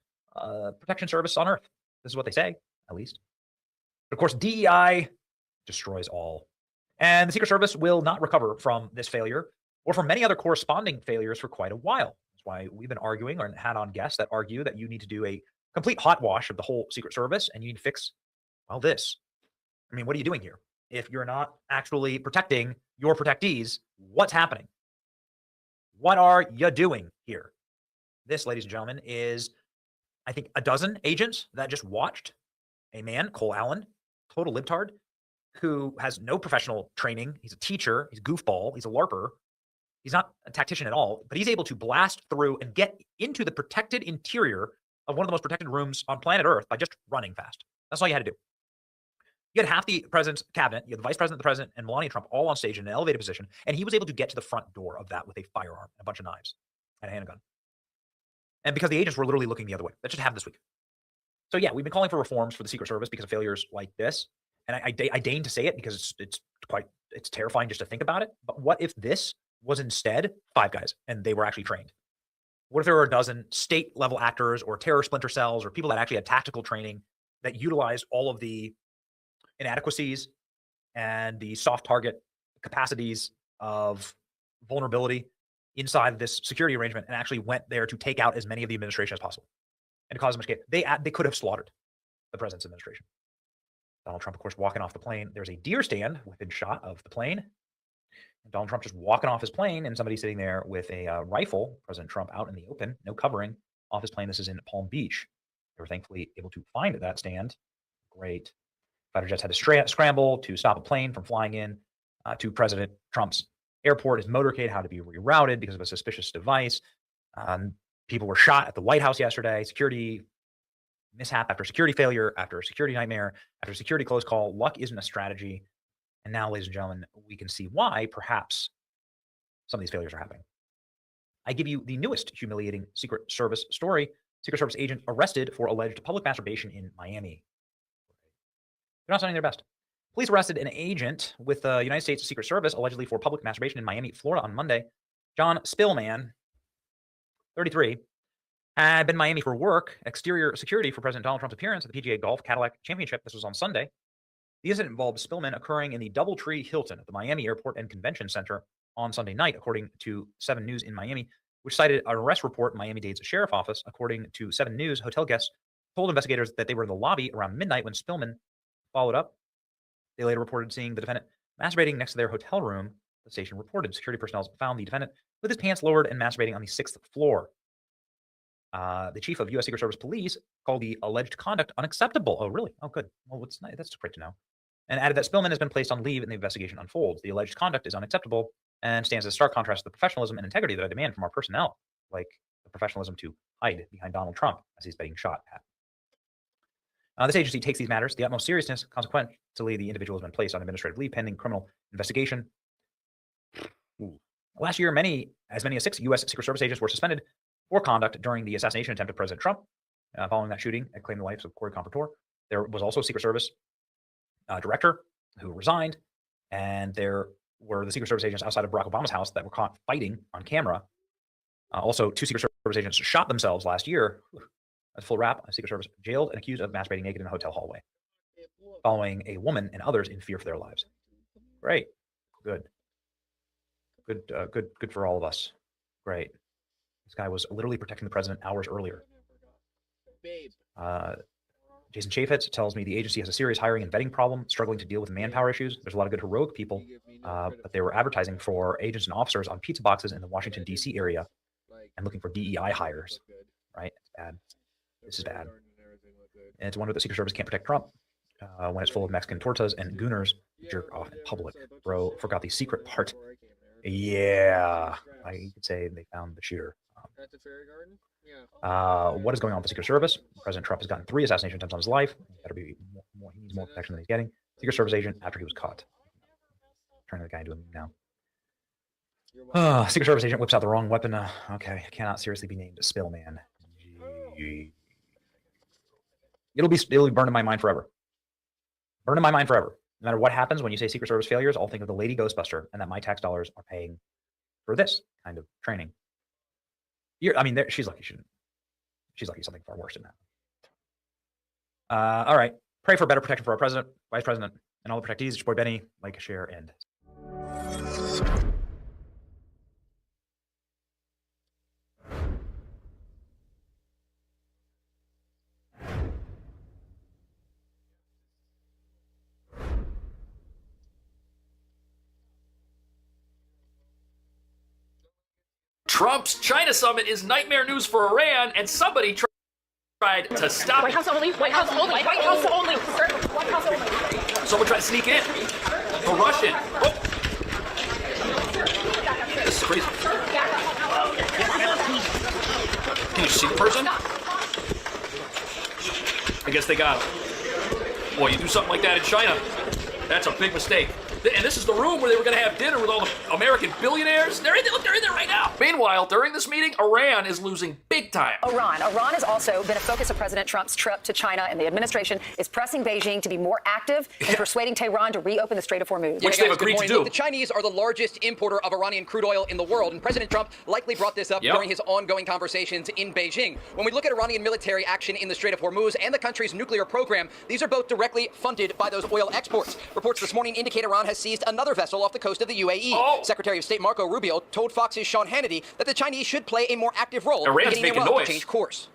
protection service on earth. This is what they say, at least. But of course, DEI destroys all. And the Secret Service will not recover from this failure or from many other corresponding failures for quite a while. That's why we've been arguing or had on guests that argue that you need to do a complete hot wash of the whole Secret Service and you need to fix, well, this. I mean, what are you doing here? If you're not actually protecting your protectees, what's happening? What are you doing here? This, ladies and gentlemen, is, I think, a dozen agents that just watched a man, Cole Allen, total libtard, who has no professional training. He's a teacher. He's a goofball. He's a LARPer. He's not a tactician at all, but he's able to blast through and get into the protected interior of one of the most protected rooms on planet Earth by just running fast. That's all you had to do. You had half the president's cabinet, you had the vice president, the president, and Melania Trump all on stage in an elevated position, and he was able to get to the front door of that with a firearm, a bunch of knives, and a handgun. And because the agents were literally looking the other way. That just happened this week. So yeah, we've been calling for reforms for the Secret Service because of failures like this. And I deign to say it because it's terrifying just to think about it. But what if this was instead 5 guys and they were actually trained? What if there were a dozen state level actors or terror splinter cells or people that actually had tactical training that utilized all of the inadequacies and the soft target capacities of vulnerability inside this security arrangement and actually went there to take out as many of the administration as possible and to cause as much chaos? They could have slaughtered the president's administration. Donald Trump, of course, walking off the plane. There's a deer stand within shot of the plane. And Donald Trump just walking off his plane and somebody sitting there with a rifle, President Trump out in the open, no covering, off his plane. This is in Palm Beach. They were thankfully able to find that stand. Great. Fighter jets had to scramble to stop a plane from flying in to President Trump's airport. His motorcade had to be rerouted because of a suspicious device. People were shot at the White House yesterday. Security mishap after security failure, after a security nightmare, after a security close call. Luck isn't a strategy. And now, ladies and gentlemen, we can see why perhaps some of these failures are happening. I give you the newest humiliating Secret Service story. Secret Service agent arrested for alleged public masturbation in Miami. They're not sounding their best. Police arrested an agent with the United States Secret Service allegedly for public masturbation in Miami, Florida on Monday. John Spillman, 33, had been in Miami for work, exterior security for President Donald Trump's appearance at the PGA Golf Cadillac Championship. This was on Sunday. The incident involved Spillman occurring in the DoubleTree Hilton at the Miami Airport and Convention Center on Sunday night, according to 7 News in Miami, which cited an arrest report in Miami-Dade's sheriff office. According to 7 News, hotel guests told investigators that they were in the lobby around midnight when Spillman followed up. They later reported seeing the defendant masturbating next to their hotel room. The station reported security personnel found the defendant with his pants lowered and masturbating on the 6th floor. The chief of U.S. Secret Service Police called the alleged conduct unacceptable. Oh, really? Oh, good. Well, that's great to know. And added that Spillman has been placed on leave and the investigation unfolds. The alleged conduct is unacceptable and stands as stark contrast to the professionalism and integrity that I demand from our personnel, like the professionalism to hide behind Donald Trump as he's being shot at. This agency takes these matters the utmost seriousness. Consequently, the individual has been placed on administrative leave pending criminal investigation. Last year, as many as 6 U.S. Secret Service agents were suspended for conduct during the assassination attempt of President Trump. Following that shooting that claimed the lives of Corey Comprador, there was also a Secret Service director who resigned, and there were the Secret Service agents outside of Barack Obama's house that were caught fighting on camera. Also, 2 Secret Service agents shot themselves last year. That's a full wrap. A Secret Service jailed and accused of masturbating naked in a hotel hallway, following a woman and others in fear for their lives. Great, good for all of us. Great. This guy was literally protecting the president hours earlier. Jason Chaffetz tells me the agency has a serious hiring and vetting problem, struggling to deal with manpower issues. There's a lot of good heroic people, but they were advertising for agents and officers on pizza boxes in the Washington, D.C. area and looking for DEI hires, right? It's bad. This is bad. And it's a wonder that the Secret Service can't protect Trump when it's full of Mexican tortas and gooners jerk off in public. Bro, forgot the secret part. Yeah, you could say they found the shooter. What is going on with the Secret Service? President Trump has gotten 3 assassination attempts on his life. He needs more protection than he's getting. Secret Service agent after he was caught. Turning the guy into a meme now. Secret Service agent whips out the wrong weapon. Okay, cannot seriously be named Spillman. It'll be burned in my mind forever. Burned in my mind forever. No matter what happens when you say Secret Service failures, I'll think of the Lady Ghostbuster and that my tax dollars are paying for this kind of training. She's lucky she's lucky something far worse than that. All right. Pray for better protection for our president, vice president, and all the protectees. It's your boy Benny. Like, share, and Trump's China summit is nightmare news for Iran, and somebody tried to stop White it. House only. White House only. White House only. White House only. Someone tried to sneak in. A Russian. Oh. This is crazy. Can you see the person? I guess they got him. Boy, you do something like that in China, that's a big mistake. And this is the room where they were going to have dinner with all the American billionaires. They're in there right now. Meanwhile, during this meeting, Iran is losing big time. Iran has also been a focus of President Trump's trip to China, and the administration is pressing Beijing to be more active in persuading Tehran to reopen the Strait of Hormuz. Which they've agreed to do. Look, the Chinese are the largest importer of Iranian crude oil in the world, and President Trump likely brought this up during his ongoing conversations in Beijing. When we look at Iranian military action in the Strait of Hormuz and the country's nuclear program, these are both directly funded by those oil exports. Reports this morning indicate Iran has seized another vessel off the coast of the UAE. Secretary of State Marco Rubio told Fox's Sean Hannity that the Chinese should play a more active role in getting Iran to change course.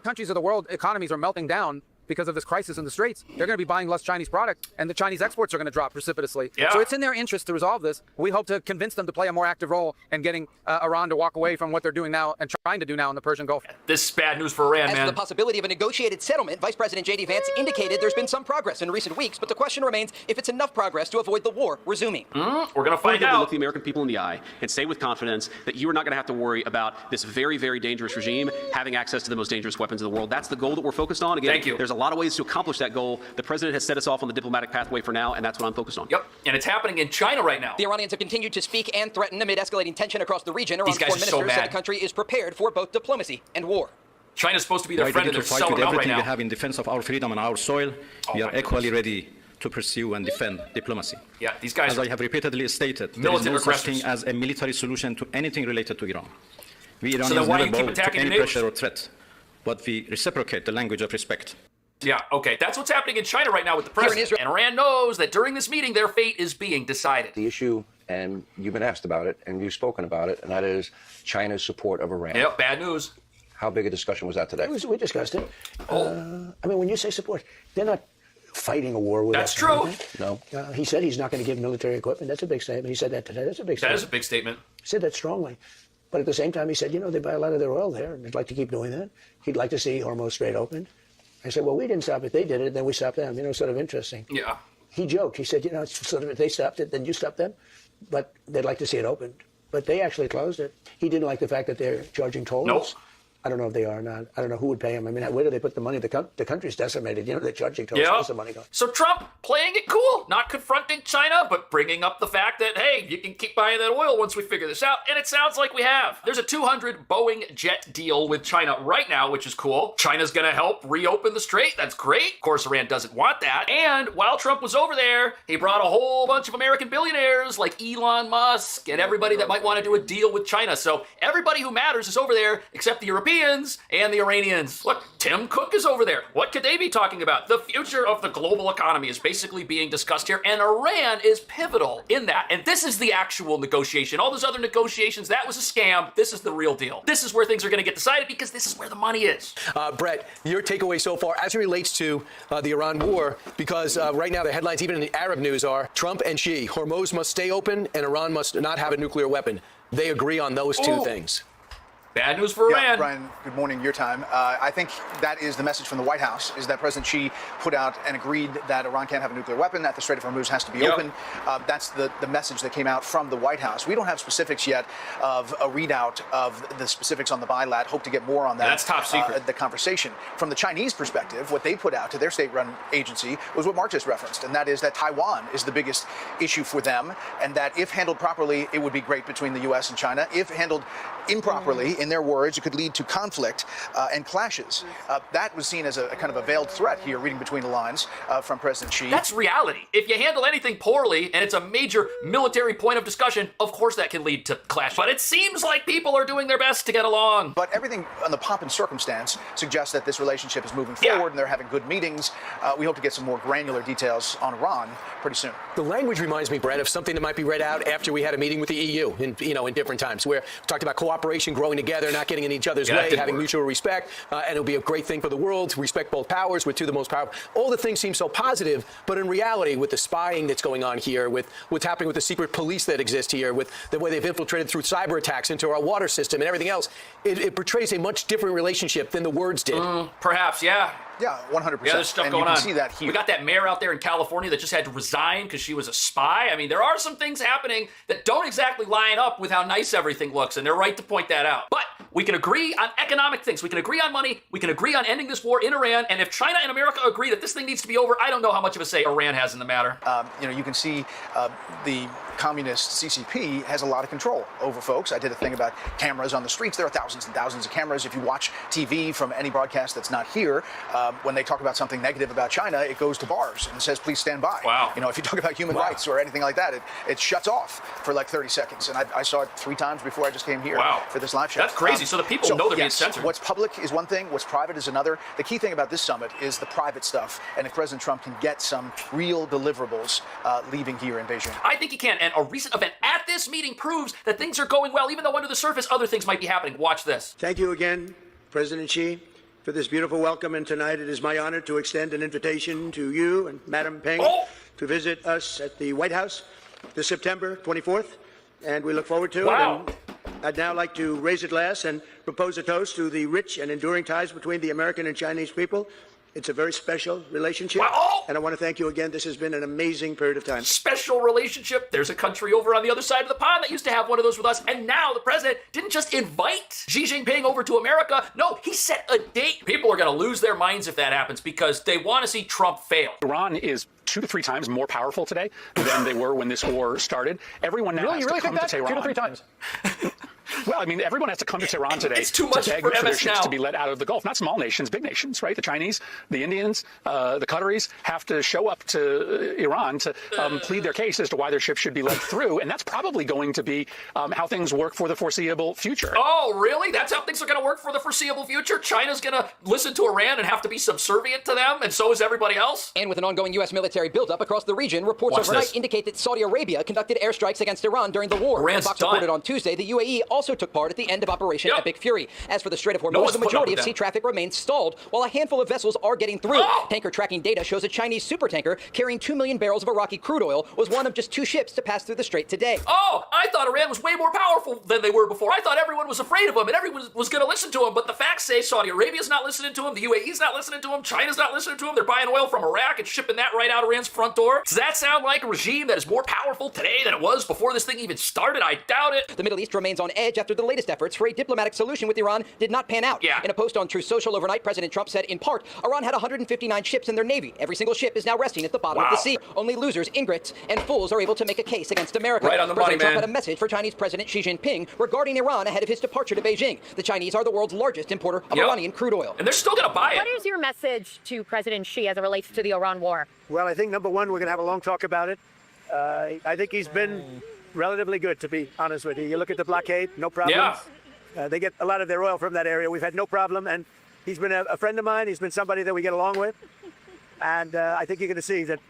Countries of the world, economies are melting down because of this crisis in the Straits. They're going to be buying less Chinese product, and the Chinese exports are going to drop precipitously. So it's in their interest to resolve this. We hope to convince them to play a more active role in getting Iran to walk away from what they're doing now and trying to do now in the Persian Gulf. This is bad news for Iran, man. As for the possibility of a negotiated settlement, Vice President J.D. Vance indicated there's been some progress in recent weeks, but the question remains if it's enough progress to avoid the war resuming. We're going to find out. out. Look the American people in the eye and say with confidence that you are not going to have to worry about this very, very dangerous regime having access to the most dangerous weapons in the world. That's the goal that we're focused on. Again, Thank you. There's a lot of ways to accomplish that goal. The president has set us off on the diplomatic pathway for now, and that's what I'm focused on. Yep, and it's happening in China right now. The Iranians have continued to speak and threaten amid escalating tension across the region. Iran's These guys foreign are so minister said mad. the country is prepared for both diplomacy and war. China's supposed to be their We are friend, ready and to they're fight selling with them out right everything we now. have in defense of our freedom and our soil. We are equally ready to pursue and defend diplomacy. Yeah, these guys As I have repeatedly stated, there is militant no such aggressors. thing as a military solution to anything related to Iran. We then Iranians why do never you keep bow to attacking any your neighbors? pressure or threat, but we reciprocate the language of respect. Yeah, okay. That's what's happening in China right now with the president. And Iran knows that during this meeting, their fate is being decided. The issue, and you've been asked about it, and you've spoken about it, and that is China's support of Iran. Yep, bad news. How big a discussion was that today? We discussed it. I mean, when you say support, they're not fighting a war with us. That's true. No. He said he's not going to give military equipment. That's a big statement. He said that today. That's a big That statement. is a big statement. He said that strongly. But at the same time, he said, they buy a lot of their oil there, and they'd like to keep doing that. He'd like to see Hormuz Strait opened. I said, well, we didn't stop it. They did it, then we stopped them. Sort of interesting. Yeah. He joked. He said, it's sort of if they stopped it, then you stopped them. But they'd like to see it opened. But they actually closed it. He didn't like the fact that they're charging tolls. Nope. I don't know if they are or not. I don't know who would pay them. I mean, where do they put the money? The country's decimated. They're charging tolls. Where's the money going? So Trump playing it cool, not confronting China, but bringing up the fact that, hey, you can keep buying that oil once we figure this out. And it sounds like we have. There's a 200 Boeing jet deal with China right now, which is cool. China's going to help reopen the strait. That's great. Of course, Iran doesn't want that. And while Trump was over there, he brought a whole bunch of American billionaires like Elon Musk and everybody that might want to do a deal with China. So everybody who matters is over there except the Europeans and the Iranians. Look, Tim Cook is over there. What could they be talking about? The future of the global economy is basically being discussed here, and Iran is pivotal in that. And this is the actual negotiation. All those other negotiations, that was a scam. This is the real deal. This is where things are going to get decided because this is where the money is. Brett, your takeaway so far as it relates to the Iran war, because right now the headlines, even in the Arab news, are Trump and Xi, Hormuz must stay open and Iran must not have a nuclear weapon. They agree on those two things. Bad news for Iran. Brian, good morning, your time. I think that is the message from the White House, is that President Xi put out and agreed that Iran can't have a nuclear weapon, that the Strait of Hormuz has to be open. That's the message that came out from the White House. We don't have specifics yet of a readout of the specifics on the bilat. Hope to get more on that. That's top secret. The conversation. From the Chinese perspective, what they put out to their state-run agency was what Mark just referenced, and that is that Taiwan is the biggest issue for them, and that if handled properly, it would be great between the U.S. and China. If handled improperly, in their words, it could lead to conflict and clashes. That was seen as a kind of a veiled threat here, reading between the lines from President Xi. That's reality. If you handle anything poorly and it's a major military point of discussion, of course that can lead to clash. But it seems like people are doing their best to get along. But everything on the pomp and circumstance suggests that this relationship is moving forward and they're having good meetings. We hope to get some more granular details on Iran pretty soon. The language reminds me, Brett, of something that might be read out after we had a meeting with the EU in different times, where we talked about cooperation, growing together, not getting in each other's way, having mutual respect, and it'll be a great thing for the world to respect both powers. We're two of the most powerful. All the things seem so positive, but in reality, with the spying that's going on here, with what's happening with the secret police that exist here, with the way they've infiltrated through cyber attacks into our water system and everything else, it portrays a much different relationship than the words did. Perhaps, yeah. Yeah, 100%. Yeah, there's stuff and going you can on. see that here. We got that mayor out there in California that just had to resign because she was a spy. I mean, there are some things happening that don't exactly line up with how nice everything looks, and they're right to point that out. But We can agree on economic things. We can agree on money. We can agree on ending this war in Iran. And if China and America agree that this thing needs to be over, I don't know how much of a say Iran has in the matter. You can see the communist CCP has a lot of control over folks. I did a thing about cameras on the streets. There are thousands and thousands of cameras. If you watch TV from any broadcast that's not here, when they talk about something negative about China, it goes to bars and says, please stand by. Wow. If you talk about human rights or anything like that, it shuts off for like 30 seconds. And I saw it 3 times before I just came here for this live show. That's crazy. So the people know they're being censored. What's public is one thing. What's private is another. The key thing about this summit is the private stuff. And if President Trump can get some real deliverables leaving here in Beijing. I think he can. And a recent event at this meeting proves that things are going well, even though under the surface other things might be happening. Watch this. Thank you again, President Xi, for this beautiful welcome. And tonight it is my honor to extend an invitation to you and Madam Peng to visit us at the White House this September 24th. And we look forward to it. And I'd now like to raise a glass and propose a toast to the rich and enduring ties between the American and Chinese people. It's a very special relationship, and I want to thank you again. This has been an amazing period of time. Special relationship. There's a country over on the other side of the pond that used to have one of those with us, and now the president didn't just invite Xi Jinping over to America. No, he set a date. People are going to lose their minds if that happens because they want to see Trump fail. Iran is 2 to 3 times more powerful today than they were when this war started. Everyone now has to come to Tehran. 2 to 3 times? Well, I mean, everyone has to come to Tehran today it's too much to beg for for their MS ships now. to be let out of the Gulf. Not small nations, big nations, right? The Chinese, the Indians, the Qataris have to show up to Iran to plead their case as to why their ships should be let through. And that's probably going to be how things work for the foreseeable future. Oh, really? That's how things are going to work for the foreseeable future? China's going to listen to Iran and have to be subservient to them, and so is everybody else? And with an ongoing U.S. military buildup across the region, reports overnight indicate that Saudi Arabia conducted airstrikes against Iran during the war. Iran's Fox done. reported on Tuesday the UAE also took part at the end of Operation Epic Fury. As for the Strait of Hormuz, one's the putting up majority with of sea them. traffic remains stalled, while a handful of vessels are getting through. Tanker tracking data shows a Chinese supertanker carrying 2 million barrels of Iraqi crude oil was one of just 2 ships to pass through the strait today. Oh, I thought Iran was way more powerful than they were before. I thought everyone was afraid of them and everyone was going to listen to them. But the facts say Saudi Arabia's not listening to them, the UAE's not listening to them, China's not listening to them. They're buying oil from Iraq and shipping that right out Iran's front door. Does that sound like a regime that is more powerful today than it was before this thing even started? I doubt it. The Middle East remains on edge after the latest efforts for a diplomatic solution with Iran did not pan out. In a post on Truth Social overnight, President Trump said, in part, Iran had 159 ships in their navy. Every single ship is now resting at the bottom of the sea. Only losers, ingrates, and fools are able to make a case against America. Right on the money, President Trump man. had a message for Chinese President Xi Jinping regarding Iran ahead of his departure to Beijing. The Chinese are the world's largest importer of Iranian crude oil. And they're still going to buy it. What is your message to President Xi as it relates to the Iran war? Well, I think, number one, we're going to have a long talk about it. I think he's been relatively good, to be honest with you. You look at the blockade, no problems. They get a lot of their oil from that area. We've had no problem, and he's been a friend of mine. He's been somebody that we get along with. And I think you're going to see that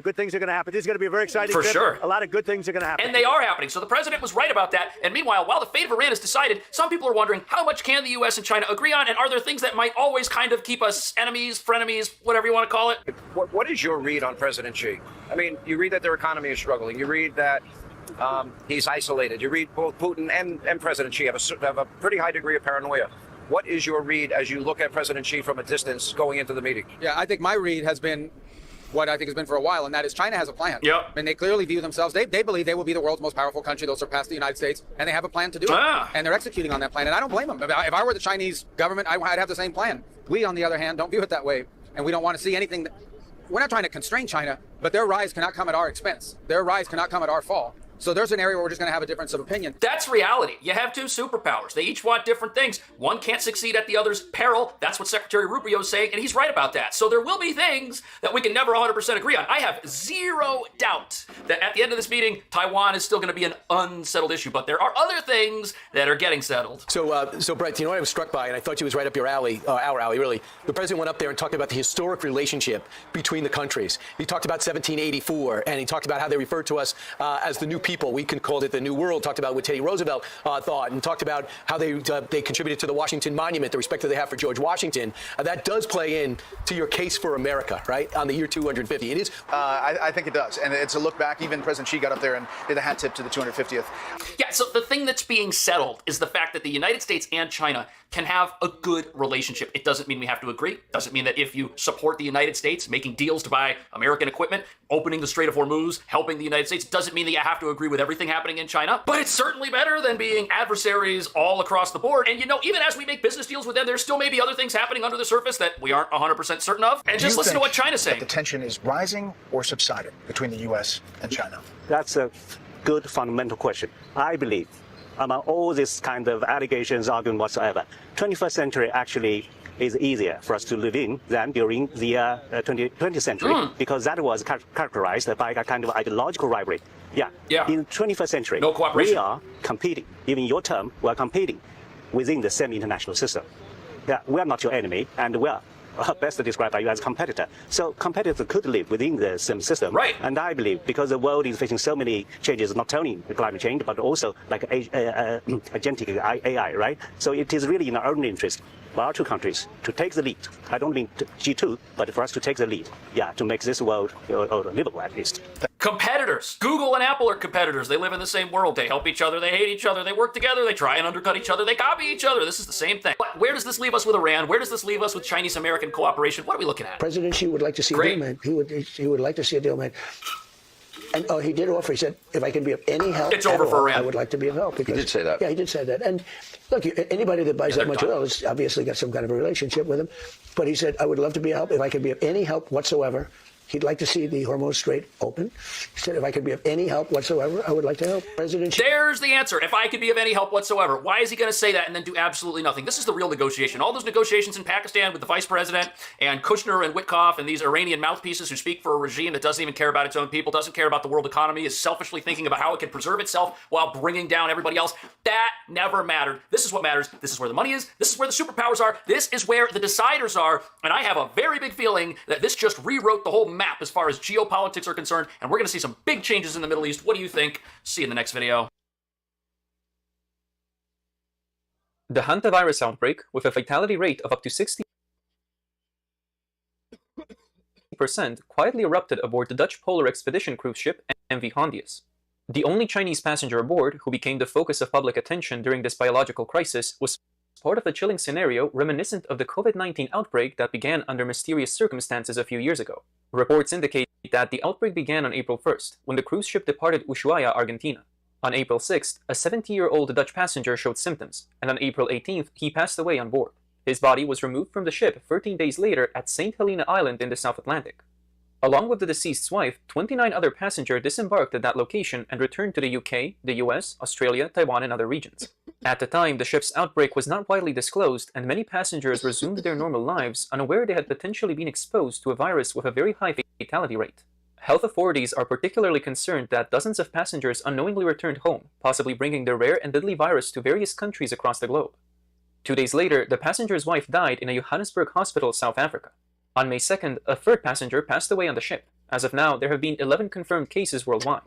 good things are going to happen. This is going to be a very exciting For trip. sure. A lot of good things are going to happen. And they are happening. So the president was right about that. And meanwhile, while the fate of Iran is decided, some people are wondering how much can the U.S. and China agree on? And are there things that might always kind of keep us enemies, frenemies, whatever you want to call it? What is your read on President Xi? I mean, you read that their economy is struggling. You read that he's isolated. You read both Putin and President Xi have a pretty high degree of paranoia. What is your read as you look at President Xi from a distance going into the meeting? Yeah, I think my read has been what I think has been for a while, and that is China has a plan. Yep. And they clearly view themselves, they believe they will be the world's most powerful country. They'll surpass the United States, and they have a plan to do it. And they're executing on that plan, and I don't blame them. If I were the Chinese government, I'd have the same plan. We, on the other hand, don't view it that way, and we don't want to see anything we're not trying to constrain China, but their rise cannot come at our expense. Their rise cannot come at our fall. So there's an area where we're just going to have a difference of opinion. That's reality. You have 2 superpowers. They each want different things. One can't succeed at the other's peril. That's what Secretary Rubio is saying, and he's right about that. So there will be things that we can never 100% agree on. I have zero doubt that at the end of this meeting, Taiwan is still going to be an unsettled issue, but there are other things that are getting settled. So Brett, you know what I was struck by, and I thought you was right up your alley, our alley, really. The president went up there and talked about the historic relationship between the countries. He talked about 1784, and he talked about how they referred to us as the new people. We called it the New World. Talked about what Teddy Roosevelt thought, and talked about how they contributed to the Washington Monument, the respect that they have for George Washington. That does play in to your case for America, right? On the year 250, it is. I think it does, and it's a look back. Even President Xi got up there and did a hat tip to the 250th. Yeah. So the thing that's being settled is the fact that the United States and China can have a good relationship. It doesn't mean we have to agree. Doesn't mean that if you support the United States, making deals to buy American equipment, opening the Strait of Hormuz, helping the United States, doesn't mean that you have to agree with everything happening in China. But it's certainly better than being adversaries all across the board. And even as we make business deals with them, there still may be other things happening under the surface that we aren't 100% certain of. And just listen to what China's saying. The tension is rising or subsiding between the U.S. and China? That's a good fundamental question. I believe among all this kind of allegations, argument whatsoever, 21st century actually is easier for us to live in than during the 20th century, because that was characterized by a kind of ideological rivalry. Yeah. In 21st century, no cooperation. We are competing. Even your term, we are competing within the semi-international system. Yeah, we are not your enemy, and we are best described by you as a competitor. So competitors could live within the same system. Right. And I believe because the world is facing so many changes, not only climate change, but also like agentic AI, right? So it is really in our own interest for our two countries to take the lead. I don't mean G2, but for us to take the lead, to make this world livable at least. Competitors. Google and Apple are competitors. They live in the same world. They help each other. They hate each other. They work together. They try and undercut each other. They copy each other. This is the same thing. But where does this leave us with Iran? Where does this leave us with Chinese-American cooperation? What are we looking at? President Xi would like to see a deal, man. He would like to see a deal, man. And he did offer. He said, "If I can be of any help, it's over for Iran. I would like to be of help." He did say that. Yeah, he did say that. And look, anybody that buys that much oil has obviously got some kind of a relationship with him. But he said, "I would love to be of help. If I can be of any help whatsoever." He'd like to see the Hormuz Strait open. He said, if I could be of any help whatsoever, I would like to help. President Xi. There's the answer. If I could be of any help whatsoever. Why is he going to say that and then do absolutely nothing? This is the real negotiation. All those negotiations in Pakistan with the vice president and Kushner and Witkoff and these Iranian mouthpieces who speak for a regime that doesn't even care about its own people, doesn't care about the world economy, is selfishly thinking about how it can preserve itself while bringing down everybody else. That never mattered. This is what matters. This is where the money is. This is where the superpowers are. This is where the deciders are. And I have a very big feeling that this just rewrote the whole map as far as geopolitics are concerned, and we're going to see some big changes in the Middle East. What do you think? See you in the next video. The hantavirus outbreak, with a fatality rate of up to 60%, quietly erupted aboard the Dutch polar expedition cruise ship MV Hondius. The only Chinese passenger aboard who became the focus of public attention during this biological crisis was part of a chilling scenario reminiscent of the COVID-19 outbreak that began under mysterious circumstances a few years ago. Reports indicate that the outbreak began on April 1st, when the cruise ship departed Ushuaia, Argentina. On April 6th, a 70-year-old Dutch passenger showed symptoms, and on April 18th, he passed away on board. His body was removed from the ship 13 days later at St. Helena Island in the South Atlantic. Along with the deceased's wife, 29 other passengers disembarked at that location and returned to the UK, the US, Australia, Taiwan, and other regions. At the time, the ship's outbreak was not widely disclosed, and many passengers resumed their normal lives, unaware they had potentially been exposed to a virus with a very high fatality rate. Health authorities are particularly concerned that dozens of passengers unknowingly returned home, possibly bringing the rare and deadly virus to various countries across the globe. 2 days later, the passenger's wife died in a Johannesburg hospital, South Africa. On May 2nd, a third passenger passed away on the ship. As of now, there have been 11 confirmed cases worldwide.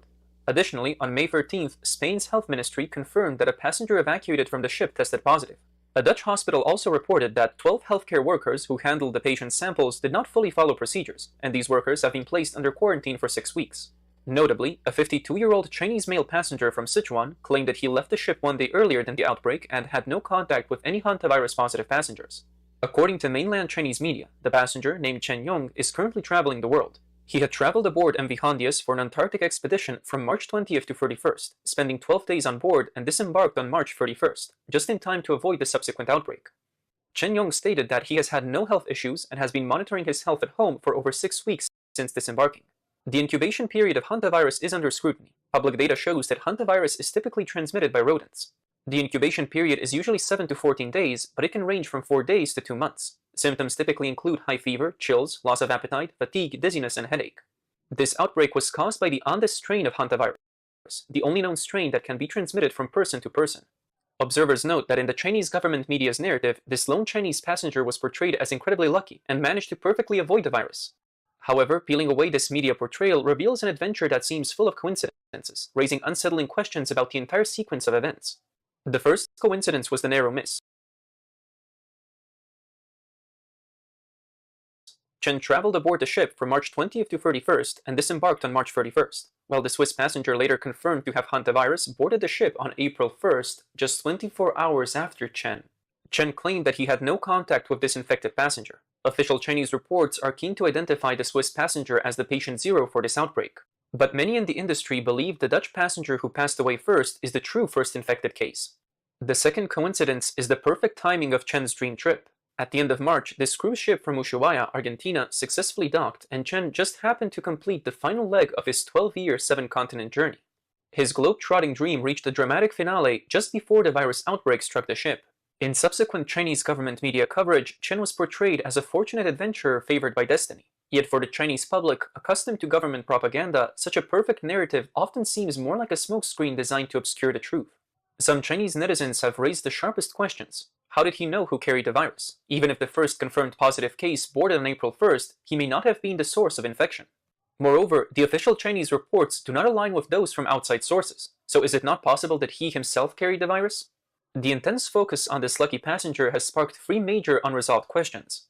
Additionally, on May 13th, Spain's health ministry confirmed that a passenger evacuated from the ship tested positive. A Dutch hospital also reported that 12 healthcare workers who handled the patient's samples did not fully follow procedures, and these workers have been placed under quarantine for 6 weeks. Notably, a 52-year-old Chinese male passenger from Sichuan claimed that he left the ship 1 day earlier than the outbreak and had no contact with any hantavirus-positive passengers. According to mainland Chinese media, the passenger, named Chen Yong, is currently traveling the world. He had traveled aboard MV Hondius for an Antarctic expedition from March 20th to 31st, spending 12 days on board and disembarked on March 31st, just in time to avoid the subsequent outbreak. Chen Yong stated that he has had no health issues and has been monitoring his health at home for over 6 weeks since disembarking. The incubation period of hantavirus is under scrutiny. Public data shows that hantavirus is typically transmitted by rodents. The incubation period is usually 7 to 14 days, but it can range from 4 days to 2 months. Symptoms typically include high fever, chills, loss of appetite, fatigue, dizziness, and headache. This outbreak was caused by the Andes strain of hantavirus, the only known strain that can be transmitted from person to person. Observers note that in the Chinese government media's narrative, this lone Chinese passenger was portrayed as incredibly lucky and managed to perfectly avoid the virus. However, peeling away this media portrayal reveals an adventure that seems full of coincidences, raising unsettling questions about the entire sequence of events. The first coincidence was the narrow miss. Chen traveled aboard the ship from March 20th to 31st and disembarked on March 31st, while the Swiss passenger later confirmed to have hantavirus boarded the ship on April 1st, just 24 hours after Chen. Chen claimed that he had no contact with this infected passenger. Official Chinese reports are keen to identify the Swiss passenger as the patient zero for this outbreak. But many in the industry believe the Dutch passenger who passed away first is the true first infected case. The second coincidence is the perfect timing of Chen's dream trip. At the end of March, this cruise ship from Ushuaia, Argentina, successfully docked, and Chen just happened to complete the final leg of his 12-year, 7-continent journey. His globe-trotting dream reached a dramatic finale just before the virus outbreak struck the ship. In subsequent Chinese government media coverage, Chen was portrayed as a fortunate adventurer favored by destiny. Yet for the Chinese public, accustomed to government propaganda, such a perfect narrative often seems more like a smokescreen designed to obscure the truth. Some Chinese netizens have raised the sharpest questions. How did he know who carried the virus? Even if the first confirmed positive case boarded on April 1st, he may not have been the source of infection. Moreover, the official Chinese reports do not align with those from outside sources. So is it not possible that he himself carried the virus? The intense focus on this lucky passenger has sparked 3 major unresolved questions.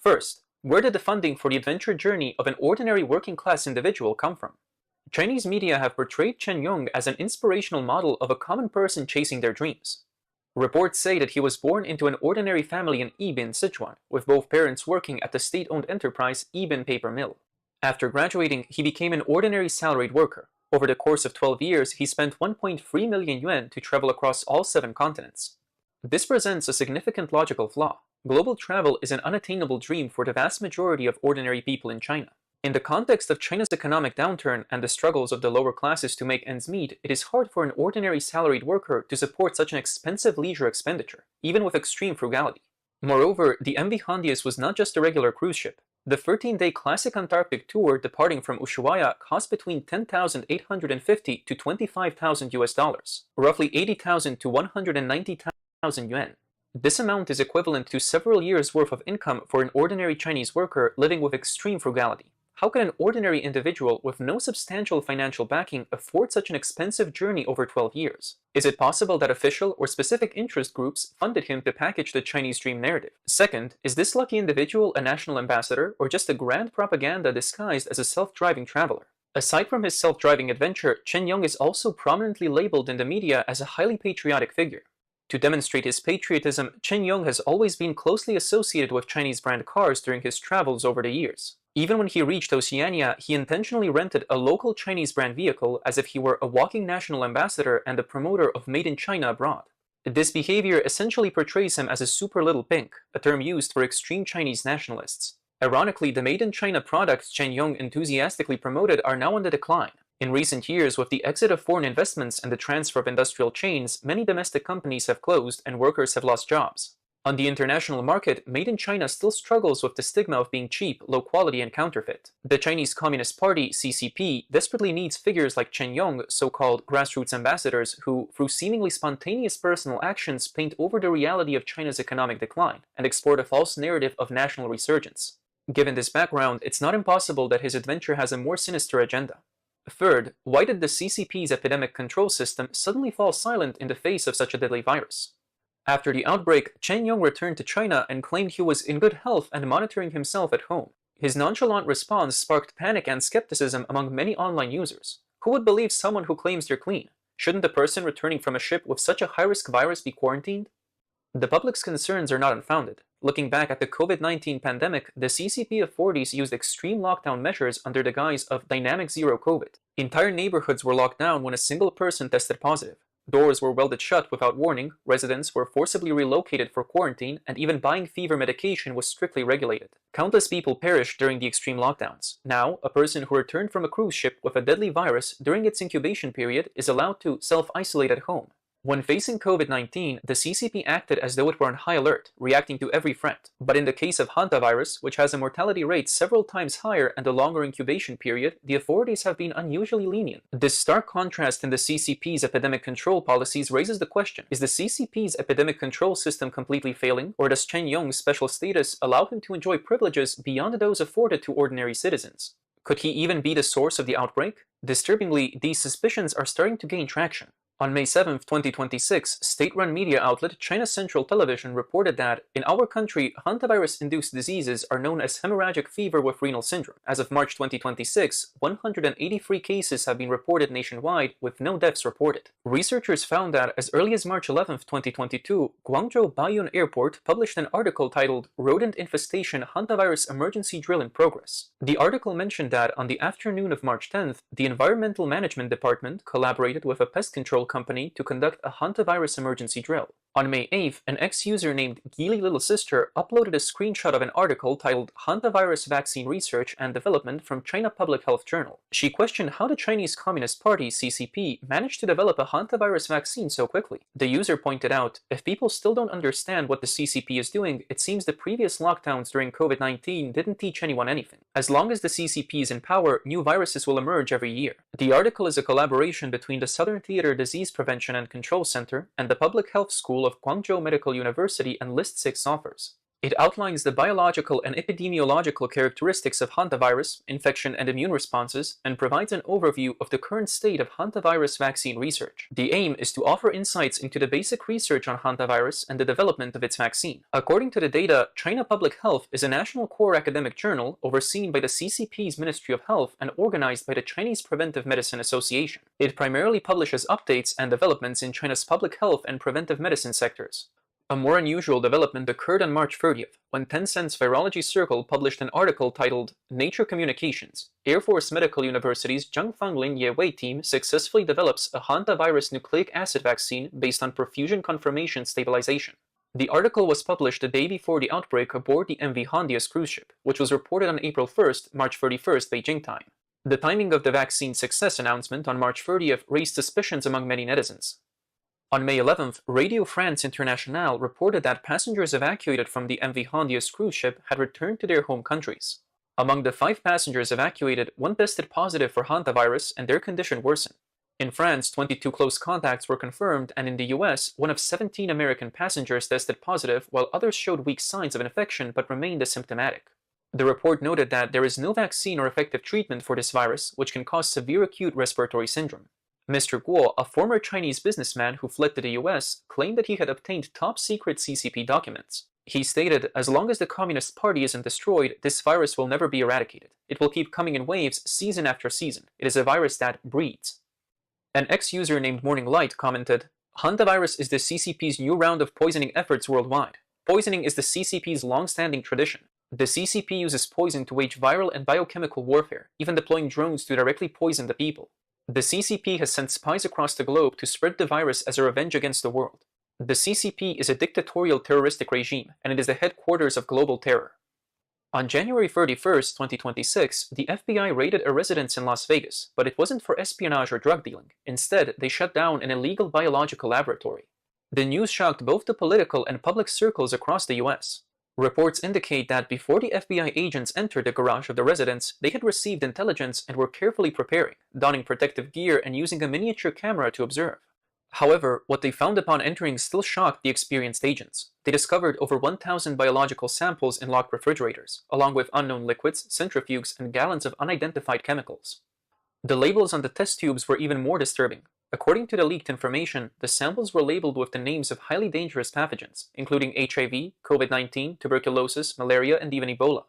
First, where did the funding for the adventure journey of an ordinary working-class individual come from? Chinese media have portrayed Chen Yong as an inspirational model of a common person chasing their dreams. Reports say that he was born into an ordinary family in Yibin, Sichuan, with both parents working at the state-owned enterprise Yibin Paper Mill. After graduating, he became an ordinary salaried worker. Over the course of 12 years, he spent 1.3 million yuan to travel across all 7 continents. This presents a significant logical flaw. Global travel is an unattainable dream for the vast majority of ordinary people in China. In the context of China's economic downturn and the struggles of the lower classes to make ends meet, it is hard for an ordinary salaried worker to support such an expensive leisure expenditure, even with extreme frugality. Moreover, the MV Hondius was not just a regular cruise ship. The 13-day classic Antarctic tour departing from Ushuaia cost between $10,850 to $25,000, roughly 80,000 to 190,000 yuan. This amount is equivalent to several years' worth of income for an ordinary Chinese worker living with extreme frugality. How can an ordinary individual with no substantial financial backing afford such an expensive journey over 12 years? Is it possible that official or specific interest groups funded him to package the Chinese dream narrative? Second, is this lucky individual a national ambassador or just a grand propaganda disguised as a self-driving traveler? Aside from his self-driving adventure, Chen Yong is also prominently labeled in the media as a highly patriotic figure. To demonstrate his patriotism, Chen Yong has always been closely associated with Chinese brand cars during his travels over the years. Even when he reached Oceania, he intentionally rented a local Chinese brand vehicle as if he were a walking national ambassador and a promoter of Made in China abroad. This behavior essentially portrays him as a super little pink, a term used for extreme Chinese nationalists. Ironically, the Made in China products Chen Yong enthusiastically promoted are now on the decline. In recent years, with the exit of foreign investments and the transfer of industrial chains, many domestic companies have closed and workers have lost jobs. On the international market, Made in China still struggles with the stigma of being cheap, low quality, and counterfeit. The Chinese Communist Party, CCP, desperately needs figures like Chen Yong, so-called grassroots ambassadors, who, through seemingly spontaneous personal actions, paint over the reality of China's economic decline and export a false narrative of national resurgence. Given this background, it's not impossible that his adventure has a more sinister agenda. Third, why did the CCP's epidemic control system suddenly fall silent in the face of such a deadly virus? After the outbreak, Chen Yong returned to China and claimed he was in good health and monitoring himself at home. His nonchalant response sparked panic and skepticism among many online users. Who would believe someone who claims they're clean? Shouldn't the person returning from a ship with such a high-risk virus be quarantined? The public's concerns are not unfounded. Looking back at the COVID-19 pandemic, the CCP authorities used extreme lockdown measures under the guise of dynamic zero COVID. Entire neighborhoods were locked down when a single person tested positive. Doors were welded shut without warning, residents were forcibly relocated for quarantine, and even buying fever medication was strictly regulated. Countless people perished during the extreme lockdowns. Now, a person who returned from a cruise ship with a deadly virus during its incubation period is allowed to self-isolate at home. When facing COVID-19, the CCP acted as though it were on high alert, reacting to every threat. But in the case of hantavirus, which has a mortality rate several times higher and a longer incubation period, the authorities have been unusually lenient. This stark contrast in the CCP's epidemic control policies raises the question, is the CCP's epidemic control system completely failing, or does Chen Yong's special status allow him to enjoy privileges beyond those afforded to ordinary citizens? Could he even be the source of the outbreak? Disturbingly, these suspicions are starting to gain traction. On May 7, 2026, state-run media outlet China Central Television reported that, in our country, hantavirus-induced diseases are known as hemorrhagic fever with renal syndrome. As of March 2026, 183 cases have been reported nationwide, with no deaths reported. Researchers found that, as early as March 11, 2022, Guangzhou Baiyun Airport published an article titled Rodent Infestation Hantavirus Emergency Drill in Progress. The article mentioned that, on the afternoon of March 10th, the Environmental Management Department collaborated with a pest control company to conduct a hantavirus emergency drill. On May 8th, an ex-user named Geely Little Sister uploaded a screenshot of an article titled Hantavirus Vaccine Research and Development from China Public Health Journal. She questioned how the Chinese Communist Party, CCP, managed to develop a hantavirus vaccine so quickly. The user pointed out, if people still don't understand what the CCP is doing, it seems the previous lockdowns during COVID-19 didn't teach anyone anything. As long as the CCP is in power, new viruses will emerge every year. The article is a collaboration between the Southern Theater Disease Prevention and Control Center and the Public Health School of Guangzhou Medical University and lists 6 authors. It outlines the biological and epidemiological characteristics of hantavirus, infection and immune responses, and provides an overview of the current state of hantavirus vaccine research. The aim is to offer insights into the basic research on hantavirus and the development of its vaccine. According to the data, China Public Health is a national core academic journal overseen by the CCP's Ministry of Health and organized by the Chinese Preventive Medicine Association. It primarily publishes updates and developments in China's public health and preventive medicine sectors. A more unusual development occurred on March 30th, when Tencent's Virology Circle published an article titled Nature Communications, Air Force Medical University's Zhangfanglin Ye-Wei team successfully develops a hantavirus nucleic acid vaccine based on perfusion conformation stabilization. The article was published the day before the outbreak aboard the MV Hondius cruise ship, which was reported on April 1st, March 31st Beijing time. The timing of the vaccine's success announcement on March 30th raised suspicions among many netizens. On May 11th, Radio France Internationale reported that passengers evacuated from the MV Hondius cruise ship had returned to their home countries. Among the 5 passengers evacuated, 1 tested positive for hantavirus and their condition worsened. In France, 22 close contacts were confirmed, and in the US, 1 of 17 American passengers tested positive, while others showed weak signs of infection but remained asymptomatic. The report noted that there is no vaccine or effective treatment for this virus, which can cause severe acute respiratory syndrome. Mr. Guo, a former Chinese businessman who fled to the US, claimed that he had obtained top-secret CCP documents. He stated, as long as the Communist Party isn't destroyed, this virus will never be eradicated. It will keep coming in waves, season after season. It is a virus that breeds. An ex-user named Morning Light commented, Hantavirus is the CCP's new round of poisoning efforts worldwide. Poisoning is the CCP's long-standing tradition. The CCP uses poison to wage viral and biochemical warfare, even deploying drones to directly poison the people. The CCP has sent spies across the globe to spread the virus as a revenge against the world. The CCP is a dictatorial terroristic regime, and it is the headquarters of global terror. On January 31st, 2026, the FBI raided a residence in Las Vegas, but it wasn't for espionage or drug dealing. Instead, they shut down an illegal biological laboratory. The news shocked both the political and public circles across the US. Reports indicate that before the FBI agents entered the garage of the residence, they had received intelligence and were carefully preparing, donning protective gear and using a miniature camera to observe. However, what they found upon entering still shocked the experienced agents. They discovered over 1,000 biological samples in locked refrigerators, along with unknown liquids, centrifuges, and gallons of unidentified chemicals. The labels on the test tubes were even more disturbing. According to the leaked information, the samples were labeled with the names of highly dangerous pathogens, including HIV, COVID-19, tuberculosis, malaria, and even Ebola.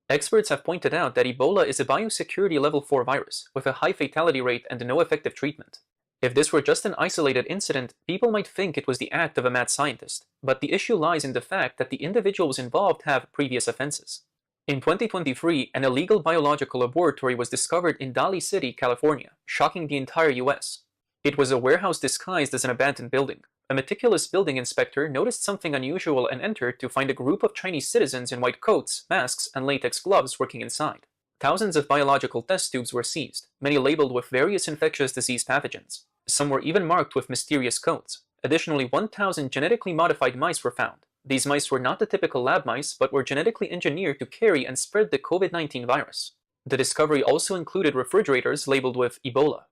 Experts have pointed out that Ebola is a biosecurity level 4 virus, with a high fatality rate and no effective treatment. If this were just an isolated incident, people might think it was the act of a mad scientist, but the issue lies in the fact that the individuals involved have previous offenses. In 2023, an illegal biological laboratory was discovered in Daly City, California, shocking the entire US. It was a warehouse disguised as an abandoned building. A meticulous building inspector noticed something unusual and entered to find a group of Chinese citizens in white coats, masks, and latex gloves working inside. Thousands of biological test tubes were seized, many labeled with various infectious disease pathogens. Some were even marked with mysterious codes. Additionally, 1,000 genetically modified mice were found. These mice were not the typical lab mice, but were genetically engineered to carry and spread the COVID-19 virus. The discovery also included refrigerators labeled with Ebola.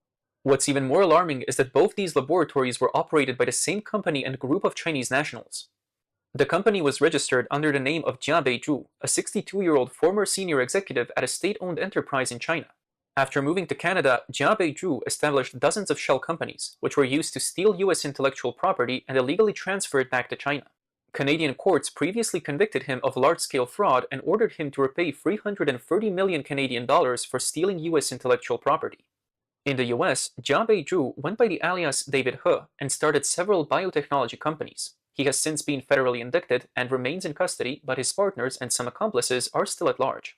What's even more alarming is that both these laboratories were operated by the same company and group of Chinese nationals. The company was registered under the name of Jia Beizhu, a 62-year-old former senior executive at a state-owned enterprise in China. After moving to Canada, Jia Beizhu established dozens of shell companies, which were used to steal US intellectual property and illegally transfer it back to China. Canadian courts previously convicted him of large-scale fraud and ordered him to repay 330 million Canadian dollars for stealing US intellectual property. In the US, Jia Beizhu went by the alias David He and started several biotechnology companies. He has since been federally indicted and remains in custody, but his partners and some accomplices are still at large.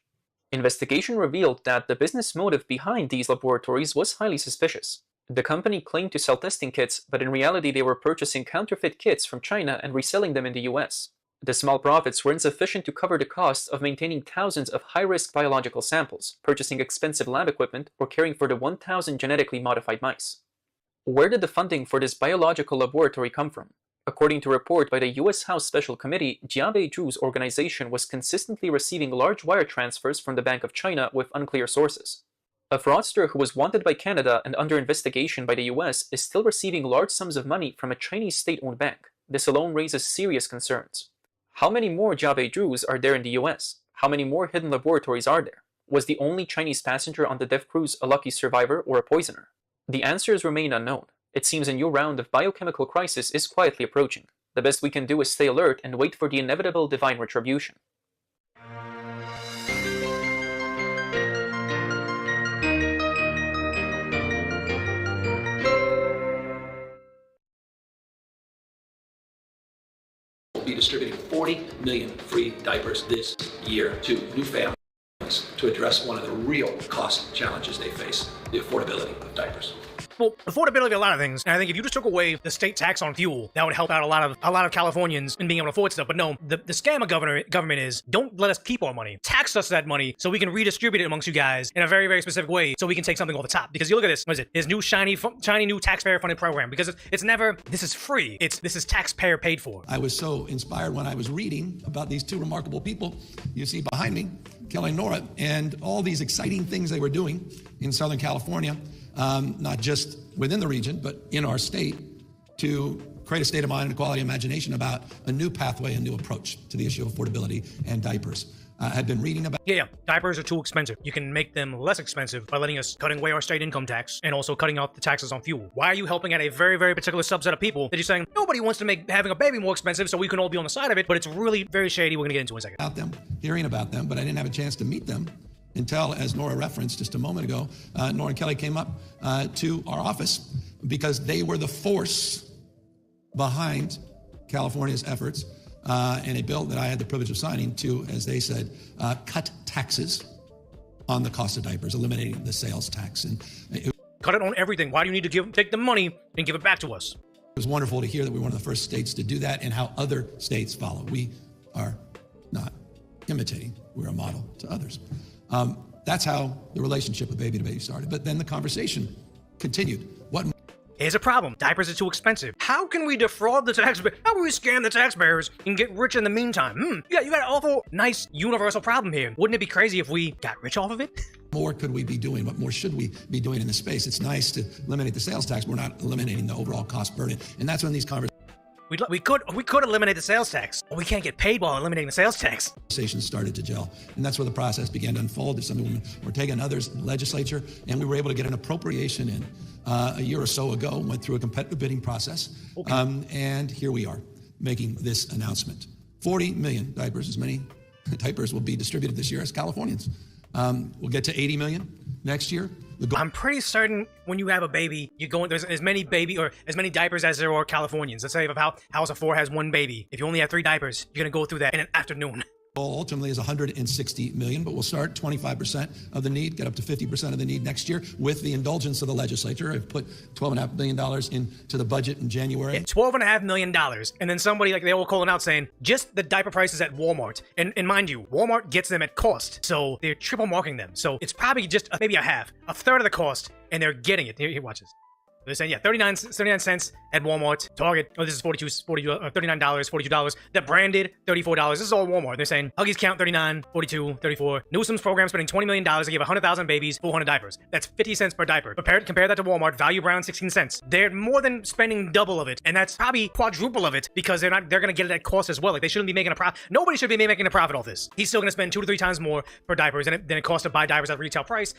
Investigation revealed that the business motive behind these laboratories was highly suspicious. The company claimed to sell testing kits, but in reality they were purchasing counterfeit kits from China and reselling them in the US. The small profits were insufficient to cover the costs of maintaining thousands of high-risk biological samples, purchasing expensive lab equipment, or caring for the 1,000 genetically modified mice. Where did the funding for this biological laboratory come from? According to a report by the US House Special Committee, Jia Beizhu's organization was consistently receiving large wire transfers from the Bank of China with unclear sources. A fraudster who was wanted by Canada and under investigation by the US is still receiving large sums of money from a Chinese state-owned bank. This alone raises serious concerns. How many more Jia Beizhus are there in the US? How many more hidden laboratories are there? Was the only Chinese passenger on the death cruise a lucky survivor or a poisoner? The answers remain unknown. It seems a new round of biochemical crisis is quietly approaching. The best we can do is stay alert and wait for the inevitable divine retribution. We'll be distributing 40 million free diapers this year to new families to address one of the real cost challenges they face, the affordability of diapers. Well, affordability of a lot of things, and I think if you just took away the state tax on fuel, that would help out a lot of Californians in being able to afford stuff. But no, the scam of government is don't let us keep our money, tax us that money so we can redistribute it amongst you guys in a very, very specific way, so we can take something off the top. Because you look at this, what is it? His new shiny new taxpayer funded program. Because it's never this is free. This is taxpayer paid for. I was so inspired when I was reading about these two remarkable people you see behind me, Kelly and Nora, and all these exciting things they were doing in Southern California. Not just within the region, but in our state, to create a state of mind and quality imagination about a new pathway, a new approach to the issue of affordability and diapers. I've been reading about... Yeah, diapers are too expensive. You can make them less expensive by cutting away our state income tax and also cutting out the taxes on fuel. Why are you helping out a very, very particular subset of people that you're saying, nobody wants to make having a baby more expensive so we can all be on the side of it, but it's really very shady. We're going to get into it in a second. About them, hearing about them, but I didn't have a chance to meet them until, as Nora referenced just a moment ago, Nora and Kelly came up to our office because they were the force behind California's efforts and a bill that I had the privilege of signing to, as they said, cut taxes on the cost of diapers, eliminating the sales tax. And cut it on everything. Why do you need to take the money and give it back to us? It was wonderful to hear that we were one of the first states to do that and how other states follow. We are not imitating. We're a model to others. That's how the relationship with Baby to Baby started. But then the conversation continued. Here's a problem. Diapers are too expensive. How can we defraud the taxpayer? How can we scam the taxpayers and get rich in the meantime? You got an awful nice universal problem here. Wouldn't it be crazy if we got rich off of it? More could we be doing? What more should we be doing in this space? It's nice to eliminate the sales tax. We're not eliminating the overall cost burden. And that's when these conversations... We could eliminate the sales tax. But we can't get paid while eliminating the sales tax. Conversations started to gel, and that's where the process began to unfold. There's some women were taking others in the legislature, and we were able to get an appropriation in a year or so ago. Went through a competitive bidding process, and here we are making this announcement. 40 million diapers, as many diapers will be distributed this year as Californians. We'll get to 80 million next year. I'm pretty certain when you have a baby, there's as many diapers as there are Californians. Let's say if a house of 4 has 1 baby. If you only have 3 diapers, you're gonna go through that in an afternoon. Ultimately is 160 million, but we'll start 25% of the need, get up to 50% of the need next year with the indulgence of the legislature. I've put $12.5 billion into the budget in January. Yeah, $12.5 million. And then somebody, they all calling out saying, just the diaper prices at Walmart. And mind you, Walmart gets them at cost. So they're triple marking them. So it's probably just maybe a third of the cost, and they're getting it. Here, watch this. They're saying, 39 cents at Walmart. Target, this is $39, $42. The branded, $34. This is all Walmart. They're saying, Huggies count 39, 42, 34. Newsom's program spending $20 million to give 100,000 babies 400 diapers. That's 50 cents per diaper. Compare that to Walmart, Value Brown, 16 cents. They're more than spending double of it, and that's probably quadruple of it because they're gonna get it at cost as well. They shouldn't be making a profit. Nobody should be making a profit off this. He's still gonna spend 2 to 3 times more per diapers than it costs to buy diapers at retail price.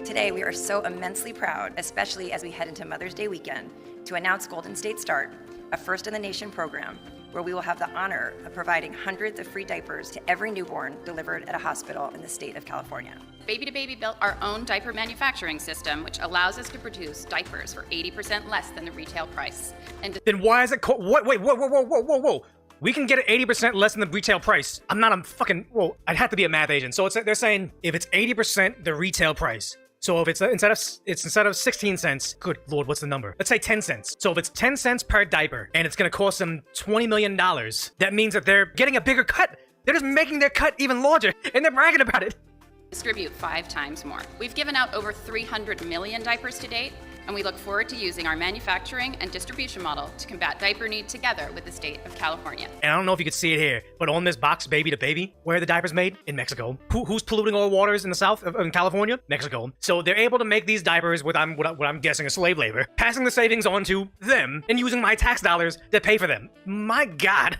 Today, we are so immensely proud, especially as we head into Mother's Day weekend, to announce Golden State Start, a first-in-the-nation program where we will have the honor of providing hundreds of free diapers to every newborn delivered at a hospital in the state of California. Baby to Baby built our own diaper manufacturing system, which allows us to produce diapers for 80% less than the retail price. And Then why is it called? What? Wait, whoa. We can get it 80% less than the retail price. I'm not a fucking, well, I'd have to be a math agent. So they're saying if it's 80% the retail price, so if it's instead of 16 cents, good lord, what's the number? Let's say 10 cents. So if it's 10 cents per diaper and it's gonna cost them $20 million, that means that they're getting a bigger cut. They're just making their cut even larger and they're bragging about it. distribute 5 times more. We've given out over 300 million diapers to date, and we look forward to using our manufacturing and distribution model to combat diaper need together with the state of California. And I don't know if you could see it here, but on this box, Baby to Baby, where are the diapers made? In Mexico. Who's polluting all waters in the south of in California? Mexico. So they're able to make these diapers with what I'm guessing is slave labor, passing the savings on to them and using my tax dollars to pay for them. My God.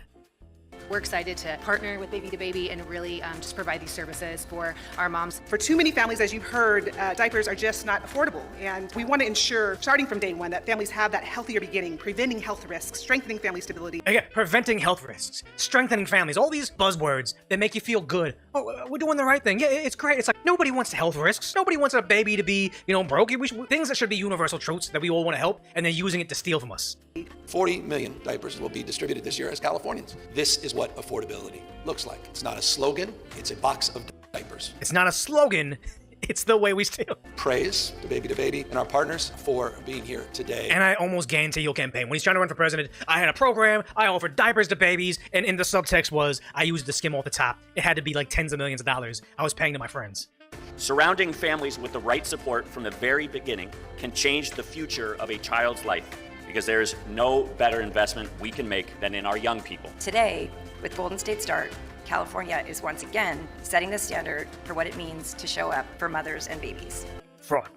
We're excited to partner with Baby to Baby and really just provide these services for our moms. For too many families, as you've heard, diapers are just not affordable. And we want to ensure, starting from day one, that families have that healthier beginning, preventing health risks, strengthening family stability. Again, preventing health risks, strengthening families, all these buzzwords that make you feel good. Oh, we're doing the right thing. Yeah, it's great. It's like nobody wants health risks. Nobody wants a baby to be, broke. Things that should be universal truths that we all want to help, and they're using it to steal from us. 40 million diapers will be distributed this year as Californians. This is what affordability looks like. It's not a slogan, it's a box of diapers. It's not a slogan, it's the way we steal. Praise to Baby and our partners for being here today. And I almost guarantee you'll campaign. When he's trying to run for president, I had a program, I offered diapers to babies, and in the subtext was, I used the skim off the top. It had to be like tens of millions of dollars I was paying to my friends. Surrounding families with the right support from the very beginning can change the future of a child's life, because there's no better investment we can make than in our young people. Today, with Golden State Start, California is once again setting the standard for what it means to show up for mothers and babies. Fraud.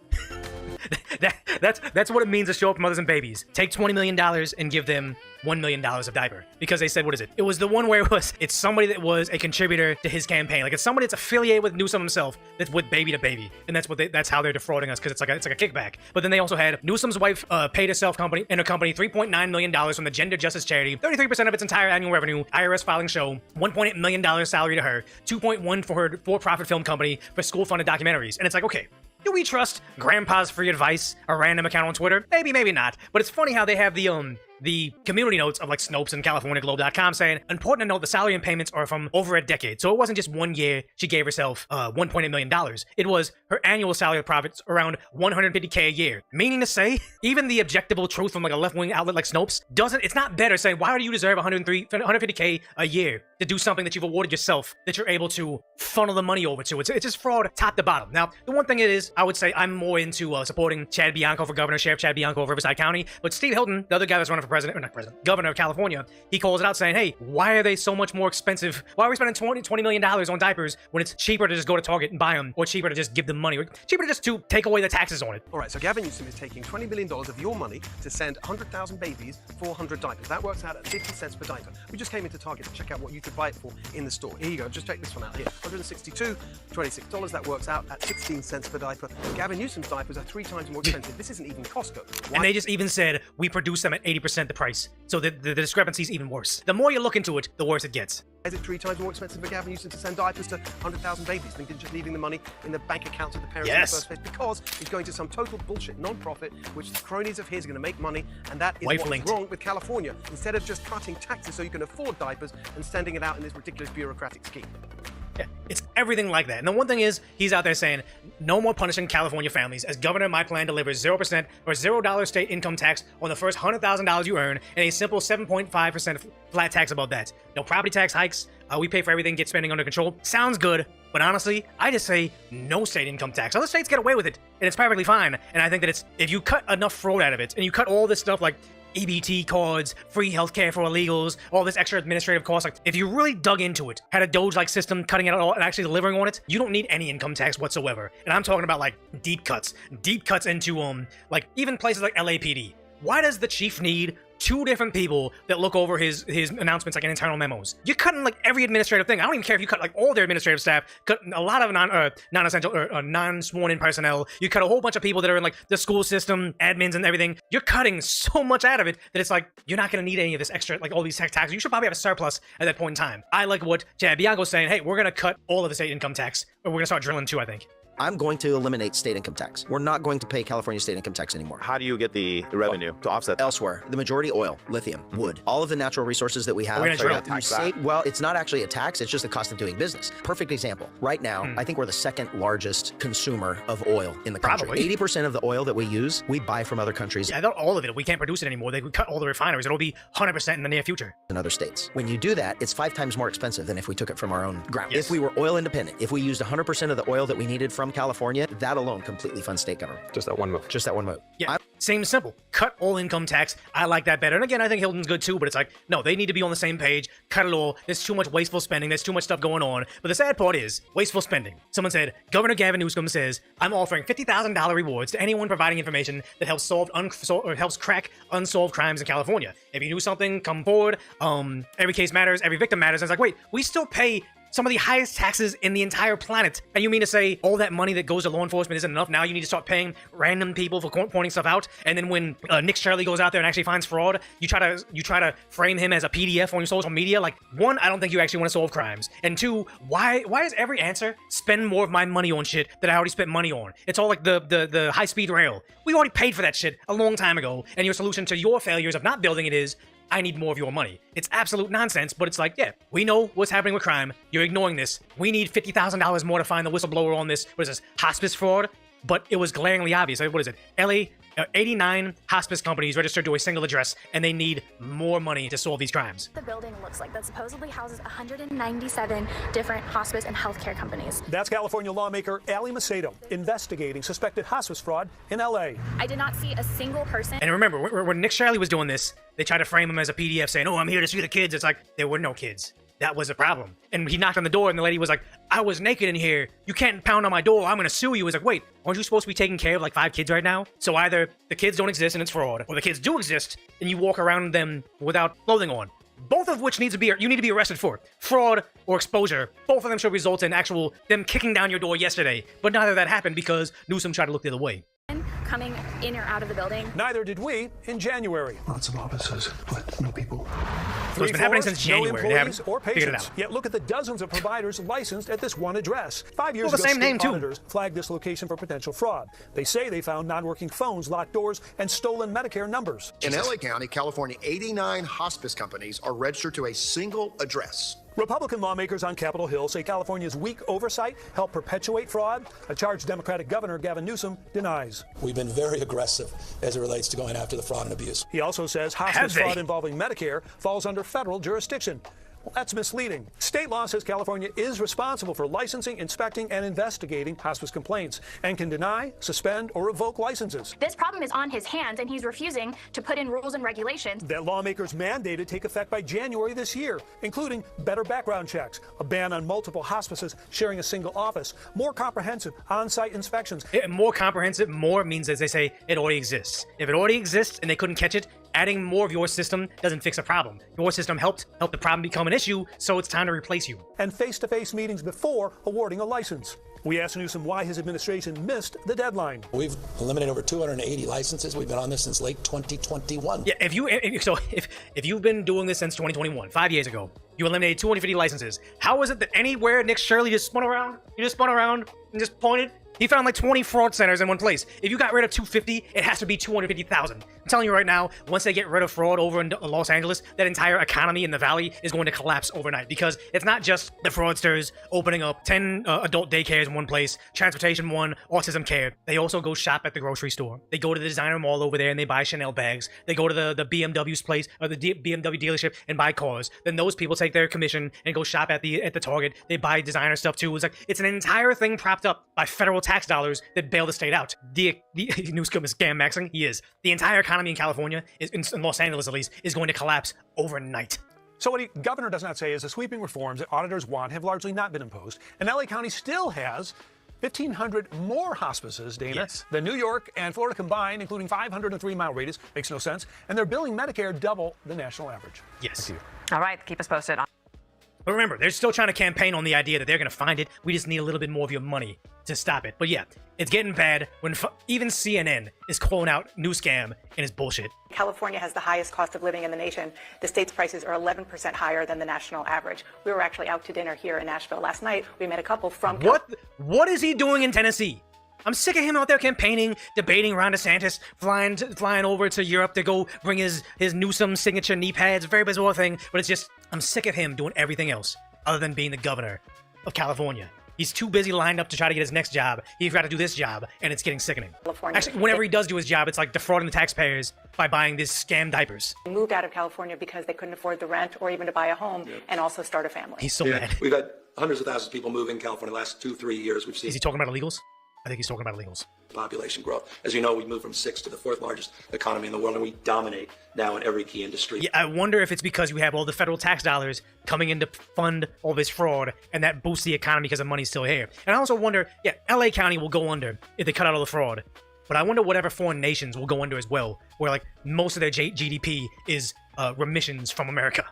That's what it means to show up for mothers and babies. Take $20 million and give them $1 million of diaper. Because they said, what is it? It was the one where it's somebody that was a contributor to his campaign. Like it's somebody that's affiliated with Newsom himself that's with Baby to Baby. And that's how they're defrauding us, because it's like a kickback. But then they also had Newsom's wife paid herself company $3.9 million from the Gender Justice Charity, 33% of its entire annual revenue, IRS filing show, $1.8 million salary to her, 2.1 for her for-profit film company for school-funded documentaries. And it's like, okay, do we trust Grandpa's free advice, a random account on Twitter? Maybe, maybe not. But it's funny how they have the community notes of like Snopes and CaliforniaGlobe.com saying, important to note, the salary and payments are from over a decade. So it wasn't just 1 year she gave herself $1.8 million. It was her annual salary profits around $150K a year. Meaning to say, even the objectable truth from like a left-wing outlet like Snopes it's not better saying, why do you deserve $150K a year to do something that you've awarded yourself that you're able to funnel the money over to? It's just fraud top to bottom. Now, the one thing it is, I would say I'm more into supporting Chad Bianco for governor, Sheriff Chad Bianco of Riverside County. But Steve Hilton, the other guy that's running for governor of California, he calls it out saying, hey, why are they so much more expensive? Why are we spending $20 million on diapers when it's cheaper to just go to Target and buy them, or cheaper to just give them money, or cheaper to just to take away the taxes on it? All right, so Gavin Newsom is taking $20 million of your money to send 100,000 babies 400 diapers. That works out at 50 cents per diaper. We just came into Target to check out what you could buy it for in the store. Here you go, just check this one out here. $162, $26. That works out at 16 cents per diaper. Gavin Newsom's diapers are 3 times more expensive. This isn't even Costco. Why? And they just even said, we produce them at 80% the price. So the discrepancy is even worse. The more you look into it, the worse it gets. Is it 3 times more expensive for Gavin Newsom to send diapers to 100,000 babies than just leaving the money in the bank accounts of the parents in the first place? Because he's going to some total bullshit non-profit, which the cronies of his are going to make money, and that is what's wrong with California. Instead of just cutting taxes so you can afford diapers and sending it out in this ridiculous bureaucratic scheme. Yeah, it's everything like that. And the one thing is, he's out there saying, no more punishing California families. As governor, my plan delivers 0% or $0 state income tax on the first $100,000 you earn, and a simple 7.5% flat tax above that. No property tax hikes. We pay for everything, get spending under control. Sounds good, but honestly, I just say no state income tax. Other states get away with it, and it's perfectly fine. And I think that if you cut enough fraud out of it, and you cut all this stuff like EBT cards, free healthcare for illegals, all this extra administrative cost. Like, if you really dug into it, had a Doge-like system cutting it all and actually delivering on it, you don't need any income tax whatsoever. And I'm talking about like deep cuts into like even places like LAPD. Why does the chief need 2 different people that look over his announcements like in internal memos. You're cutting like every administrative thing. I don't even care if you cut like all their administrative staff, cut a lot of non-essential or non-sworn in personnel. You cut a whole bunch of people that are in like the school system, admins and everything. You're cutting so much out of it that it's like you're not going to need any of this extra, like all these taxes. You should probably have a surplus at that point in time. I like what Chad Bianco's saying. Hey, we're going to cut all of the state income tax, or we're going to start drilling too, I think. I'm going to eliminate state income tax. We're not going to pay California state income tax anymore. How do you get the revenue to offset? Elsewhere, the majority oil, lithium, wood, all of the natural resources that we have. We're gonna tax that. Well, it's not actually a tax, it's just the cost of doing business. Perfect example. Right now, I think we're the 2nd largest consumer of oil in the country. Probably. 80% of the oil that we use, we buy from other countries. Yeah, not all of it. We can't produce it anymore. They cut all the refineries. It'll be 100% in the near future. In other states. When you do that, it's 5 times more expensive than if we took it from our own ground. Yes. If we were oil independent, if we used 100% of the oil that we needed from California, that alone completely funds state government. Just that one move. Just that one move. Yeah, same simple. Cut all income tax. I like that better. And again, I think Hilton's good too, but it's like, no, they need to be on the same page. Cut it all. There's too much wasteful spending. There's too much stuff going on. But the sad part is, wasteful spending. Someone said, Governor Gavin Newsom says, I'm offering $50,000 rewards to anyone providing information that helps helps crack unsolved crimes in California. If you knew something, come forward. Every case matters. Every victim matters. And it's like, wait, we still pay some of the highest taxes in the entire planet. And you mean to say all that money that goes to law enforcement isn't enough? Now you need to start paying random people for pointing stuff out. And then when Nick Shirley goes out there and actually finds fraud, you try to frame him as a PDF on your social media. Like, 1, I don't think you actually want to solve crimes. And 2, why is every answer spend more of my money on shit that I already spent money on? It's all like the high-speed rail. We already paid for that shit a long time ago. And your solution to your failures of not building it is, I need more of your money. It's absolute nonsense, but it's like, yeah, we know what's happening with crime. You're ignoring this. We need $50,000 more to find the whistleblower on this. What is this? Hospice fraud? But it was glaringly obvious. What is it? LA, 89 hospice companies registered to a single address, and they need more money to solve these crimes. The building looks like that supposedly houses 197 different hospice and healthcare companies. That's California lawmaker Ali Macedo investigating suspected hospice fraud in LA. I did not see a single person. And remember, when Nick Shirley was doing this, they tried to frame him as a PDF saying, oh, I'm here to see the kids. It's like, there were no kids. That was a problem. And he knocked on the door, and the lady was like, I was naked in here. You can't pound on my door. I'm going to sue you. He's like, wait, aren't you supposed to be taking care of like 5 kids right now? So either the kids don't exist and it's fraud, or the kids do exist and you walk around them without clothing on. Both of which you need to be arrested for. Fraud or exposure. Both of them should result in them kicking down your door yesterday. But neither of that happened because Newsom tried to look the other way. Coming in or out of the building. Neither did we in January. Lots of offices, but no people. So it's been happening since January. No They haven't employees or figured it patients. out. Yet look at the dozens of providers licensed at this one address. 5 years Well, the ago, same name, state too. auditors flagged this location for potential fraud. They say they found non-working phones, locked doors, and stolen Medicare numbers. In LA County, California, 89 hospice companies are registered to a single address. Republican lawmakers on Capitol Hill say California's weak oversight helped perpetuate fraud, a charge Democratic Governor Gavin Newsom denies. We've been very aggressive as it relates to going after the fraud and abuse. He also says hospice fraud involving Medicare falls under federal jurisdiction. Well, that's misleading. State law says California is responsible for licensing, inspecting, and investigating hospice complaints and can deny, suspend, or revoke licenses. This problem is on his hands, and he's refusing to put in rules and regulations That lawmakers mandated take effect by January this year, including better background checks, a ban on multiple hospices sharing a single office, more comprehensive on-site inspections. More comprehensive, more means, as they say, it already exists. If it already exists and they couldn't catch it, adding more of your system doesn't fix a problem. Your system helped the problem become an issue, so it's time to replace you. And face-to-face meetings before awarding a license. We asked Newsom why his administration missed the deadline. We've eliminated over 280 licenses. We've been on this since late 2021. Yeah, if you've been doing this since 2021, 5 years ago, you eliminated 250 licenses. How is it that anywhere Nick Shirley just spun around and just pointed? He found like 20 fraud centers in one place. If you got rid of 250, it has to be 250,000. I'm telling you right now, once they get rid of fraud over in Los Angeles, that entire economy in the valley is going to collapse overnight, because it's not just the fraudsters opening up 10 adult daycares in one place, transportation one, autism care. They also go shop at the grocery store. They go to the designer mall over there and they buy Chanel bags. They go to the BMW's place, or the BMW dealership, and buy cars. Then those people take their commission and go shop at the Target. They buy designer stuff too. It's an entire thing propped up by federal tax dollars that bail the state out. The Newsom is scam maxing. He is. The entire economy in California, in Los Angeles at least, is going to collapse overnight. So what the governor does not say is the sweeping reforms that auditors want have largely not been imposed, and LA County still has 1,500 more hospices, Dana, than New York and Florida combined, including 503-mile radius. Makes no sense. And they're billing Medicare double the national average. Yes. All right, keep us posted. But remember, they're still trying to campaign on the idea that they're going to find it. We just need a little bit more of your money to stop it. But yeah, it's getting bad when even CNN is calling out new scam and it's bullshit. California has the highest cost of living in the nation. The state's prices are 11% higher than the national average. We were actually out to dinner here in Nashville last night. We met a couple from What is he doing in Tennessee? I'm sick of him out there campaigning, debating Ron DeSantis, flying over to Europe to go bring his Newsom signature knee pads, very bizarre thing. But it's just, I'm sick of him doing everything else other than being the governor of California. He's too busy lined up to try to get his next job. He's got to do this job, and it's getting sickening. Actually, whenever he does do his job, it's like defrauding the taxpayers by buying these scam diapers. They moved out of California because they couldn't afford the rent or even to buy a home and also start a family. He's so mad. We've had hundreds of thousands of people move in California the last 2-3 years. We've seen. Is he talking about illegals? I think he's talking about illegals. Population growth. As you know, we moved from 6th to the 4th largest economy in the world, and we dominate now in every key industry. Yeah, I wonder if it's because you have all the federal tax dollars coming in to fund all this fraud, and that boosts the economy because the money's still here. And I also wonder, yeah, LA County will go under if they cut out all the fraud. But I wonder whatever foreign nations will go under as well, where like most of their GDP is remissions from America.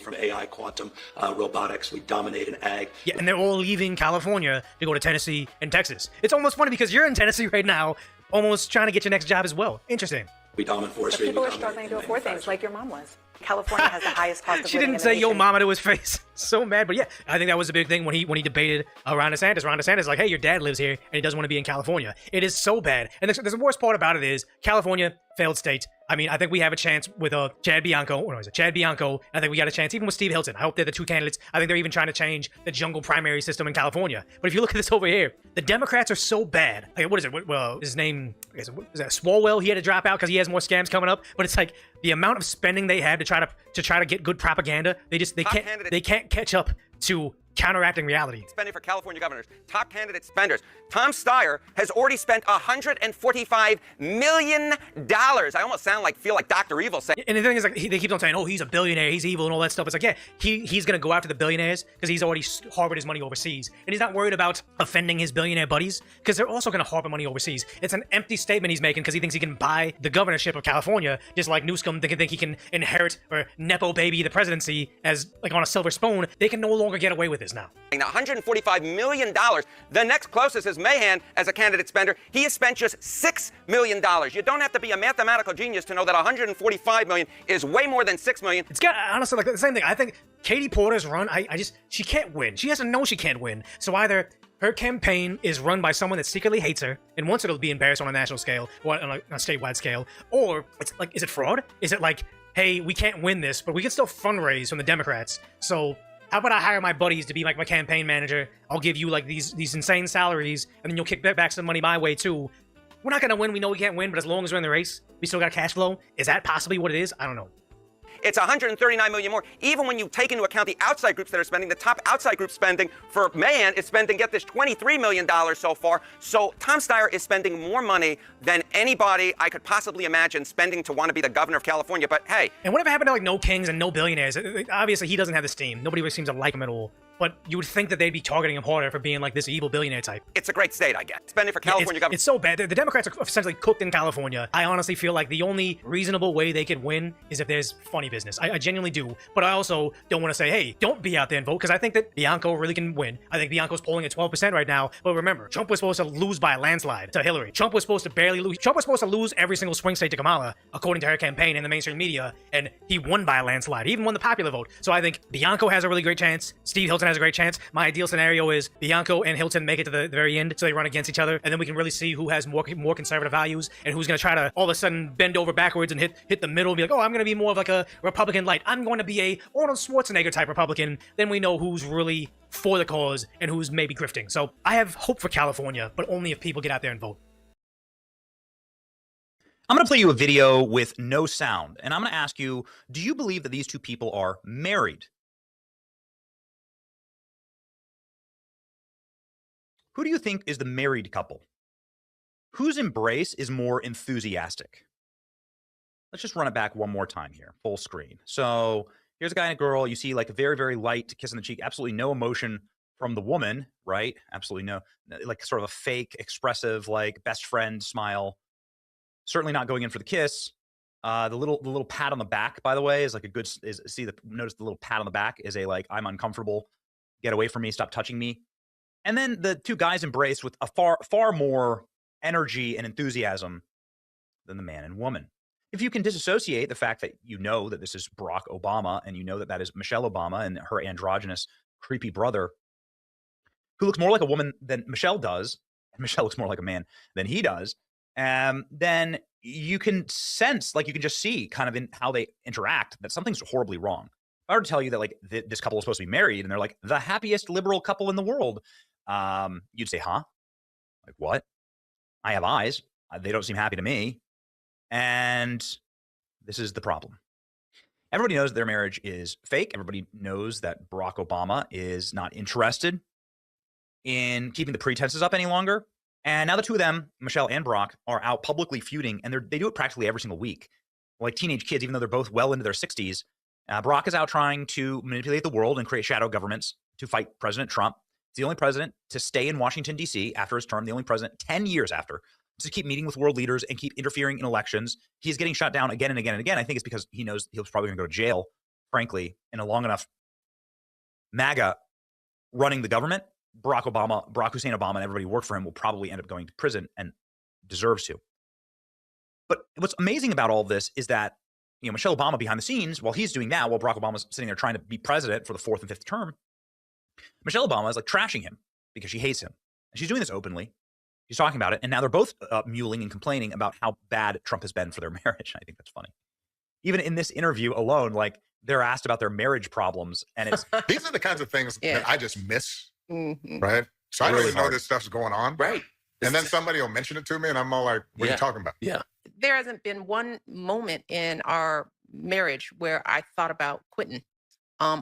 From AI, quantum, robotics, we dominate in ag. Yeah, and they're all leaving California to go to Tennessee and Texas. It's almost funny because you're in Tennessee right now, almost trying to get your next job as well. Interesting. We dominate forestry. People are struggling to afford things like your mom was. California has the highest cost of She living didn't in the say yo nation. mama to his face. So mad. But yeah, I think that was a big thing when he debated Ron DeSantis. Ron DeSantis is like, hey, your dad lives here and he doesn't want to be in California. It is so bad. And the worst part about it is California, failed state. I mean, I think we have a chance with Chad Bianco. Or no, is it Chad Bianco? I think we got a chance even with Steve Hilton. I hope they're the two candidates. I think they're even trying to change the jungle primary system in California. But if you look at this over here, the Democrats are so bad. Like, what is it? Well, his name is that Swalwell? He had to drop out because he has more scams coming up. But it's like the amount of spending they have to try to get good propaganda. They can't catch up to counteracting reality. Spending for California governors, top candidate spenders. Tom Steyer has already spent $145 million. I almost feel like Dr. Evil saying. And the thing is, like, they keep on saying, oh, he's a billionaire, he's evil and all that stuff. It's like, yeah, he's going to go after the billionaires because he's already harbored his money overseas. And he's not worried about offending his billionaire buddies because they're also going to harbor money overseas. It's an empty statement he's making because he thinks he can buy the governorship of California, just like Newsom think he can inherit or Nepo baby the presidency as like on a silver spoon. They can no longer get away with this now. Now, $145 million. The next closest is Mahan as a candidate spender. He has spent just $6 million. You don't have to be a mathematical genius to know that $145 million is way more than $6 million. It's got, honestly, like the same thing. I think Katie Porter's run, she can't win. She has to know she can't win. So either her campaign is run by someone that secretly hates her and wants her to be embarrassed on a national scale or on a statewide scale, or it's like, is it fraud? Is it like, hey, we can't win this, but we can still fundraise from the Democrats, so how about I hire my buddies to be like my campaign manager? I'll give you like these insane salaries, and then you'll kick back some money my way too. We're not gonna win. We know we can't win, but as long as we're in the race, we still got cash flow. Is that possibly what it is? I don't know. It's $139 million more. Even when you take into account the outside groups that are spending, the top outside group spending for Mahan is spending, get this, $23 million so far. So Tom Steyer is spending more money than anybody I could possibly imagine spending to want to be the governor of California. But hey. And whatever happened to like no kings and no billionaires? Obviously, he doesn't have the steam. Nobody really seems to like him at all. But you would think that they'd be targeting him harder for being like this evil billionaire type. It's a great state, I guess. Spending for California government. It's so bad. The Democrats are essentially cooked in California. I honestly feel like the only reasonable way they could win is if there's funny business. I genuinely do. But I also don't want to say, hey, don't be out there and vote, because I think that Bianco really can win. I think Bianco's polling at 12% right now. But remember, Trump was supposed to lose by a landslide to Hillary. Trump was supposed to barely lose. Trump was supposed to lose every single swing state to Kamala, according to her campaign and the mainstream media. And he won by a landslide. He even won the popular vote. So I think Bianco has a really great chance. Steve Hilton has a great chance. My ideal scenario is Bianco and Hilton make it to the very end, so they run against each other, and then we can really see who has more conservative values and who's going to try to all of a sudden bend over backwards and hit the middle and be like, oh, I'm going to be more of like a Republican light. I'm going to be a Arnold Schwarzenegger type Republican. Then we know who's really for the cause and who's maybe grifting. So I have hope for California, but only if people get out there and vote. I'm going to play you a video with no sound, and I'm going to ask you, do you believe that these two people are married? Who do you think is the married couple? Whose embrace is more enthusiastic? Let's just run it back one more time here, full screen. So here's a guy and a girl. You see like a very, very light kiss on the cheek, absolutely no emotion from the woman, right? Absolutely no, like sort of a fake, expressive, like best friend smile. Certainly not going in for the kiss. The little pat on the back, by the way, is like a good. Notice the little pat on the back is a like, I'm uncomfortable. Get away from me. Stop touching me. And then the two guys embrace with a far more energy and enthusiasm than the man and woman. If you can disassociate the fact that you know that this is Barack Obama and you know that that is Michelle Obama and her androgynous, creepy brother, who looks more like a woman than Michelle does, and Michelle looks more like a man than he does, then you can sense, like you can just see kind of in how they interact that something's horribly wrong. If I were to tell you that like this couple is supposed to be married and they're like the happiest liberal couple in the world, you'd say, huh? Like what? I have eyes. They don't seem happy to me. And this is the problem. Everybody knows their marriage is fake. Everybody knows that Barack Obama is not interested in keeping the pretenses up any longer. And now the two of them, Michelle and Barack, are out publicly feuding, and they do it practically every single week. Like teenage kids, even though they're both well into their 60s. Barack is out trying to manipulate the world and create shadow governments to fight President Trump. He's the only president to stay in Washington, D.C. after his term, the only president 10 years after, to keep meeting with world leaders and keep interfering in elections. He's getting shut down again and again and again. I think it's because he knows he's probably going to go to jail, frankly, in a long enough MAGA running the government. Barack Hussein Obama, and everybody who worked for him will probably end up going to prison and deserves to. But what's amazing about all this is that, Michelle Obama behind the scenes, while he's doing that, while Barack Obama's sitting there trying to be president for the 4th and 5th term, Michelle Obama is like trashing him because she hates him. And she's doing this openly. She's talking about it. And now they're both mewling and complaining about how bad Trump has been for their marriage. I think that's funny. Even in this interview alone, like they're asked about their marriage problems. And it's these are the kinds of things that I just miss. Mm-hmm. Right? So I Really really know hard. this stuff's going on. Right. And then somebody will mention it to me and I'm all like, what are you talking about? Yeah. There hasn't been one moment in our marriage where I thought about quitting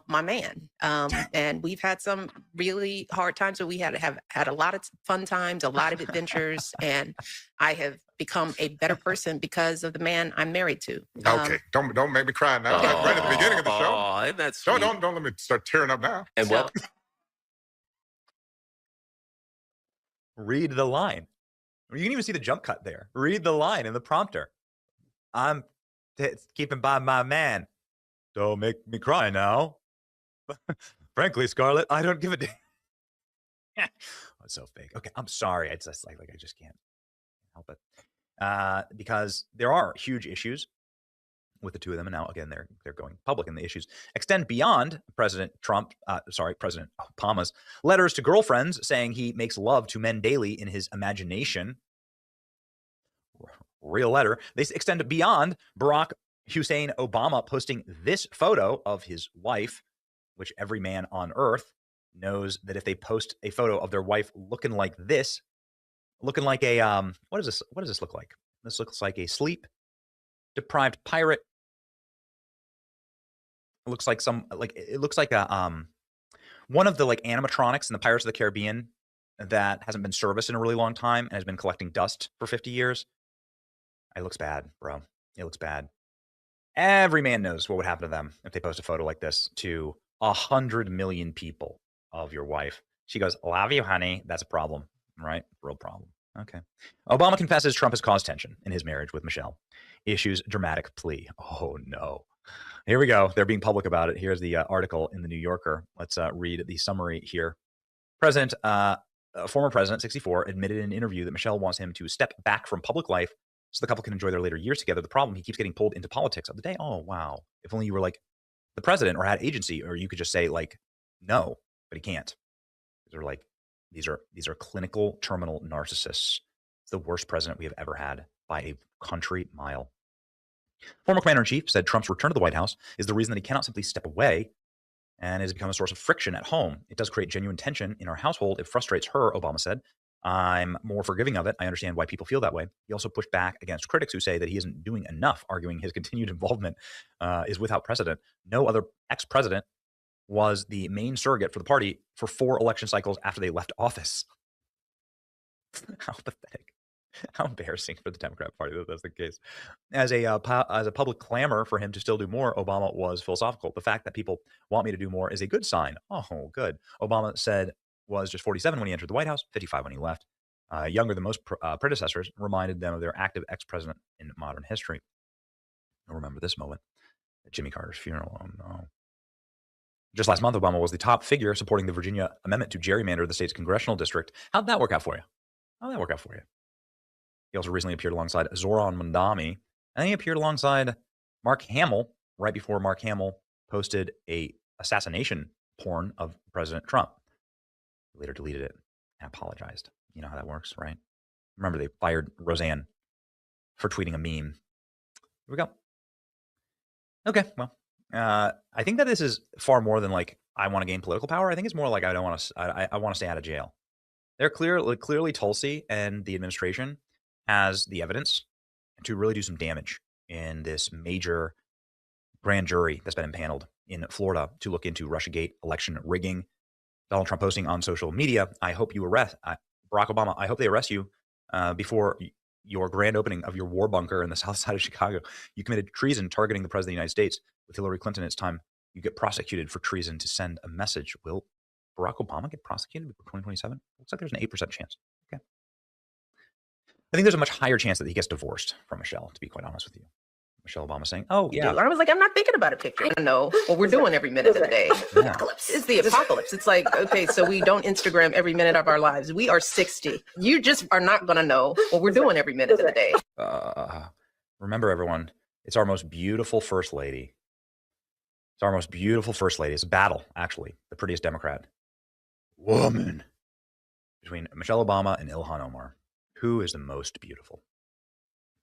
my man. And we've had some really hard times, but we have had a lot of fun times, a lot of adventures, and I have become a better person because of the man I'm married to. Okay. Don't make me cry now. Like right at the beginning of the show. Oh, isn't that sweet? Don't let me start tearing up now. And what? read the line. You can even see the jump cut there. Read the line in the prompter. I'm keeping by my man. Don't make me cry now. Frankly, Scarlett, I don't give a damn. It's so fake. Okay, I'm sorry. It's just like I just can't help it. Because there are huge issues with the two of them, and now again they're going public, and the issues extend beyond President Obama's letters to girlfriends saying he makes love to men daily in his imagination. Real letter. They extend beyond Barack Hussein Obama posting this photo of his wife, which every man on earth knows that if they post a photo of their wife looking like this, looking like a what does this look like? This looks like a sleep deprived pirate. It looks like a one of the like animatronics in the Pirates of the Caribbean that hasn't been serviced in a really long time and has been collecting dust for 50 years. It looks bad, bro. It looks bad. Every man knows what would happen to them if they post a photo like this to 100 million people of your wife. She goes, "Love you, honey." That's a problem, right? Real problem. Okay. Obama confesses Trump has caused tension in his marriage with Michelle. Issues dramatic plea. Oh, no. Here we go. They're being public about it. Here's the article in the New Yorker. Let's read the summary here. Former President, 64, admitted in an interview that Michelle wants him to step back from public life so the couple can enjoy their later years together. The problem, he keeps getting pulled into politics of the day. Oh, wow. If only you were like the president or had agency, or you could just say like, no, but he can't. These are clinical terminal narcissists. It's the worst president we have ever had by a country mile. Former commander-in-chief said Trump's return to the White House is the reason that he cannot simply step away and has become a source of friction at home. It does create genuine tension in our household. It frustrates her, Obama said. I'm more forgiving of it. I understand why people feel that way. He also pushed back against critics who say that he isn't doing enough, arguing his continued involvement is without precedent. No other ex-president was the main surrogate for the party for 4 election cycles after they left office. How pathetic. How embarrassing for the Democrat Party that that's the case. As a public clamor for him to still do more, Obama was philosophical. The fact that people want me to do more is a good sign. Oh, good. Obama said was just 47 when he entered the White House, 55 when he left. Younger than most predecessors, reminded them of their active ex-president in modern history. You'll remember this moment at Jimmy Carter's funeral. Oh, no. Just last month, Obama was the top figure supporting the Virginia amendment to gerrymander the state's congressional district. How'd that work out for you? He also recently appeared alongside Zoran Mondami, and then he appeared alongside Mark Hamill right before Mark Hamill posted a assassination porn of President Trump. He later deleted it and apologized. You know how that works, right? Remember, they fired Roseanne for tweeting a meme. Here we go. Okay, well, I think that this is far more than like I want to gain political power. I think it's more like I don't want to. I want to stay out of jail. They're clearly Tulsi and the administration has the evidence to really do some damage in this major grand jury that's been impaneled in Florida to look into Russiagate election rigging. Donald Trump posting on social media, I hope you arrest Barack Obama. I hope they arrest you before your grand opening of your war bunker in the south side of Chicago. You committed treason targeting the president of the United States. With Hillary Clinton, it's time you get prosecuted for treason to send a message. Will Barack Obama get prosecuted before 2027? Looks like there's an 8% chance. Okay. I think there's a much higher chance that he gets divorced from Michelle, to be quite honest with you. Michelle Obama saying, oh, yeah. I was like, I'm not thinking about a picture. I know what we're doing every minute of the day. Yeah. It's the apocalypse. It's like, okay, so we don't Instagram every minute of our lives. We are 60. You just are not going to know what we're doing every minute of the day. Remember, everyone, it's our most beautiful first lady. It's our most beautiful first lady. It's a battle, actually. The prettiest Democrat woman between Michelle Obama and Ilhan Omar. Who is the most beautiful?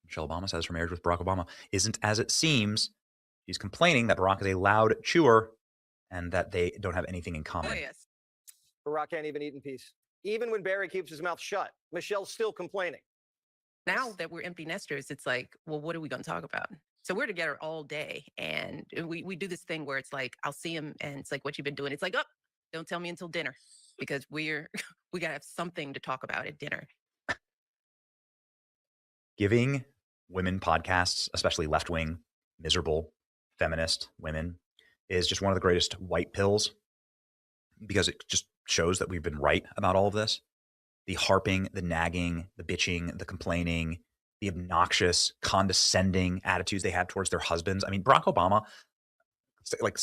Michelle Obama says her marriage with Barack Obama isn't as it seems. She's complaining that Barack is a loud chewer and that they don't have anything in common. Oh, yes. Barack can't even eat in peace. Even when Barry keeps his mouth shut, Michelle's still complaining. Now that we're empty nesters, it's like, well, what are we going to talk about? So we're together all day. And we do this thing where it's like, I'll see him and it's like, what you've been doing? It's like, oh, don't tell me until dinner because we got to have something to talk about at dinner. Giving women podcasts, especially left-wing, miserable, feminist women, is just one of the greatest white pills because it just shows that we've been right about all of this. The harping, the nagging, the bitching, the complaining, the obnoxious, condescending attitudes they have towards their husbands. I mean, Barack Obama, like,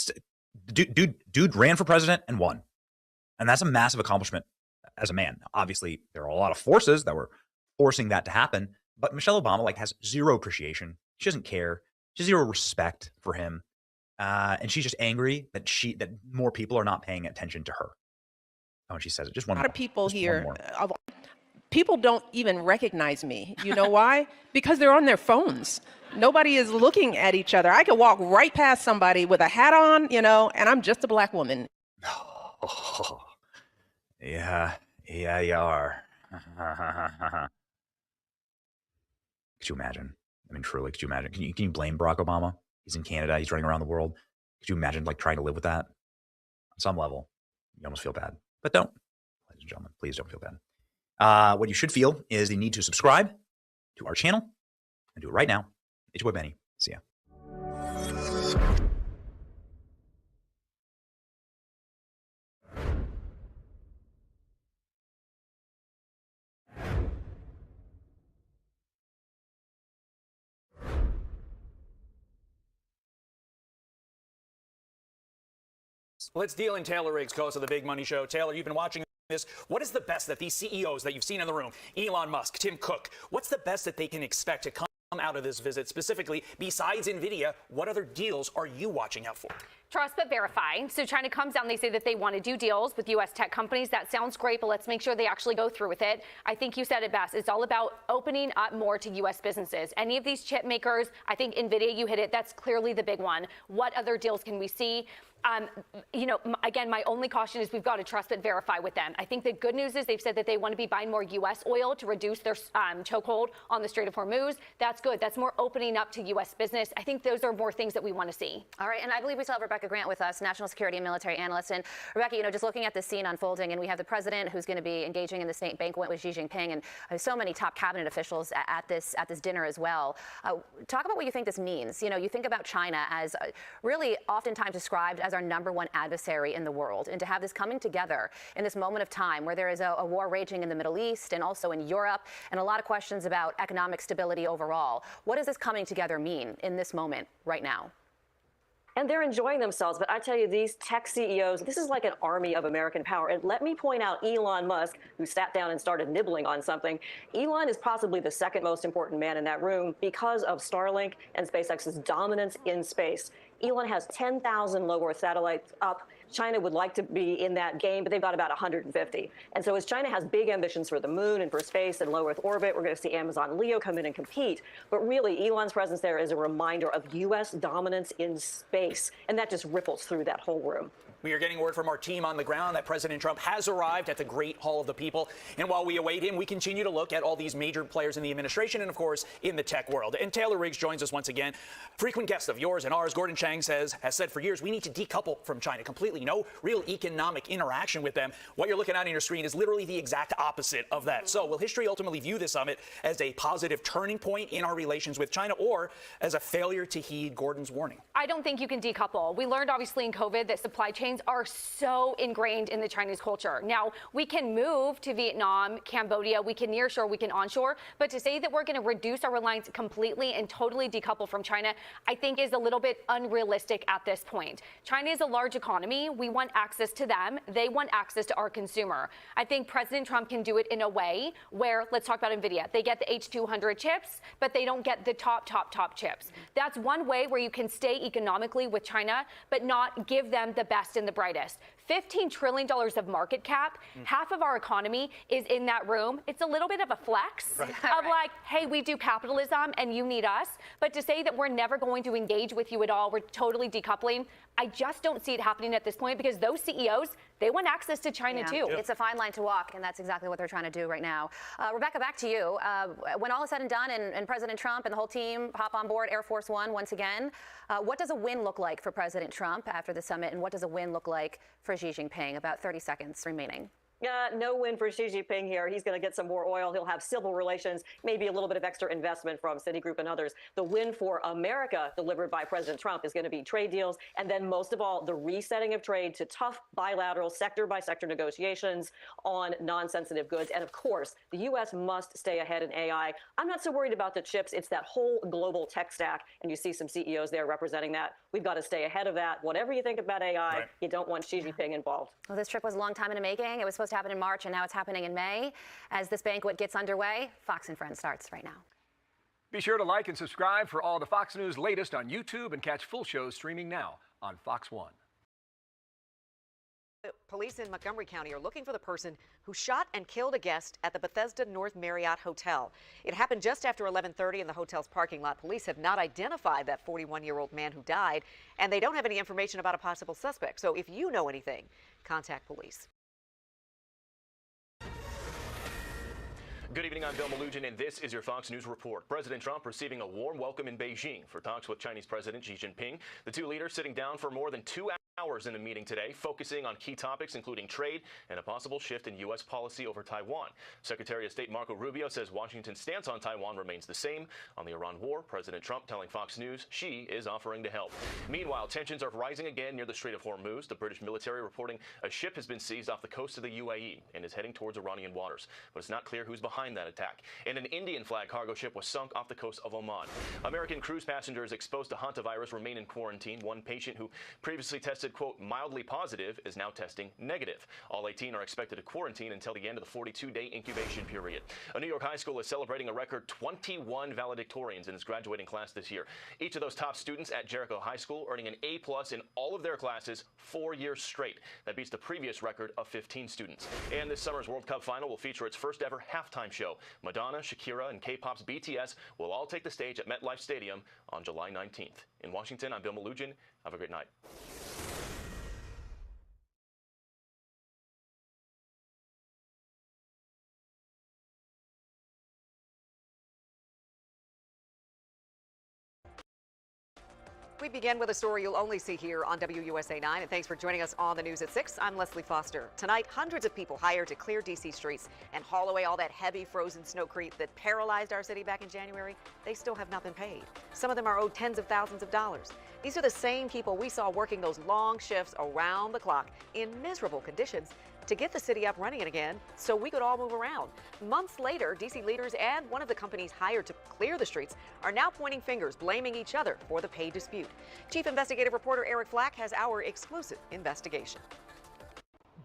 dude ran for president and won. And that's a massive accomplishment as a man. Obviously, there are a lot of forces that were forcing that to happen. But Michelle Obama like has zero appreciation. She doesn't care. She has zero respect for him. And she's just angry that more people are not paying attention to her. Oh, and she says it. Just one more. A lot of people here, people don't even recognize me. You know why? Because they're on their phones. Nobody is looking at each other. I could walk right past somebody with a hat on, and I'm just a black woman. Oh, yeah, you are. Could you imagine? I mean, truly, could you imagine? Can you blame Barack Obama? He's in Canada. He's running around the world. Could you imagine like trying to live with that? On some level, you almost feel bad. But don't, ladies and gentlemen, please don't feel bad. What you should feel is the need to subscribe to our channel and do it right now. It's your boy Benny. See ya. Let's deal in Taylor Riggs, host of the Big Money Show. Taylor, you've been watching this. What is the best that these CEOs that you've seen in the room, Elon Musk, Tim Cook, what's the best that they can expect to come out of this visit? Specifically, besides NVIDIA, what other deals are you watching out for? Trust but verify. So China comes down, they say that they want to do deals with U.S. tech companies. That sounds great, but let's make sure they actually go through with it. I think you said it best. It's all about opening up more to U.S. businesses. Any of these chip makers, I think NVIDIA, you hit it. That's clearly the big one. What other deals can we see? Again, my only caution is we've got to trust but verify with them. I think the good news is they've said that they want to be buying more U.S. oil to reduce their chokehold on the Strait of Hormuz. That's good. That's more opening up to U.S. business. I think those are more things that we want to see. All right, and I believe we still have Rebecca Rebecca Grant with us, national security and military analyst. And Rebecca, just looking at the scene unfolding, and we have the president who's going to be engaging in the state banquet with Xi Jinping, and so many top cabinet officials at this dinner as well. Talk about what you think this means. You think about China as really oftentimes described as our #1 adversary in the world, and to have this coming together in this moment of time where there is a war raging in the Middle East and also in Europe, and a lot of questions about economic stability overall. What does this coming together mean in this moment right now? And they're enjoying themselves. But I tell you, these tech CEOs, this is like an army of American power. And let me point out Elon Musk, who sat down and started nibbling on something. Elon is possibly the second most important man in that room because of Starlink and SpaceX's dominance in space. Elon has 10,000 low Earth satellites up. China would like to be in that game, but they've got about 150. And so as China has big ambitions for the moon and for space and low Earth orbit, we're going to see Amazon Leo come in and compete. But really, Elon's presence there is a reminder of U.S. dominance in space. And that just ripples through that whole room. We are getting word from our team on the ground that President Trump has arrived at the Great Hall of the People. And while we await him, we continue to look at all these major players in the administration and, of course, in the tech world. And Taylor Riggs joins us once again. Frequent guest of yours and ours, Gordon Chang, has said for years we need to decouple from China completely. No real economic interaction with them. What you're looking at on your screen is literally the exact opposite of that. So will history ultimately view this summit as a positive turning point in our relations with China, or as a failure to heed Gordon's warning? I don't think you can decouple. We learned obviously in COVID that supply chains are so ingrained in the Chinese culture. Now, we can move to Vietnam, Cambodia, we can nearshore, we can onshore, but to say that we're going to reduce our reliance completely and totally decouple from China, I think is a little bit unrealistic at this point. China is a large economy. We want access to them. They want access to our consumer. I think President Trump can do it in a way where, let's talk about NVIDIA. They get the H200 chips, but they don't get the top chips. That's one way where you can stay economically with China, but not give them the best and the brightest. $15 trillion of market cap, half of our economy is in that room. It's a little bit of a flex of like, hey, we do capitalism and you need us. But to say that we're never going to engage with you at all, we're totally decoupling, I just don't see it happening at this point, because those CEOs, they want access to China too. It's a fine line to walk, and that's exactly what they're trying to do right now. Rebecca, back to you. When all is said and done and President Trump and the whole team hop on board Air Force One once again, what does a win look like for President Trump after the summit, and what does a win look like for Xi Jinping? About 30 seconds remaining. No win for Xi Jinping here. He's going to get some more oil. He'll have civil relations, maybe a little bit of extra investment from Citigroup and others. The win for America delivered by President Trump is going to be trade deals. And then most of all, the resetting of trade to tough bilateral sector by sector negotiations on non-sensitive goods. And of course, the U.S. must stay ahead in AI. I'm not so worried about the chips. It's that whole global tech stack. And you see some CEOs there representing that. We've got to stay ahead of that. Whatever you think about AI, you don't want Xi Jinping involved. Well, this trip was a long time in the making. It was supposed to happen in March, and now it's happening in May. As this banquet gets underway, Fox and Friends starts right now. Be sure to like and subscribe for all the Fox News latest on YouTube, and catch full shows streaming now on Fox One. Police in Montgomery County are looking for the person who shot and killed a guest at the Bethesda North Marriott Hotel. It happened just after 11:30 in the hotel's parking lot. Police have not identified that 41-year-old man who died, and they don't have any information about a possible suspect. So if you know anything, contact police. Good evening, I'm Bill Malugin, and this is your Fox News Report. President Trump receiving a warm welcome in Beijing for talks with Chinese President Xi Jinping. The two leaders sitting down for more than 2 hours in the meeting today, focusing on key topics including trade and a possible shift in U.S. policy over Taiwan. Secretary of State Marco Rubio says Washington's stance on Taiwan remains the same. On the Iran war, President Trump telling Fox News Xi is offering to help. Meanwhile, tensions are rising again near the Strait of Hormuz. The British military reporting a ship has been seized off the coast of the UAE and is heading towards Iranian waters. But it's not clear who's behind that attack. And an Indian flag cargo ship was sunk off the coast of Oman. American cruise passengers exposed to hantavirus remain in quarantine. One patient who previously tested, quote, mildly positive is now testing negative. All 18 are expected to quarantine until the end of the 42-day incubation period. A New York high school is celebrating a record 21 valedictorians in its graduating class this year. Each of those top students at Jericho High School earning an A+ in all of their classes 4 years straight. That beats the previous record of 15 students. And this summer's World Cup final will feature its first ever halftime show. Madonna, Shakira, and K-pop's BTS will all take the stage at MetLife Stadium on July 19th. In Washington, I'm Bill Malugin. Have a great night. We begin with a story you'll only see here on WUSA 9, and thanks for joining us on the news at 6. I'm Leslie Foster. Tonight, hundreds of people hired to clear D.C. streets and haul away all that heavy frozen snowcrete that paralyzed our city back in January. They still have not been paid. Some of them are owed tens of thousands of dollars. These are the same people we saw working those long shifts around the clock in miserable conditions to get the city up running again so we could all move around. Months later, D.C. leaders and one of the companies hired to clear the streets are now pointing fingers, blaming each other for the pay dispute. Chief investigative reporter Eric Flack has our exclusive investigation.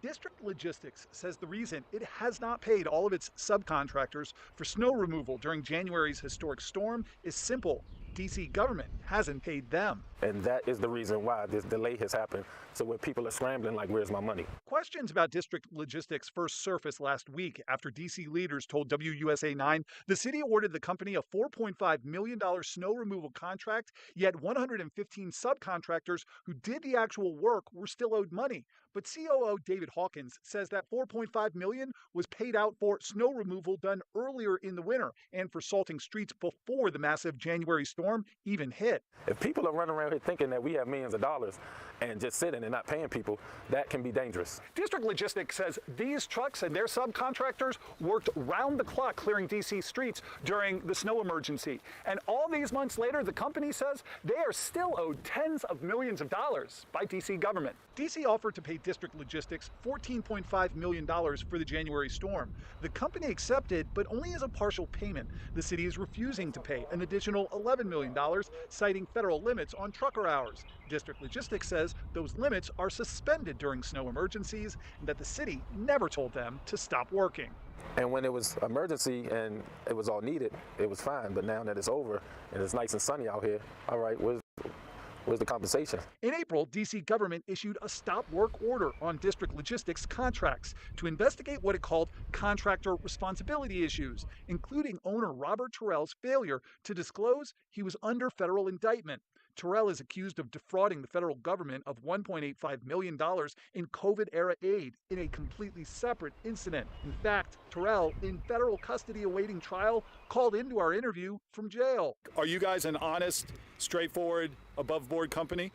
District Logistics says the reason it has not paid all of its subcontractors for snow removal during January's historic storm is simple. D.C. government hasn't paid them. And that is the reason why this delay has happened. So where people are scrambling like, where's my money? Questions about District Logistics first surfaced last week after D.C. leaders told WUSA 9 the city awarded the company a $4.5 million snow removal contract, yet 115 subcontractors who did the actual work were still owed money. But COO David Hawkins says that $4.5 million was paid out for snow removal done earlier in the winter and for salting streets before the massive January storm even hit. If people are running around here thinking that we have millions of dollars and just sitting and not paying people, that can be dangerous. District Logistics says these trucks and their subcontractors worked round the clock clearing D.C. streets during the snow emergency. And all these months later, the company says they are still owed tens of millions of dollars by D.C. government. D.C. offered to pay District Logistics $14.5 million for the January storm. The company accepted, but only as a partial payment. The city is refusing to pay an additional $11 million, citing federal limits on trucker hours. District Logistics says those limits are suspended during snow emergencies and that the city never told them to stop working. And when it was emergency and it was all needed, it was fine. But now that it's over and it's nice and sunny out here, all right, where's the compensation? In April, D.C. government issued a stop work order on District Logistics contracts to investigate what it called contractor responsibility issues, including owner Robert Terrell's failure to disclose he was under federal indictment. Terrell is accused of defrauding the federal government of $1.85 million in COVID-era aid in a completely separate incident. In fact, Terrell, in federal custody awaiting trial, called into our interview from jail. Are you guys an honest, straightforward, above-board company?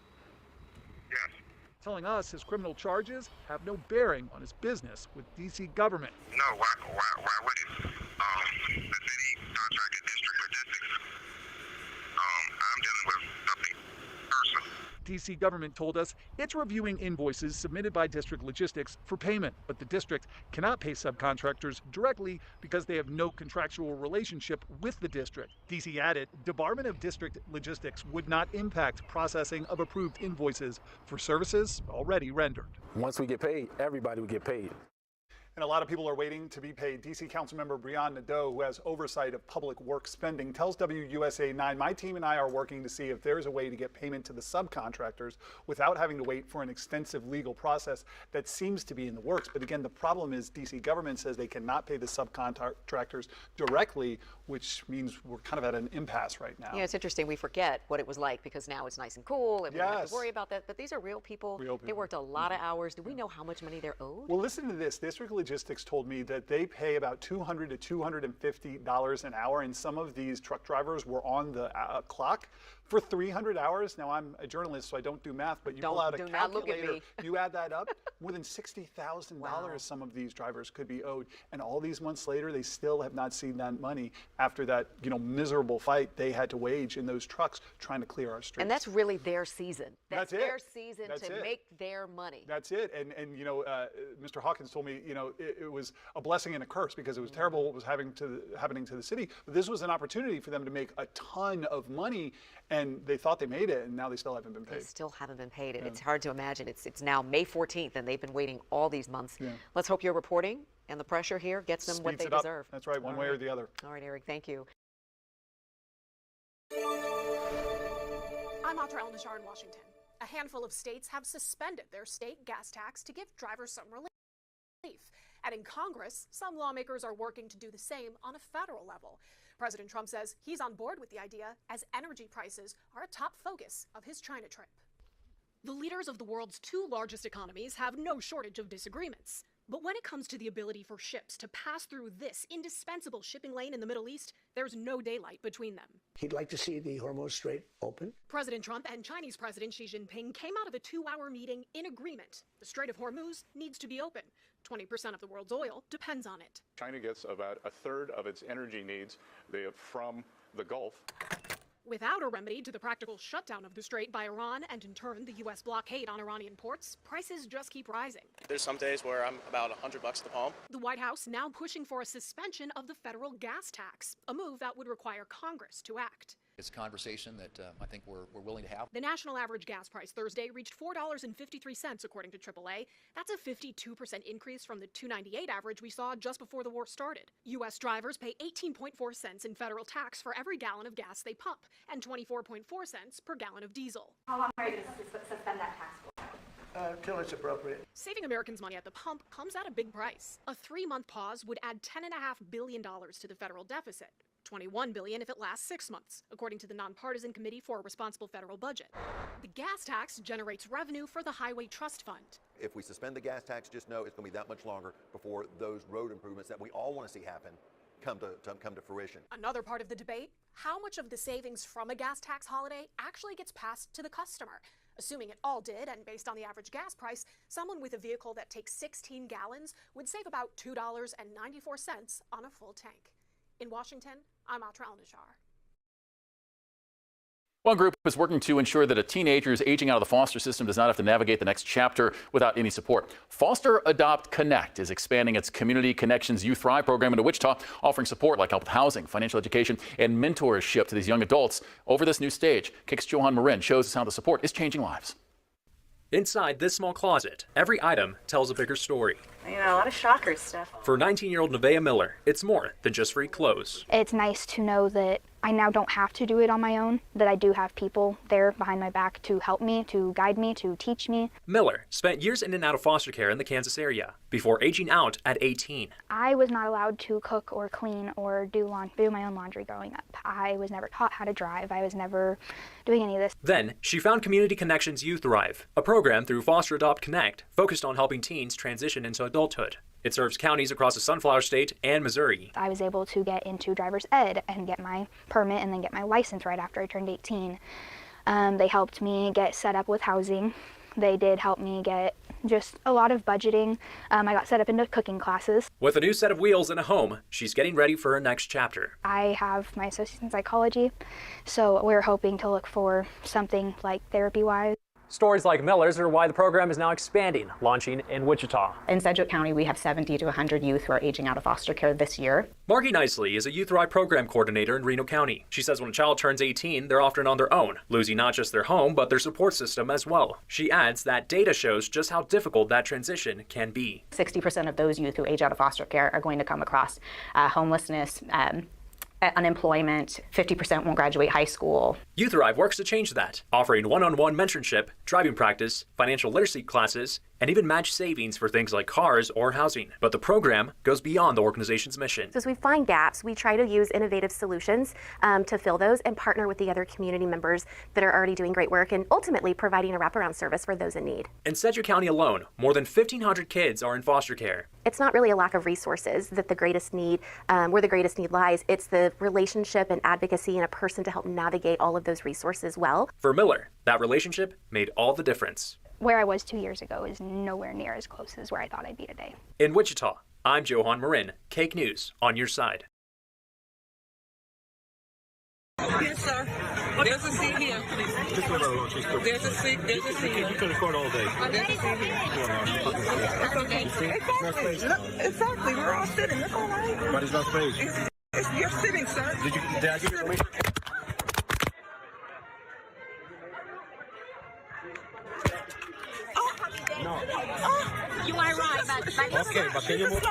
Yes. Telling us his criminal charges have no bearing on his business with D.C. government. No, why would it? The city contracted District Logistics. I'm dealing with something personal. D.C. government told us it's reviewing invoices submitted by District Logistics for payment, but the district cannot pay subcontractors directly because they have no contractual relationship with the district. D.C. added, Department of District Logistics would not impact processing of approved invoices for services already rendered. Once we get paid, everybody will get paid. And a lot of people are waiting to be paid. D.C. Councilmember Breon Nadeau, who has oversight of public works spending, tells WUSA 9, my team and I are working to see if there's a way to get payment to the subcontractors without having to wait for an extensive legal process that seems to be in the works. But again, the problem is D.C. government says they cannot pay the subcontractors directly, which means we're kind of at an impasse right now. Yeah, it's interesting. We forget what it was like because now it's nice and cool and we don't have to worry about that. But these are real people. They worked a lot of hours. Do we know how much money they're owed? Well, listen to this. District Logistics told me that they pay about $200 to $250 an hour, and some of these truck drivers were on the clock for 300 hours. Now, I'm a journalist, so I don't do math, but you pull out a calculator, you add that up, more than $60,000 some of these drivers could be owed. And all these months later, they still have not seen that money after that, miserable fight they had to wage in those trucks trying to clear our streets. And that's really their season. That's their it. season That's to it. make their money. That's it. And Mr. Hawkins told me, it was a blessing and a curse because it was terrible what was happening to the city. But this was an opportunity for them to make a ton of money, and they thought they made it, and now they still haven't been paid. They still haven't been paid. It's hard to imagine. It's now May 14th, and they've been waiting all these months. Yeah. Let's hope your reporting and the pressure here gets them what they deserve. That's right, one way or the other. All right, Eric, thank you. I'm Audra El-Najjar in Washington. A handful of states have suspended their state gas tax to give drivers some relief. And in Congress, some lawmakers are working to do the same on a federal level. President Trump says he's on board with the idea as energy prices are a top focus of his China trip. The leaders of the world's two largest economies have no shortage of disagreements. But when it comes to the ability for ships to pass through this indispensable shipping lane in the Middle East, there's no daylight between them. He'd like to see the Hormuz Strait open. President Trump and Chinese President Xi Jinping came out of a 2-hour meeting in agreement. The Strait of Hormuz needs to be open. 20% of the world's oil depends on it. China gets about a third of its energy needs from the Gulf. Without a remedy to the practical shutdown of the strait by Iran and in turn the U.S. blockade on Iranian ports, prices just keep rising. There's some days where I'm about $100 at the pump. The White House now pushing for a suspension of the federal gas tax, a move that would require Congress to act. It's a conversation that I think we're willing to have. The national average gas price Thursday reached $4.53, according to AAA. That's a 52% increase from the $2.98 average we saw just before the war started. U.S. drivers pay 18.4 cents in federal tax for every gallon of gas they pump, and 24.4 cents per gallon of diesel. How long are you going to suspend that tax for? Till it's appropriate. Saving Americans money at the pump comes at a big price. A 3-month pause would add $10.5 billion to the federal deficit. $21 billion if it lasts 6 months, according to the Nonpartisan Committee for a Responsible Federal Budget. The gas tax generates revenue for the Highway Trust Fund. If we suspend the gas tax, just know it's going to be that much longer before those road improvements that we all want to see happen come to fruition. Another part of the debate, how much of the savings from a gas tax holiday actually gets passed to the customer? Assuming it all did, and based on the average gas price, someone with a vehicle that takes 16 gallons would save about $2.94 on a full tank. In Washington, I'm Atra Al-Nashar. One group is working to ensure that a teenager who's aging out of the foster system does not have to navigate the next chapter without any support. Foster Adopt Connect is expanding its Community Connections Youth Thrive program into Wichita, offering support like help with housing, financial education, and mentorship to these young adults. Over this new stage, KIC's Johan Marin shows us how the support is changing lives. Inside this small closet, every item tells a bigger story. You know, a lot of shocker stuff. For 19-year-old Nevaeh Miller, it's more than just free clothes. It's nice to know that I now don't have to do it on my own, that I do have people there behind my back to help me, to guide me, to teach me. Miller spent years in and out of foster care in the Kansas area before aging out at 18. I was not allowed to cook or clean or do my own laundry growing up. I was never taught how to drive. I was never doing any of this. Then she found Community Connections Youth Thrive, a program through Foster Adopt Connect focused on helping teens transition into adulthood. It serves counties across the Sunflower State and Missouri. I was able to get into driver's ed and get my permit and then get my license right after I turned 18. They helped me get set up with housing. They did help me get just a lot of budgeting. I got set up into cooking classes. With a new set of wheels and a home, she's getting ready for her next chapter. I have my associate's in psychology, so we're hoping to look for something like therapy-wise. Stories like Miller's are why the program is now expanding, launching in Wichita. In Sedgwick County, we have 70 to 100 youth who are aging out of foster care this year. Margie Nicely is a Youth Thrive program coordinator in Reno County. She says when a child turns 18, they're often on their own, losing not just their home, but their support system as well. She adds that data shows just how difficult that transition can be. 60% of those youth who age out of foster care are going to come across homelessness, unemployment. 50% won't graduate high school. Youth Thrive works to change that, offering one-on-one mentorship, driving practice, financial literacy classes, and even match savings for things like cars or housing. But the program goes beyond the organization's mission. So as we find gaps, we try to use innovative solutions to fill those and partner with the other community members that are already doing great work and ultimately providing a wraparound service for those in need. In Sedgwick County alone, more than 1,500 kids are in foster care. It's not really a lack of resources that the greatest need, where the greatest need lies. It's the relationship and advocacy and a person to help navigate all of those resources well. For Miller, that relationship made all the difference. Where I was 2 years ago is nowhere near as close as where I thought I'd be today. In Wichita, I'm Johan Marin, KIC News, on your side. Yes, sir. There's a seat here. There's a seat. There's a seat. You can record all day. There's a seat here. Exactly. We're all sitting. That's all right. But it's not space. You're sitting, sir. Did I give you permission? No. You want to ride, but okay, but can you move?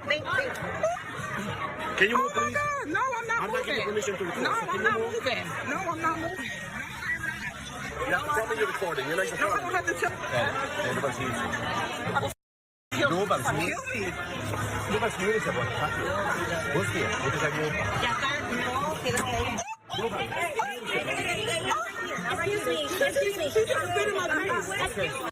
Wait. Can you move, please? No, I'm not moving. I'm not giving permission to record. No, I'm not moving. No, I'm not moving. You have to tell me you're recording. You're like recording. No, I don't have to tell. Everybody sees. Nobody sees. Nobody sees it. What's here? What is that move? Excuse me. Excuse me.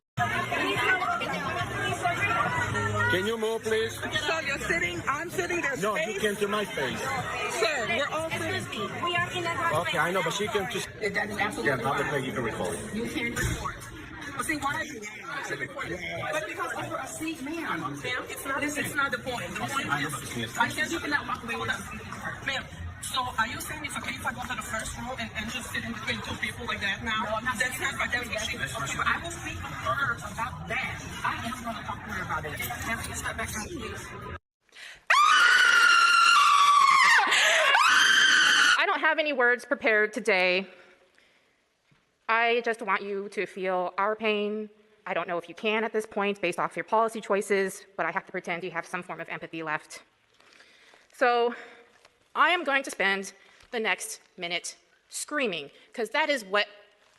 Can you move, please? So you're sitting, I'm sitting, there's No, space. you came to my face. Sir, we're all sitting. We are in that Okay, I know, but she can just... It doesn't absolutely... Yeah, publicly you can record. You can't record. But see, why are you... But because over a seat, ma'am, it's not the point. The point is, I guess you cannot walk away with us. Ma'am, so are you saying it's okay if I go to the first row and just sit in between two people like that now? No, I'm not. That's not what she was. But I will speak to her about that. I am going to talk to her about it. Now, step back from me, please. I don't have any words prepared today. I just want you to feel our pain. I don't know if you can at this point based off your policy choices, but I have to pretend you have some form of empathy left. So I am going to spend the next minute screaming, because that is what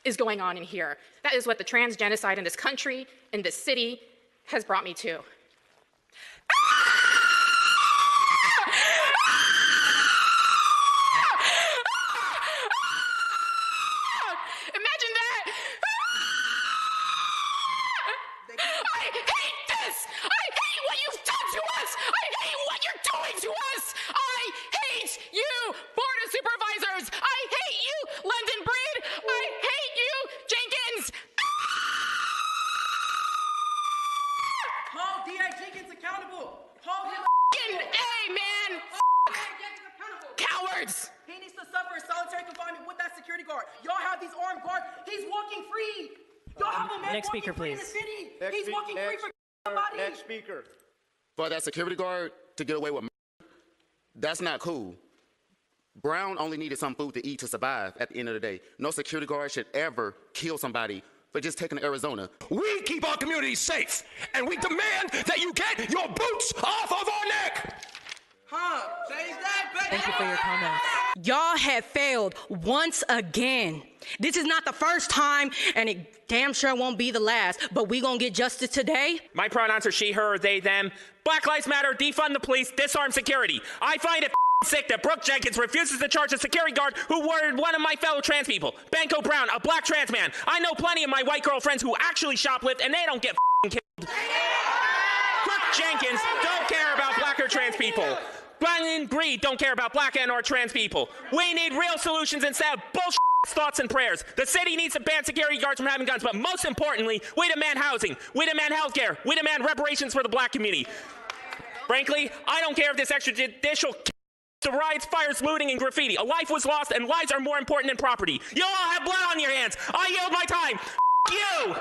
is going on in here. That is what the trans genocide in this country, in this city, has brought me to. Imagine that! I hate this! I hate what you've done to us! I hate what you're doing to us! I hate you, Board of Supervisors! I hate you, London Breed! I hate you, Jenkins! Hold D.I. Jenkins accountable! Hold him A, man! Cowards! He needs to suffer solitary confinement with that security guard. Y'all have these armed guards. He's walking free. Y'all have a man Next speaker, walking free in the please. city. He's walking free for somebody. Next speaker. For that security guard to get away with that's not cool. Brown only needed some food to eat to survive at the end of the day. No security guard should ever kill somebody for just taking to Arizona. We keep our communities safe, and we demand that you get your boots off of our neck. Thank you for your comments. Y'all have failed once again. This is not the first time, and it damn sure won't be the last, but we gonna get justice today. My pronouns are she, her, they, them. Black Lives Matter, defund the police, disarm security. I find it sick that Brooke Jenkins refuses to charge a security guard who murdered one of my fellow trans people. Banco Brown, a black trans man. I know plenty of my white girl friends who actually shoplift, and they don't get killed. Brooke Jenkins don't care about black or trans people. London Breed don't care about black and or trans people. We need real solutions instead of bullshit thoughts and prayers. The city needs to ban security guards from having guns, but most importantly, we demand housing. We demand health care. We demand reparations for the black community. Frankly, I don't care if this extrajudicial the riots, fires, looting, and graffiti. A life was lost, and lives are more important than property. You all have blood on your hands. I yield my time. You!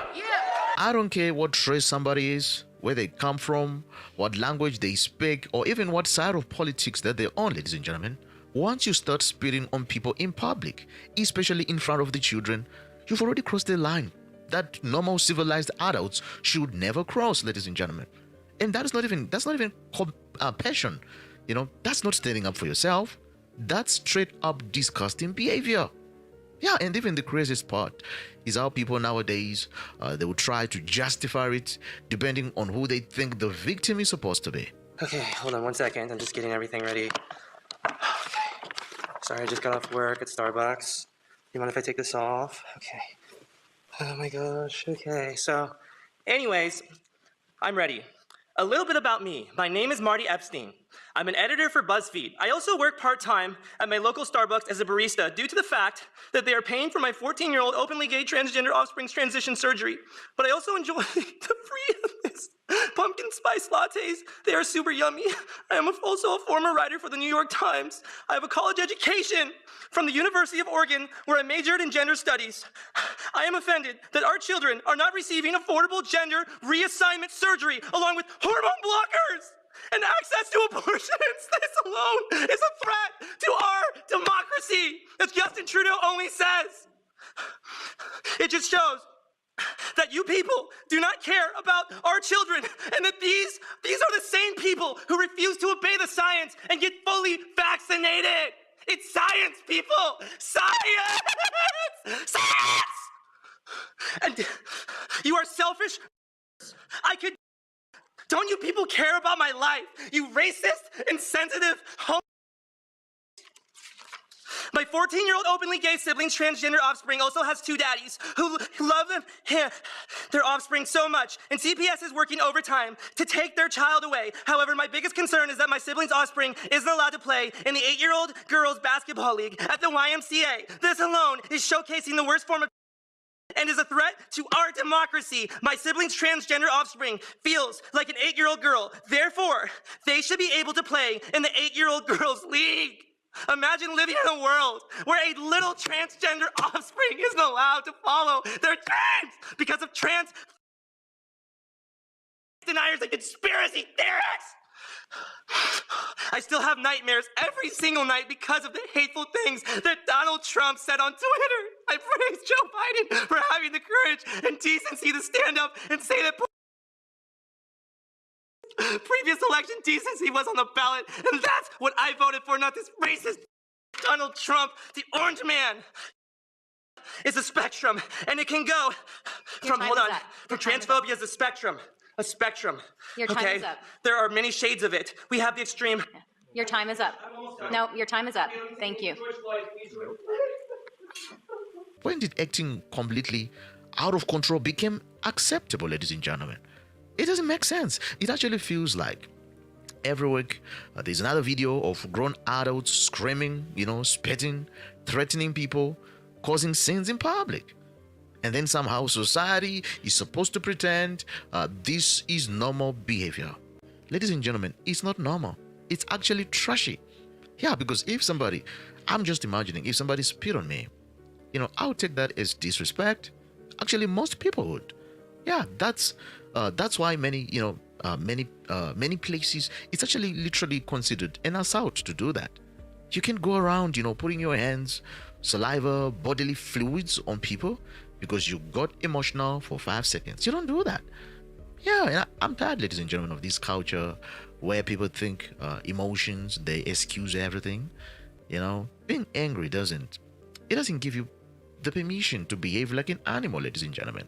I don't care what race somebody is, where they come from, what language they speak, or even what side of politics that they're on, ladies and gentlemen. Once you start spitting on people in public, especially in front of the children, you've already crossed the line that normal civilized adults should never cross, ladies and gentlemen. And that's not even compassion. You know, that's not standing up for yourself. That's straight up disgusting behavior. Yeah, and even the craziest part is how people nowadays, they will try to justify it depending on who they think the victim is supposed to be. Okay, hold on 1 second. I'm just getting everything ready. Okay. Sorry, I just got off work at Starbucks. You mind if I take this off? Okay. Oh my gosh. Okay, so anyways, I'm ready. A little bit about me. My name is Marty Epstein. I'm an editor for BuzzFeed. I also work part-time at my local Starbucks as a barista due to the fact that they are paying for my 14-year-old openly gay transgender offspring's transition surgery. But I also enjoy the free pumpkin spice lattes. They are super yummy. I am also a former writer for the New York Times. I have a college education from the University of Oregon where I majored in gender studies. I am offended that our children are not receiving affordable gender reassignment surgery along with hormone blockers. And access to abortions, this alone is a threat to our democracy, as Justin Trudeau only says. It just shows that you people do not care about our children, and that these are the same people who refuse to obey the science and get fully vaccinated. It's science, people! Science! Science! And you are selfish. Don't you people care about my life? You racist, insensitive, My 14-year-old openly gay sibling's transgender offspring also has two daddies who love their offspring so much, and CPS is working overtime to take their child away. However, my biggest concern is that my sibling's offspring isn't allowed to play in the 8-year-old girls basketball league at the YMCA. This alone is showcasing the worst form of and is a threat to our democracy. My sibling's transgender offspring feels like an 8-year-old girl. Therefore, they should be able to play in the 8-year-old girls league. Imagine living in a world where a little transgender offspring isn't allowed to follow their dreams because of trans deniers and conspiracy theorists. I still have nightmares every single night because of the hateful things that Donald Trump said on Twitter. I praise Joe Biden for having the courage and decency to stand up and say that previous election decency was on the ballot, and that's what I voted for, not this racist Donald Trump, the orange man. It's a spectrum, and it can go from, from transphobia is a spectrum. A spectrum. Your time is up. There are many shades of it. We have the extreme. Your time is up. No, your time is up. Thank you. When did acting completely out of control become acceptable, ladies and gentlemen? It doesn't make sense. It actually feels like every week there's another video of grown adults screaming, spitting, threatening people, causing scenes in public. And then somehow society is supposed to pretend this is normal behavior. Ladies and gentlemen, it's not normal. It's actually trashy. Yeah, because if somebody, I'm just imagining, if somebody spit on me, I would take that as disrespect. Actually, most people would. Yeah, that's why many places, it's actually literally considered an assault to do that. You can go around, putting your hands, saliva, bodily fluids on people because you got emotional for 5 seconds. You don't do that. Yeah, and I'm tired, ladies and gentlemen, of this culture where people think emotions, they excuse everything. Being angry doesn't give you the permission to behave like an animal, ladies and gentlemen.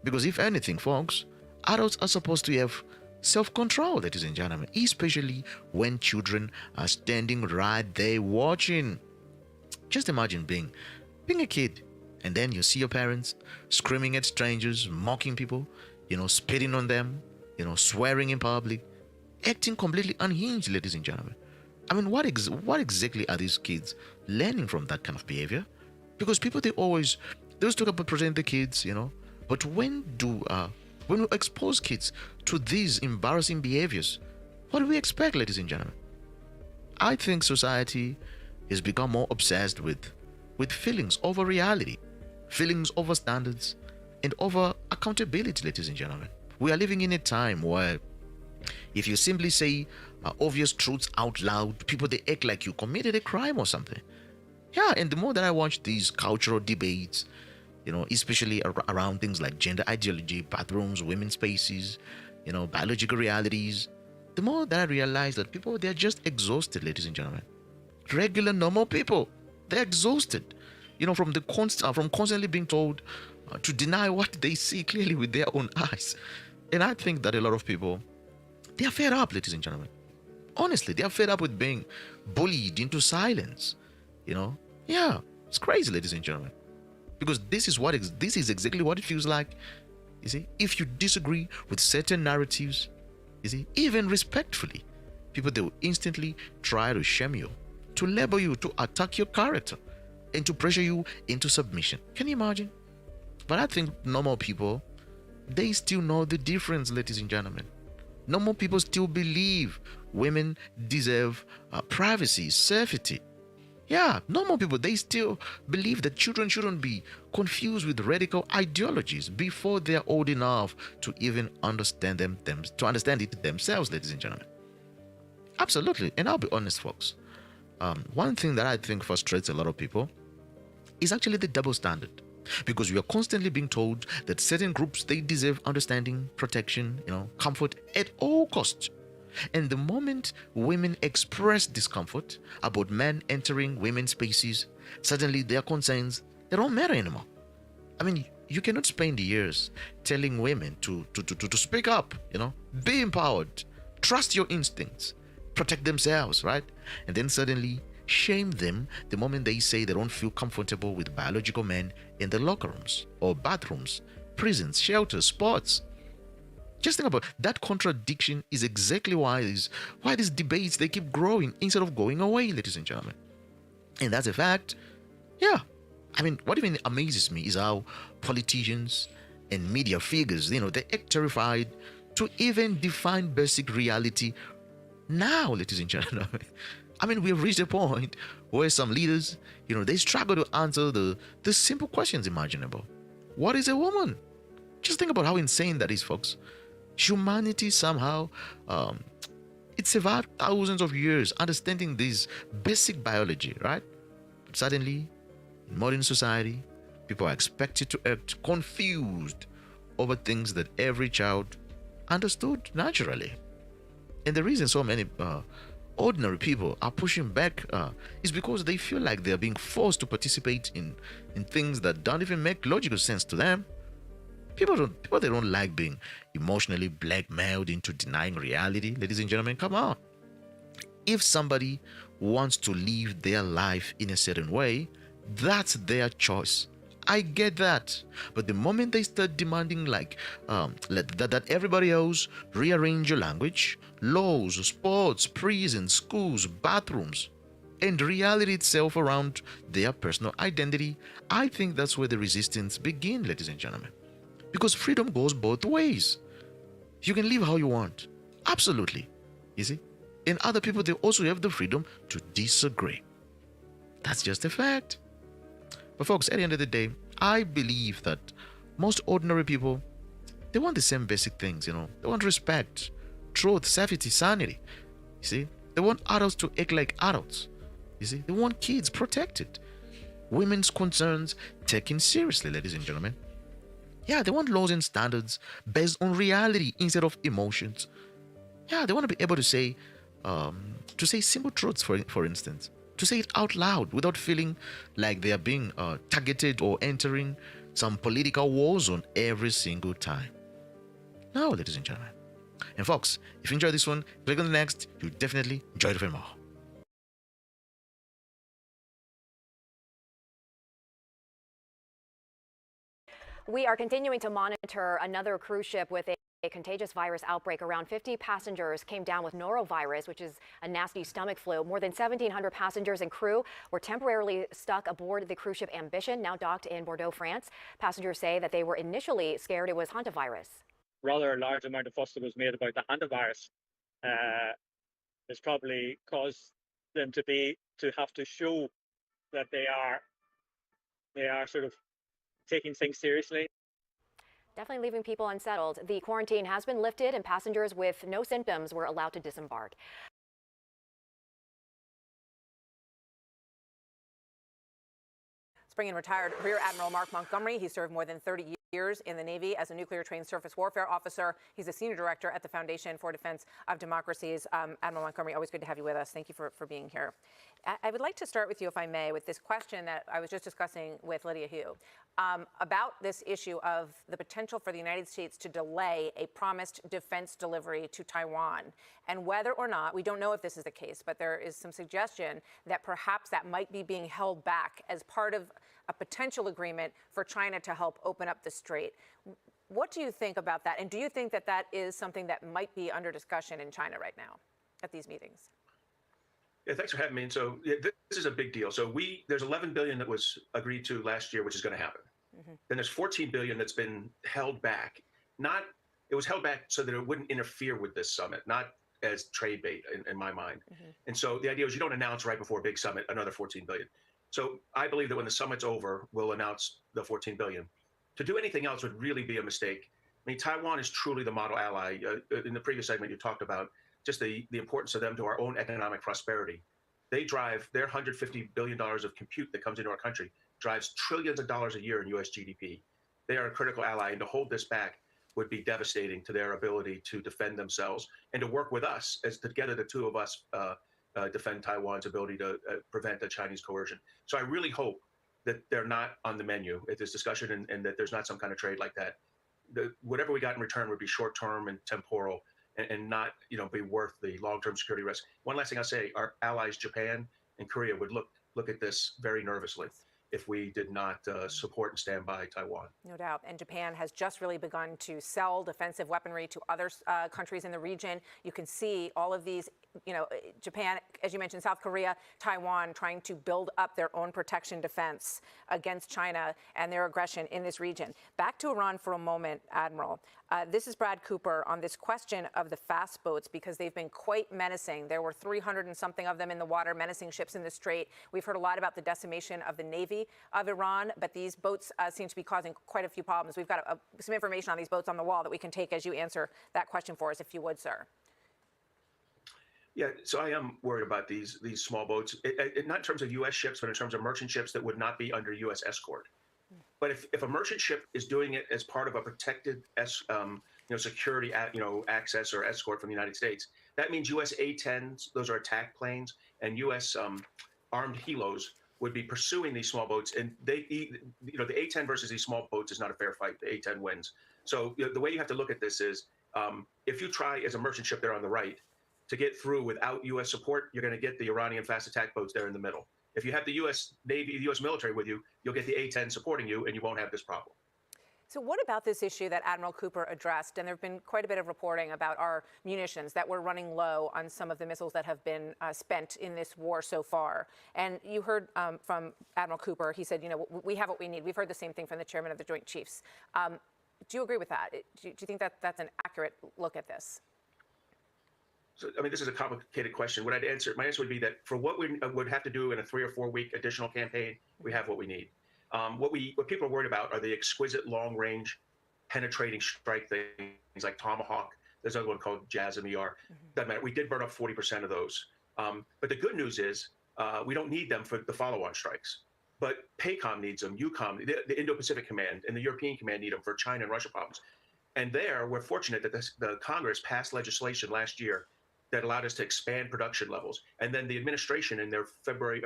Because if anything, folks, adults are supposed to have self-control, ladies and gentlemen, especially when children are standing right there watching. Just imagine being a kid, and then you see your parents screaming at strangers, mocking people, spitting on them, swearing in public, acting completely unhinged, ladies and gentlemen. I mean, what exactly are these kids learning from that kind of behavior? Because people, they always talk about protecting the kids, but when we expose kids to these embarrassing behaviors, what do we expect, ladies and gentlemen? I think society has become more obsessed with feelings over reality, feelings over standards, and over accountability, ladies and gentlemen. We are living in a time where if you simply say obvious truths out loud, people, they act like you committed a crime or something. Yeah, and the more that I watch these cultural debates, especially around things like gender ideology, bathrooms, women's spaces, biological realities, the more that I realize that people, they're just exhausted, ladies and gentlemen. Regular, normal people, they're exhausted, from constantly being told to deny what they see clearly with their own eyes. And I think that a lot of people, they are fed up, ladies and gentlemen. Honestly, they are fed up with being bullied into silence. Yeah, it's crazy, ladies and gentlemen. Because this is exactly what it feels like. You see, if you disagree with certain narratives, even respectfully, people, they will instantly try to shame you, to label you, to attack your character, and to pressure you into submission. Can you imagine? But I think normal people, they still know the difference, ladies and gentlemen. Normal people still believe women deserve privacy, safety. Yeah, normal people, they still believe that children shouldn't be confused with radical ideologies before they're old enough to even understand it themselves, ladies and gentlemen. Absolutely. And I'll be honest, folks. One thing that I think frustrates a lot of people is actually the double standard. Because we are constantly being told that certain groups, they deserve understanding, protection, comfort at all costs. And the moment women express discomfort about men entering women's spaces, suddenly their concerns, they don't matter anymore. I mean, you cannot spend years telling women to speak up, be empowered, trust your instincts, protect themselves, right? And then suddenly shame them the moment they say they don't feel comfortable with biological men in the locker rooms or bathrooms, prisons, shelters, sports. Just think about that contradiction is exactly why these debates they keep growing instead of going away, ladies and gentlemen. And that's a fact. Yeah. I mean, what even amazes me is how politicians and media figures, they act terrified to even define basic reality now, ladies and gentlemen. I mean, we've reached a point where some leaders, they struggle to answer the simple questions imaginable. What is a woman? Just think about how insane that is, folks. Humanity somehow, it survived thousands of years understanding this basic biology, right? But suddenly, in modern society, people are expected to act confused over things that every child understood naturally. And the reason so many ordinary people are pushing back is because they feel like they're being forced to participate in things that don't even make logical sense to them. People they don't like being emotionally blackmailed into denying reality. Ladies and gentlemen, come on. If somebody wants to live their life in a certain way, that's their choice. I get that. But the moment they start demanding that everybody else rearrange your language, laws, sports, prisons, schools, bathrooms, and reality itself around their personal identity, I think that's where the resistance begins, ladies and gentlemen. Because freedom goes both ways. You can live how you want. Absolutely. You see? And other people, they also have the freedom to disagree. That's just a fact. But folks, at the end of the day, I believe that most ordinary people, they want the same basic things, They want respect, truth, safety, sanity. You see? They want adults to act like adults. You see? They want kids protected. Women's concerns taken seriously, ladies and gentlemen. Yeah, they want laws and standards based on reality instead of emotions. Yeah, they want to be able to say simple truths, for instance. To say it out loud without feeling like they are being targeted or entering some political war zone every single time. Now, ladies and gentlemen. And folks, if you enjoyed this one, click on the next. You'll definitely enjoy it even more. We are continuing to monitor another cruise ship with a contagious virus outbreak. Around 50 passengers came down with norovirus, which is a nasty stomach flu. More than 1,700 passengers and crew were temporarily stuck aboard the cruise ship Ambition, now docked in Bordeaux, France. Passengers say that they were initially scared it was hantavirus. Rather a large amount of fuss that was made about the hantavirus has probably caused them to have to show that they are sort of taking things seriously. Definitely leaving people unsettled. The quarantine has been lifted and passengers with no symptoms were allowed to disembark. Bring in retired Rear Admiral Mark Montgomery. He served more than 30 years in the Navy as a nuclear-trained surface warfare officer. He's a senior director at the Foundation for Defense of Democracies. Admiral Montgomery, always good to have you with us. Thank you for being here. I would like to start with you, if I may, with this question that I was just discussing with Lydia Hu about this issue of the potential for the United States to delay a promised defense delivery to Taiwan, and whether or not, we don't know if this is the case, but there is some suggestion that perhaps that might be being held back as part of a potential agreement for China to help open up the strait. What do you think about that? And do you think that that is something that might be under discussion in China right now at these meetings? Yeah, thanks for having me. And so this is a big deal. So there's 11 billion that was agreed to last year, which is going to happen. Mm-hmm. Then there's 14 billion that's been held back. It was held back so that it wouldn't interfere with this summit, not as trade bait in my mind. Mm-hmm. And so the idea was you don't announce right before a big summit another 14 billion. So I believe that when the summit's over, we'll announce the 14 billion. To do anything else would really be a mistake. I mean, Taiwan is truly the model ally. In the previous segment, you talked about just the importance of them to our own economic prosperity. They drive their $150 billion of compute that comes into our country, drives trillions of dollars a year in US GDP. They are a critical ally, and to hold this back would be devastating to their ability to defend themselves and to work with us as together the two of us defend Taiwan's ability to prevent the Chinese coercion. So I really hope that they're not on the menu at this discussion and that there's not some kind of trade like that. Whatever we got in return would be short-term and temporal and not, be worth the long-term security risk. One last thing I'll say, our allies, Japan and Korea would look at this very nervously if we did not support and stand by Taiwan. No doubt. And Japan has just really begun to sell defensive weaponry to other countries in the region. You can see all of these, Japan, as you mentioned, South Korea, Taiwan, trying to build up their own protection defense against China and their aggression in this region. Back to Iran for a moment, Admiral. This is Brad Cooper on this question of the fast boats, because they've been quite menacing. There were 300 and something of them in the water, menacing ships in the Strait. We've heard a lot about the decimation of the Navy of Iran, but these boats seem to be causing quite a few problems. We've got some information on these boats on the wall that we can take as you answer that question for us, if you would, sir. Yeah, so I am worried about these small boats, not in terms of U.S. ships, but in terms of merchant ships that would not be under U.S. escort. But if a merchant ship is doing it as part of a protected security access or escort from the United States, that means U.S. A-10s, those are attack planes, and U.S. Armed helos would be pursuing these small boats, and the A-10 versus these small boats is not a fair fight. The A-10 wins. So the way you have to look at this is, if you try as a merchant ship there on the right to get through without U.S. support, you're going to get the Iranian fast attack boats there in the middle. If you have the U.S. Navy, the U.S. military with you, you'll get the A-10 supporting you, and you won't have this problem. So what about this issue that Admiral Cooper addressed? And there have been quite a bit of reporting about our munitions, that we're running low on some of the missiles that have been spent in this war so far. And you heard from Admiral Cooper, he said, we have what we need. We've heard the same thing from the chairman of the Joint Chiefs. Do you agree with that? Do you think that that's an accurate look at this? So, this is a complicated question. My answer would be that for what we would have to do in a 3 or 4 week additional campaign, we have what we need. What people are worried about are the exquisite long-range penetrating strike things like Tomahawk. There's another one called JASSM-ER. Doesn't matter. We did burn up 40% of those. But the good news is we don't need them for the follow-on strikes. But PACOM needs them, EUCOM, the Indo-Pacific Command, and the European Command need them for China and Russia problems. And we're fortunate that the Congress passed legislation last year that allowed us to expand production levels. And then the administration in their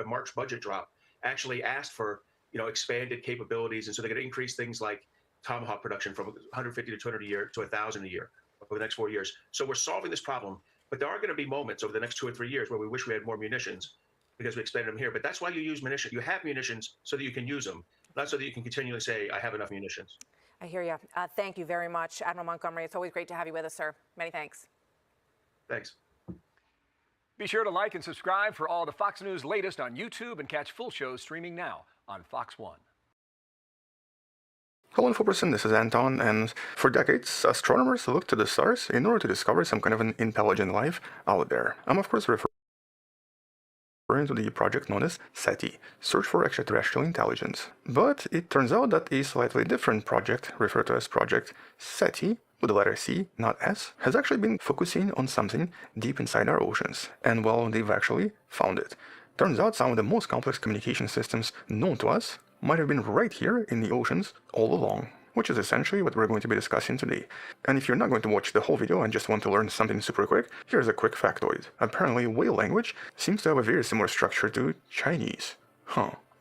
March budget drop actually asked for expanded capabilities. And so they're going to increase things like Tomahawk production from 150 to 200 a year to 1,000 a year over the next 4 years. So we're solving this problem, but there are going to be moments over the next 2 or 3 years where we wish we had more munitions because we expanded them here. But that's why you use munitions. You have munitions so that you can use them, not so that you can continually say, I have enough munitions. I hear you. Thank you very much, Admiral Montgomery. It's always great to have you with us, sir. Many thanks. Thanks. Be sure to like and subscribe for all the Fox News latest on YouTube, and catch full shows streaming now on Fox 1. Hello InfoPerson, this is Anton, and for decades, astronomers looked to the stars in order to discover some kind of an intelligent life out there. I'm of course referring to the project known as SETI, Search for Extraterrestrial Intelligence. But it turns out that a slightly different project, referred to as Project SETI, with the letter C, not S, has actually been focusing on something deep inside our oceans. And well, they've actually found it. Turns out some of the most complex communication systems known to us might have been right here in the oceans all along, which is essentially what we're going to be discussing today. And if you're not going to watch the whole video and just want to learn something super quick, here's a quick factoid. Apparently, whale language seems to have a very similar structure to Chinese.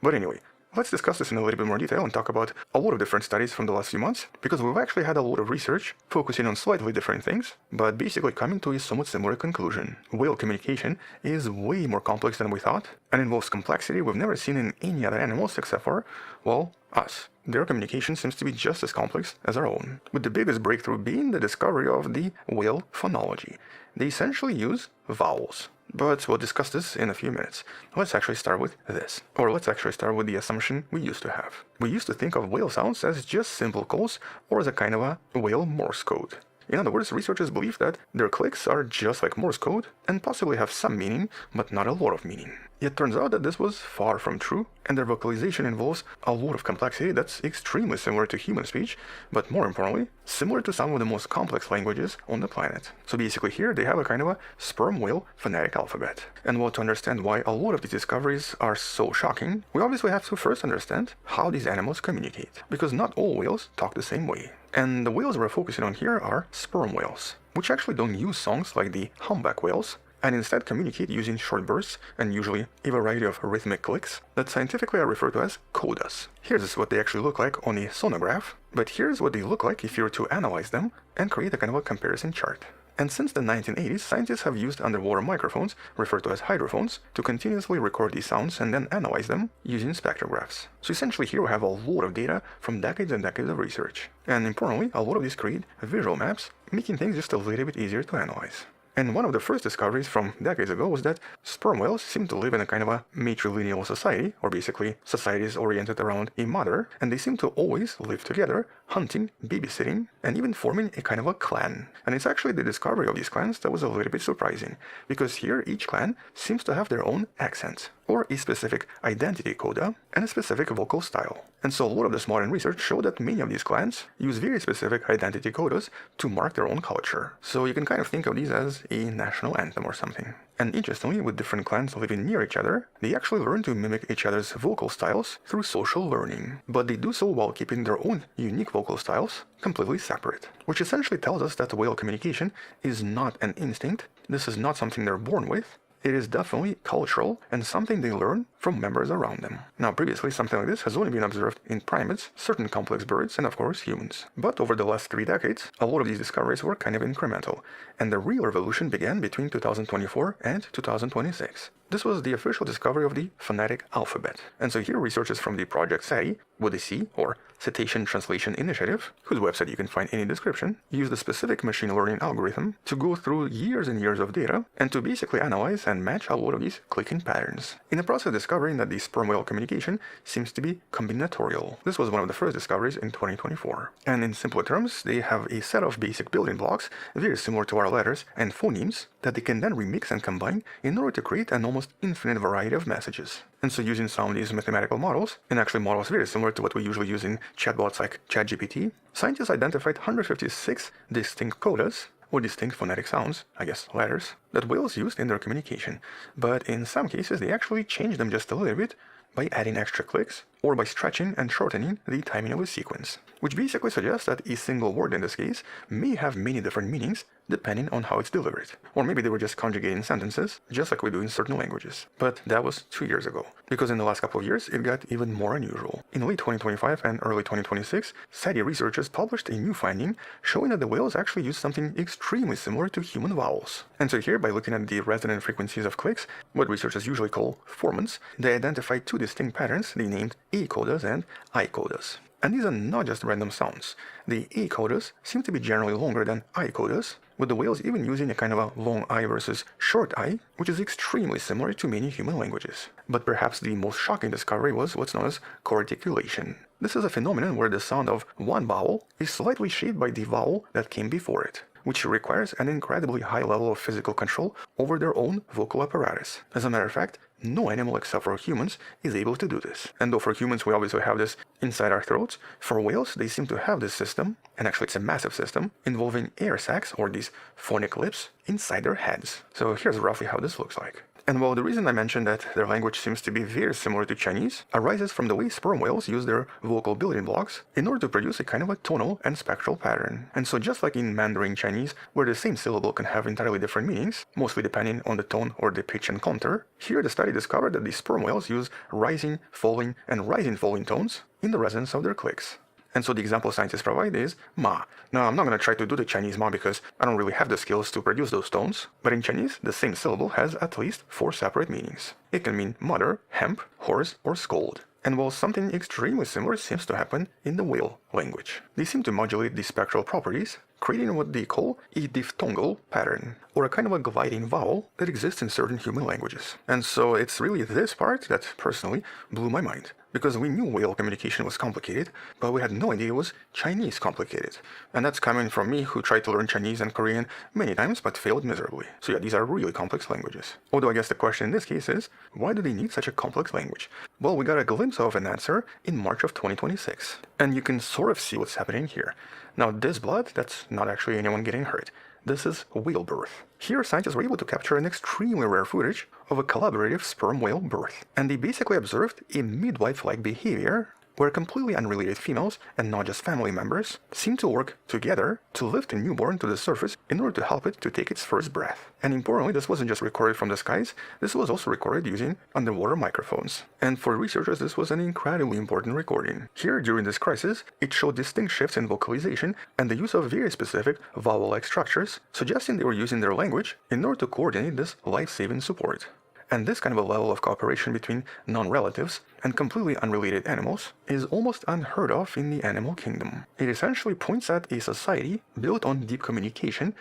But anyway, let's discuss this in a little bit more detail and talk about a lot of different studies from the last few months, because we've actually had a lot of research focusing on slightly different things, but basically coming to a somewhat similar conclusion. Whale communication is way more complex than we thought, and involves complexity we've never seen in any other animals except for, well, us. Their communication seems to be just as complex as our own, with the biggest breakthrough being the discovery of the whale phonology. They essentially use vowels. But we'll discuss this in a few minutes. Let's actually start with this. Or let's actually start with the assumption we used to have. We used to think of whale sounds as just simple calls, or as a kind of a whale Morse code. In other words, researchers believe that their clicks are just like Morse code, and possibly have some meaning, but not a lot of meaning. It turns out that this was far from true, and their vocalization involves a lot of complexity that's extremely similar to human speech, but more importantly, similar to some of the most complex languages on the planet. So basically here they have a kind of a sperm whale phonetic alphabet. And well, to understand why a lot of these discoveries are so shocking, we obviously have to first understand how these animals communicate, because not all whales talk the same way. And the whales we're focusing on here are sperm whales, which actually don't use songs like the humpback whales, and instead communicate using short bursts and usually a variety of rhythmic clicks that scientifically are referred to as codas. Here's what they actually look like on a sonograph, but here's what they look like if you were to analyze them and create a kind of a comparison chart. And since the 1980s, scientists have used underwater microphones, referred to as hydrophones, to continuously record these sounds and then analyze them using spectrographs. So essentially here we have a lot of data from decades and decades of research. And importantly, a lot of these create visual maps, making things just a little bit easier to analyze. And one of the first discoveries from decades ago was that sperm whales seem to live in a kind of a matrilineal society, or basically societies oriented around a mother, and they seem to always live together, hunting, babysitting, and even forming a kind of a clan. And it's actually the discovery of these clans that was a little bit surprising, because here each clan seems to have their own accent, or a specific identity coda, and a specific vocal style. And so a lot of this modern research showed that many of these clans use very specific identity codas to mark their own culture. So you can kind of think of these as a national anthem or something. And interestingly, with different clans living near each other, they actually learn to mimic each other's vocal styles through social learning. But they do so while keeping their own unique vocal styles completely separate. Which essentially tells us that whale communication is not an instinct, this is not something they're born with, it is definitely cultural and something they learn from members around them. Now previously something like this has only been observed in primates, certain complex birds, and of course humans. But over the last 3 decades, a lot of these discoveries were kind of incremental, and the real revolution began between 2024 and 2026. This was the official discovery of the phonetic alphabet. And so here researchers from the project SETI, with a C, or Cetacean Translation Initiative, whose website you can find in the description, used a specific machine learning algorithm to go through years and years of data and to basically analyze and match a lot of these clicking patterns, in the process of discovering that the sperm whale communication seems to be combinatorial. This was one of the first discoveries in 2024. And in simpler terms, they have a set of basic building blocks, very similar to our letters and phonemes, that they can then remix and combine in order to create an almost infinite variety of messages. And so using some of these mathematical models, and actually models very similar to what we usually use in chatbots like ChatGPT, scientists identified 156 distinct codas, or distinct phonetic sounds, I guess letters, that whales used in their communication. But in some cases they actually changed them just a little bit by adding extra clicks, or by stretching and shortening the timing of a sequence, which basically suggests that a single word in this case may have many different meanings depending on how it's delivered. Or maybe they were just conjugating sentences, just like we do in certain languages. But that was 2 years ago, because in the last couple of years it got even more unusual. In late 2025 and early 2026, SETI researchers published a new finding showing that the whales actually use something extremely similar to human vowels. And so here, by looking at the resonant frequencies of clicks, what researchers usually call formants, they identified 2 distinct patterns they named A codas and I codas. And these are not just random sounds. The A codas seem to be generally longer than I codas, with the whales even using a kind of a long I versus short I, which is extremely similar to many human languages. But perhaps the most shocking discovery was what's known as co-articulation. This is a phenomenon where the sound of one vowel is slightly shaped by the vowel that came before it, which requires an incredibly high level of physical control over their own vocal apparatus. As a matter of fact, no animal except for humans is able to do this. And though for humans we obviously have this inside our throats, for whales they seem to have this system, and actually it's a massive system, involving air sacs, or these phonic lips, inside their heads. So here's roughly how this looks like. And well, the reason I mentioned that their language seems to be very similar to Chinese arises from the way sperm whales use their vocal building blocks in order to produce a kind of a tonal and spectral pattern. And so just like in Mandarin Chinese, where the same syllable can have entirely different meanings, mostly depending on the tone or the pitch and contour, here the study discovered that the sperm whales use rising, falling, and rising falling tones in the resonance of their clicks. And so the example scientists provide is ma. Now I'm not going to try to do the Chinese ma because I don't really have the skills to produce those tones, but in Chinese the same syllable has at least 4 separate meanings. It can mean mother, hemp, horse, or scold. And while something extremely similar seems to happen in the whale language, they seem to modulate the spectral properties, creating what they call a diphthongal pattern, or a kind of a gliding vowel that exists in certain human languages. And so it's really this part that personally blew my mind, because we knew whale communication was complicated, but we had no idea it was Chinese complicated. And that's coming from me, who tried to learn Chinese and Korean many times but failed miserably. So yeah, these are really complex languages. Although I guess the question in this case is, why do they need such a complex language? Well, we got a glimpse of an answer in March of 2026. And you can sort of see what's happening here. Now this blood, that's not actually anyone getting hurt. This is whale birth. Here scientists were able to capture an extremely rare footage of a collaborative sperm whale birth. And they basically observed a midwife-like behavior where completely unrelated females, and not just family members, seem to work together to lift a newborn to the surface in order to help it to take its first breath. And importantly, this wasn't just recorded from the skies, this was also recorded using underwater microphones. And for researchers, this was an incredibly important recording. Here, during this crisis, it showed distinct shifts in vocalization and the use of very specific vowel-like structures, suggesting they were using their language in order to coordinate this life-saving support. And this kind of a level of cooperation between non-relatives and completely unrelated animals is almost unheard of in the animal kingdom. It essentially points at a society built on deep communication,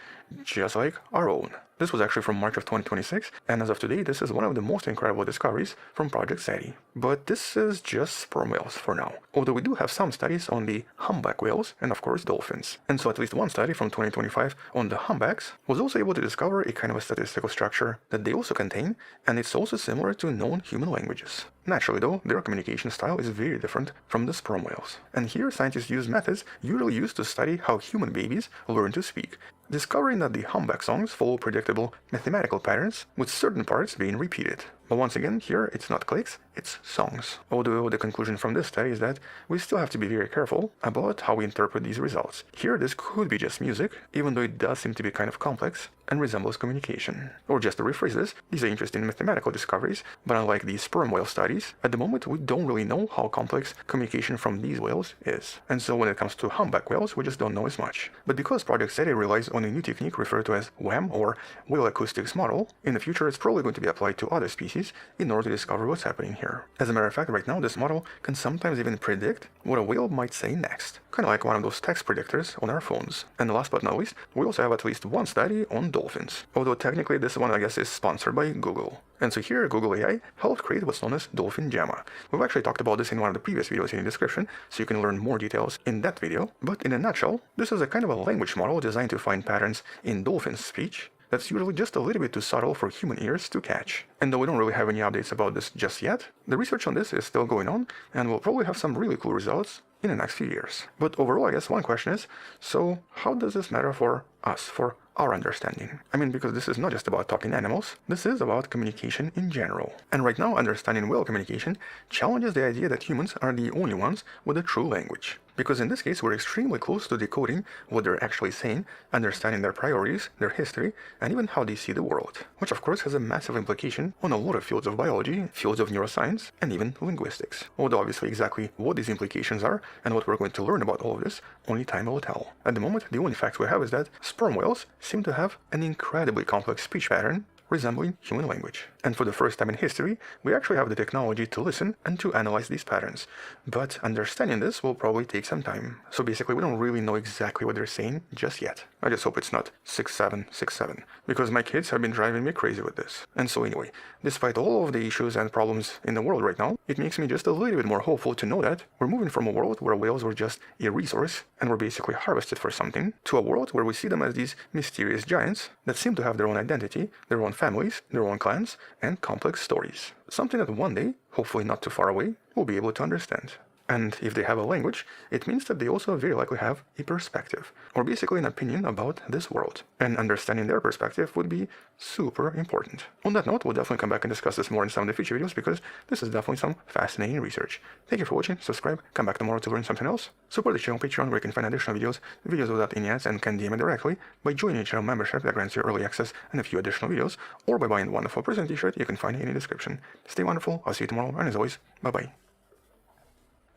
just like our own. This was actually from March of 2026, and as of today, this is one of the most incredible discoveries from Project SETI. But this is just sperm whales for now, although we do have some studies on the humpback whales and of course dolphins. And so at least one study from 2025 on the humpbacks was also able to discover a kind of a statistical structure that they also contain, and it's also similar to known human languages. Naturally though, their communication style is very different from the sperm whales. And here scientists use methods usually used to study how human babies learn to speak, discovering that the humpback songs follow predictable mathematical patterns, with certain parts being repeated. But once again, here it's not clicks, it's songs. Although the conclusion from this study is that we still have to be very careful about how we interpret these results. Here this could be just music, even though it does seem to be kind of complex and resembles communication. Or just to rephrase this, these are interesting mathematical discoveries, but unlike the sperm whale studies, at the moment we don't really know how complex communication from these whales is. And so when it comes to humpback whales, we just don't know as much. But because Project SETI relies on a new technique referred to as WAM, or Whale Acoustics Model, in the future it's probably going to be applied to other species in order to discover what's happening here. As a matter of fact, right now this model can sometimes even predict what a whale might say next, kind of like one of those text predictors on our phones. And last but not least, we also have at least one study on dolphins, although technically this one I guess is sponsored by Google. And so here Google AI helped create what's known as Dolphin Gemma. We've actually talked about this in one of the previous videos in the description, so you can learn more details in that video. But in a nutshell, this is a kind of a language model designed to find patterns in dolphin speech that's usually just a little bit too subtle for human ears to catch. And though we don't really have any updates about this just yet, the research on this is still going on, and we'll probably have some really cool results in the next few years. But overall, I guess one question is, so how does this matter for us, for our understanding? I mean, because this is not just about talking animals, this is about communication in general. And right now, understanding whale communication challenges the idea that humans are the only ones with a true language. Because in this case, we're extremely close to decoding what they're actually saying, understanding their priorities, their history, and even how they see the world. Which of course has a massive implication on a lot of fields of biology, fields of neuroscience, and even linguistics. Although obviously exactly what these implications are and what we're going to learn about all of this, only time will tell. At the moment, the only fact we have is that sperm whales seem to have an incredibly complex speech pattern resembling human language. And for the first time in history, we actually have the technology to listen and to analyze these patterns. But understanding this will probably take some time. So basically, we don't really know exactly what they're saying just yet. I just hope it's not 6767, because my kids have been driving me crazy with this. And so anyway, despite all of the issues and problems in the world right now, it makes me just a little bit more hopeful to know that we're moving from a world where whales were just a resource and were basically harvested for something, to a world where we see them as these mysterious giants that seem to have their own identity, their own families, their own clans, and complex stories. Something that one day, hopefully not too far away, we'll be able to understand. And if they have a language, it means that they also very likely have a perspective, or basically an opinion about this world. And understanding their perspective would be super important. On that note, we'll definitely come back and discuss this more in some of the future videos, because this is definitely some fascinating research. Thank you for watching, subscribe, come back tomorrow to learn something else. Support the channel on Patreon, where you can find additional videos without any ads, and can DM me directly by joining the channel membership that grants you early access and a few additional videos, or by buying the wonderful present t-shirt you can find in the description. Stay wonderful, I'll see you tomorrow, and as always, bye-bye.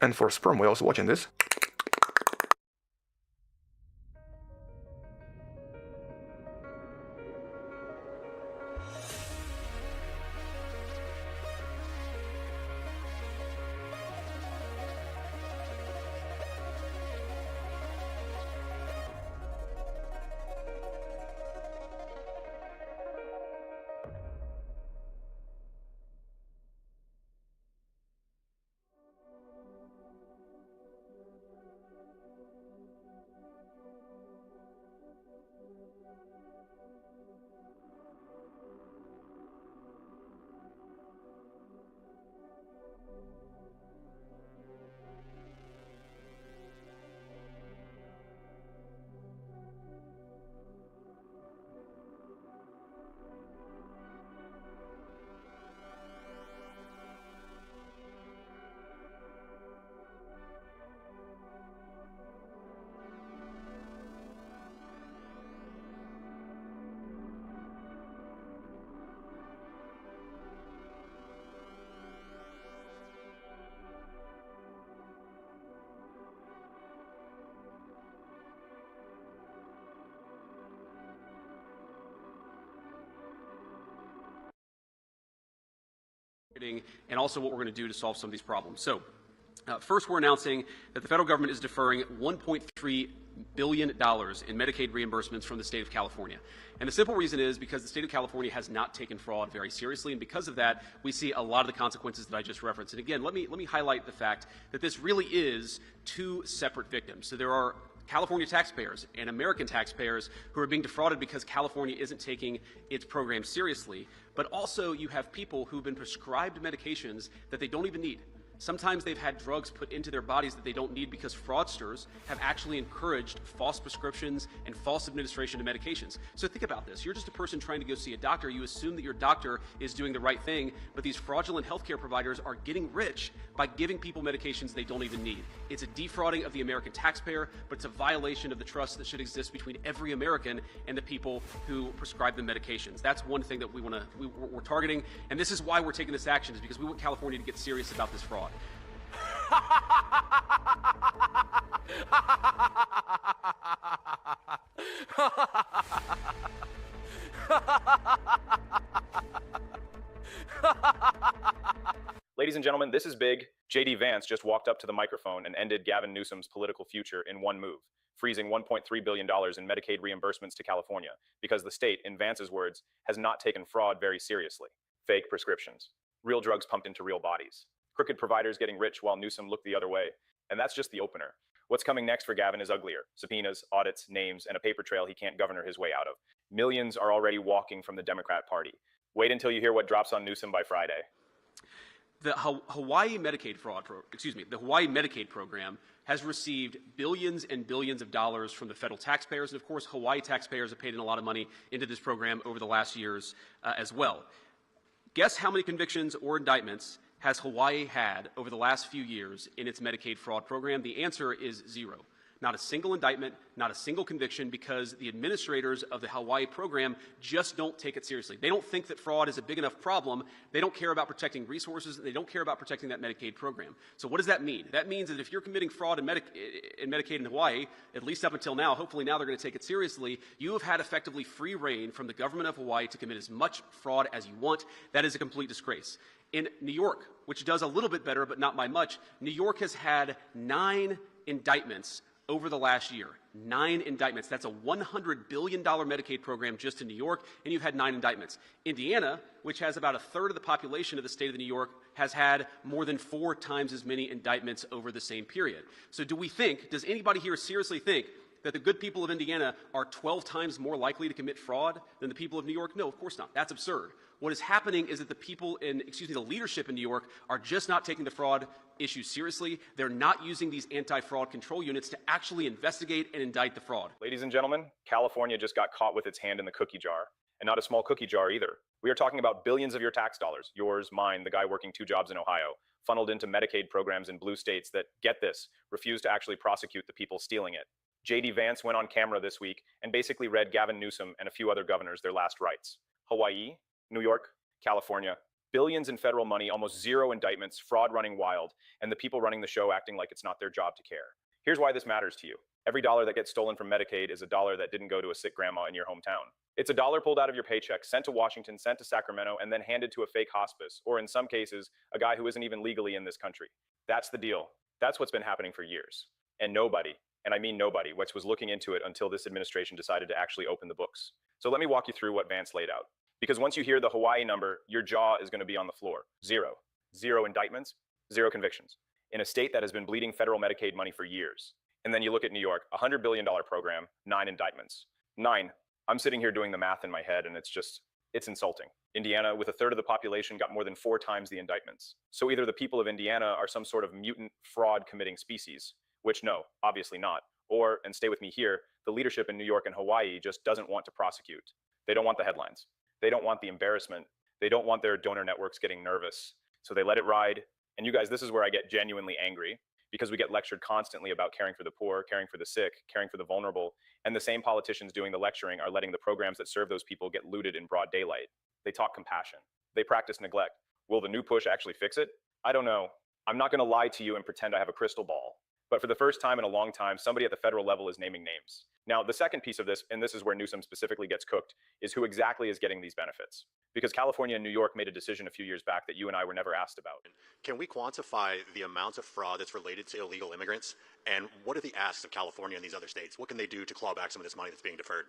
And for sperm whales watching this, and also what we're going to do to solve some of these problems. So, first, we're announcing that the federal government is deferring $1.3 billion in Medicaid reimbursements from the state of California. And the simple reason is because the state of California has not taken fraud very seriously, and because of that, we see a lot of the consequences that I just referenced. And again, let me highlight the fact that this really is two separate victims. So there are California taxpayers and American taxpayers who are being defrauded because California isn't taking its program seriously, but also you have people who've been prescribed medications that they don't even need. Sometimes they've had drugs put into their bodies that they don't need because fraudsters have actually encouraged false prescriptions and false administration of medications. So think about this. You're just a person trying to go see a doctor. You assume that your doctor is doing the right thing, but these fraudulent healthcare providers are getting rich by giving people medications they don't even need. It's a defrauding of the American taxpayer, but it's a violation of the trust that should exist between every American and the people who prescribe the medications. That's one thing that we're targeting, and this is why we're taking this action, is because we want California to get serious about this fraud. Ladies and gentlemen, this is big. J.D. Vance just walked up to the microphone and ended Gavin Newsom's political future in one move, freezing $1.3 billion in Medicaid reimbursements to California because the state, in Vance's words, has not taken fraud very seriously. Fake prescriptions, real drugs pumped into real bodies, crooked providers getting rich while Newsom looked the other way. And that's just the opener. What's coming next for Gavin is uglier. Subpoenas, audits, names, and a paper trail he can't governor his way out of. Millions are already walking from the Democrat Party. Wait until you hear what drops on Newsom by Friday. The Hawaii Medicaid the Hawaii Medicaid program has received billions and billions of dollars from the federal taxpayers. And of course, Hawaii taxpayers have paid in a lot of money into this program over the last years as well. Guess how many convictions or indictments has Hawaii had over the last few years in its Medicaid fraud program? The answer is 0. Not a single indictment, not a single conviction, because the administrators of the Hawaii program just don't take it seriously. They don't think that fraud is a big enough problem. They don't care about protecting resources. They don't care about protecting that Medicaid program. So what does that mean? That means that if you're committing fraud in Medicaid in Hawaii, at least up until now, hopefully now they're going to take it seriously, you have had effectively free reign from the government of Hawaii to commit as much fraud as you want. That is a complete disgrace. In New York, which does a little bit better, but not by much, New York has had 9 indictments over the last year. 9 indictments. That's a $100 billion Medicaid program just in New York, and you've had 9 indictments. Indiana, which has about a third of the population of the state of New York, has had more than 4 times as many indictments over the same period. So does anybody here seriously think that the good people of Indiana are 12 times more likely to commit fraud than the people of New York? No, of course not. That's absurd. What is happening is that the leadership in New York are just not taking the fraud issue seriously. They're not using these anti-fraud control units to actually investigate and indict the fraud. Ladies and gentlemen, California just got caught with its hand in the cookie jar. And not a small cookie jar either. We are talking about billions of your tax dollars, yours, mine, the guy working 2 jobs in Ohio, funneled into Medicaid programs in blue states that, get this, refuse to actually prosecute the people stealing it. J.D. Vance went on camera this week and basically read Gavin Newsom and a few other governors their last rites. Hawaii, New York, California, billions in federal money, almost 0 indictments, fraud running wild, and the people running the show acting like it's not their job to care. Here's why this matters to you. Every dollar that gets stolen from Medicaid is a dollar that didn't go to a sick grandma in your hometown. It's a dollar pulled out of your paycheck, sent to Washington, sent to Sacramento, and then handed to a fake hospice, or in some cases, a guy who isn't even legally in this country. That's the deal. That's what's been happening for years. And nobody, and I mean nobody, which was looking into it until this administration decided to actually open the books. So let me walk you through what Vance laid out. Because once you hear the Hawaii number, your jaw is going to be on the floor. 0. 0 indictments, 0 convictions. In a state that has been bleeding federal Medicaid money for years. And then you look at New York, a $100 billion program, 9 indictments. 9. I'm sitting here doing the math in my head, and it's insulting. Indiana, with a third of the population, got more than 4 times the indictments. So either the people of Indiana are some sort of mutant fraud-committing species, which no, obviously not. Or, and stay with me here, the leadership in New York and Hawaii just doesn't want to prosecute. They don't want the headlines. They don't want the embarrassment. They don't want their donor networks getting nervous. So they let it ride. And you guys, this is where I get genuinely angry, because we get lectured constantly about caring for the poor, caring for the sick, caring for the vulnerable. And the same politicians doing the lecturing are letting the programs that serve those people get looted in broad daylight. They talk compassion. They practice neglect. Will the new push actually fix it? I don't know. I'm not going to lie to you and pretend I have a crystal ball. But for the first time in a long time, somebody at the federal level is naming names. Now, the second piece of this, and this is where Newsom specifically gets cooked, is who exactly is getting these benefits. because California and New York made a decision a few years back that you and I were never asked about. Can we quantify the amount of fraud that's related to illegal immigrants? And what are the asks of California and these other states? What can they do to claw back some of this money that's being deferred?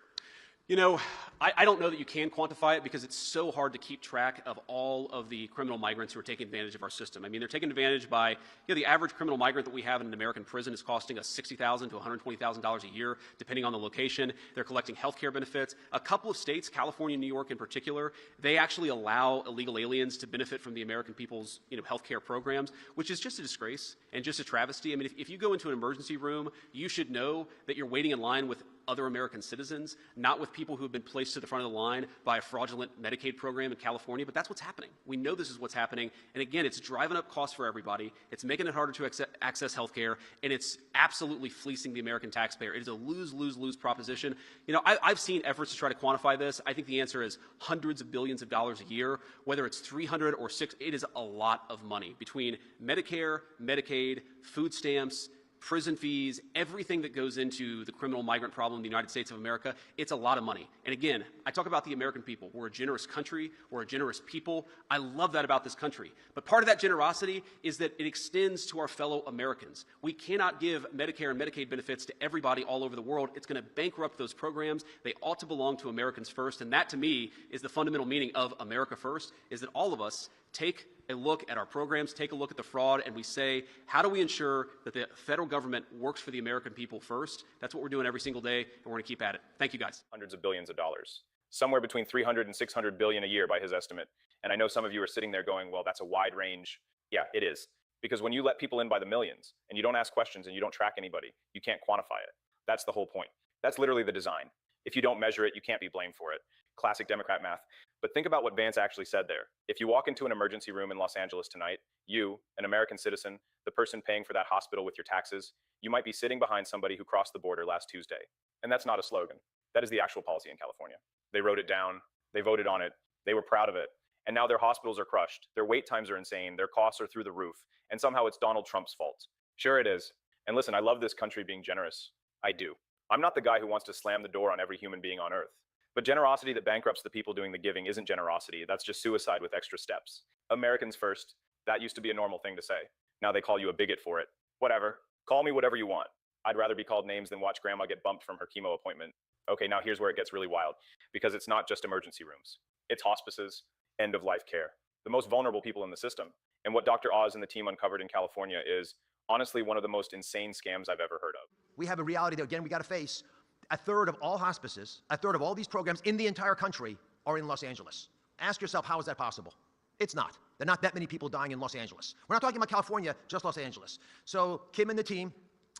You know, I don't know that you can quantify it because it's so hard to keep track of all of the criminal migrants who are taking advantage of our system. I mean, they're taken advantage by, the average criminal migrant that we have in an American prison is costing us $60,000 to $120,000 a year, depending on the location. They're collecting health care benefits. A couple of states, California and New York in particular, they actually allow illegal aliens to benefit from the American people's, health care programs, which is just a disgrace and just a travesty. I mean, if you go into an emergency room, you should know that you're waiting in line with other American citizens, not with people who have been placed to the front of the line by a fraudulent Medicaid program in California, but that's what's happening. We know this is what's happening, and again, it's driving up costs for everybody, it's making it harder to access health care, and it's absolutely fleecing the American taxpayer. It is a lose-lose-lose proposition. I've seen efforts to try to quantify this. I think the answer is hundreds of billions of dollars a year, whether it's 300 or 6, it is a lot of money between Medicare, Medicaid, food stamps, prison fees, everything that goes into the criminal migrant problem in the United States of America. It's a lot of money. And again, I talk about the American people. We're a generous country. We're a generous people. I love that about this country. But part of that generosity is that it extends to our fellow Americans. We cannot give Medicare and Medicaid benefits to everybody all over the world. It's going to bankrupt those programs. They ought to belong to Americans first. And that, to me, is the fundamental meaning of America First, is that all of us take a look at our programs, take a look at the fraud, and we say, how do we ensure that the federal government works for the American people first? That's what we're doing every single day, and we're going to keep at it. Thank you, guys. Hundreds of billions of dollars, somewhere between 300 and 600 billion a year by his estimate. And I know some of you are sitting there going, well, that's a wide range. Yeah, it is. Because when you let people in by the millions and you don't ask questions and you don't track anybody, you can't quantify it. That's the whole point. That's literally the design. If you don't measure it, you can't be blamed for it. Classic Democrat math. But think about what Vance actually said there. If you walk into an emergency room in Los Angeles tonight, you, an American citizen, the person paying for that hospital with your taxes, you might be sitting behind somebody who crossed the border last Tuesday. And that's not a slogan. That is the actual policy in California. They wrote it down. They voted on it. They were proud of it. And now their hospitals are crushed. Their wait times are insane. Their costs are through the roof. And somehow it's Donald Trump's fault. Sure it is. And listen, I love this country being generous. I do. I'm not the guy who wants to slam the door on every human being on earth. But generosity that bankrupts the people doing the giving isn't generosity. That's just suicide with extra steps. Americans first. That used to be a normal thing to say. Now they call you a bigot for it. Whatever. Call me whatever you want. I'd rather be called names than watch grandma get bumped from her chemo appointment. Okay, now here's where it gets really wild. Because it's not just emergency rooms. It's hospices, end-of-life care. The most vulnerable people in the system. And what Dr. Oz and the team uncovered in California is honestly one of the most insane scams I've ever heard of. We have a reality that, again, we got to face. A third of all hospices, a third of all these programs in the entire country are in Los Angeles. Ask yourself, how is that possible? It's not. There are not that many people dying in Los Angeles. We're not talking about California, just Los Angeles. So Kim and the team,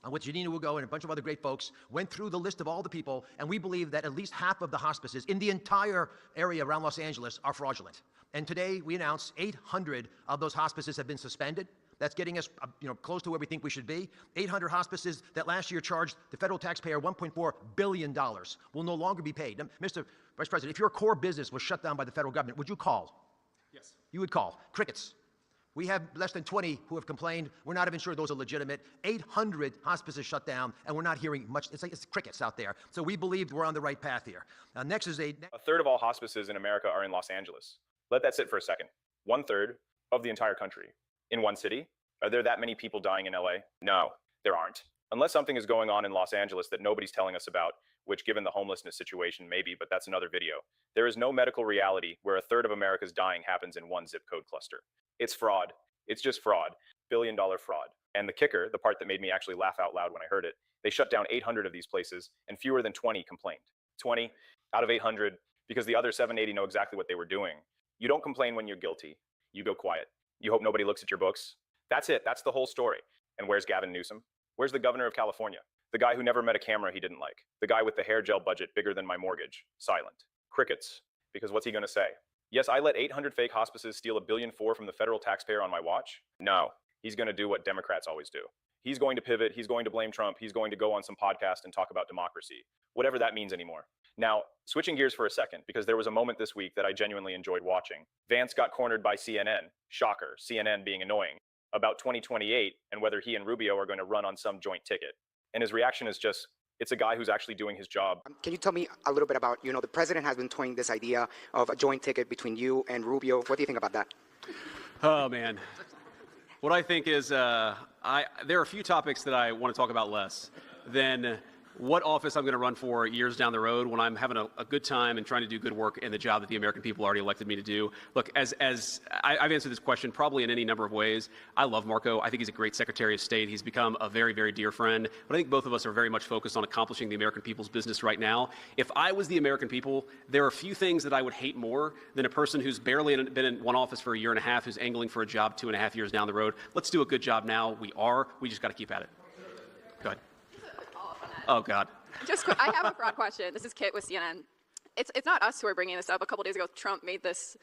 with Janina Ugo and a bunch of other great folks, went through the list of all the people, and we believe that at least half of the hospices in the entire area around Los Angeles are fraudulent. And today we announced 800 of those hospices have been suspended. That's getting us, close to where we think we should be. 800 hospices that last year charged the federal taxpayer $1.4 billion will no longer be paid. Now, Mr. Vice President, if your core business was shut down by the federal government, would you call? Yes. You would call. Crickets. We have less than 20 who have complained. We're not even sure those are legitimate. 800 hospices shut down, and we're not hearing much. It's like it's crickets out there. So we believe we're on the right path here. Next is a third of all hospices in America are in Los Angeles. Let that sit for a second. 1/3 of the entire country. In one city? Are there that many people dying in LA? No, there aren't. Unless something is going on in Los Angeles that nobody's telling us about, which given the homelessness situation maybe, but that's another video. There is no medical reality where a third of America's dying happens in one zip code cluster. It's fraud. It's just fraud. Billion-dollar fraud. And the kicker, the part that made me actually laugh out loud when I heard it, they shut down 800 of these places and fewer than 20 complained. 20 out of 800 because the other 780 know exactly what they were doing. You don't complain when you're guilty. You go quiet. You hope nobody looks at your books. That's it. That's the whole story. And where's Gavin Newsom? Where's the governor of California? The guy who never met a camera he didn't like. The guy with the hair gel budget bigger than my mortgage. Silent. Crickets. Because what's he going to say? Yes, I let 800 fake hospices steal $1.4 billion from the federal taxpayer on my watch? No. He's going to do what Democrats always do. He's going to pivot. He's going to blame Trump. He's going to go on some podcast and talk about democracy. Whatever that means anymore. Now, switching gears for a second, because there was a moment this week that I genuinely enjoyed watching. Vance got cornered by CNN. Shocker. CNN being annoying. About 2028 and whether he and Rubio are going to run on some joint ticket. And his reaction is just, It's a guy who's actually doing his job. Can you tell me a little bit about, the president has been toying this idea of a joint ticket between you and Rubio. What do you think about that? Oh, man. What I think is there are a few topics that I want to talk about less than what office I'm going to run for years down the road when I'm having a good time and trying to do good work in the job that the American people already elected me to do. Look, as I've answered this question probably in any number of ways. I love Marco. I think he's a great Secretary of State. He's become a very, very dear friend. But I think both of us are very much focused on accomplishing the American people's business right now. If I was the American people, there are a few things that I would hate more than a person who's barely been in one office for a year and a half, who's angling for a job 2.5 years down the road. Let's do a good job now. We just got to keep at it. Go ahead. Oh, God. I have a broad question. This is Kit with CNN. It's not us who are bringing this up. A couple days ago, Trump made this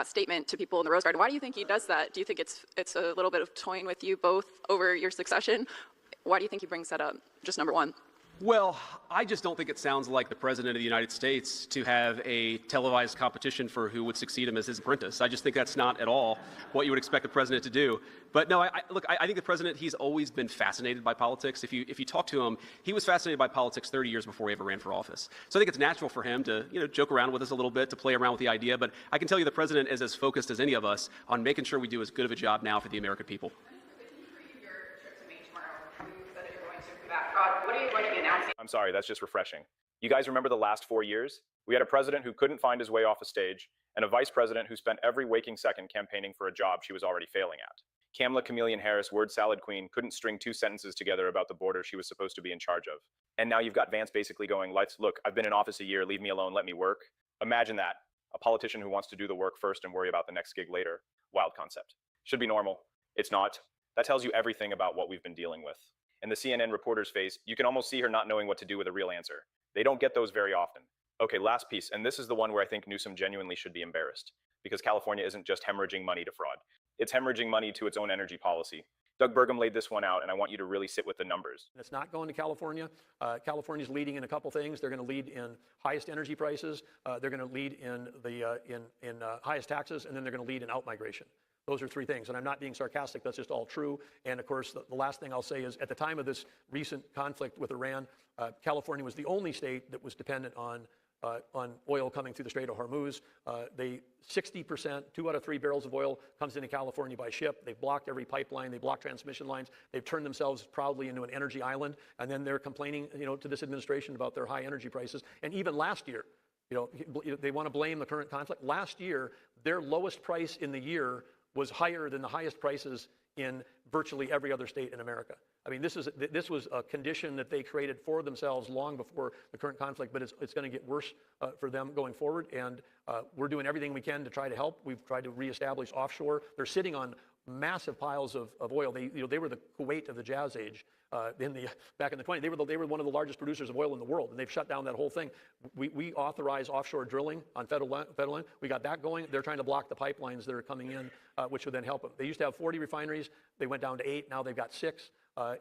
statement to people in the Rose Garden. Why do you think he does that? Do you think it's a little bit of toying with you both over your succession? Why do you think he brings that up? Just number one. Well, I just don't think it sounds like the President of the United States to have a televised competition for who would succeed him as his apprentice. I just think that's not at all what you would expect the President to do. But no, I think the President, he's always been fascinated by politics. If you talk to him, he was fascinated by politics 30 years before he ever ran for office. So I think it's natural for him to joke around with us a little bit, to play around with the idea. But I can tell you the President is as focused as any of us on making sure we do as good of a job now for the American people. What are you going to be announcing? I'm sorry, that's just refreshing. You guys remember the last 4 years? We had a president who couldn't find his way off a stage, and a vice president who spent every waking second campaigning for a job she was already failing at. Kamala Chameleon Harris, word salad queen, couldn't string 2 sentences together about the border she was supposed to be in charge of. And now you've got Vance basically going, look, I've been in office a year, leave me alone, let me work. Imagine that. A politician who wants to do the work first and worry about the next gig later. Wild concept. Should be normal. It's not. That tells you everything about what we've been dealing with. In the CNN reporter's face, you can almost see her not knowing what to do with a real answer. They don't get those very often. Okay, last piece, and this is the one where I think Newsom genuinely should be embarrassed, because California isn't just hemorrhaging money to fraud. It's hemorrhaging money to its own energy policy. Doug Burgum laid this one out, and I want you to really sit with the numbers. It's not going to California. California's leading in a couple things. They're going to lead in highest energy prices. They're going to lead in the highest taxes, and then they're going to lead in out-migration. Those are 3 things, and I'm not being sarcastic. That's just all true. And of course, the last thing I'll say is, at the time of this recent conflict with Iran, California was the only state that was dependent on oil coming through the Strait of Hormuz. 60%, 2 out of 3 barrels of oil comes into California by ship. They've blocked every pipeline. They blocked transmission lines. They've turned themselves proudly into an energy island. And then they're complaining, to this administration about their high energy prices. And even last year, they want to blame the current conflict. Last year, their lowest price in the year was higher than the highest prices in virtually every other state in America. I mean, this was a condition that they created for themselves long before the current conflict, but it's going to get worse for them going forward. And we're doing everything we can to try to help. We've tried to reestablish offshore. They're sitting on massive piles of oil. They were the Kuwait of the Jazz Age. Back in the 20s, they were one of the largest producers of oil in the world, and they've shut down that whole thing. We authorize offshore drilling on federal land. We got that going. They're trying to block the pipelines that are coming in, which would then help them. They used to have 40 refineries. They went down to 8. Now they've got 6.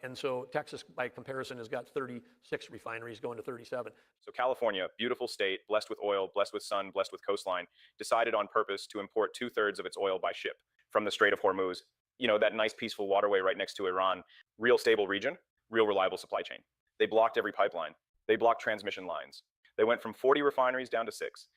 And so Texas, by comparison, has got 36 refineries going to 37. So California, beautiful state, blessed with oil, blessed with sun, blessed with coastline, decided on purpose to import 2/3 of its oil by ship from the Strait of Hormuz. That nice peaceful waterway right next to Iran. Real stable region, real reliable supply chain. They blocked every pipeline. They blocked transmission lines. They went from 40 refineries down to 6.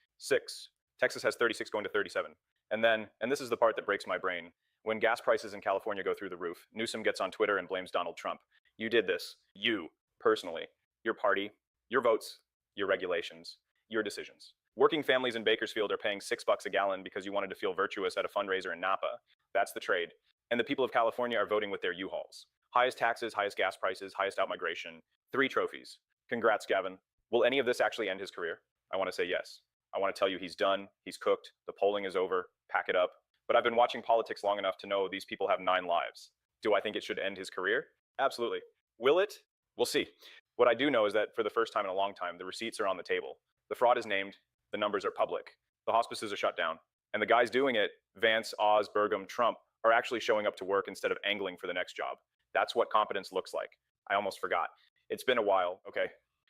Texas has 36 going to 37. And then, and this is the part that breaks my brain, when gas prices in California go through the roof, Newsom gets on Twitter and blames Donald Trump. You did this. You, personally. Your party, your votes, your regulations, your decisions. Working families in Bakersfield are paying $6 a gallon because you wanted to feel virtuous at a fundraiser in Napa. That's the trade. And the people of California are voting with their U-Hauls. Highest taxes, highest gas prices, highest outmigration. 3 trophies. Congrats, Gavin. Will any of this actually end his career? I want to say yes. I want to tell you he's done, he's cooked, the polling is over, pack it up. But I've been watching politics long enough to know these people have 9 lives. Do I think it should end his career? Absolutely. Will it? We'll see. What I do know is that for the first time in a long time, the receipts are on the table. The fraud is named, the numbers are public. The hospices are shut down. And the guys doing it, Vance, Oz, Burgum, Trump, are actually showing up to work instead of angling for the next job. That's what competence looks like. I almost forgot. It's been a while, okay?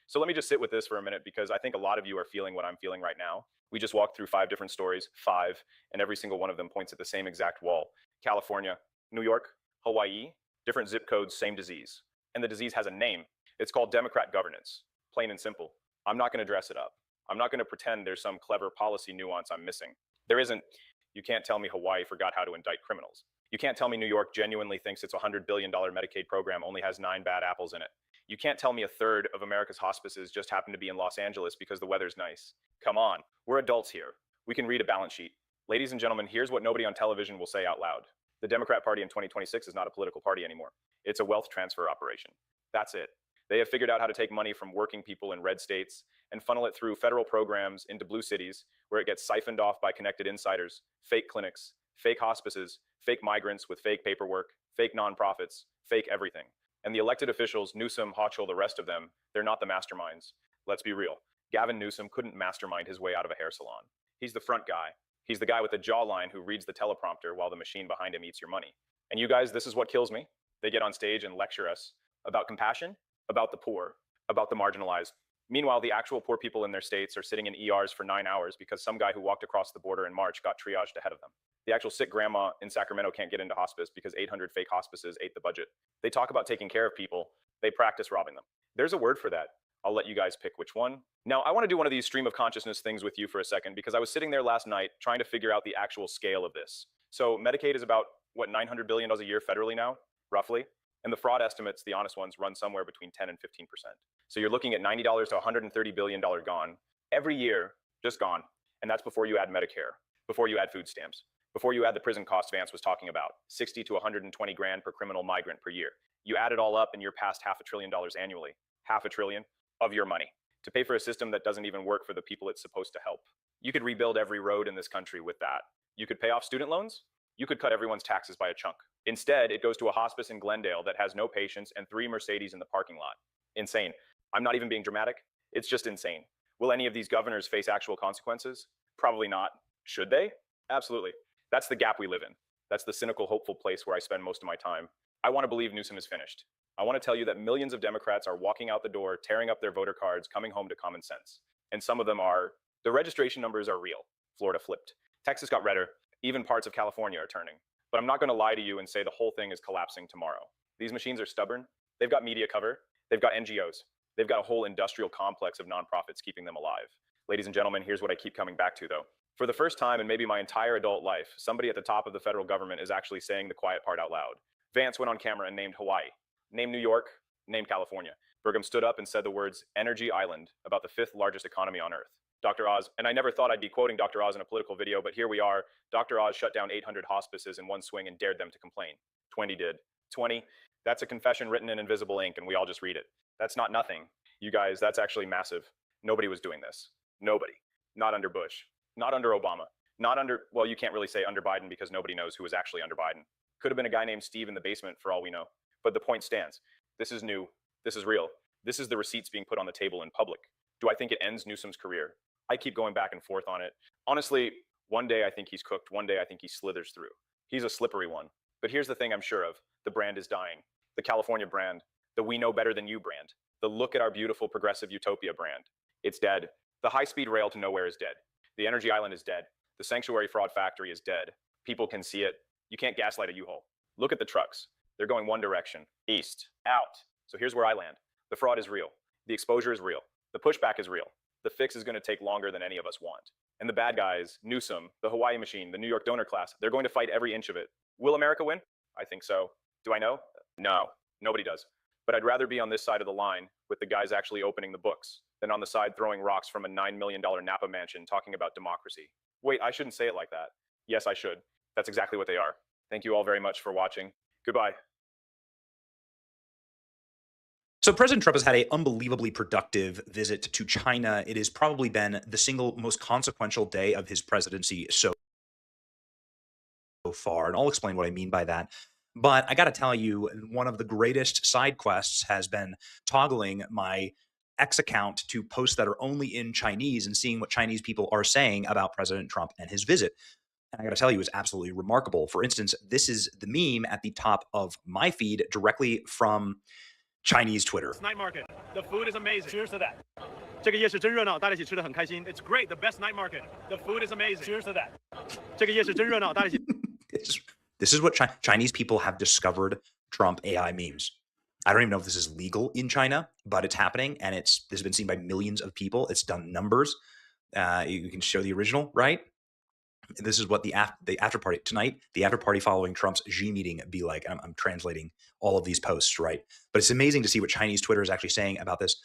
So let me just sit with this for a minute, because I think a lot of you are feeling what I'm feeling right now. We just walked through 5 different stories, 5, and every single one of them points at the same exact wall. California, New York, Hawaii, different zip codes, same disease. And the disease has a name. It's called Democrat governance. plain and simple. I'm not going to dress it up. I'm not going to pretend there's some clever policy nuance I'm missing. There isn't. You can't tell me Hawaii forgot how to indict criminals. You can't tell me New York genuinely thinks its $100 billion Medicaid program only has 9 bad apples in it. You can't tell me a third of America's hospices just happen to be in Los Angeles because the weather's nice. Come on, we're adults here. We can read a balance sheet. Ladies and gentlemen, here's what nobody on television will say out loud. The Democrat Party in 2026 is not a political party anymore. It's a wealth transfer operation. That's it. They have figured out how to take money from working people in red states and funnel it through federal programs into blue cities where it gets siphoned off by connected insiders, fake clinics, fake hospices, fake migrants with fake paperwork, fake nonprofits, fake everything. And the elected officials, Newsom, Hochul, the rest of them, they're not the masterminds. Let's be real. Gavin Newsom couldn't mastermind his way out of a hair salon. He's the front guy. He's the guy with the jawline who reads the teleprompter while the machine behind him eats your money. And you guys, this is what kills me. They get on stage and lecture us about compassion, about the poor, about the marginalized. Meanwhile, the actual poor people in their states are sitting in ERs for 9 hours because some guy who walked across the border in March got triaged ahead of them. The actual sick grandma in Sacramento can't get into hospice because 800 fake hospices ate the budget. They talk about taking care of people. They practice robbing them. There's a word for that. I'll let you guys pick which one. Now, I want to do one of these stream of consciousness things with you for a second because I was sitting there last night trying to figure out the actual scale of this. So Medicaid is about, what, $900 billion a year federally now, roughly? And the fraud estimates, the honest ones, run somewhere between 10 and 15%. So you're looking at $90 to $130 billion gone every year, just gone. And that's before you add Medicare, before you add food stamps, before you add the prison costs Vance was talking about, 60 to 120 grand per criminal migrant per year. You add it all up and you're past $500 billion annually, $500 billion of your money to pay for a system that doesn't even work for the people it's supposed to help. You could rebuild every road in this country with that. You could pay off student loans. You could cut everyone's taxes by a chunk. Instead, it goes to a hospice in Glendale that has no patients and 3 Mercedes in the parking lot. Insane. I'm not even being dramatic. It's just insane. Will any of these governors face actual consequences? Probably not. Should they? Absolutely. That's the gap we live in. That's the cynical, hopeful place where I spend most of my time. I want to believe Newsom is finished. I want to tell you that millions of Democrats are walking out the door, tearing up their voter cards, coming home to common sense. And some of them are, the registration numbers are real. Florida flipped. Texas got redder. Even parts of California are turning. But I'm not going to lie to you and say the whole thing is collapsing tomorrow. These machines are stubborn. They've got media cover. They've got NGOs. They've got a whole industrial complex of nonprofits keeping them alive. Ladies and gentlemen, here's what I keep coming back to, though. For the first time in maybe my entire adult life, somebody at the top of the federal government is actually saying the quiet part out loud. Vance went on camera and named Hawaii, named New York, named California. Burgum stood up and said the words energy island about the 5th largest economy on earth. Dr. Oz, and I never thought I'd be quoting Dr. Oz in a political video, but here we are. Dr. Oz shut down 800 hospices in one swing and dared them to complain. 20 did. 20, that's a confession written in invisible ink and we all just read it. That's not nothing. You guys, that's actually massive. Nobody was doing this. Nobody. Not under Bush. Not under Obama. Not under, well, you can't really say under Biden because nobody knows who was actually under Biden. Could have been a guy named Steve in the basement for all we know. But the point stands. This is new. This is real. This is the receipts being put on the table in public. Do I think it ends Newsom's career? I keep going back and forth on it. Honestly, one day I think he's cooked. One day I think he slithers through. He's a slippery one. But here's the thing I'm sure of. The brand is dying. The California brand. The we know better than you brand. The look at our beautiful progressive utopia brand. It's dead. The high-speed rail to nowhere is dead. The energy island is dead. The sanctuary fraud factory is dead. People can see it. You can't gaslight a U-Haul. Look at the trucks. They're going one direction, east, out. So here's where I land. The fraud is real. The exposure is real. The pushback is real. The fix is going to take longer than any of us want. And the bad guys, Newsom, the Hawaii machine, the New York donor class, they're going to fight every inch of it. Will America win? I think so. Do I know? No, nobody does. But I'd rather be on this side of the line with the guys actually opening the books than on the side throwing rocks from a $9 million Napa mansion talking about democracy. Wait, I shouldn't say it like that. Yes, I should. That's exactly what they are. Thank you all very much for watching. Goodbye. So President Trump has had an unbelievably productive visit to China. It has probably been the single most consequential day of his presidency so far, and I'll explain what I mean by that. But I got to tell you, one of the greatest side quests has been toggling my X account to posts that are only in Chinese and seeing what Chinese people are saying about President Trump and his visit. And I got to tell you, it's absolutely remarkable. For instance, this is the meme at the top of my feed directly from Chinese Twitter. Night market. The food is amazing. Cheers to that. 这个夜市真热闹，大家一起吃得很开心。It's great. The best night market. The food is amazing. Cheers to that. 这个夜市真热闹，大家一起。This is what Chinese people have discovered Trump AI memes. I don't even know if this is legal in China, but it's happening, and this has been seen by millions of people. It's done numbers. You can show the original, right? This is what the after party tonight, the after party following Trump's Xi meeting be like. I'm translating all of these posts, right? But it's amazing to see what Chinese Twitter is actually saying about this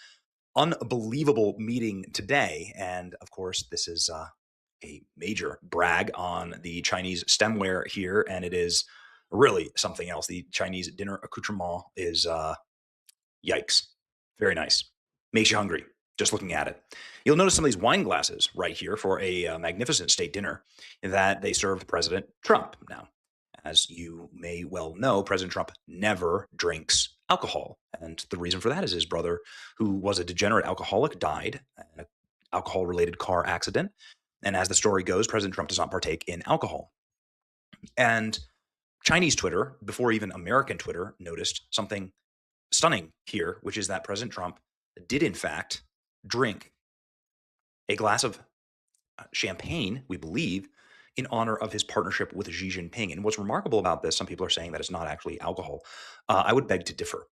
unbelievable meeting today. And of course, this is a major brag on the Chinese stemware here, and it is really something else. The Chinese dinner accoutrement is yikes. Very nice. Makes you hungry just looking at it. You'll notice some of these wine glasses right here for a magnificent state dinner that they served President Trump. Now, as you may well know, President Trump never drinks alcohol. And the reason for that is his brother, who was a degenerate alcoholic, died in an alcohol-related car accident. And as the story goes, President Trump does not partake in alcohol. And Chinese Twitter, before even American Twitter, noticed something stunning here, which is that President Trump did, in fact, drink a glass of champagne, we believe, in honor of his partnership with Xi Jinping. And what's remarkable about this, some people are saying that it's not actually alcohol. I would beg to differ,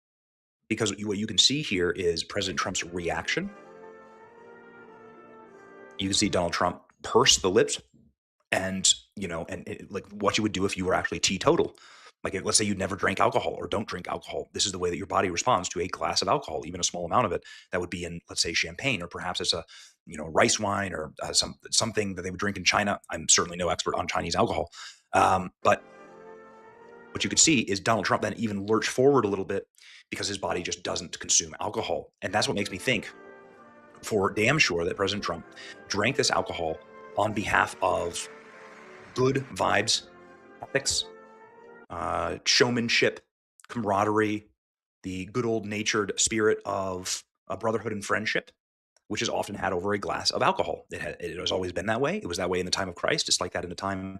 because what you can see here is President Trump's reaction. You can see Donald Trump purse the lips, and like what you would do if you were actually teetotal. Like, let's say you never drank alcohol or don't drink alcohol. This is the way that your body responds to a glass of alcohol, even a small amount of it that would be in, let's say, champagne, or perhaps it's a rice wine, or something that they would drink in China. I'm certainly no expert on Chinese alcohol, but what you could see is Donald Trump then even lurch forward a little bit because his body just doesn't consume alcohol, and that's what makes me think for damn sure that President Trump drank this alcohol on behalf of good vibes, ethics, showmanship, camaraderie, the good old natured spirit of brotherhood and friendship, which is often had over a glass of alcohol. It has always been that way. It was that way in the time of Christ. It's like that in the time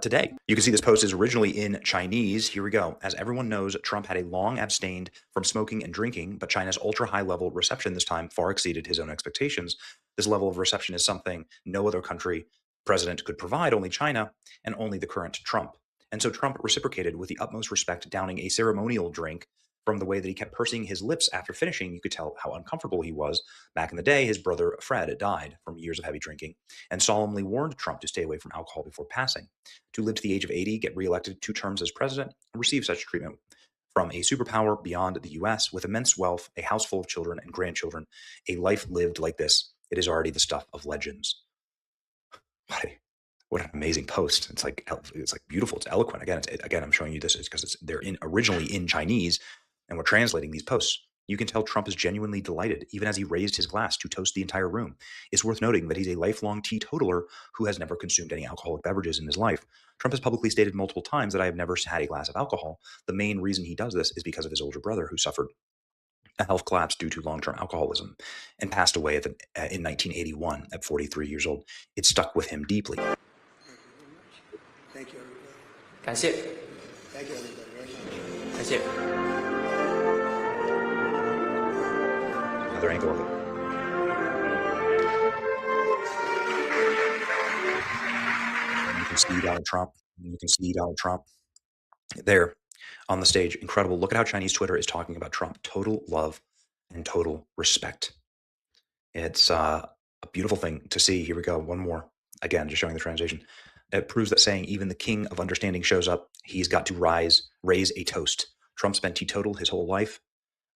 today. You can see this post is originally in Chinese. Here we go. As everyone knows, Trump had a long abstained from smoking and drinking, but China's ultra high level reception this time far exceeded his own expectations. This level of reception is something no other country president could provide, only China, and only the current Trump. And so Trump reciprocated with the utmost respect, downing a ceremonial drink. From the way that he kept pursing his lips after finishing, you could tell how uncomfortable he was. Back in the day, his brother Fred died from years of heavy drinking and solemnly warned Trump to stay away from alcohol before passing. To live to the age of 80, get reelected 2 terms as president, and receive such treatment from a superpower beyond the U.S. with immense wealth, a house full of children and grandchildren, a life lived like this, it is already the stuff of legends. What an amazing post. It's like beautiful. It's eloquent. Again, I'm showing you this because they're originally in Chinese, and we're translating these posts. You can tell Trump is genuinely delighted, even as he raised his glass to toast the entire room. It's worth noting that he's a lifelong teetotaler who has never consumed any alcoholic beverages in his life. Trump has publicly stated multiple times that I have never had a glass of alcohol. The main reason he does this is because of his older brother, who suffered a health collapse due to long-term alcoholism and passed away in 1981 at 43 years old. It stuck with him deeply. Thank you, everybody. 感谢. Thank you, everybody. Very much. 感谢. Another angle of it. And you can see Donald Trump. You can see Donald Trump there on the stage. Incredible. Look at how Chinese Twitter is talking about Trump. Total love and total respect. It's a beautiful thing to see. Here we go. One more. Again, just showing the translation. It proves that saying even the king of understanding shows up, he's got to raise a toast. Trump's been teetotal his whole life,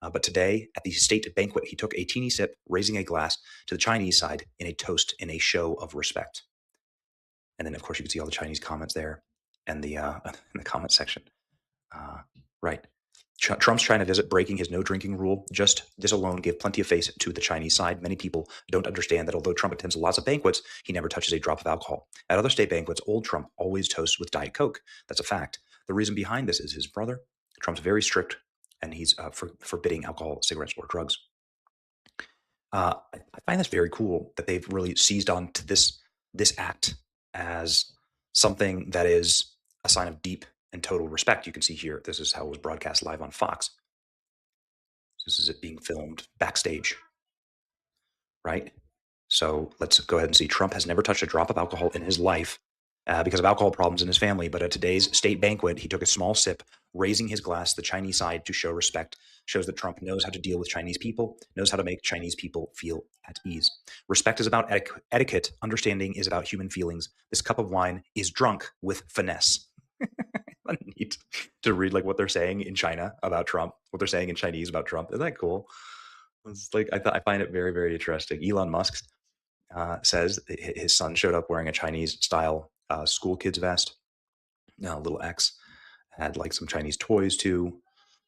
but today at the state banquet, he took a teeny sip, raising a glass to the Chinese side in a toast, in a show of respect. And then, of course, you can see all the Chinese comments there and in the comment section. Right. Trump's China visit, breaking his no drinking rule. Just this alone gave plenty of face to the Chinese side. Many people don't understand that although Trump attends lots of banquets, he never touches a drop of alcohol. At other state banquets, old Trump always toasts with Diet Coke. That's a fact. The reason behind this is his brother. Trump's very strict, and he's forbidding alcohol, cigarettes, or drugs. I find this very cool that they've really seized on to this act as something that is a sign of deep and total respect. You can see here, this is how it was broadcast live on Fox. This is it being filmed backstage, right? So let's go ahead and see. Trump has never touched a drop of alcohol in his life because of alcohol problems in his family. But at today's state banquet, he took a small sip, raising his glass to the Chinese side to show respect, shows that Trump knows how to deal with Chinese people, knows how to make Chinese people feel at ease. Respect is about etiquette. Understanding is about human feelings. This cup of wine is drunk with finesse. Neat to read like what they're saying in China about Trump, what they're saying in Chinese about Trump. Isn't that cool? It's like I find it very, very interesting. Elon Musk says his son showed up wearing a Chinese style school kids vest. Little X had like some Chinese toys too.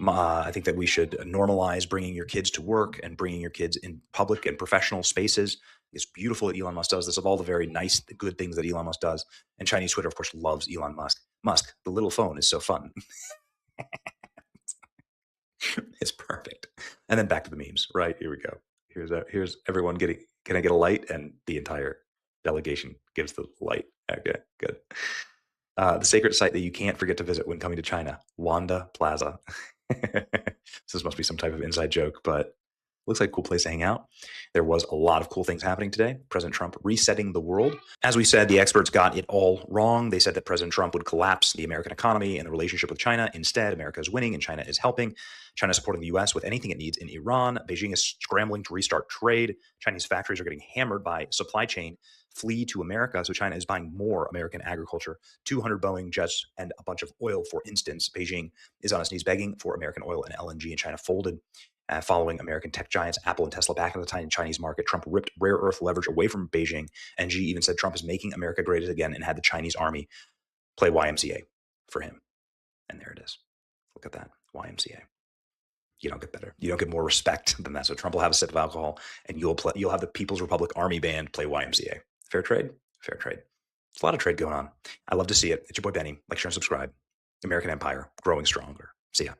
I think that we should normalize bringing your kids to work and bringing your kids in public and professional spaces. It's beautiful that Elon Musk does this, of all the very nice, good things that Elon Musk does. And Chinese Twitter, of course, loves Elon Musk. Musk, the little phone is so fun. It's perfect. And then back to the memes, right? Here we go. Here's everyone getting, can I get a light? And the entire delegation gives the light. Okay, good. The sacred site that you can't forget to visit when coming to China, Wanda Plaza. This must be some type of inside joke, but looks like a cool place to hang out. There was a lot of cool things happening today. President Trump resetting the world. As we said, the experts got it all wrong. They said that President Trump would collapse the American economy and the relationship with China. Instead, America is winning and China is helping. China is supporting the U.S. with anything it needs in Iran. Beijing is scrambling to restart trade. Chinese factories are getting hammered by supply chain flee to America. So China is buying more American agriculture, 200 Boeing jets and a bunch of oil, for instance. Beijing is on its knees begging for American oil and LNG, and China folded. Following American tech giants Apple and Tesla back in the tiny Chinese market, Trump ripped rare earth leverage away from Beijing, and Xi even said Trump is making America great again and had the Chinese army play YMCA for him. And there it is. Look at that, YMCA. You don't get better. You don't get more respect than that. So Trump will have a sip of alcohol, and you'll have the People's Republic Army Band play YMCA. Fair trade? Fair trade. There's a lot of trade going on. I love to see it. It's your boy Benny. Like, share, and subscribe. American Empire, growing stronger. See ya.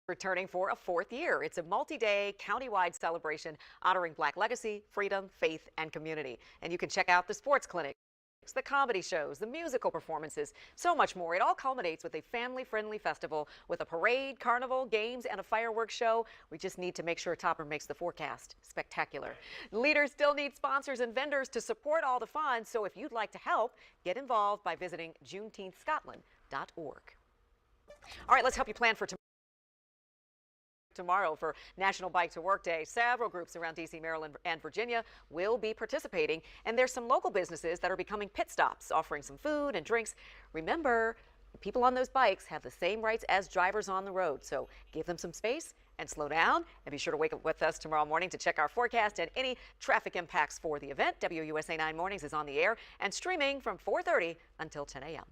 Returning for a fourth year. It's a multi-day, county-wide celebration honoring Black legacy, freedom, faith, and community. And you can check out the sports clinics, the comedy shows, the musical performances, so much more. It all culminates with a family-friendly festival with a parade, carnival, games, and a fireworks show. We just need to make sure Topper makes the forecast spectacular. Leaders still need sponsors and vendors to support all the fun, so if you'd like to help, get involved by visiting JuneteenthScotland.org. All right, let's help you plan for tomorrow for National Bike to Work Day. Several groups around D.C., Maryland, and Virginia will be participating, and there's some local businesses that are becoming pit stops, offering some food and drinks. Remember, the people on those bikes have the same rights as drivers on the road, so give them some space and slow down, and be sure to wake up with us tomorrow morning to check our forecast and any traffic impacts for the event. WUSA 9 Mornings is on the air and streaming from 4:30 until 10 a.m.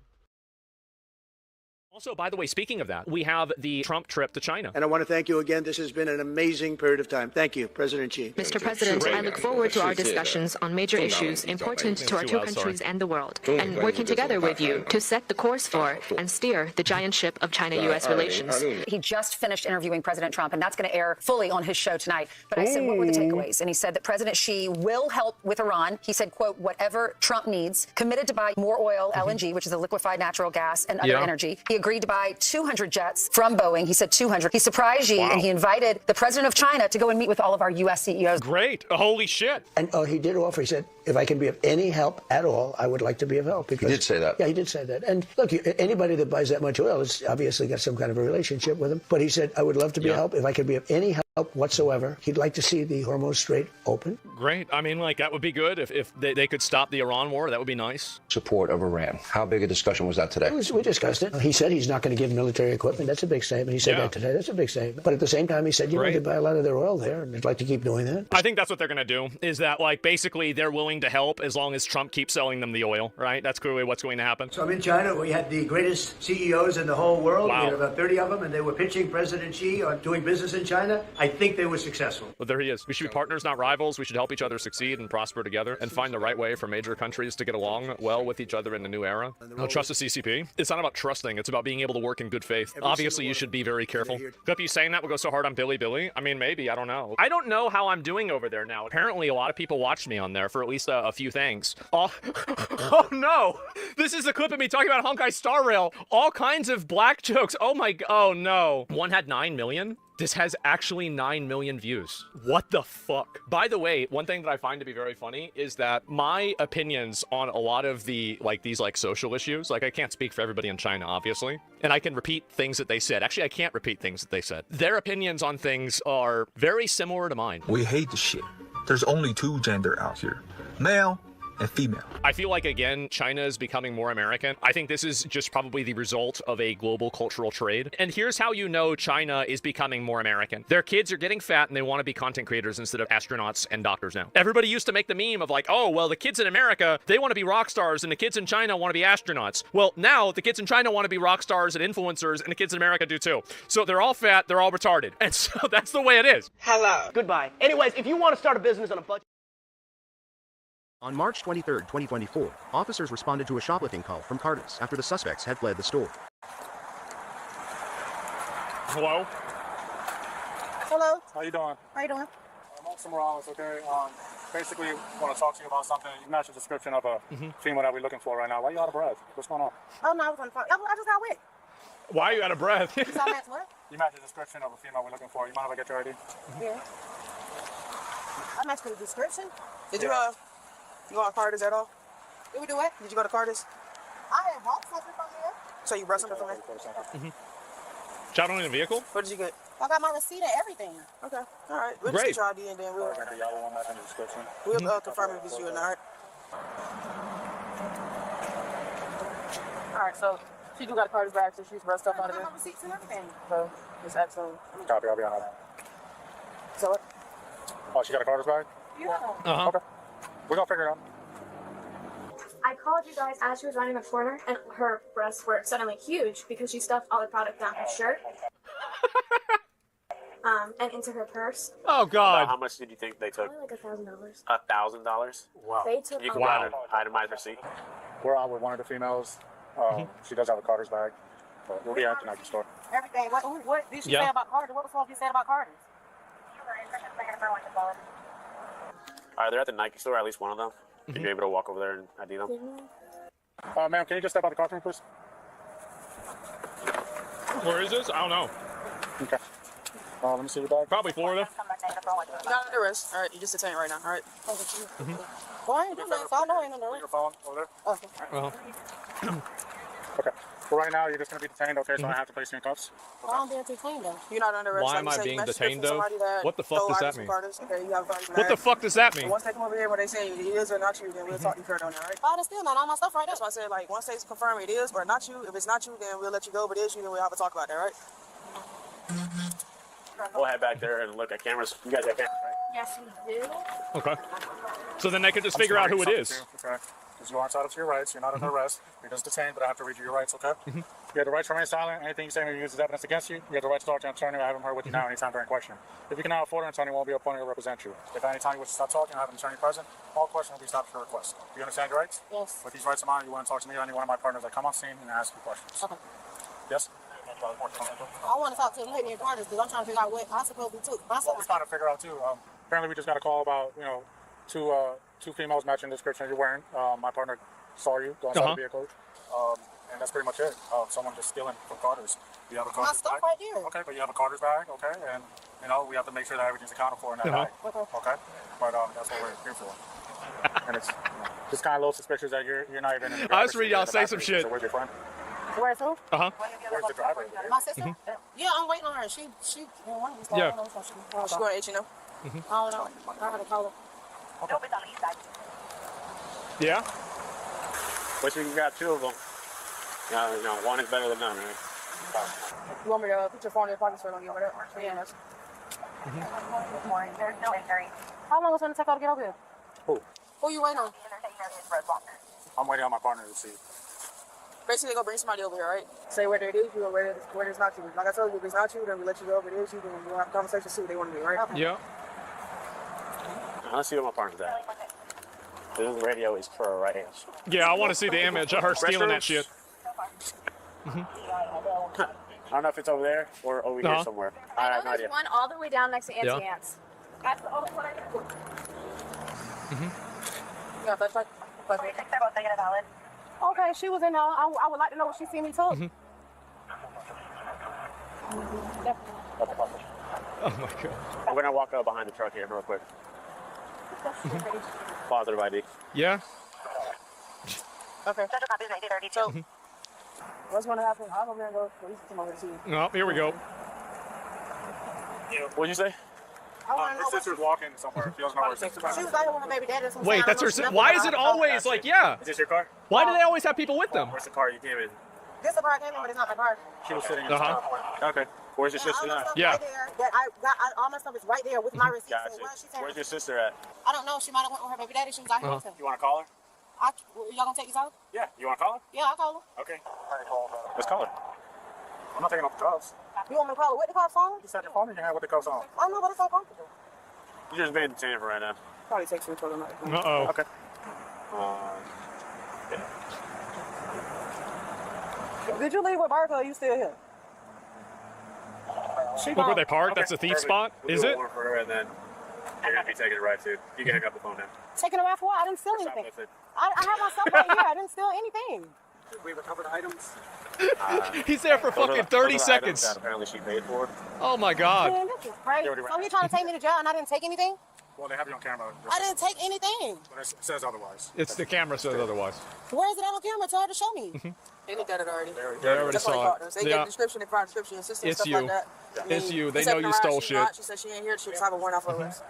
Also, by the way, speaking of that, we have the Trump trip to China. And I want to thank you again. This has been an amazing period of time. Thank you, President Xi. Mr. President, I look forward to our discussions on major issues important to our two countries and the world, and working together with you to set the course for and steer the giant ship of China-U.S. relations. He just finished interviewing President Trump, and that's going to air fully on his show tonight. But I said, what were the takeaways? And he said that President Xi will help with Iran. He said, quote, whatever Trump needs, committed to buy more oil, LNG, which is a liquefied natural gas, and other energy. He agreed to buy 200 jets from Boeing. He said 200. He surprised Xi, and he invited the president of China to go and meet with all of our U.S. CEOs. Great. Holy shit. And he did offer, he said, if I can be of any help at all, I would like to be of help. Because, he did say that. Yeah, he did say that. And look, anybody that buys that much oil has obviously got some kind of a relationship with him. But he said, I would love to be of help. If I could be of any help whatsoever, he'd like to see the Hormuz Strait open. Great. I mean, like, that would be good if they could stop the Iran war. That would be nice. Support of Iran. How big a discussion was that today? We discussed it. He said he's not going to give military equipment. That's a big statement. He said that today. That's a big statement. But at the same time, he said, they buy a lot of their oil there, and they'd like to keep doing that. I think that's what they're going to do, is that, like, basically they're willing to help as long as Trump keeps selling them the oil, right? That's clearly what's going to happen. So I'm in China. We had the greatest CEOs in the whole world. Wow. We had about 30 of them, and they were pitching President Xi on doing business in China. I think they were successful. But there he is. We should be partners, not rivals. We should help each other succeed and prosper together and find the right way for major countries to get along well with each other in the new era. No, trust the CCP. It's not about trusting. It's about being able to work in good faith. Obviously, you should be very careful. Could you saying that would go so hard on Billy? I mean, maybe. I don't know. I don't know how I'm doing over there now. Apparently, a lot of people watched me on there for at least a few things. Oh, oh no! This is a clip of me talking about Honkai Star Rail. All kinds of black jokes. Oh my, oh no. One had 9 million. This has actually 9 million views. What the fuck? By the way, one thing that I find to be very funny is that my opinions on a lot of the, these social issues, I can't speak for everybody in China, obviously, and I can repeat things that they said. Actually, I can't repeat things that they said. Their opinions on things are very similar to mine. We hate the shit. There's only 2 gender out here, male and female. I feel like, again, China is becoming more American. I think this is just probably the result of a global cultural trade. And here's how you know China is becoming more American. Their kids are getting fat and they want to be content creators instead of astronauts and doctors now. Everybody used to make the meme of oh, well, the kids in America, they want to be rock stars and the kids in China want to be astronauts. Well, now the kids in China want to be rock stars and influencers and the kids in America do too. So they're all fat, they're all retarded. And so that's the way it is. Hello. Goodbye. Anyways, if you want to start a business on a budget. On March 23, 2024, officers responded to a shoplifting call from Cardis after the suspects had fled the store. Hello? Hello. How you doing? How you doing? I'm Officer Morales, okay? Basically, want to talk to you about something. You match the description of a female that we're looking for right now. Why are you out of breath? What's going on? Oh, no, I was on the phone. I just got wet. Why are you out of breath? You saw match what? You match the description of a female we're looking for. You mind if I get your ID? Yeah. I matched the description. Did you you go on Cardis at all? Did we do what? Did you go to Cardis? I had bought something from there. So you brought something from there? Shot on in a vehicle? What did you get? I got my receipt and everything. Okay. All right. We'll Great. just get your ID and then we'll confirm if it's you or not. All right. So she do got a Cardis bag, so she's brought stuff out of there. I got my receipts and everything. So it's excellent. Copy. I'll be on that. So what? Oh, she got a Carter's bag? Yeah. Okay. We're going to figure it out. I called you guys as she was running the corner, and her breasts were suddenly huge because she stuffed all the product down her shirt and into her purse. Oh, God. How much did you think they took? Probably like $1,000. $1,000? Wow. They took. Can you provide an itemized receipt? We're out with one of the females. She does have a Carter's bag. But we'll be at the Nike store. Everything. What did she say about Carter? What the fuck you said about Carter? All right, they're at the Nike store, at least one of them. Are you able to walk over there and ID them? Ma'am, can you just step out the car for me, please? Where is this? I don't know. Okay. Let me see your bag. Probably Florida. You got under arrest. All right, you just detained right now. All right. Well, I ain't doing nothing. I know I ain't under arrest. Your phone over there? Okay. Okay. For right now, you're just going to be detained, okay? So I have to place you in cuffs. Why am I being detained though? You're not under arrest. Why like am you I said, being you matched detained, description though? of somebody that What the fuck stole does that items from mean? Cardis. Okay, you have What the fuck does that mean? Once they come over here, when they say it is or not you, then we'll talk to you further on that, right? Oh, that's still not all my stuff right there. That's why I said, like, once they confirm it is or not you, if it's not you, then we'll let you go. But it is you, then we'll have a talk about that, right? We'll head back there and look at cameras. You guys have cameras, right? Yes, we do. Okay. So then they could just figure out who it is. Okay. Because you are entitled to your rights. You're not under arrest. You're just detained, but I have to read you your rights, okay? You have the right to remain silent. Anything you say may be used as evidence against you. You have the right to talk to an attorney. I have him here with you now anytime during question. If you cannot afford an attorney, won't be appointed to represent you. If at any time you wish to stop talking, I have an attorney present. All questions will be stopped for request. Do you understand your rights? Yes. With these rights of mine, you want to talk to me or any one of my partners that come on scene and ask you questions. Okay. Yes? I want to talk to the lady in Cardis because I'm trying to figure out what I'm supposed to be took. What we're trying to figure out too. Apparently, we just got a call about two females matching the description you're wearing. My partner saw you go inside the vehicle, and that's pretty much it. Someone just stealing from Carter's. You have a Carter's my stuff bag. right there. Okay, but you have a Carter's bag, okay, and we have to make sure that everything's accounted for in that bag. Okay, but that's what we're here for. And it's just kind of a little suspicious that you're not even. In the I was reading y'all say some shit. So where's your friend? Where's who? Where's the driver? My sister? Yeah, I'm waiting on her. She one of these Yeah. She's going to H&M. I don't know. I gotta call her. Yeah? But you got two of them. One is better than none, right? You want me to put your phone in your pocket so I don't get over there? Yeah, that's. Good morning. There's no injury. How long is it going to take her to get over here? Who? Who you waiting on? I'm waiting on my partner to see. Basically, go bring somebody over here, right? Say whether it is you or whether it's not you. Like I told you, if it's not you, then we let you go. If it is you, then we'll have a conversation, see what they want to do, right? Okay. Yeah. Let's see what my partner's at. This radio is for right hand. Yeah, I want to see the image of her stealing that shit. I don't know if it's over there or over here somewhere. I have no idea. There's one all the way down next to Auntie Yeah. Ant's. That's the only one I know. Yeah, that's right. Okay, she was in there. I would like to know what she seen me took. Oh my god. I'm gonna walk up behind the truck here real quick. Positive ID. Yeah. Okay. So, what's going to happen? I'm over there and go police come over to see you. Oh, here we go. What'd you say? Her sister's walking somewhere. She doesn't know where she's going. She was out here with her baby daddy. Wait, that's her. Why is it always like, yeah? Is this your car? Why do they always have people with them? Where's the car you came in? This is the car I came in, but it's not my car. She was sitting in the car. Okay. Where's your sister now? Yeah. Right there, that I got, all my stuff is right there with my receipt. Gotcha. So where's she saying? Where's your sister at? I don't know. She might have went with her baby daddy. She was out here with him. You want to call her? Y'all gonna take this out? Yeah. You want to call her? Yeah, I'll call her. Okay. Let's call her. I'm not taking off the cuffs. You want me to call her with the cuffs on? You said your phone in your hand with the cuffs on. I know, but it's uncomfortable. You're just being detained for right now. Probably takes me until the night. Uh-oh. Okay. Did you leave with Barca or are you still here? Look where they parked. That's a thief spot. We'll Is do it? one for her, and then you're gonna be taking it right too. You can hang up the phone now. Taking it out for what? I didn't steal anything. I have my stuff right here. I didn't steal anything. We recovered items. He's there for fucking 30 seconds. That apparently she paid for. Oh my god. Man, this is crazy. So you're trying to take me to jail and I didn't take anything? Well, they have you on camera. I didn't take anything. But it says otherwise. It's the camera says otherwise. Where is it on camera? Tell her to show me. They looked at it already. They already That's what saw they it. They gave a description, they provided description, assistance, It's stuff you. like that. It's you. They Except know in you the ride, stole she's shit. not. She said she ain't here. She just have a warrant out for arrest.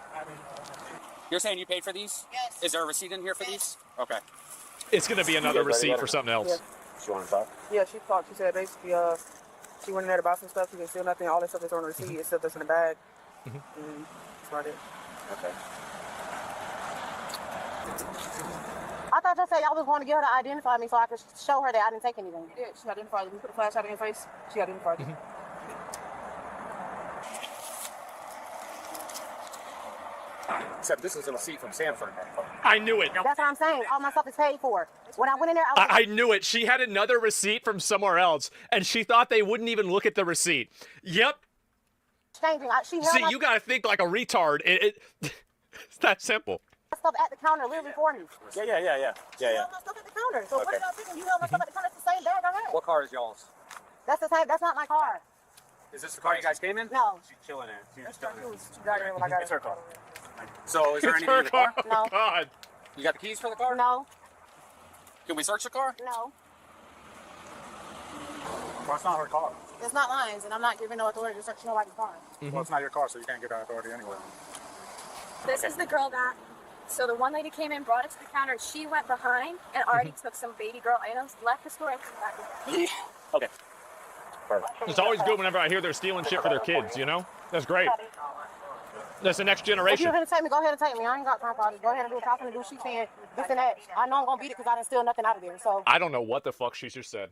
You're saying you paid for these? Yes. Is there a receipt in here for these? Okay. It's gonna be another receipt for something else. She want to talk? Yeah, she talked. She said basically, she went in there to buy some stuff. She didn't steal nothing. All that stuff is on the receipt. It's stuff that's in the bag. And that's about it. Okay. I thought y'all said y'all was going to get her to identify me so I could show her that I didn't take anything. Yeah, she identified me. We put the flashlight in her face. She identified me. Except this is a receipt from Sanford. I knew it. That's what I'm saying. All my stuff is paid for. When I went in there, I knew it. She had another receipt from somewhere else, and she thought they wouldn't even look at the receipt. Yep. changing. See, you got to think like a retard. It's that simple. Stuff at the counter literally for me. Yeah. She held my stuff at the counter. So what y'all thinking? You held my stuff at the counter. It's the same bag I had. What car is y'all's? That's the same. That's not my car. Is this the car you guys came in? No. She's chilling in. She's driving in when I got It's her car. So is there It's anything in the car? No. Oh, God. You got the keys for the car? No. Can we search the car? No. Well, it's not her car. It's not mine, and I'm not giving no authority to search nobody's car. Well, it's not your car, so you can't get that authority anyway. This is the girl that, so the one lady came in, brought it to the counter, she went behind and already took some baby girl items, left the store and came back. Okay. Perfect. It's always good whenever I hear they're stealing shit for their kids, you know? That's great. That's the next If generation. you're going to take me, go ahead and take me. I ain't got time for all this. Go ahead and do what y'all finna do. She saying this and that. I know I'm going to beat it because I didn't steal nothing out of there. So I don't know what the fuck she just said.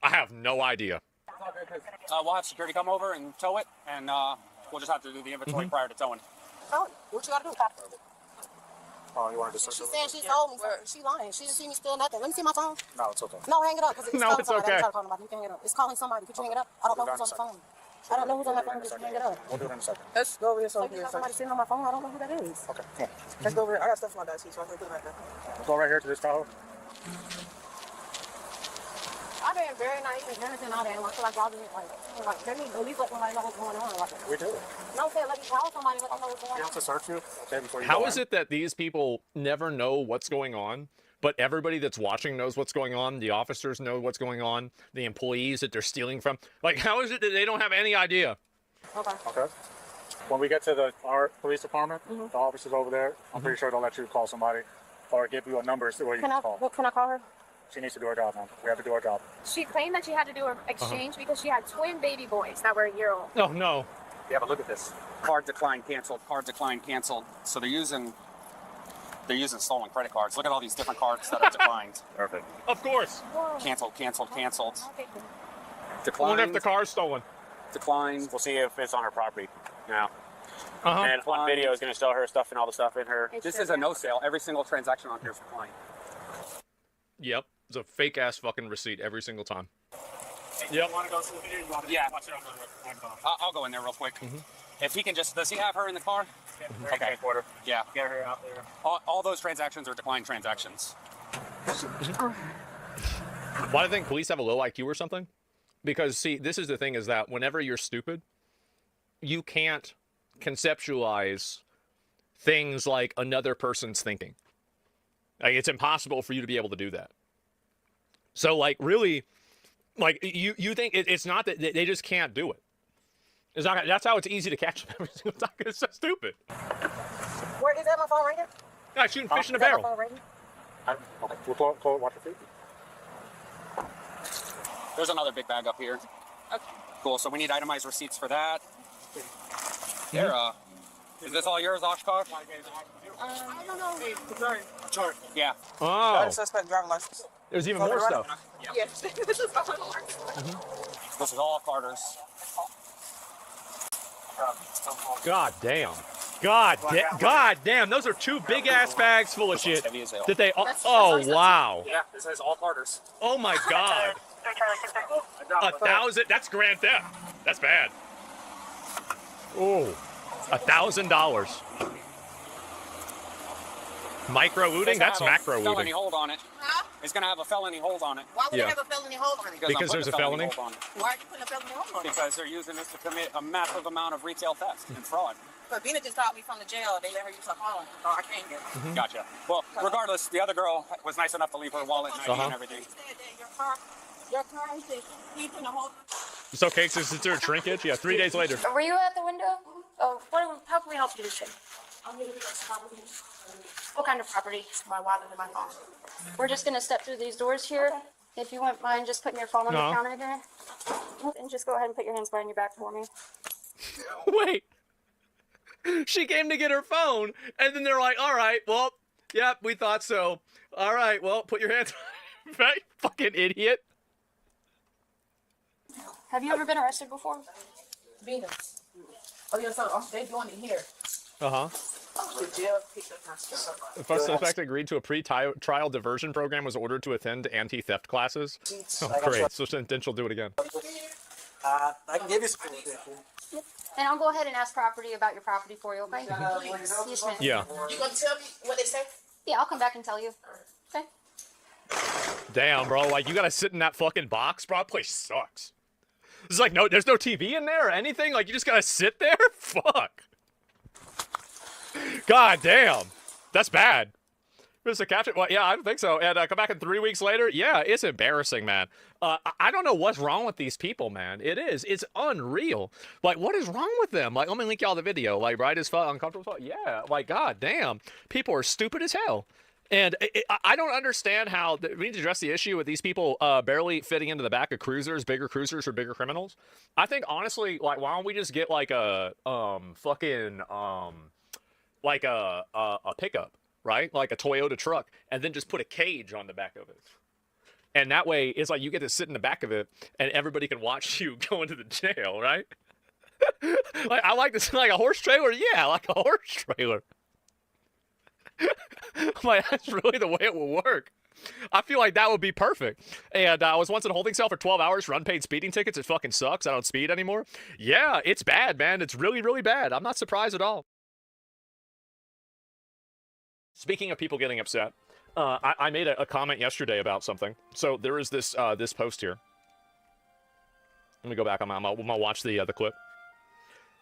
I have no idea. We'll have security come over and tow it, and we'll just have to do the inventory prior to towing. Oh, what you got to do? Oh, you wanted to search She saying she told me. She lying. She didn't see me steal nothing. Let me see my phone. No, it's okay. No, hang it up. Cause it's No, calling it's somebody. okay. I'm trying to call nobody. You can hang it up. It's calling somebody. Could you hang it up? I don't know who's on the phone. I don't know who's on that phone. Just hang it up. We'll do it in a second. Let's go over here. So you got somebody sitting on my phone. I don't know who that is. Okay, come on. Let's go over here. I got stuff in my backseat, so I can put it right there. Let's go right here to this Tahoe. I've been very naive and innocent all day. I feel like y'all didn't like let me at least let somebody know what's going on. Like, We do. no, say let me call somebody. Let them know what's going You on. have to search you. Okay, before you How go is in. it that these people never know what's going on, but everybody that's watching knows what's going on? The officers know what's going on. The employees that they're stealing from. Like, how is it that they don't have any idea? Okay. Okay. When we get to our police department, the officers over there, I'm pretty sure they'll let you call somebody or give you a number where you Can can I? call. What can I call her? She needs to do her job, man. We have to do our job. She claimed that she had to do an exchange because she had twin baby boys that were a year old. Oh, no. Yeah, but look at this. Card declined, canceled. Card declined, canceled. So they're They're using stolen credit cards. Look at all these different cards that are declined. Perfect. Of course. Canceled, canceled, canceled. I Declined. wonder if the car's stolen. Declined. We'll see if it's on her property now. Uh-huh. And on video is going to show her stuff and all the stuff in her. This is a no sale. Every single transaction on here is declined. Yep. It's a fake ass fucking receipt every single time. Yep. You want to go to the video? You want to watch it on the I'll go in there real quick. If he can just, does he have her in the car? Okay. Quarter. Yeah. Get her out there. All those transactions are declined transactions. Why do you think police have a low IQ or something? Because, see, this is the thing, is that whenever you're stupid, you can't conceptualize things like another person's thinking. Like, it's impossible for you to be able to do that. So, like, really, like, you think it's not that they just can't do it. It's not, that's how it's easy to catch them every single time. It's so stupid. Where is that my phone right here? Yeah, shooting fish in a barrel. Okay, we'll call it, watch your feet. There's another big bag up here. Okay. Cool, so we need itemized receipts for that. There, is this all yours, Oshkosh? I don't know. Sorry. Yeah. Oh. Suspect driving license. There's even more stuff. Yes. This is all This is all Carter's. God damn. God damn. Those are two big ass bags full of shit. That they. Oh wow. Yeah, this is all Carter's. Oh my God. 1,000. That's grand theft. That's bad. Oh, $1,000. Micro looting? That's macro looting. Felony hold on it. Huh? It's gonna have a felony hold on it. Why would it have a felony hold on it? Because there's a felony? Hold on it. Why are you putting a felony hold on it? Because they're using this to commit a massive amount of retail theft and fraud. But Bina just called me from the jail. They let her use her phone, so I can't get it. Gotcha. Well, regardless, the other girl was nice enough to leave her wallet and ID and everything. Your car is deep in the whole. It's okay, since it's a trinket. Yeah, 3 days later. Were you at the window? Oh, how can we help you today? What kind of property? My wallet and my phone. We're just gonna step through these doors here. If you wouldn't mind just putting your phone on the counter here. And just go ahead and put your hands behind your back for me. Wait. She came to get her phone, and then they're like, all right, well, yep, we thought so. All right, well, put your hands right, fucking idiot. Have you ever been arrested before? Bina. Oh, yeah, so they doing it here. Uh-huh. The jail picked up my stuff. The first suspect agreed to a pre-trial diversion program, was ordered to attend anti-theft classes. Oh, great. So then she'll do it again. I can give you some information. And I'll go ahead and ask property about your property for you, okay? Yes, ma'am. Yeah. You gonna tell me what they say? Yeah, I'll come back and tell you. Okay? Damn, bro. Like, you gotta sit in that fucking box, bro. That place sucks. It's like, no, there's no TV in there or anything. Like, you just gotta sit there? Fuck. God damn. That's bad. Mr. Captain, well, yeah, I don't think so. And come back in 3 weeks later? Yeah, it's embarrassing, man. I don't know what's wrong with these people, man. It is. It's unreal. Like, what is wrong with them? Like, let me link y'all the video. Like, right as fuck, uncomfortable as fuck. Yeah, like, god damn. People are stupid as hell. And I don't understand how we need to address the issue with these people barely fitting into the back of cruisers, bigger cruisers for bigger criminals. I think, honestly, like, why don't we just get, like, a pickup? Right? Like a Toyota truck, and then just put a cage on the back of it. And that way, it's like you get to sit in the back of it, and everybody can watch you go into the jail, right? Like, I like this, like a horse trailer? Yeah, like a horse trailer. Like, that's really the way it will work. I feel like that would be perfect. And I was once in a holding cell for 12 hours for unpaid speeding tickets. It fucking sucks. I don't speed anymore. Yeah, it's bad, man. It's really, really bad. I'm not surprised at all. Speaking of people getting upset, I made a comment yesterday about something. So there is this this post here. Let me go back. I'm gonna watch the clip.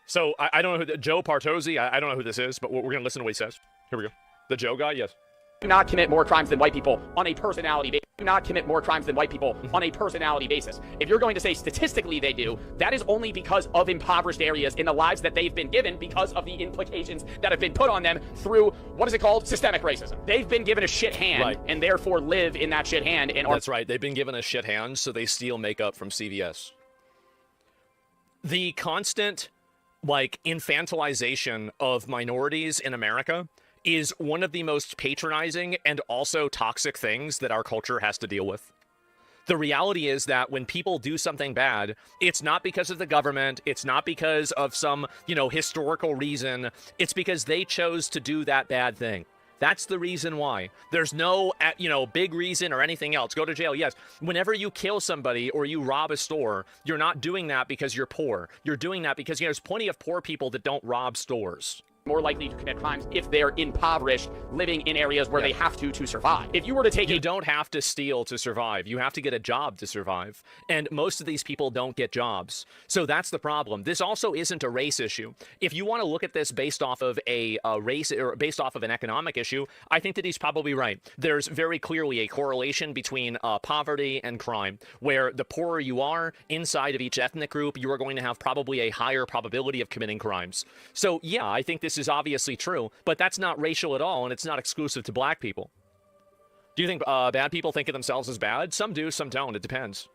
So I don't know who Joe Partozzi. I don't know who this is, but we're gonna listen to what he says. Here we go. The Joe guy, yes. Do not commit more crimes than white people on a personality basis. Do not commit more crimes than white people on a personality basis. If you're going to say statistically they do, that is only because of impoverished areas in the lives that they've been given because of the implications that have been put on them through, what is it called? Systemic racism. They've been given a shit hand, right, and therefore live in that shit hand. And that's right. They've been given a shit hand, so they steal makeup from CVS. The constant, like, infantilization of minorities in America is one of the most patronizing and also toxic things that our culture has to deal with. The reality is that when people do something bad, it's not because of the government, it's not because of some, historical reason, it's because they chose to do that bad thing. That's the reason why. There's no, big reason or anything else. Go to jail, yes. Whenever you kill somebody or you rob a store, you're not doing that because you're poor. You're doing that because, there's plenty of poor people that don't rob stores. More likely to commit crimes if they're impoverished, living in areas where they have to survive. If you were to take You don't have to steal to survive. You have to get a job to survive. And most of these people don't get jobs. So that's the problem. This also isn't a race issue. If you want to look at this based off of a race or based off of an economic issue, I think that he's probably right. There's very clearly a correlation between poverty and crime, where the poorer you are inside of each ethnic group, you are going to have probably a higher probability of committing crimes. So yeah, I think this is obviously true, but that's not racial at all, and it's not exclusive to black people. Do you think bad people think of themselves as bad? Some do, some don't. It depends.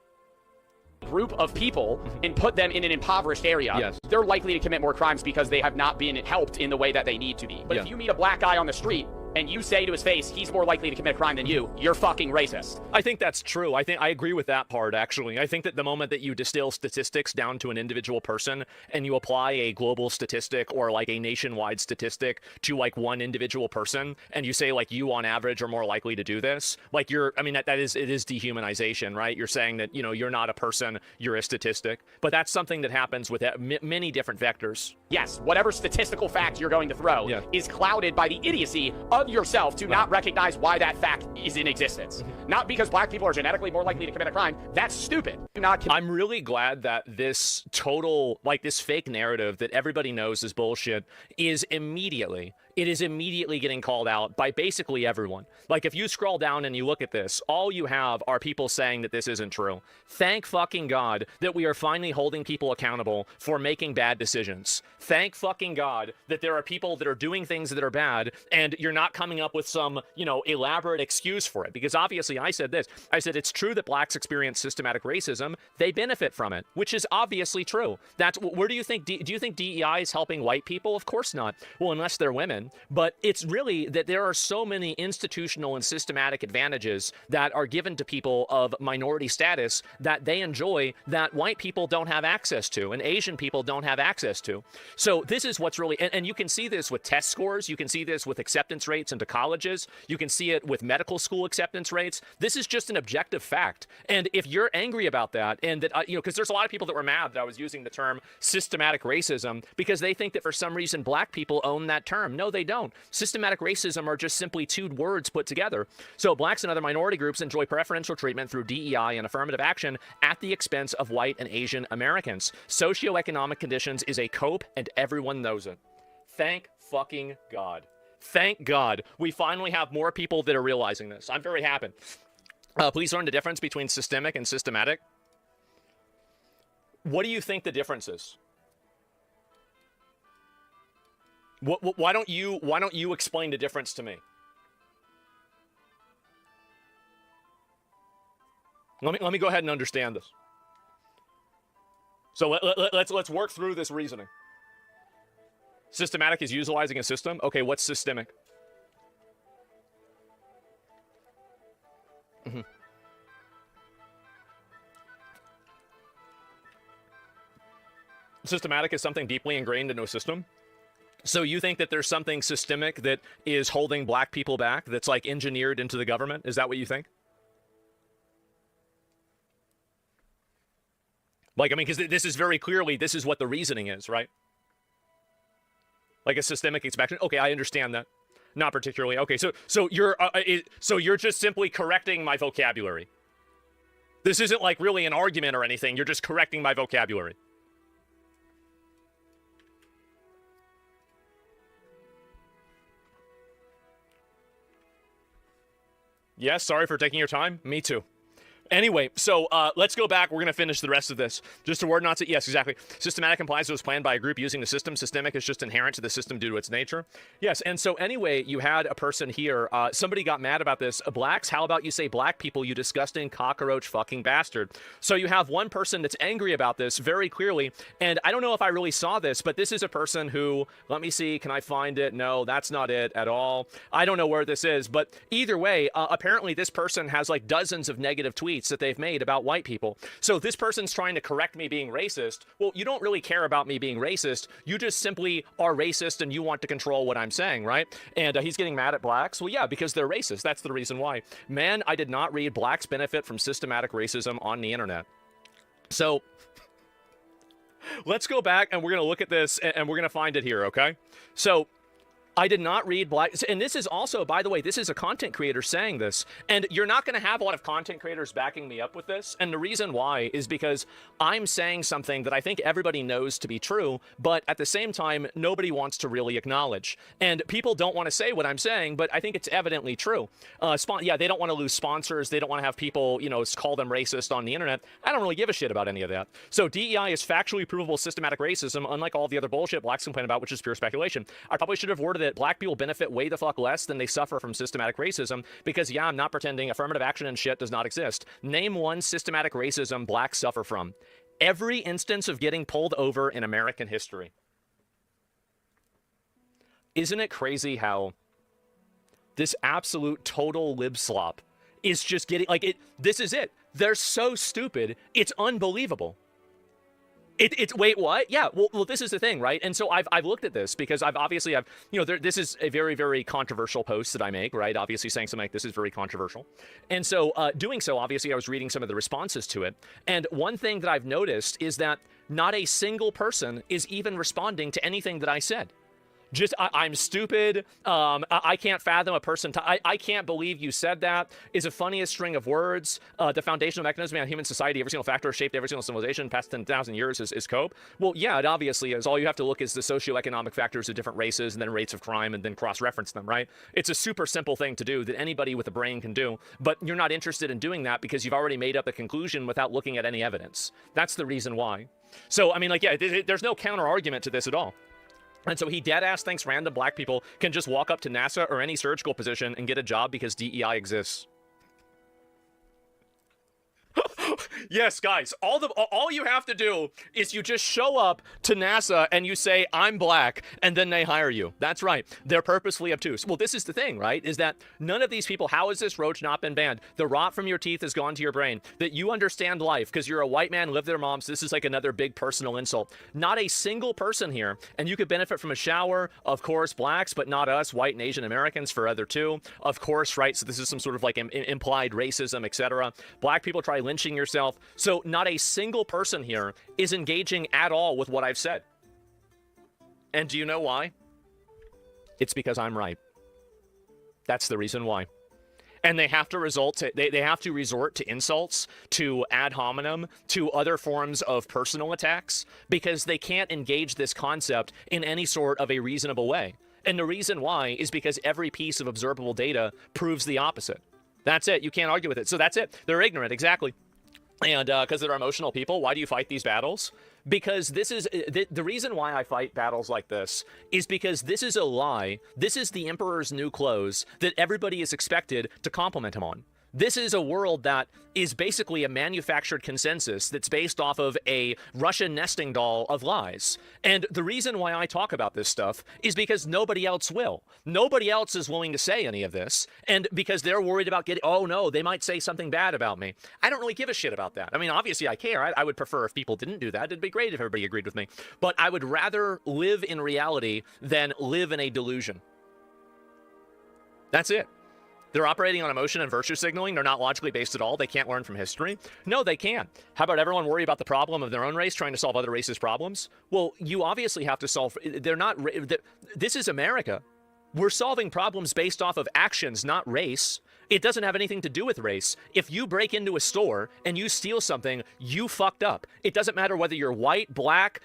Group of people and put them in an impoverished area, yes, they're likely to commit more crimes because they have not been helped in the way that they need to be. But if you meet a black guy on the street and you say to his face, he's more likely to commit a crime than you're fucking racist. I think that's true. I agree with that part, actually. I think that the moment that you distill statistics down to an individual person and you apply a global statistic or like a nationwide statistic to like one individual person and you say like you on average are more likely to do this, like it is dehumanization, right? You're saying that, you're not a person, you're a statistic. But that's something that happens with many different vectors. Yes, whatever statistical fact you're going to throw is clouded by the idiocy of yourself to not recognize why that fact is in existence. Not because black people are genetically more likely to commit a crime. That's stupid. I'm really glad that this this fake narrative that everybody knows is bullshit is immediately getting called out by basically everyone. Like if you scroll down and you look at this, all you have are people saying that this isn't true. Thank fucking God that we are finally holding people accountable for making bad decisions. Thank fucking God that there are people that are doing things that are bad and you're not coming up with some, elaborate excuse for it. Because obviously I said it's true that blacks experience systematic racism. They benefit from it, which is obviously true. Where do you think, do you think DEI is helping white people? Of course not. Well, unless they're women. But it's really that there are so many institutional and systematic advantages that are given to people of minority status that they enjoy that white people don't have access to and Asian people don't have access to. So this is what's really, and you can see this with test scores. You can see this with acceptance rates into colleges. You can see it with medical school acceptance rates. This is just an objective fact. And if you're angry about that, and that, because there's a lot of people that were mad that I was using the term systematic racism because they think that for some reason black people own that term. No, they don't. Systematic racism are just simply two words put together. So blacks and other minority groups enjoy preferential treatment through DEI and affirmative action at the expense of white and Asian Americans. Socioeconomic conditions is a cope, and everyone knows it. Thank fucking God. Thank God. We finally have more people that are realizing this. I'm very happy. Please learn the difference between systemic and systematic. What do you think the difference is? Why don't you explain the difference to me? Let me go ahead and understand this. So let's work through this reasoning. Systematic is utilizing a system. Okay, what's systemic? Systematic is something deeply ingrained into a system. So you think that there's something systemic that is holding black people back, that's like engineered into the government? Is that what you think? Because this is very clearly, this is what the reasoning is, right? Like a systemic expansion. Okay, I understand that. Not particularly. Okay, so you're just simply correcting my vocabulary. This isn't like really an argument or anything. You're just correcting my vocabulary. Yes, sorry for taking your time. Me too. Anyway, so let's go back. We're going to finish the rest of this. Just a word not to... Yes, exactly. Systematic compliance was planned by a group using the system. Systemic is just inherent to the system due to its nature. Yes, and so anyway, you had a person here. Somebody got mad about this. Blacks, how about you say black people, you disgusting cockroach fucking bastard? So you have one person that's angry about this very clearly, and I don't know if I really saw this, but this is a person who... Let me see. Can I find it? No, that's not it at all. I don't know where this is, but either way, apparently this person has like dozens of negative tweets that they've made about white people. So this person's trying to correct me being racist. Well, you don't really care about me being racist. You just simply are racist and you want to control what I'm saying, right? And he's getting mad at blacks. Well, yeah, because they're racist. That's the reason why. Man, I did not read Blacks Benefit from Systematic Racism on the internet. So let's go back and we're going to look at this and we're going to find it here, okay? So I did not read and this is also, by the way, this is a content creator saying this, and you're not going to have a lot of content creators backing me up with this, and the reason why is because I'm saying something that I think everybody knows to be true, but at the same time, nobody wants to really acknowledge, and people don't want to say what I'm saying, but I think it's evidently true. Yeah, they don't want to lose sponsors, they don't want to have people, you know, call them racist on the internet. I don't really give a shit about any of that. So DEI is factually provable systematic racism, unlike all the other bullshit blacks complain about, which is pure speculation. I probably should have worded that black people benefit way the fuck less than they suffer from systematic racism, because yeah, I'm not pretending affirmative action and shit does not exist. Name one systematic racism blacks suffer from. Every instance of getting pulled over in American history. Isn't it crazy how this absolute total lib slop is just getting, like, this is it. They're so stupid, it's unbelievable. Wait, what? Yeah, well, this is the thing, right? And so I've looked at this because this is a very, very controversial post that I make, right? Obviously saying something like this is very controversial. And so doing so, obviously, I was reading some of the responses to it. And one thing that I've noticed is that not a single person is even responding to anything that I said. Just, I'm stupid. I can't fathom a person. I can't believe you said that. Is the funniest string of words. The foundational mechanism of human society, every single factor shaped every single civilization past 10,000 years is cope. Well, yeah, it obviously is. All you have to look is the socioeconomic factors of different races and then rates of crime and then cross-reference them, right? It's a super simple thing to do that anybody with a brain can do, but you're not interested in doing that because you've already made up a conclusion without looking at any evidence. That's the reason why. So, I mean, like, yeah, there's no counter-argument to this at all. And so he dead-ass thinks random black people can just walk up to NASA or any surgical position and get a job because DEI exists. Yes, guys, all you have to do is you just show up to NASA and you say, I'm black, and then they hire you. That's right. They're purposefully obtuse. Well, this is the thing, right? Is that none of these people, how has this roach not been banned? The rot from your teeth has gone to your brain. That you understand life because you're a white man, live with their moms. This is like another big personal insult. Not a single person here, and you could benefit from a shower. Of course, blacks, but not us, white and Asian Americans for other two. Of course, right? So this is some sort of like implied racism, etc. Black people try lynching yourself. So not a single person here is engaging at all with what I've said. And do you know why? It's because I'm right. That's the reason why. And they have to resort to insults, to ad hominem, to other forms of personal attacks, because they can't engage this concept in any sort of a reasonable way. And the reason why is because every piece of observable data proves the opposite. That's it. You can't argue with it. So that's it. They're ignorant. Exactly. And because they're emotional people, why do you fight these battles? Because this is the reason why I fight battles like this is because this is a lie. This is the emperor's new clothes that everybody is expected to compliment him on. This is a world that is basically a manufactured consensus that's based off of a Russian nesting doll of lies. And the reason why I talk about this stuff is because nobody else will. Nobody else is willing to say any of this. And because they're worried about oh no, they might say something bad about me. I don't really give a shit about that. I mean, obviously I care. I would prefer if people didn't do that. It'd be great if everybody agreed with me. But I would rather live in reality than live in a delusion. That's it. They're operating on emotion and virtue signaling. They're not logically based at all. They can't learn from history. No, they can. How about everyone worry about the problem of their own race, trying to solve other races' problems? Well, you obviously have to solve... This is America. We're solving problems based off of actions, not race. It doesn't have anything to do with race. If you break into a store and you steal something, you fucked up. It doesn't matter whether you're white, black,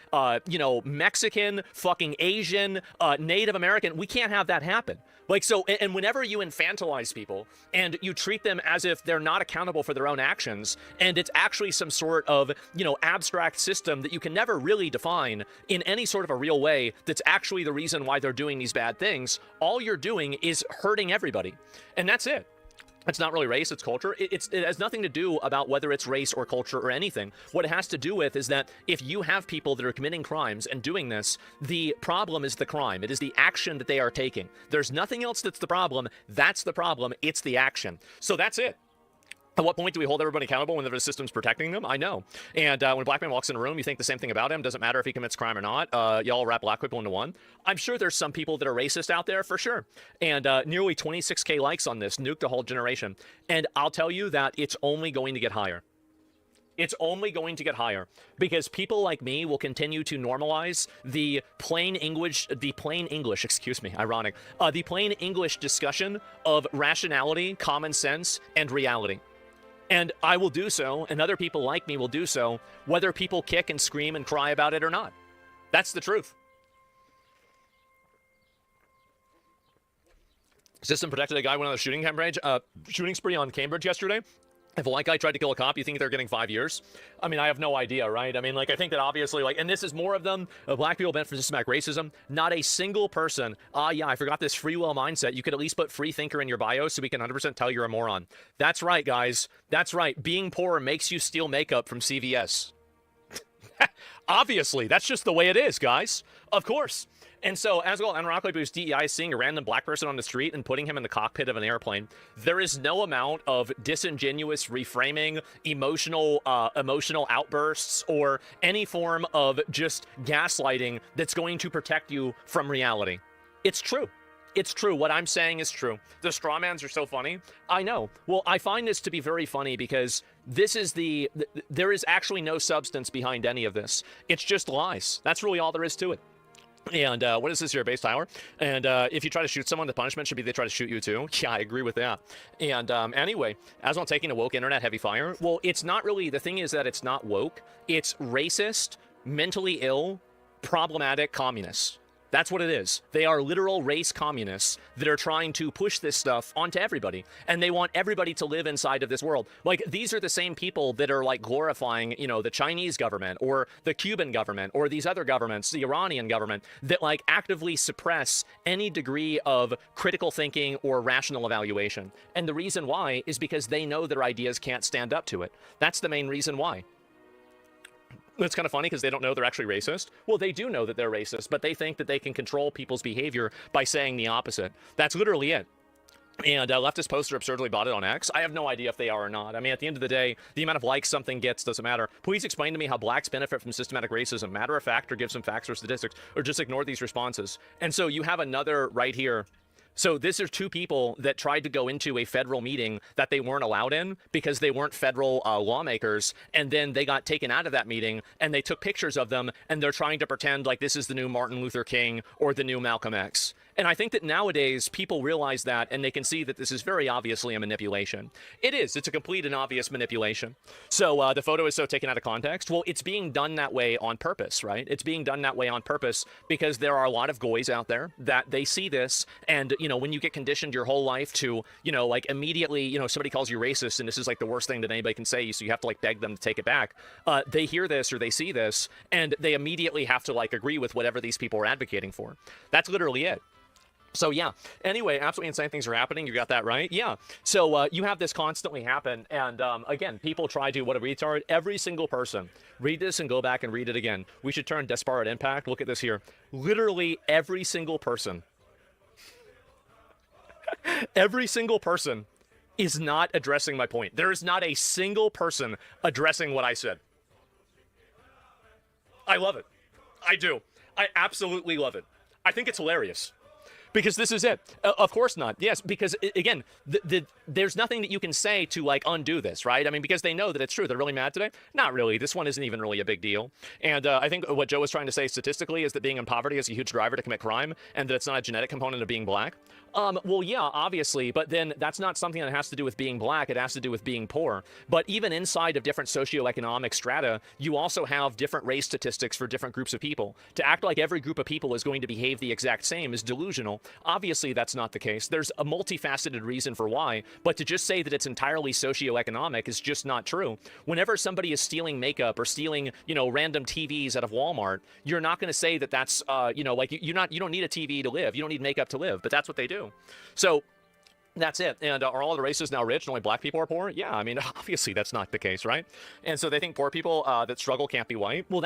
Mexican, fucking Asian, Native American. We can't have that happen. Like, so, and whenever you infantilize people and you treat them as if they're not accountable for their own actions, and it's actually some sort of, abstract system that you can never really define in any sort of a real way that's actually the reason why they're doing these bad things, all you're doing is hurting everybody. And that's it. It's not really race, it's culture. It has nothing to do about whether it's race or culture or anything. What it has to do with is that if you have people that are committing crimes and doing this, the problem is the crime. It is the action that they are taking. There's nothing else that's the problem. That's the problem. It's the action. So that's it. At what point do we hold everybody accountable when the system's protecting them? I know. And when a black man walks in a room, you think the same thing about him. Doesn't matter if he commits crime or not. Y'all wrap black people into one. I'm sure there's some people that are racist out there, for sure. And nearly 26K likes on this, nuked a whole generation. And I'll tell you that it's only going to get higher. It's only going to get higher because people like me will continue to normalize the plain English discussion of rationality, common sense, and reality. And I will do so, and other people like me will do so, whether people kick and scream and cry about it or not. That's the truth. System protected a guy went on a shooting spree on Cambridge yesterday. If a white guy tried to kill a cop, you think they're getting 5 years? I mean, I have no idea, right? I mean, I think that obviously, and this is more of them, black people bent for systematic racism. Not a single person, yeah, I forgot this free will mindset. You could at least put free thinker in your bio so we can 100% tell you're a moron. That's right, guys. That's right. Being poor makes you steal makeup from CVS. Obviously, that's just the way it is, guys. Of course. And so, as well, ironically, because DEI is seeing a random black person on the street and putting him in the cockpit of an airplane, there is no amount of disingenuous reframing, emotional outbursts, or any form of just gaslighting that's going to protect you from reality. It's true. It's true. What I'm saying is true. The strawmans are so funny. I know. Well, I find this to be very funny because this is there is actually no substance behind any of this. It's just lies. That's really all there is to it. And what is this here, base tower? And if you try to shoot someone, the punishment should be they try to shoot you too. Yeah, I agree with that. And anyway, as I'm taking a woke internet heavy fire, well, it's not really, the thing is that it's not woke. It's racist, mentally ill, problematic communists. That's what it is. They are literal race communists that are trying to push this stuff onto everybody. And they want everybody to live inside of this world. Like, these are the same people that are, glorifying, the Chinese government or the Cuban government or these other governments, the Iranian government, that, actively suppress any degree of critical thinking or rational evaluation. And the reason why is because they know their ideas can't stand up to it. That's the main reason why. It's kind of funny because they don't know they're actually racist. Well, they do know that they're racist, but they think that they can control people's behavior by saying the opposite. That's literally it. And leftist posts are absurdly botted on X. I have no idea if they are or not. I mean, at the end of the day, the amount of likes something gets doesn't matter. Please explain to me how blacks benefit from systematic racism. Matter of fact, or give some facts or statistics, or just ignore these responses. And so you have another right here. So these are two people that tried to go into a federal meeting that they weren't allowed in because they weren't federal lawmakers. And then they got taken out of that meeting and they took pictures of them and they're trying to pretend like this is the new Martin Luther King or the new Malcolm X. And I think that nowadays people realize that and they can see that this is very obviously a manipulation. It is. It's a complete and obvious manipulation. So the photo is so taken out of context. Well, it's being done that way on purpose, right? It's being done that way on purpose because there are a lot of goys out there that they see this and, when you get conditioned your whole life to, immediately, somebody calls you racist and this is the worst thing that anybody can say, so you have to beg them to take it back. They hear this or they see this and they immediately have to agree with whatever these people are advocating for. That's literally it. So yeah, anyway, absolutely insane things are happening. You got that right? Yeah. So you have this constantly happen. And again, people try to, what a retard. Every single person, read this and go back and read it again. We should turn disparate impact. Look at this here. Literally every single person. Every single person is not addressing my point. There is not a single person addressing what I said. I love it. I do. I absolutely love it. I think it's hilarious. Because this is it. Of course not. Yes, because, again, there's nothing that you can say to, undo this, right? I mean, because they know that it's true. They're really mad today? Not really. This one isn't even really a big deal. And I think what Joe was trying to say statistically is that being in poverty is a huge driver to commit crime and that it's not a genetic component of being black. Well, yeah, obviously, but then that's not something that has to do with being black. It has to do with being poor. But even inside of different socioeconomic strata, you also have different race statistics for different groups of people. To act like every group of people is going to behave the exact same is delusional. Obviously, that's not the case. There's a multifaceted reason for why, but to just say that it's entirely socioeconomic is just not true. Whenever somebody is stealing makeup or stealing, random TVs out of Walmart, you're not going to say that that's, you don't need a TV to live. You don't need makeup to live, but that's what they do. So that's it. And are all the races now rich and only black people are poor? Yeah, I mean, obviously that's not the case, right? And so they think poor people that struggle can't be white. Well,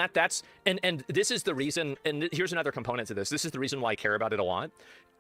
and this is the reason, and here's another component to this. This is the reason why I care about it a lot.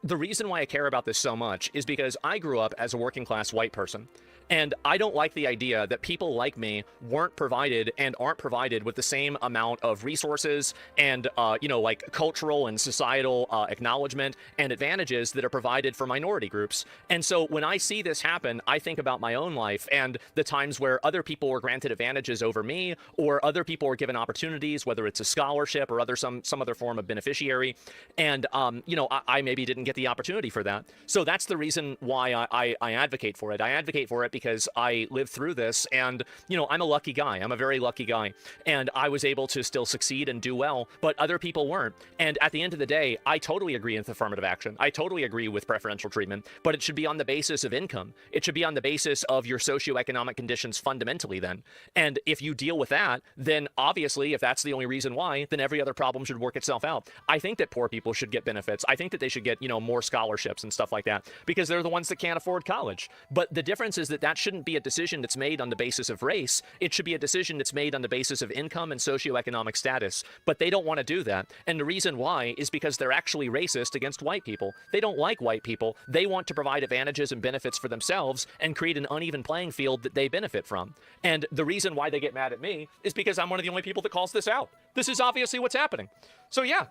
The reason why I care about this so much is because I grew up as a working class white person. And I don't like the idea that people like me weren't provided and aren't provided with the same amount of resources and, like cultural and societal acknowledgement and advantages that are provided for minority groups. And so when I see this happen, I think about my own life and the times where other people were granted advantages over me, or other people were given opportunities, whether it's a scholarship or some other form of beneficiary. And, I maybe didn't get the opportunity for that. So that's the reason why I advocate for it. I advocate for it because I lived through this, and I'm a lucky guy. I'm a very lucky guy, and I was able to still succeed and do well, but other people weren't. And at the end of the day, I totally agree with affirmative action. I totally agree with preferential treatment, but it should be on the basis of income. It should be on the basis of your socioeconomic conditions fundamentally then. And if you deal with that, then obviously, if that's the only reason why, then every other problem should work itself out. I think that poor people should get benefits. I think that they should get, more scholarships and stuff like that, because they're the ones that can't afford college. But the difference is that shouldn't be a decision that's made on the basis of race. It should be a decision that's made on the basis of income and socioeconomic status. But they don't want to do that. And the reason why is because they're actually racist against white people. They don't like white people. They want to provide advantages and benefits for themselves and create an uneven playing field that they benefit from. And the reason why they get mad at me is because I'm one of the only people that calls this out. This is obviously what's happening. So yeah.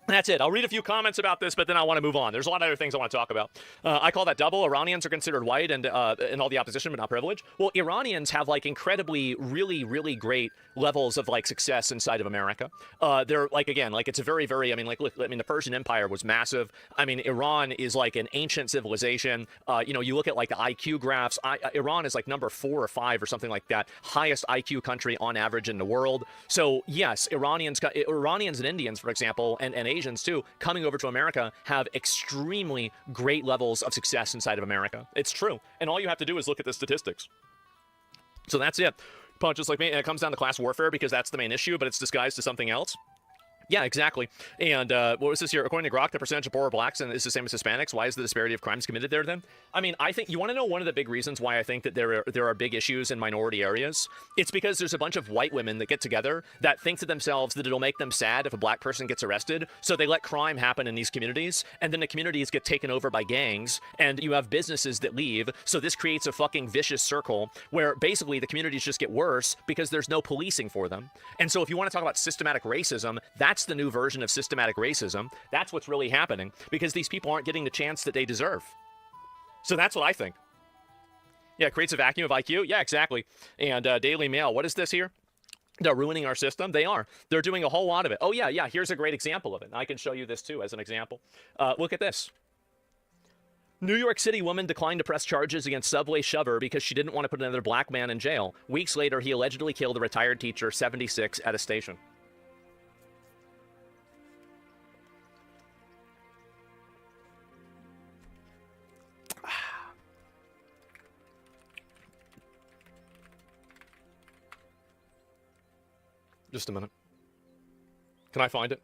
That's it. I'll read a few comments about this, but then I want to move on. There's a lot of other things I want to talk about. I call that double. Iranians are considered white and all the opposition, but not privileged. Well, Iranians have incredibly, really, really great levels of success inside of America. They're it's a very, very. Look, the Persian Empire was massive. Iran is an ancient civilization. You look at the IQ graphs. Iran is number 4 or 5 or something like that. Highest IQ country on average in the world. So yes, Iranians and Indians, for example, and Asians too, coming over to America have extremely great levels of success inside of America. It's true. And all you have to do is look at the statistics. So that's it. Punches like me, and it comes down to class warfare because that's the main issue, but it's disguised as something else. Yeah, exactly. And what was this here? According to Grok, the percentage of poor blacks is the same as Hispanics. Why is the disparity of crimes committed there then? I think you want to know one of the big reasons why I think that there are big issues in minority areas. It's because there's a bunch of white women that get together that think to themselves that it'll make them sad if a black person gets arrested. So they let crime happen in these communities, and then the communities get taken over by gangs, and you have businesses that leave. So this creates a fucking vicious circle where basically the communities just get worse because there's no policing for them. And so if you want to talk about systematic racism, that's the new version of systematic racism. That's what's really happening because these people aren't getting the chance that they deserve. So that's what I think. Yeah, it creates a vacuum of IQ. Yeah, exactly. And Daily Mail, what is this here? They're ruining our system. They are. They're doing a whole lot of it. Oh, yeah. Here's a great example of it. I can show you this too as an example. Look at this. New York City woman declined to press charges against subway shover because she didn't want to put another black man in jail. Weeks later, he allegedly killed a retired teacher, 76, at a station. Just a minute. Can I find it?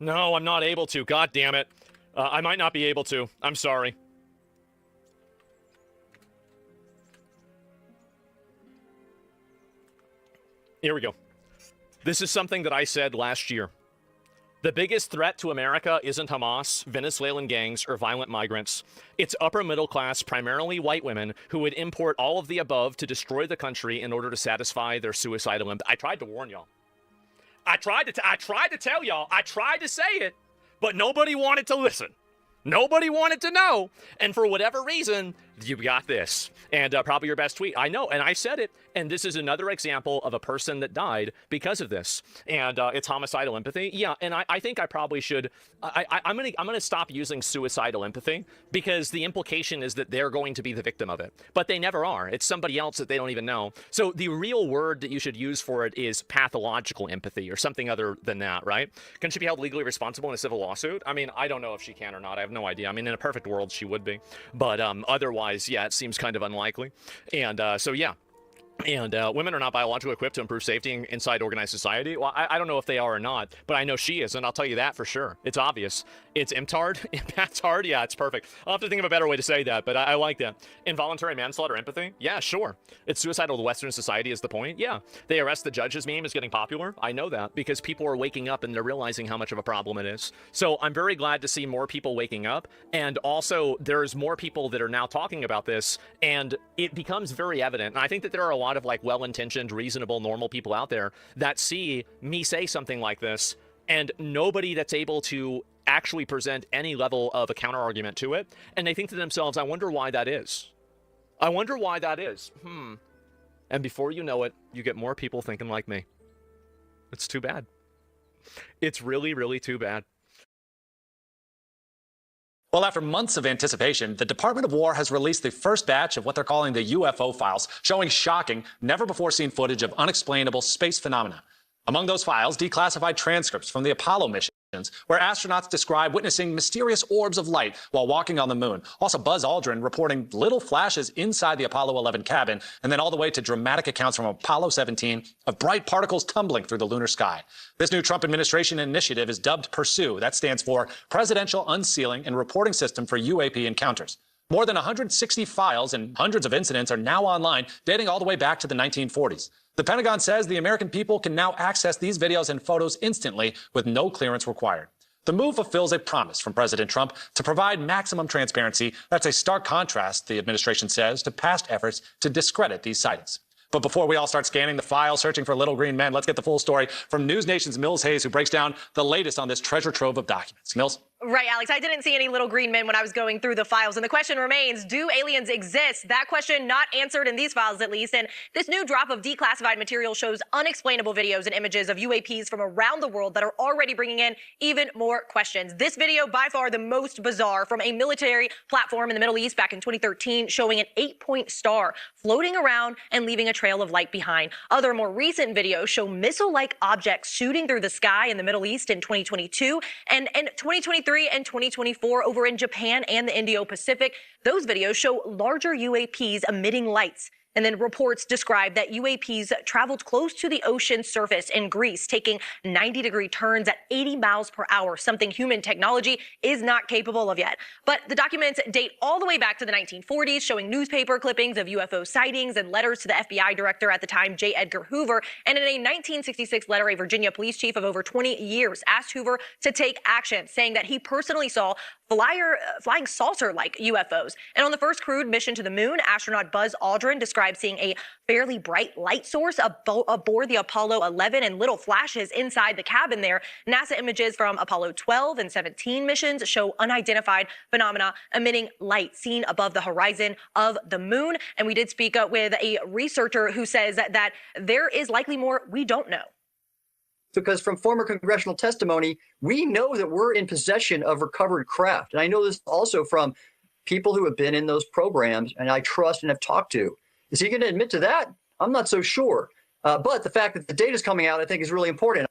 No, I'm not able to. God damn it. I might not be able to. I'm sorry. Here we go. This is something that I said last year. The biggest threat to America isn't Hamas, Venezuelan gangs, or violent migrants. It's upper middle class, primarily white women, who would import all of the above to destroy the country in order to satisfy their suicidal I tried to warn y'all. I tried to tell y'all. I tried to say it, but nobody wanted to listen. Nobody wanted to know. And for whatever reason, You got this. And probably your best tweet. I know, and I said it. And this is another example of a person that died because of this. And it's homicidal empathy. Yeah, and I think I probably should. I'm gonna stop using suicidal empathy, because the implication is that they're going to be the victim of it, but they never are. It's somebody else that they don't even know. So the real word that you should use for it is pathological empathy, or something other than that, right? Can she be held legally responsible in a civil lawsuit? I mean, I don't know if she can or not. I have no idea. I mean, in a perfect world, she would be, but otherwise, yeah, it seems kind of unlikely. And so yeah. And women are not biologically equipped to improve safety inside organized society. Well, I don't know if they are or not, but I know she is, and I'll tell you that for sure. It's obvious. It's MTARD. That's hard. Yeah, it's perfect. I'll have to think of a better way to say that, but I like that. Involuntary manslaughter empathy? Yeah, sure. It's suicidal to Western society is the point. Yeah. They arrest the judges meme is getting popular. I know that because people are waking up and they're realizing how much of a problem it is. So I'm very glad to see more people waking up. And also there's more people that are now talking about this, and it becomes very evident. And I think that there are a lot of like well-intentioned, reasonable, normal people out there that see me say something like this, and nobody that's able to actually present any level of a counter argument to it, and they think to themselves, I wonder why that is. I wonder why that is. And before you know it, you get more people thinking like me. It's too bad. It's really, really too bad. Well, after months of anticipation, the Department of War has released the first batch of what they're calling the UFO files, showing shocking, never-before-seen footage of unexplainable space phenomena. Among those files, declassified transcripts from the Apollo missions, where astronauts describe witnessing mysterious orbs of light while walking on the moon. Also, Buzz Aldrin reporting little flashes inside the Apollo 11 cabin, and then all the way to dramatic accounts from Apollo 17 of bright particles tumbling through the lunar sky. This new Trump administration initiative is dubbed PURSUE. That stands for Presidential Unsealing and Reporting System for UAP Encounters. More than 160 files and hundreds of incidents are now online, dating all the way back to the 1940s. The Pentagon says the American people can now access these videos and photos instantly with no clearance required. The move fulfills a promise from President Trump to provide maximum transparency. That's a stark contrast, the administration says, to past efforts to discredit these sightings. But before we all start scanning the file, searching for little green men, let's get the full story from News Nation's Mills Hayes, who breaks down the latest on this treasure trove of documents. Mills? Right, Alex. I didn't see any little green men when I was going through the files. And the question remains, do aliens exist? That question not answered in these files, at least. And this new drop of declassified material shows unexplainable videos and images of UAPs from around the world that are already bringing in even more questions. This video, by far the most bizarre, from a military platform in the Middle East back in 2013, showing an 8-point star floating around and leaving a trail of light behind. Other more recent videos show missile-like objects shooting through the sky in the Middle East in 2022 and 2023 and 2024 over in Japan and the Indo-Pacific. Those videos show larger UAPs emitting lights. And then reports describe that UAPs traveled close to the ocean surface in Greece, taking 90-degree turns at 80 miles per hour, something human technology is not capable of yet. But the documents date all the way back to the 1940s, showing newspaper clippings of UFO sightings and letters to the FBI director at the time, J. Edgar Hoover. And in a 1966 letter, a Virginia police chief of over 20 years asked Hoover to take action, saying that he personally saw flying saucer-like UFOs. And on the first crewed mission to the moon, astronaut Buzz Aldrin described seeing a fairly bright light source aboard the Apollo 11 and little flashes inside the cabin there. NASA images from Apollo 12 and 17 missions show unidentified phenomena emitting light seen above the horizon of the moon. And we did speak with a researcher who says that there is likely more we don't know. Because from former congressional testimony, we know that we're in possession of recovered craft. And I know this also from people who have been in those programs and I trust and have talked to. Is he going to admit to that? I'm not so sure. But the fact that the data is coming out, I think, is really important.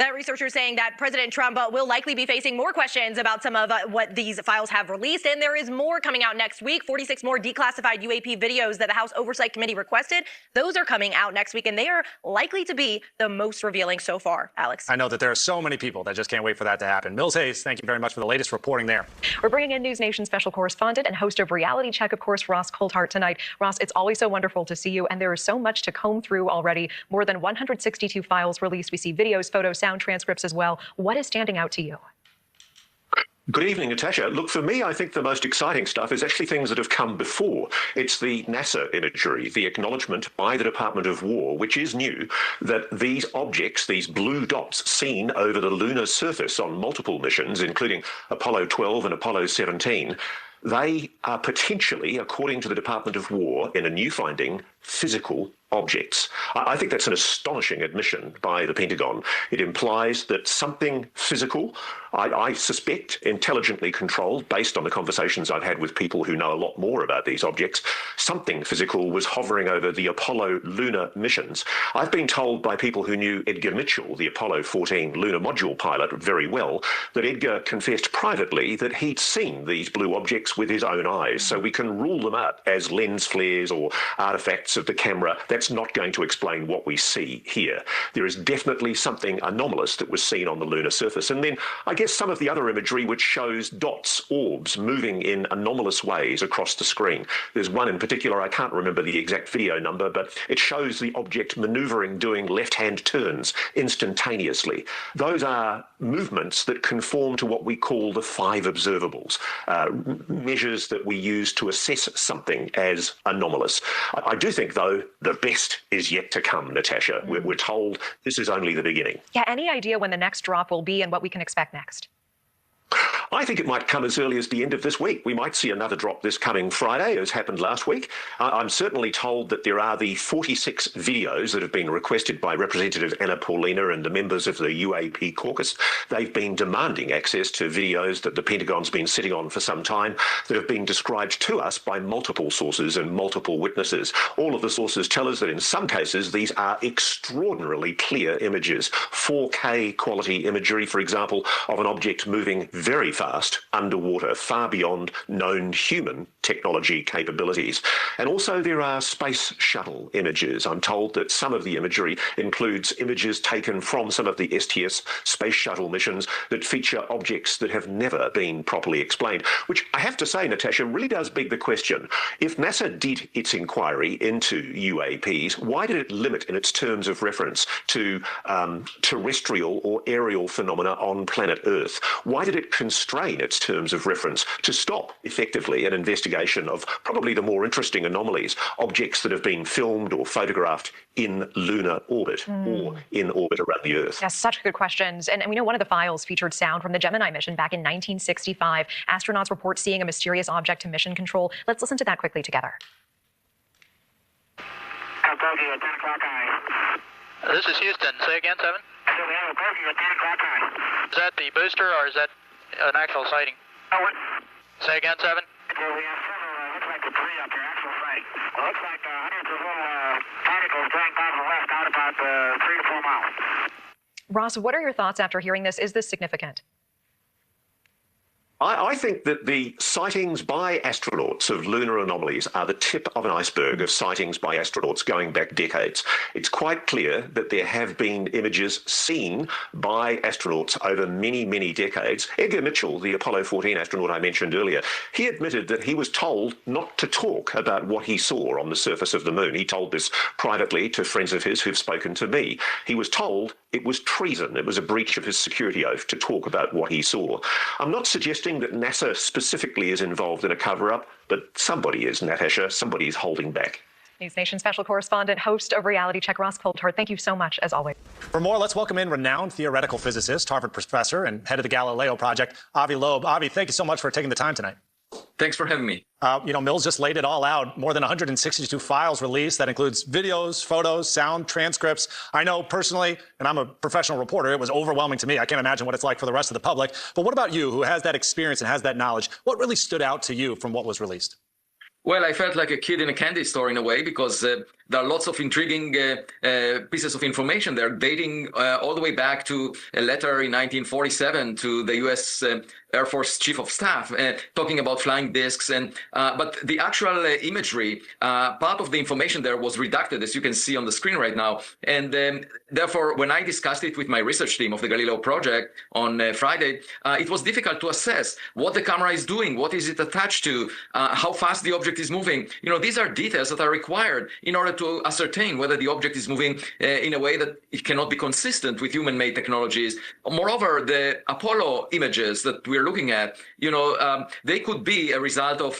That researcher saying that President Trump will likely be facing more questions about some of what these files have released. And there is more coming out next week. 46 more declassified UAP videos that the House Oversight Committee requested. Those are coming out next week, and they are likely to be the most revealing so far, Alex. I know that there are so many people that just can't wait for that to happen. Mills Hayes, thank you very much for the latest reporting there. We're bringing in News Nation special correspondent and host of Reality Check, of course, Ross Coulthart tonight. Ross, it's always so wonderful to see you, and there is so much to comb through already. More than 162 files released. We see videos, photos, sound transcripts as well. What is standing out to you? Good evening, Natasha. Look, for me, I think the most exciting stuff is actually things that have come before. It's the NASA imagery, the acknowledgement by the Department of War, which is new, that these objects, these blue dots seen over the lunar surface on multiple missions, including Apollo 12 and Apollo 17, they are potentially, according to the Department of War, in a new finding, physical objects. I think that's an astonishing admission by the Pentagon. It implies that something physical, I suspect intelligently controlled, based on the conversations I've had with people who know a lot more about these objects, something physical was hovering over the Apollo lunar missions. I've been told by people who knew Edgar Mitchell, the Apollo 14 lunar module pilot, very well, that Edgar confessed privately that he'd seen these blue objects with his own eyes. So we can rule them out as lens flares or artifacts of the camera. That's not going to explain what we see here. There is definitely something anomalous that was seen on the lunar surface. And then I guess some of the other imagery which shows dots, orbs, moving in anomalous ways across the screen. There's one in particular, I can't remember the exact video number, but it shows the object maneuvering, doing left-hand turns instantaneously. Those are movements that conform to what we call the 5 observables, measures that we use to assess something as anomalous. I do think, though, the best is yet to come, Natasha. We're told this is only the beginning. Yeah, any idea when the next drop will be and what we can expect next? I think it might come as early as the end of this week. We might see another drop this coming Friday, as happened last week. I'm certainly told that there are the 46 videos that have been requested by Representative Anna Paulina and the members of the UAP caucus. They've been demanding access to videos that the Pentagon's been sitting on for some time that have been described to us by multiple sources and multiple witnesses. All of the sources tell us that in some cases these are extraordinarily clear images. 4K quality imagery, for example, of an object moving very fast underwater, far beyond known human technology capabilities. And also there are space shuttle images. I'm told that some of the imagery includes images taken from some of the STS space shuttle missions that feature objects that have never been properly explained, which I have to say, Natasha, really does beg the question. If NASA did its inquiry into UAPs, why did it limit in its terms of reference to terrestrial or aerial phenomena on planet Earth? Why did it constrain its terms of reference to stop effectively an investigation of probably the more interesting anomalies, objects that have been filmed or photographed in lunar orbit or in orbit around the Earth? Yes, such good questions. And we know one of the files featured sound from the Gemini mission back in 1965. Astronauts report seeing a mysterious object to mission control. Let's listen to that quickly together. This is Houston. Say again, 7? Is that the booster or is that an actual sighting? Say again, 7? Looks like the tree up here, actual sighting. Well, looks like hundreds of little particles going by to the left out about 3 to 4 miles. Ross, what are your thoughts after hearing this? Is this significant? I think that the sightings by astronauts of lunar anomalies are the tip of an iceberg of sightings by astronauts going back decades. It's quite clear that there have been images seen by astronauts over many, many decades. Edgar Mitchell, the Apollo 14 astronaut I mentioned earlier, he admitted that he was told not to talk about what he saw on the surface of the moon. He told this privately to friends of his who've spoken to me. He was told it was treason. It was a breach of his security oath to talk about what he saw. I'm not suggesting that NASA specifically is involved in a cover-up, but somebody is, Natasha. Somebody is holding back. News Nation special correspondent, host of Reality Check, Ross Coulthard. Thank you so much, as always. For more, let's welcome in renowned theoretical physicist, Harvard professor, and head of the Galileo Project, Avi Loeb. Avi, thank you so much for taking the time tonight. Thanks for having me. Mills just laid it all out. More than 162 files released. That includes videos, photos, sound, transcripts. I know personally, and I'm a professional reporter, it was overwhelming to me. I can't imagine what it's like for the rest of the public. But what about you, who has that experience and has that knowledge? What really stood out to you from what was released? Well, I felt like a kid in a candy store in a way, because there are lots of intriguing pieces of information there, dating all the way back to a letter in 1947 to the U.S. Air Force Chief of Staff, talking about flying discs. But the actual imagery, part of the information there was redacted, as you can see on the screen right now. And therefore, when I discussed it with my research team of the Galileo project on Friday, it was difficult to assess what the camera is doing, what is it attached to, how fast the object is moving. These are details that are required in order to ascertain whether the object is moving in a way that it cannot be consistent with human-made technologies. Moreover, the Apollo images that we're looking at, they could be a result of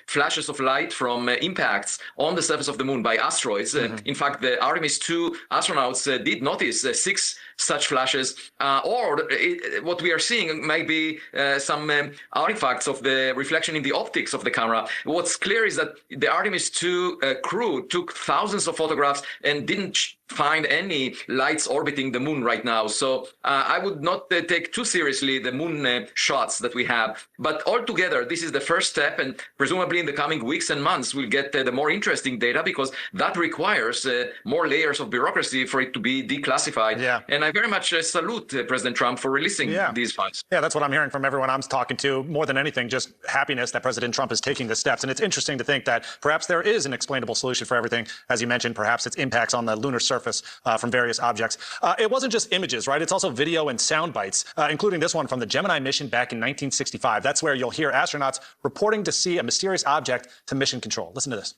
flashes of light from impacts on the surface of the moon by asteroids. In fact, the Artemis 2 astronauts did notice 6 such flashes, what we are seeing may be some artifacts of the reflection in the optics of the camera. What's clear is that the Artemis 2 crew took thousands of photographs and didn't find any lights orbiting the moon right now. So I would not take too seriously the moon shots that we have. But altogether, this is the first step, and presumably in the coming weeks and months, we'll get the more interesting data, because that requires more layers of bureaucracy for it to be declassified. Yeah. And I very much salute President Trump for releasing these files. Yeah, that's what I'm hearing from everyone I'm talking to. More than anything, just happiness that President Trump is taking the steps. And it's interesting to think that perhaps there is an explainable solution for everything. As you mentioned, perhaps it's impacts on the lunar surface from various objects. It wasn't just images, right? It's also video and sound bites, including this one from the Gemini mission back in 1965. That's where you'll hear astronauts reporting to see a mysterious object to mission control. Listen to this.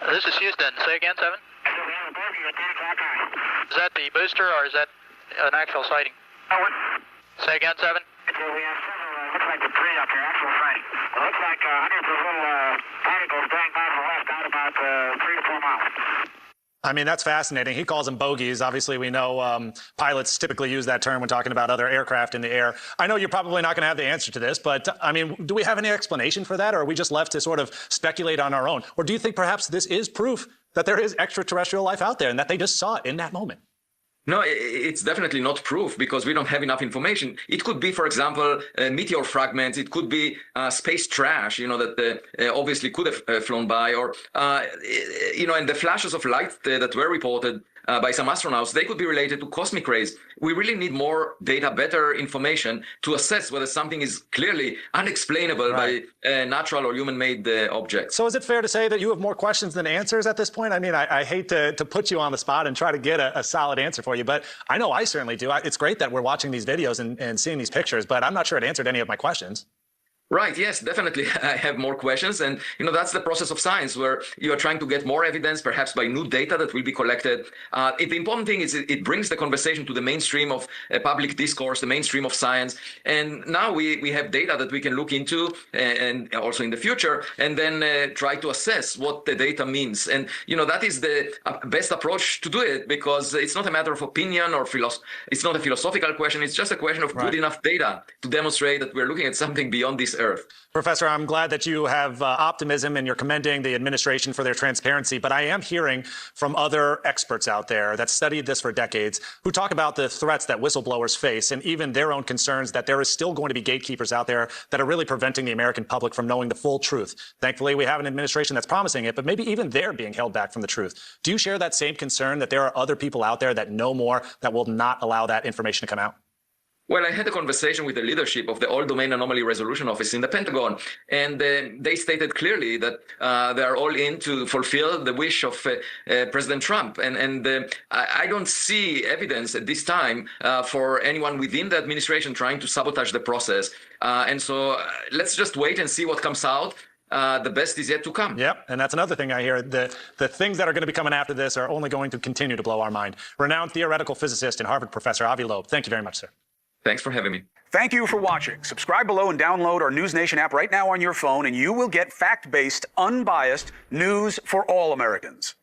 This is Houston. Say again, 7? Is that the booster or is that an actual sighting? Say again, 7? Looks like debris up here, actual sighting. It looks like hundreds of little particles going by to the left out about 3 to 4 miles. I mean, that's fascinating. He calls them bogeys. Obviously, we know pilots typically use that term when talking about other aircraft in the air. I know you're probably not going to have the answer to this, but I mean, do we have any explanation for that, or are we just left to sort of speculate on our own? Or do you think perhaps this is proof that there is extraterrestrial life out there and that they just saw it in that moment? No, it's definitely not proof, because we don't have enough information. It could be, for example, meteor fragments. It could be space trash, that obviously could have flown by, or, and the flashes of light that were reported by some astronauts, they could be related to cosmic rays. We really need more data, better information to assess whether something is clearly unexplainable by natural or human-made objects. So is it fair to say that you have more questions than answers at this point? I mean, I hate to put you on the spot and try to get a solid answer for you, but I know I certainly do. It's great that we're watching these videos and seeing these pictures, but I'm not sure it answered any of my questions. Right. Yes, definitely. I have more questions. And, that's the process of science, where you are trying to get more evidence, perhaps by new data that will be collected. The important thing is it brings the conversation to the mainstream of public discourse, the mainstream of science. And now we have data that we can look into, and also in the future, and then try to assess what the data means. And, that is the best approach to do it, because it's not a matter of opinion or it's not a philosophical question. It's just a question of good enough data to demonstrate that we're looking at something beyond this Earth. Professor, I'm glad that you have optimism and you're commending the administration for their transparency, but I am hearing from other experts out there that studied this for decades who talk about the threats that whistleblowers face and even their own concerns that there is still going to be gatekeepers out there that are really preventing the American public from knowing the full truth. Thankfully, we have an administration that's promising it, but maybe even they're being held back from the truth. Do you share that same concern that there are other people out there that know more that will not allow that information to come out? Well, I had a conversation with the leadership of the All-Domain Anomaly Resolution Office in the Pentagon, and they stated clearly that they are all in to fulfill the wish of President Trump. And I don't see evidence at this time for anyone within the administration trying to sabotage the process. And so let's just wait and see what comes out. The best is yet to come. Yep, and that's another thing I hear. The things that are going to be coming after this are only going to continue to blow our mind. Renowned theoretical physicist and Harvard professor Avi Loeb, thank you very much, sir. Thanks for having me. Thank you for watching. Subscribe below and download our News Nation app right now on your phone, and you will get fact-based, unbiased news for all Americans.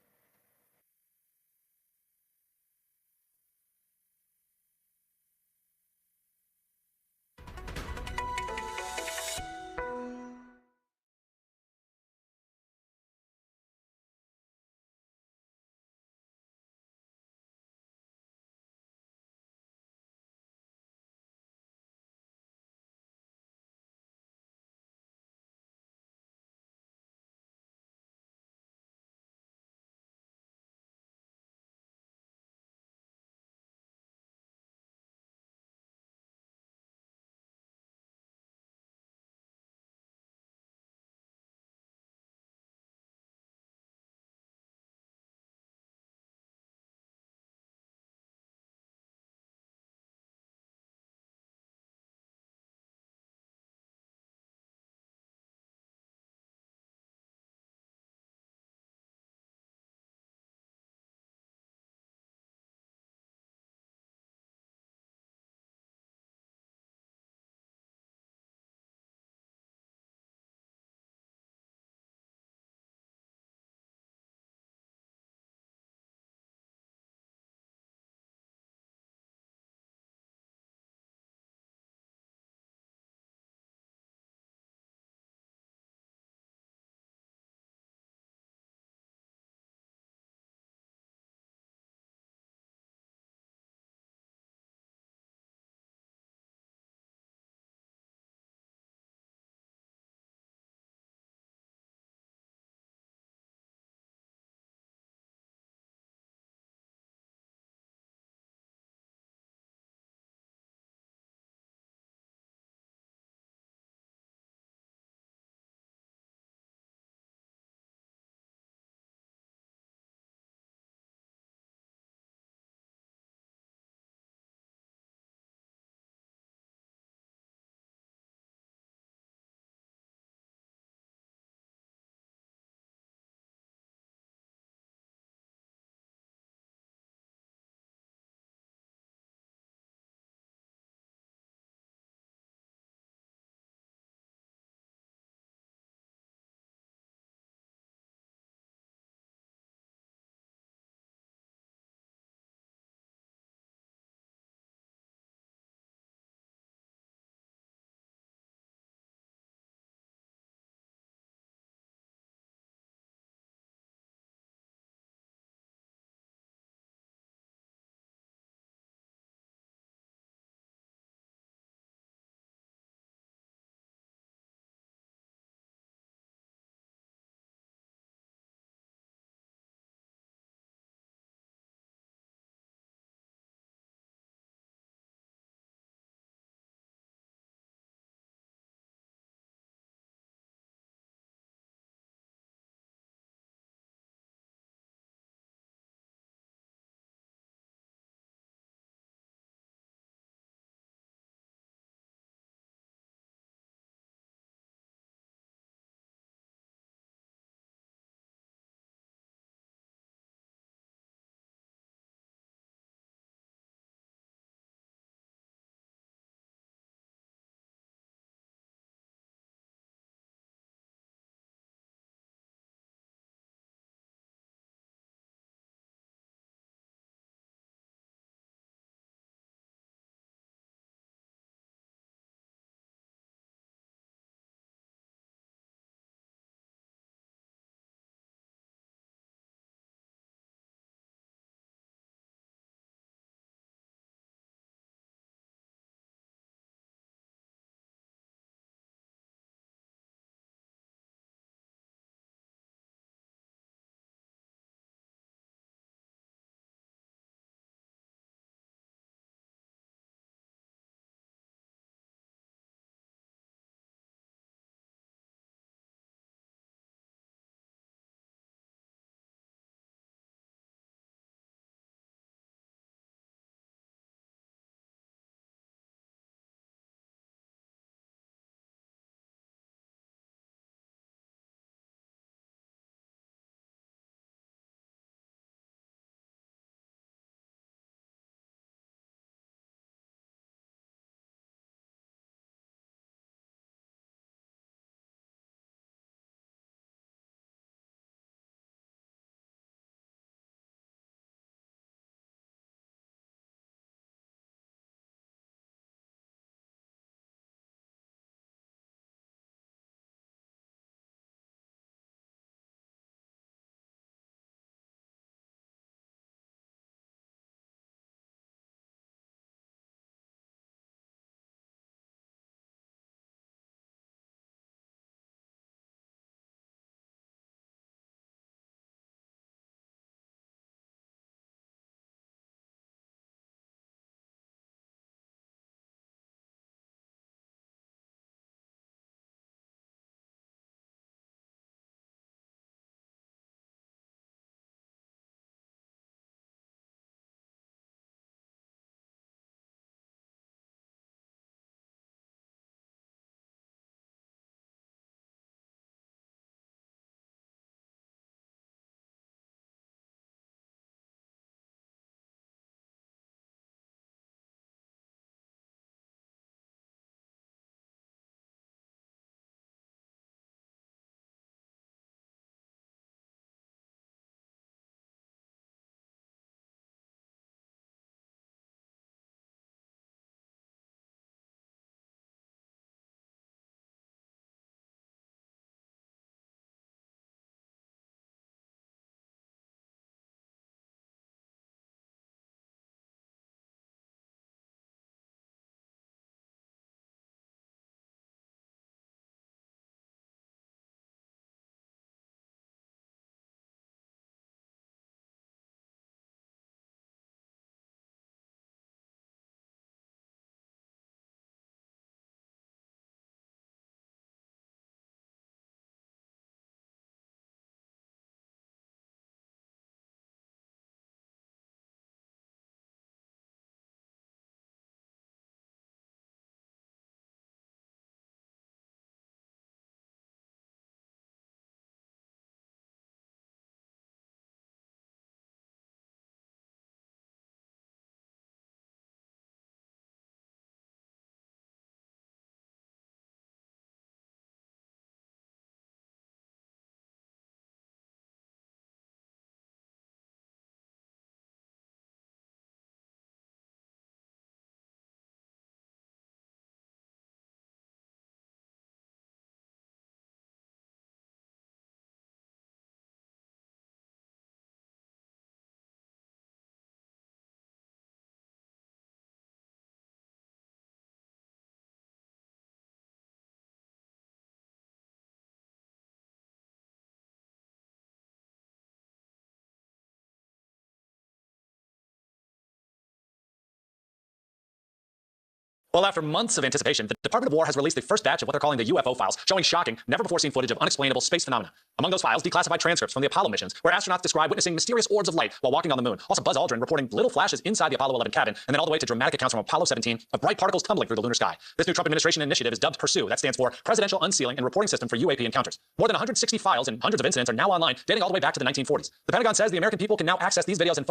Well, after months of anticipation, the Department of War has released the first batch of what they're calling the UFO files, showing shocking, never-before-seen footage of unexplainable space phenomena. Among those files, declassified transcripts from the Apollo missions, where astronauts describe witnessing mysterious orbs of light while walking on the moon. Also, Buzz Aldrin reporting little flashes inside the Apollo 11 cabin, and then all the way to dramatic accounts from Apollo 17 of bright particles tumbling through the lunar sky. This new Trump administration initiative is dubbed PURSUE. That stands for Presidential Unsealing and Reporting System for UAP Encounters. More than 160 files and hundreds of incidents are now online, dating all the way back to the 1940s. The Pentagon says the American people can now access these videos and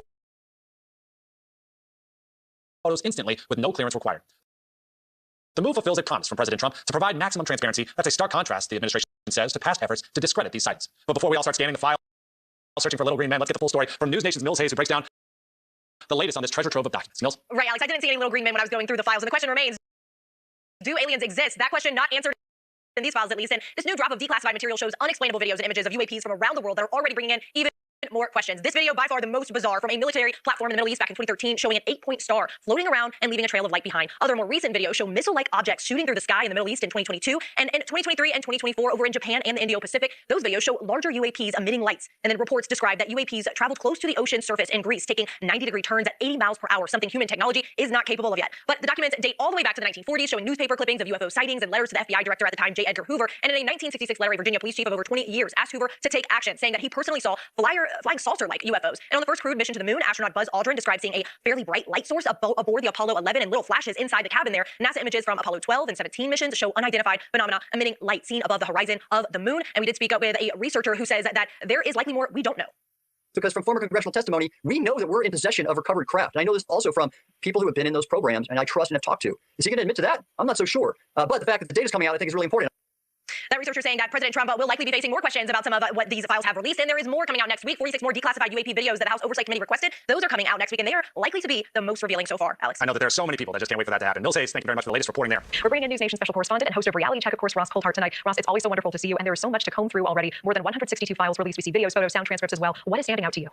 photos instantly with no clearance required. The move fulfills a promise from President Trump to provide maximum transparency. That's a stark contrast, the administration says, to past efforts to discredit these sightings. But before we all start scanning the file, searching for little green men, let's get the full story from News Nation's Mills Hayes, who breaks down the latest on this treasure trove of documents. Mills? Right, Alex, I didn't see any little green men when I was going through the files, and the question remains, do aliens exist? That question not answered in these files, at least, and this new drop of declassified material shows unexplainable videos and images of UAPs from around the world that are already bringing in even more questions. This video, by far the most bizarre, from a military platform in the Middle East back in 2013, showing an 8-point star floating around and leaving a trail of light behind. Other more recent videos show missile-like objects shooting through the sky in the Middle East in 2022, and in 2023 and 2024 over in Japan and the Indo-Pacific. Those videos show larger UAPs emitting lights, and then reports describe that UAPs traveled close to the ocean surface in Greece, taking 90-degree turns at 80 miles per hour, something human technology is not capable of yet. But the documents date all the way back to the 1940s, showing newspaper clippings of UFO sightings and letters to the FBI director at the time, J. Edgar Hoover, and in a 1966 letter, a Virginia police chief of over 20 years asked Hoover to take action, saying that he personally saw flying saucer-like UFOs. And on the first crewed mission to the moon, astronaut Buzz Aldrin described seeing a fairly bright light source aboard the Apollo 11 and little flashes inside the cabin there. NASA images from Apollo 12 and 17 missions show unidentified phenomena emitting light seen above the horizon of the moon. And we did speak up with a researcher who says that there is likely more we don't know. Because from former congressional testimony, we know that we're in possession of recovered craft. And I know this also from people who have been in those programs and I trust and have talked to. Is he going to admit to that? I'm not so sure. But the fact that the data is coming out, I think, is really important. That researcher saying that President Trump will likely be facing more questions about some of what these files have released, and there is more coming out next week. 46 more declassified UAP videos that the House Oversight Committee requested. Those are coming out next week, and they are likely to be the most revealing so far, Alex. I know that there are so many people that just can't wait for that to happen. Mills Hayes, thank you very much for the latest reporting there. We're bringing in News Nation special correspondent and host of Reality Check, of course, Ross Coulthart tonight. Ross, it's always so wonderful to see you, and there is so much to comb through already. More than 162 files released. We see videos, photos, sound transcripts as well. What is standing out to you?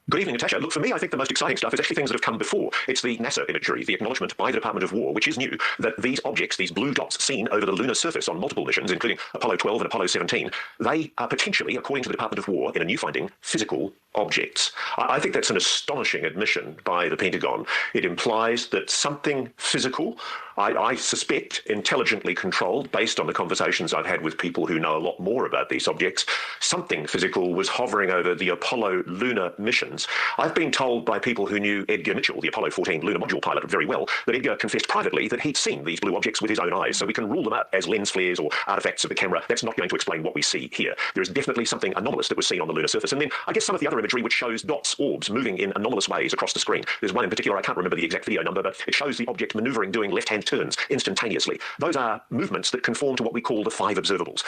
Good evening, Natasha. Look, for me, I think the most exciting stuff is actually things that have come before. It's the NASA imagery, the acknowledgement by the Department of War, which is new, that these objects, these blue dots seen over the lunar surface on multiple missions, including Apollo 12 and Apollo 17, they are potentially, according to the Department of War, in a new finding, physical objects. I think that's an astonishing admission by the Pentagon. It implies that something physical, I suspect intelligently controlled, based on the conversations I've had with people who know a lot more about these objects, something physical was hovering over the Apollo lunar missions. I've been told by people who knew Edgar Mitchell, the Apollo 14 lunar module pilot, very well, that Edgar confessed privately that he'd seen these blue objects with his own eyes, so we can rule them out as lens flares or artifacts of the camera. That's not going to explain what we see here. There is definitely something anomalous that was seen on the lunar surface. And then I guess some of the other imagery which shows dots, orbs, moving in anomalous ways across the screen. There's one in particular, I can't remember the exact video number, but it shows the object maneuvering, doing left-hand turns instantaneously. Those are movements that conform to what we call the 5 observables,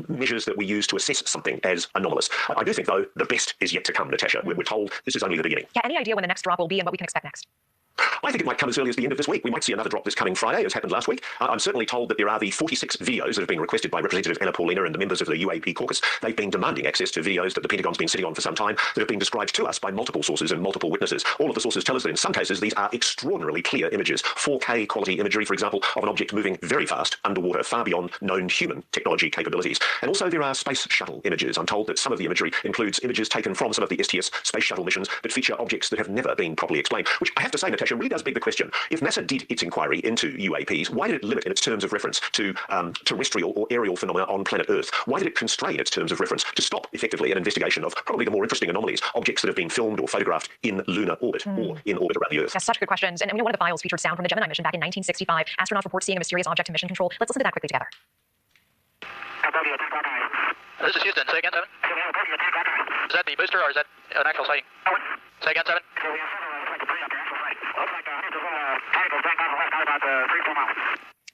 measures that we use to assess something as anomalous. I do think, though, the best is yet to come, Natasha. We're told this is only the beginning. Yeah, any idea when the next drop will be and what we can expect next? I think it might come as early as the end of this week. We might see another drop this coming Friday, as happened last week. I'm certainly told that there are the 46 videos that have been requested by Representative Anna Paulina and the members of the UAP caucus. They've been demanding access to videos that the Pentagon's been sitting on for some time that have been described to us by multiple sources and multiple witnesses. All of the sources tell us that in some cases these are extraordinarily clear images. 4K quality imagery, for example, of an object moving very fast underwater, far beyond known human technology capabilities. And also there are space shuttle images. I'm told that some of the imagery includes images taken from some of the STS space shuttle missions that feature objects that have never been properly explained, which I have to say, Natasha, really does beg the question. If NASA did its inquiry into UAPs, why did it limit in its terms of reference to terrestrial or aerial phenomena on planet Earth? Why did it constrain its terms of reference to stop, effectively, an investigation of probably the more interesting anomalies, objects that have been filmed or photographed in lunar orbit or in orbit around the Earth? Yeah, such good questions. And one of the files featured sound from the Gemini mission back in 1965. Astronauts report seeing a mysterious object in mission control. Let's listen to that quickly together. This is Houston. Say again, 7. Is that the booster or is that an actual sighting? Say again, 7.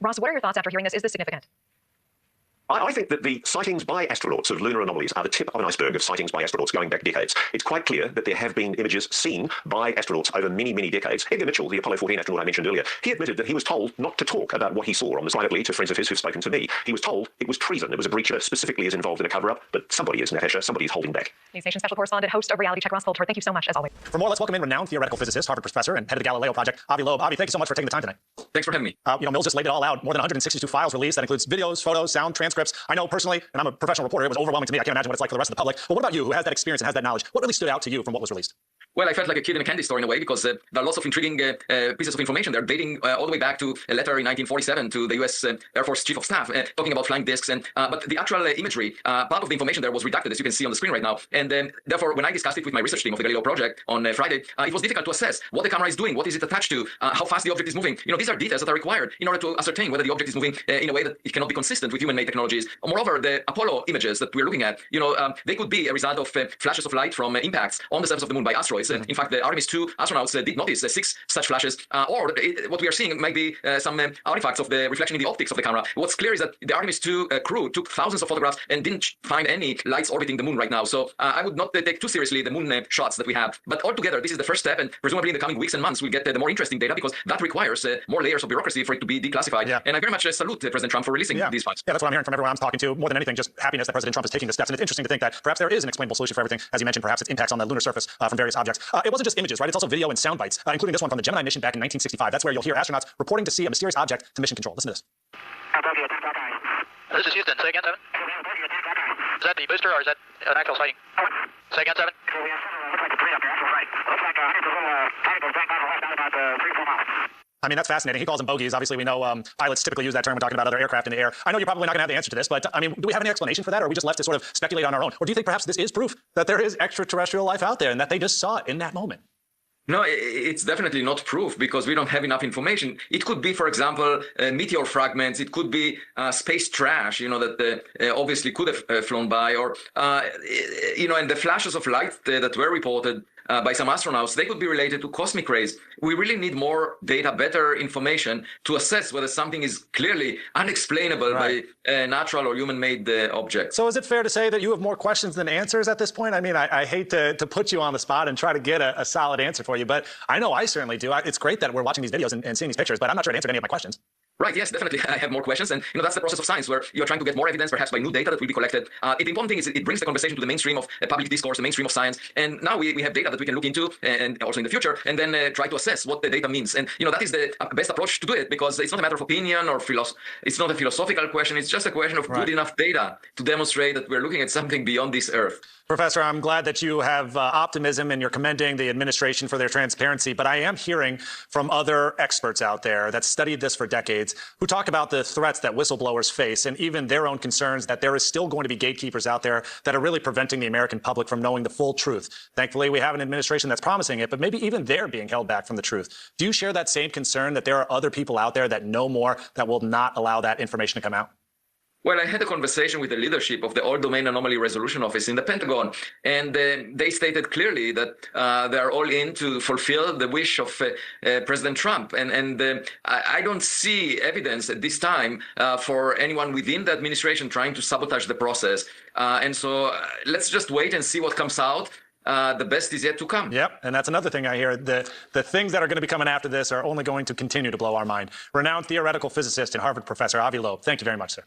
Ross, what are your thoughts after hearing this? Is this significant? I think that the sightings by astronauts of lunar anomalies are the tip of an iceberg of sightings by astronauts going back decades. It's quite clear that there have been images seen by astronauts over many, many decades. Edgar Mitchell, the Apollo 14 astronaut I mentioned earlier, he admitted that he was told not to talk about what he saw on the privately to friends of his who've spoken to me. He was told it was treason. It was a breacher specifically is involved in a cover-up, but somebody is, Natasha, somebody is holding back. News Nation special correspondent, host of Reality Check, Ross Coulthart. Thank you so much, as always. For more, let's welcome in renowned theoretical physicist, Harvard professor, and head of the Galileo Project, Avi Loeb. Avi, thank you so much for taking the time tonight. Thanks for having me. Mills just laid it all out. More than 162 files released. That includes videos, photos, sound, transcripts. I know personally, and I'm a professional reporter, it was overwhelming to me. I can't imagine what it's like for the rest of the public. But what about you, who has that experience and has that knowledge? What really stood out to you from what was released? Well, I felt like a kid in a candy store in a way because there are lots of intriguing pieces of information. They're dating all the way back to a letter in 1947 to the U.S. Air Force Chief of Staff talking about flying discs. But the actual imagery, part of the information there was redacted, as you can see on the screen right now. And therefore, when I discussed it with my research team of the Galileo project on Friday, it was difficult to assess what the camera is doing, what is it attached to, how fast the object is moving. These are details that are required in order to ascertain whether the object is moving in a way that it cannot be consistent with human-made technologies. Moreover, the Apollo images that we're looking at, they could be a result of flashes of light from impacts on the surface of the moon by asteroids. In fact, the Artemis 2 astronauts did notice 6 such flashes, what we are seeing might be some artifacts of the reflection in the optics of the camera. What's clear is that the Artemis 2 crew took thousands of photographs and didn't find any lights orbiting the moon right now. So I would not take too seriously the moon shots that we have. But altogether, this is the first step, and presumably in the coming weeks and months, we'll get the more interesting data because that requires more layers of bureaucracy for it to be declassified. Yeah. And I very much salute President Trump for releasing these files. Yeah, that's what I'm hearing from everyone I'm talking to. More than anything, just happiness that President Trump is taking the steps. And it's interesting to think that perhaps there is an explainable solution for everything. As you mentioned, perhaps it's impacts on the lunar surface from various objects. It wasn't just images, right? It's also video and sound bites, including this one from the Gemini mission back in 1965. That's where you'll hear astronauts reporting to see a mysterious object to mission control. Listen to this. This is Houston. Say again, 7. Is that the booster or is that an actual sighting? Say again, 7. I mean, that's fascinating. He calls them bogeys. Obviously, we know pilots typically use that term when talking about other aircraft in the air. I know you're probably not going to have the answer to this, but I mean, do we have any explanation for that? Or are we just left to sort of speculate on our own? Or do you think perhaps this is proof that there is extraterrestrial life out there and that they just saw it in that moment? No, it's definitely not proof because we don't have enough information. It could be, for example, meteor fragments. It could be space trash, that obviously could have flown by, or and the flashes of light that were reported by some astronauts, they could be related to cosmic rays. We really need more data, better information to assess whether something is clearly unexplainable by natural or human-made objects. So is it fair to say that you have more questions than answers at this point? I mean, I hate to put you on the spot and try to get a solid answer for you, but I know I certainly do. It's great that we're watching these videos and seeing these pictures, but I'm not sure I answered any of my questions. Right, yes, definitely. I have more questions. And, that's the process of science where you're trying to get more evidence, perhaps by new data that will be collected. The important thing is it brings the conversation to the mainstream of public discourse, the mainstream of science. And now we have data that we can look into and also in the future and then try to assess what the data means. And, that is the best approach to do it because it's not a matter of opinion or it's not a philosophical question. It's just a question of good enough data to demonstrate that we're looking at something beyond this Earth. Professor, I'm glad that you have optimism and you're commending the administration for their transparency, but I am hearing from other experts out there that studied this for decades who talk about the threats that whistleblowers face and even their own concerns that there is still going to be gatekeepers out there that are really preventing the American public from knowing the full truth. Thankfully, we have an administration that's promising it, but maybe even they're being held back from the truth. Do you share that same concern that there are other people out there that know more that will not allow that information to come out? Well, I had a conversation with the leadership of the All Domain Anomaly Resolution Office in the Pentagon, and they stated clearly that they are all in to fulfill the wish of President Trump. And I don't see evidence at this time for anyone within the administration trying to sabotage the process. And so let's just wait and see what comes out. The best is yet to come. Yep, and that's another thing I hear. The things that are going to be coming after this are only going to continue to blow our mind. Renowned theoretical physicist and Harvard professor Avi Loeb, thank you very much, sir.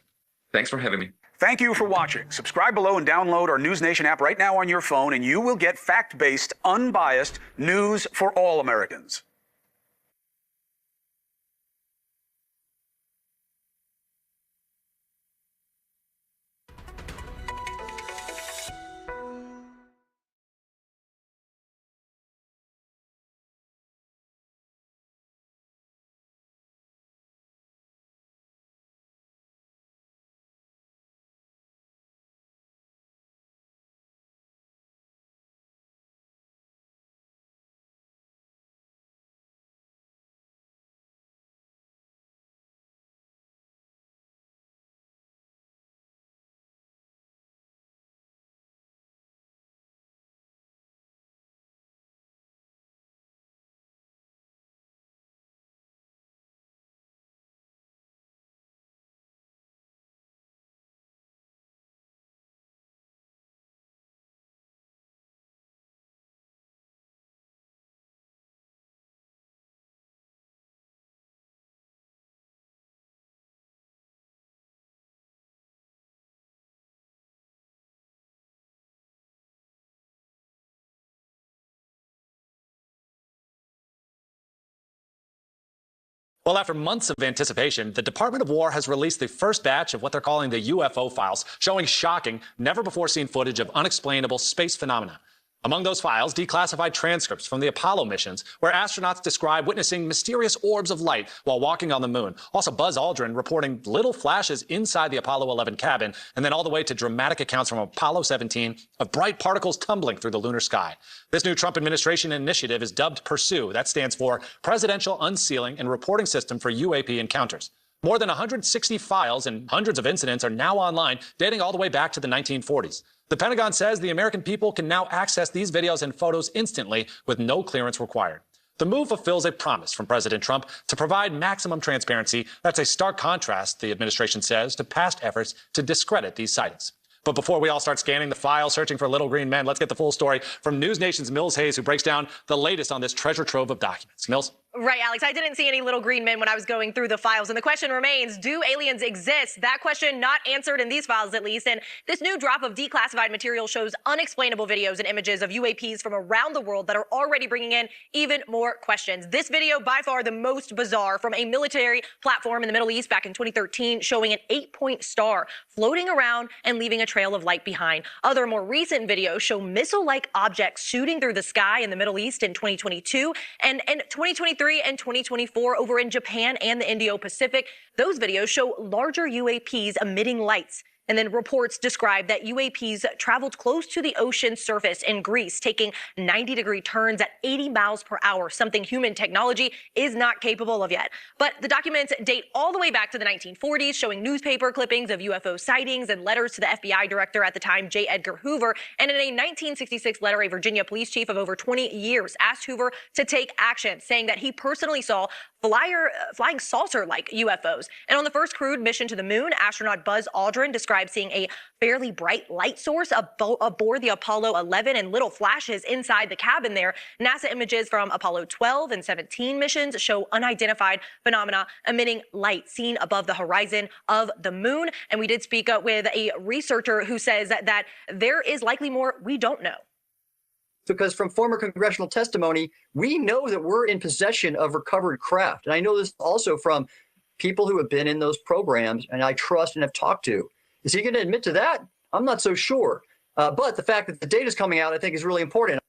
Thanks for having me. Thank you for watching. Subscribe below and download our News Nation app right now on your phone, and you will get fact-based, unbiased news for all Americans. Well, after months of anticipation, the Department of War has released the first batch of what they're calling the UFO files, showing shocking, never-before-seen footage of unexplainable space phenomena. Among those files, declassified transcripts from the Apollo missions, where astronauts describe witnessing mysterious orbs of light while walking on the moon. Also, Buzz Aldrin reporting little flashes inside the Apollo 11 cabin, and then all the way to dramatic accounts from Apollo 17 of bright particles tumbling through the lunar sky. This new Trump administration initiative is dubbed PURSUE. That stands for Presidential Unsealing and Reporting System for UAP Encounters. More than 160 files and hundreds of incidents are now online, dating all the way back to the 1940s. The Pentagon says the American people can now access these videos and photos instantly with no clearance required. The move fulfills a promise from President Trump to provide maximum transparency. That's a stark contrast, the administration says, to past efforts to discredit these sightings. But before we all start scanning the file, searching for little green men, let's get the full story from News Nation's Mills Hayes, who breaks down the latest on this treasure trove of documents. Mills? Right, Alex. I didn't see any little green men when I was going through the files. And the question remains, do aliens exist? That question not answered in these files, at least. And this new drop of declassified material shows unexplainable videos and images of UAPs from around the world that are already bringing in even more questions. This video, by far the most bizarre, from a military platform in the Middle East back in 2013, showing an 8-point star floating around and leaving a trail of light behind. Other more recent videos show missile-like objects shooting through the sky in the Middle East in 2022 and 2023 and 2024 over in Japan and the Indo-Pacific. Those videos show larger UAPs emitting lights. And then reports describe that UAPs traveled close to the ocean surface in Greece, taking 90-degree turns at 80 miles per hour, something human technology is not capable of yet. But the documents date all the way back to the 1940s, showing newspaper clippings of UFO sightings and letters to the FBI director at the time, J. Edgar Hoover. And in a 1966 letter, a Virginia police chief of over 20 years asked Hoover to take action, saying that he personally saw flying saucer-like UFOs. And on the first crewed mission to the moon, astronaut Buzz Aldrin described seeing a fairly bright light source aboard the Apollo 11 and little flashes inside the cabin there. NASA images from Apollo 12 and 17 missions show unidentified phenomena emitting light seen above the horizon of the moon. And we did speak with a researcher who says that there is likely more we don't know. Because from former congressional testimony, we know that we're in possession of recovered craft. And I know this also from people who have been in those programs and I trust and have talked to. Is he going to admit to that? I'm not so sure. But the fact that the data is coming out, I think, is really important.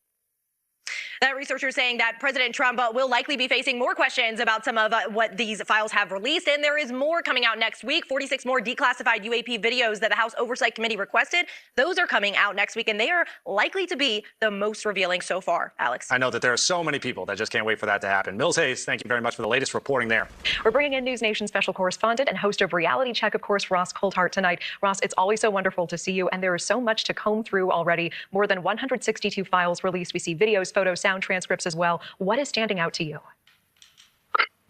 That researcher saying that President Trump will likely be facing more questions about some of what these files have released. And there is more coming out next week. 46 more declassified UAP videos that the House Oversight Committee requested. Those are coming out next week, and they are likely to be the most revealing so far, Alex. I know that there are so many people that just can't wait for that to happen. Mills Hayes, thank you very much for the latest reporting there. We're bringing in News Nation special correspondent and host of Reality Check, of course, Ross Coulthart tonight. Ross, it's always so wonderful to see you, and there is so much to comb through already. More than 162 files released. We see videos, photos, sound transcripts as well. What is standing out to you?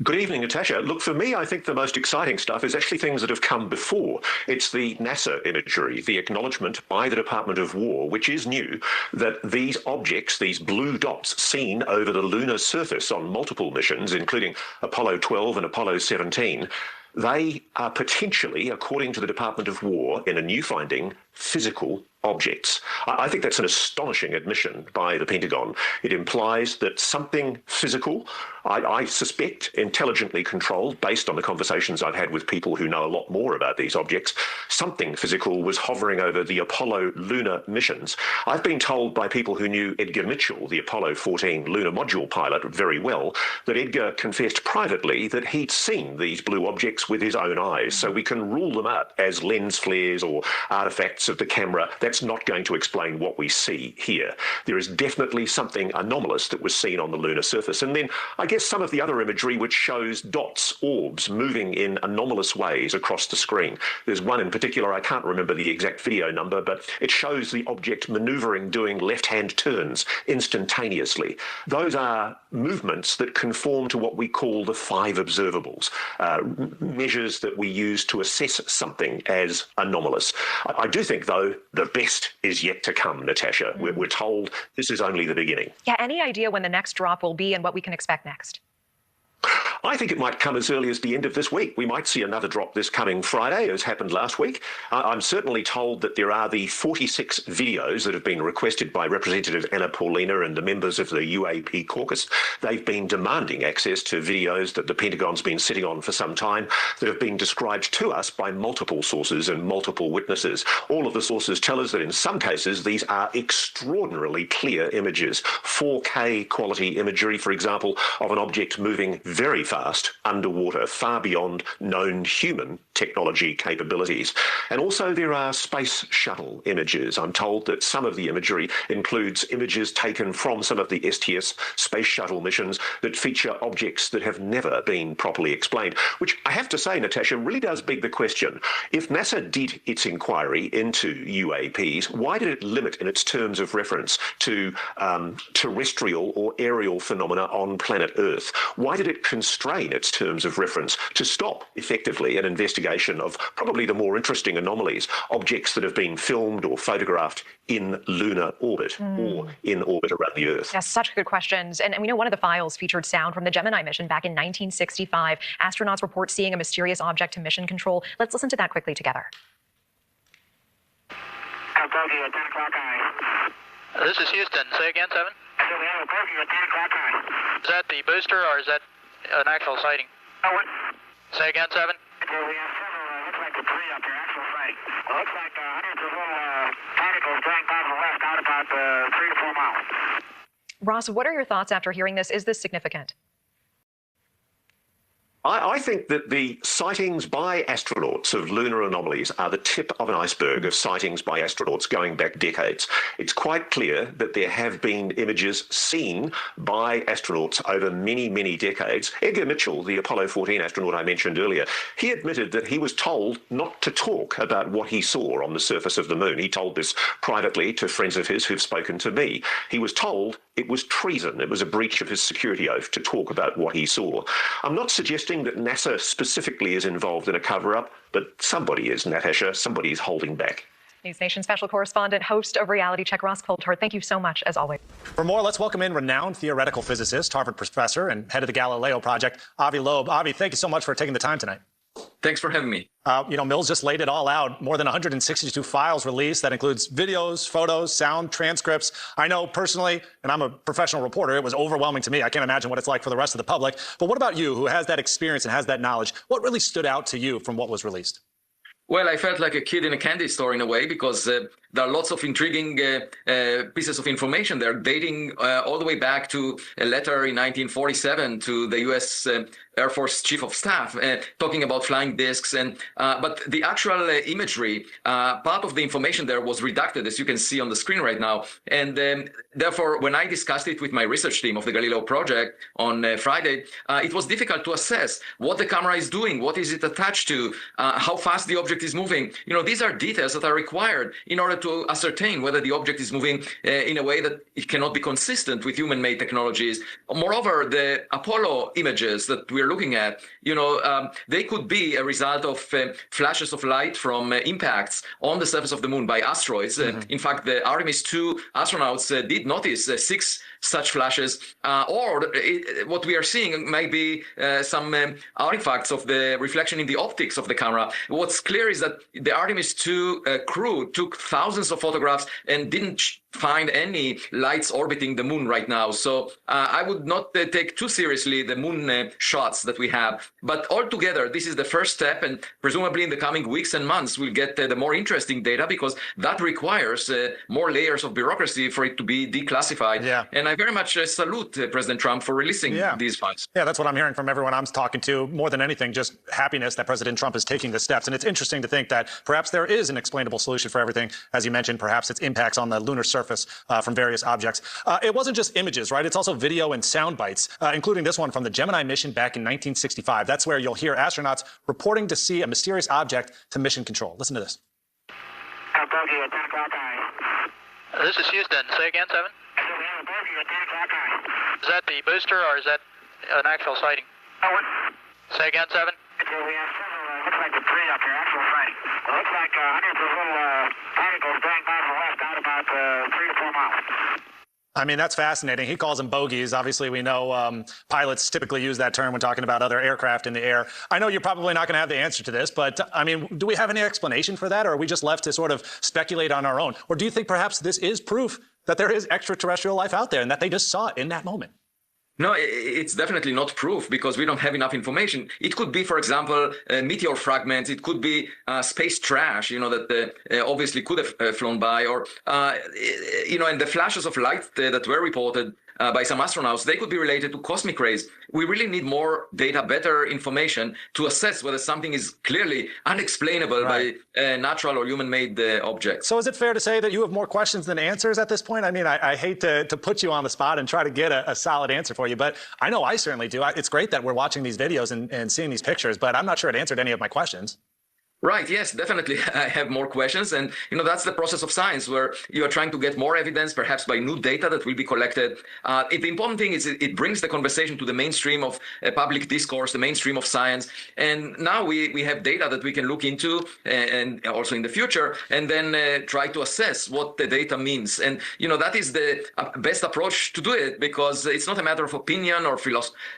Good evening, Natasha. Look, for me, I think the most exciting stuff is actually things that have come before. It's the NASA imagery, the acknowledgement by the Department of War, which is new, that these objects, these blue dots seen over the lunar surface on multiple missions, including Apollo 12 and Apollo 17, they are potentially, according to the Department of War, in a new finding, physical objects. I think that's an astonishing admission by the Pentagon. It implies that something physical, I suspect intelligently controlled, based on the conversations I've had with people who know a lot more about these objects, something physical was hovering over the Apollo lunar missions. I've been told by people who knew Edgar Mitchell, the Apollo 14 lunar module pilot, very well, that Edgar confessed privately that he'd seen these blue objects with his own eyes. So we can rule them out as lens flares or artifacts of the camera. That's not going to explain what we see here. There is definitely something anomalous that was seen on the lunar surface. And then I guess some of the other imagery which shows dots, orbs, moving in anomalous ways across the screen. There's one in particular, I can't remember the exact video number, but it shows the object maneuvering, doing left-hand turns instantaneously. Those are movements that conform to what we call the 5 observables, measures that we use to assess something as anomalous. I do think, though, the best is yet to come, Natasha. We're told this is only the beginning. Yeah, any idea when the next drop will be and what we can expect next? I think it might come as early as the end of this week. We might see another drop this coming Friday, as happened last week. I'm certainly told that there are the 46 videos that have been requested by Representative Anna Paulina and the members of the UAP caucus. They've been demanding access to videos that the Pentagon's been sitting on for some time that have been described to us by multiple sources and multiple witnesses. All of the sources tell us that in some cases these are extraordinarily clear images, 4K quality imagery, for example, of an object moving very fast underwater, far beyond known human technology capabilities. And also there are space shuttle images. I'm told that some of the imagery includes images taken from some of the STS space shuttle missions that feature objects that have never been properly explained, which I have to say, Natasha, really does beg the question. If NASA did its inquiry into UAPs, why did it limit in its terms of reference to terrestrial or aerial phenomena on planet Earth? Why did it constrain its terms of reference to stop, effectively, an investigation of probably the more interesting anomalies, objects that have been filmed or photographed in lunar orbit or in orbit around the Earth? Yes, such good questions. And we know one of the files featured sound from the Gemini mission back in 1965. Astronauts report seeing a mysterious object to mission control. Let's listen to that quickly together. This is Houston. Say again, 7. Is that the booster or is that an actual sighting? Say again, 7. Looks like debris up here, actual sighting. Looks like hundreds of little particles going by to the left out about 3 to 4 miles. Ross, what are your thoughts after hearing this? Is this significant? I think that the sightings by astronauts of lunar anomalies are the tip of an iceberg of sightings by astronauts going back decades. It's quite clear that there have been images seen by astronauts over many, many decades. Edgar Mitchell, the Apollo 14 astronaut I mentioned earlier, he admitted that he was told not to talk about what he saw on the surface of the moon. He told this privately to friends of his who've spoken to me. He was told it was treason. It was a breach of his security oath to talk about what he saw. I'm not suggesting that NASA specifically is involved in a cover-up, but somebody is, Natasha. Somebody is holding back. News Nation special correspondent, host of Reality Check, Ross Coulthard. Thank you so much, as always. For more, let's welcome in renowned theoretical physicist, Harvard professor, and head of the Galileo Project, Avi Loeb. Avi, thank you so much for taking the time tonight. Thanks for having me. Mills just laid it all out. More than 162 files released. That includes videos, photos, sound, transcripts. I know personally, and I'm a professional reporter, it was overwhelming to me. I can't imagine what it's like for the rest of the public. But what about you, who has that experience and has that knowledge? What really stood out to you from what was released? Well, I felt like a kid in a candy store in a way, because there are lots of intriguing pieces of information there, dating all the way back to a letter in 1947 to the U.S. Air Force Chief of Staff, talking about flying discs. But the actual imagery, part of the information there was redacted, as you can see on the screen right now. And therefore, when I discussed it with my research team of the Galileo project on Friday, it was difficult to assess what the camera is doing, what is it attached to, how fast the object is moving. These are details that are required in order to ascertain whether the object is moving in a way that it cannot be consistent with human-made technologies. Moreover, the Apollo images that we're looking at, they could be a result of flashes of light from impacts on the surface of the moon by asteroids. In fact, the Artemis 2 astronauts did notice 6 such flashes, or what we are seeing may be some artifacts of the reflection in the optics of the camera. What's clear is that the Artemis 2 crew took thousands of photographs and didn't find any lights orbiting the moon right now. So I would not take too seriously the moon shots that we have. But altogether, this is the first step, and presumably in the coming weeks and months, we'll get the more interesting data, because that requires more layers of bureaucracy for it to be declassified. Yeah. And I very much salute President Trump for releasing these files. Yeah, that's what I'm hearing from everyone I'm talking to. More than anything, just happiness that President Trump is taking the steps. And it's interesting to think that perhaps there is an explainable solution for everything. As you mentioned, perhaps it's impacts on the lunar surface from various objects. It wasn't just images, right? It's also video and sound bites, including this one from the Gemini mission back in 1965. That's where you'll hear astronauts reporting to see a mysterious object to mission control. Listen to this. This is Houston. Say again, 7. Is that the booster or is that an actual sighting? Say again, 7. Looks like debris up here, actual sighting. Looks like hundreds of little particles going by to the left out about 3 to 4 miles. I mean, that's fascinating. He calls them bogeys. Obviously, we know pilots typically use that term when talking about other aircraft in the air. I know you're probably not going to have the answer to this, but I mean, do we have any explanation for that, or are we just left to sort of speculate on our own? Or do you think perhaps this is proof that there is extraterrestrial life out there and that they just saw it in that moment? No, it's definitely not proof because we don't have enough information. It could be, for example, meteor fragments. It could be space trash, that obviously could have flown by, or, and the flashes of light that were reported by some astronauts, they could be related to cosmic rays. We really need more data, better information to assess whether something is clearly unexplainable by natural or human-made objects. So is it fair to say that you have more questions than answers at this point? I mean, I hate to put you on the spot and try to get a solid answer for you, but I know I certainly do. It's great that we're watching these videos and seeing these pictures, but I'm not sure it answered any of my questions. Right. Yes, definitely. I have more questions. And, that's the process of science where you are trying to get more evidence, perhaps by new data that will be collected. The important thing is it brings the conversation to the mainstream of public discourse, the mainstream of science. And now we have data that we can look into and also in the future, and then try to assess what the data means. And, that is the best approach to do it, because it's not a matter of opinion or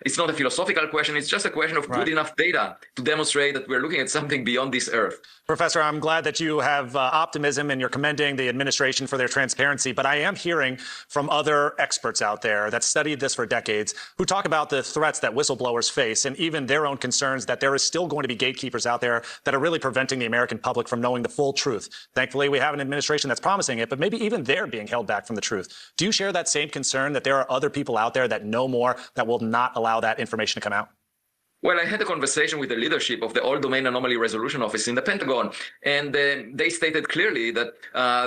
it's not a philosophical question. It's just a question of good enough data to demonstrate that we're looking at something beyond this Earth. Professor, I'm glad that you have optimism and you're commending the administration for their transparency, but I am hearing from other experts out there that studied this for decades who talk about the threats that whistleblowers face and even their own concerns that there is still going to be gatekeepers out there that are really preventing the American public from knowing the full truth. Thankfully, we have an administration that's promising it, but maybe even they're being held back from the truth. Do you share that same concern that there are other people out there that know more that will not allow that information to come out? Well, I had a conversation with the leadership of the All-Domain Anomaly Resolution Office in the Pentagon, and they stated clearly that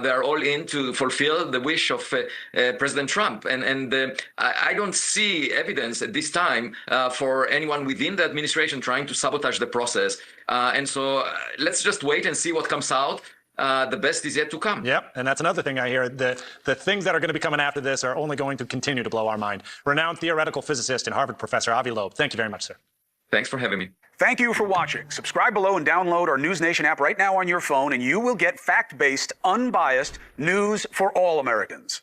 they are all in to fulfill the wish of President Trump. And I don't see evidence at this time for anyone within the administration trying to sabotage the process. And so let's just wait and see what comes out. The best is yet to come. Yep, and that's another thing I hear. The things that are going to be coming after this are only going to continue to blow our mind. Renowned theoretical physicist and Harvard professor Avi Loeb, thank you very much, sir. Thanks for having me. Thank you for watching. Subscribe below and download our News Nation app right now on your phone, and you will get fact-based, unbiased news for all Americans.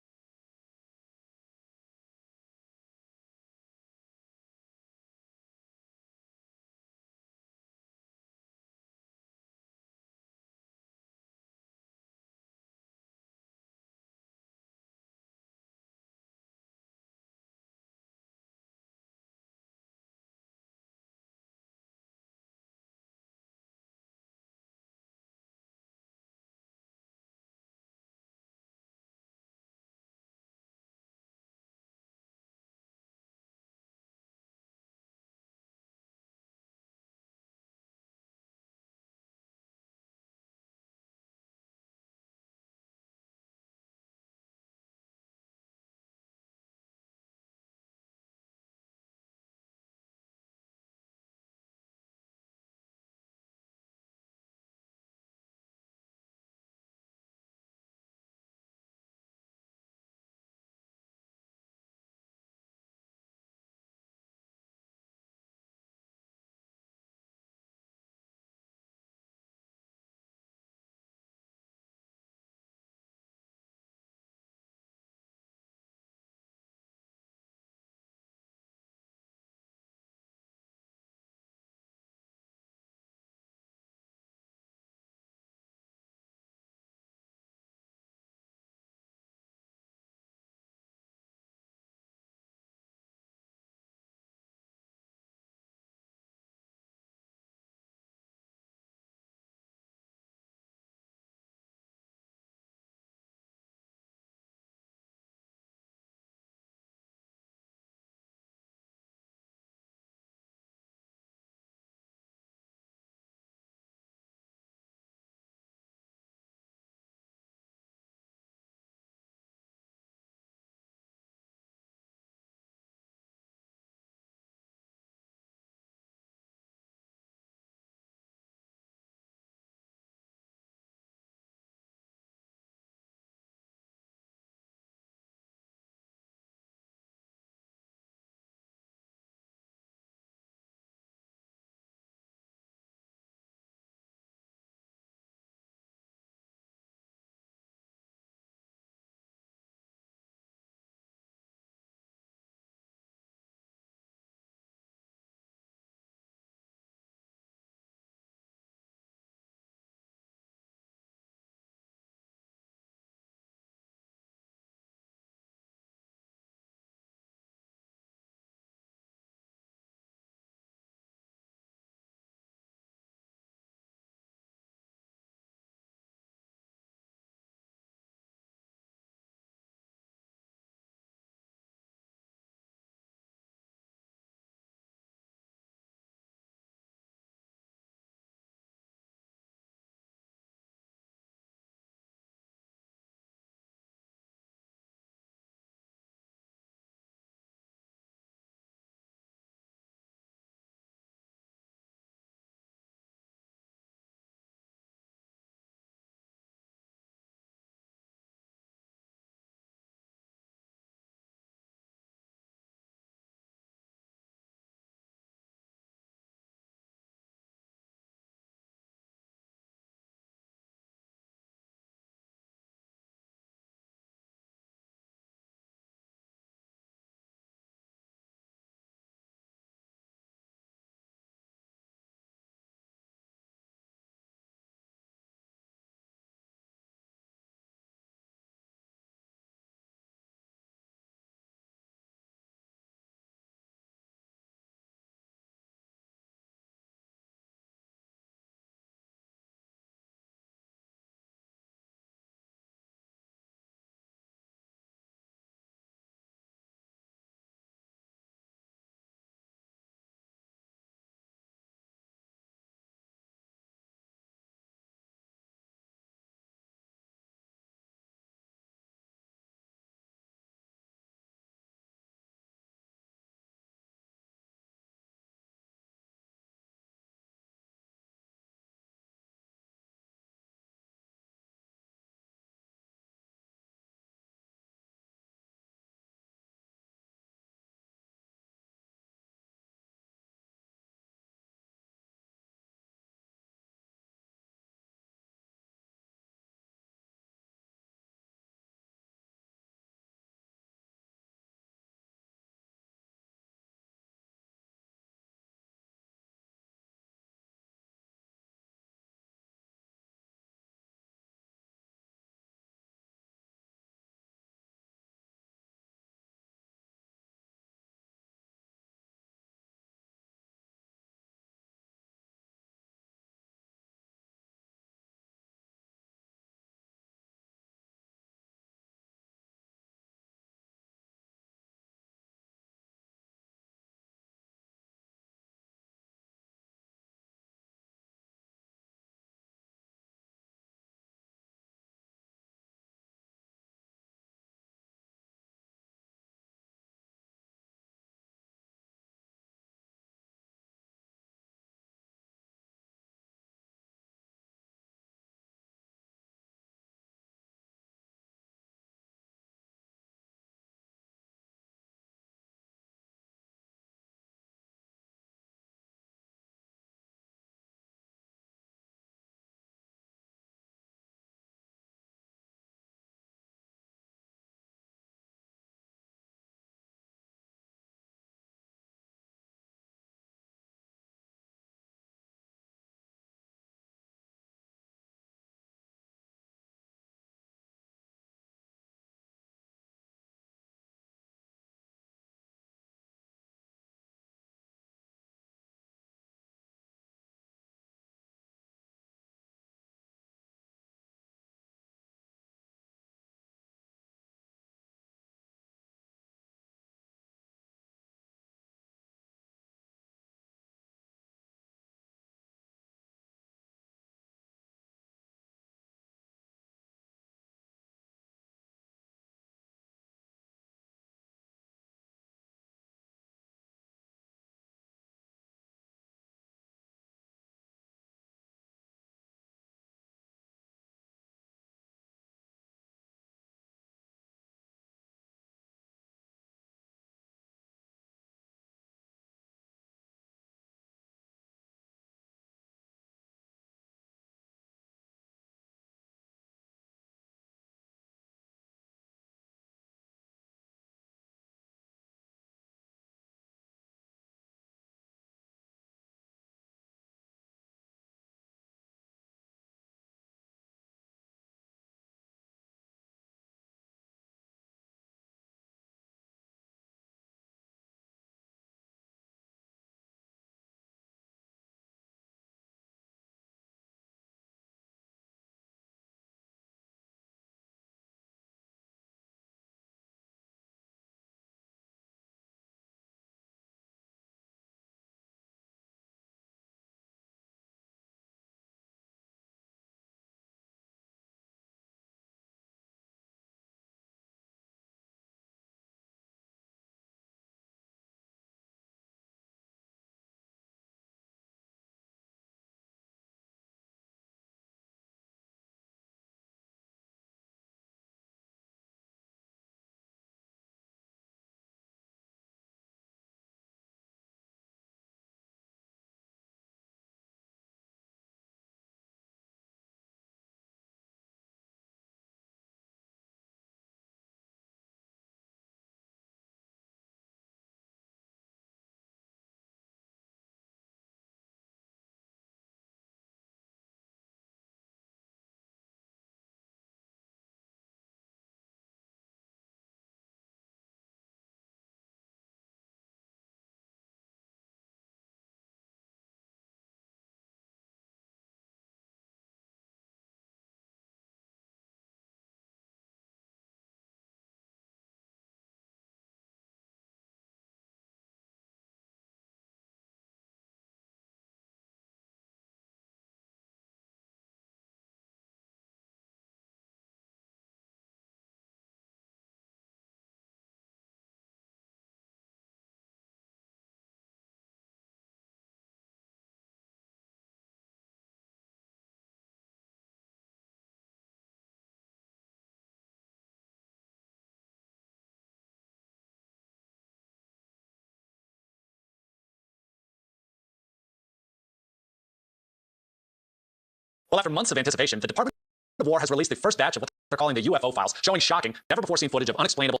Well, after months of anticipation, the Department of War has released the first batch of what they're calling the UFO files, showing shocking, never-before-seen footage of unexplainable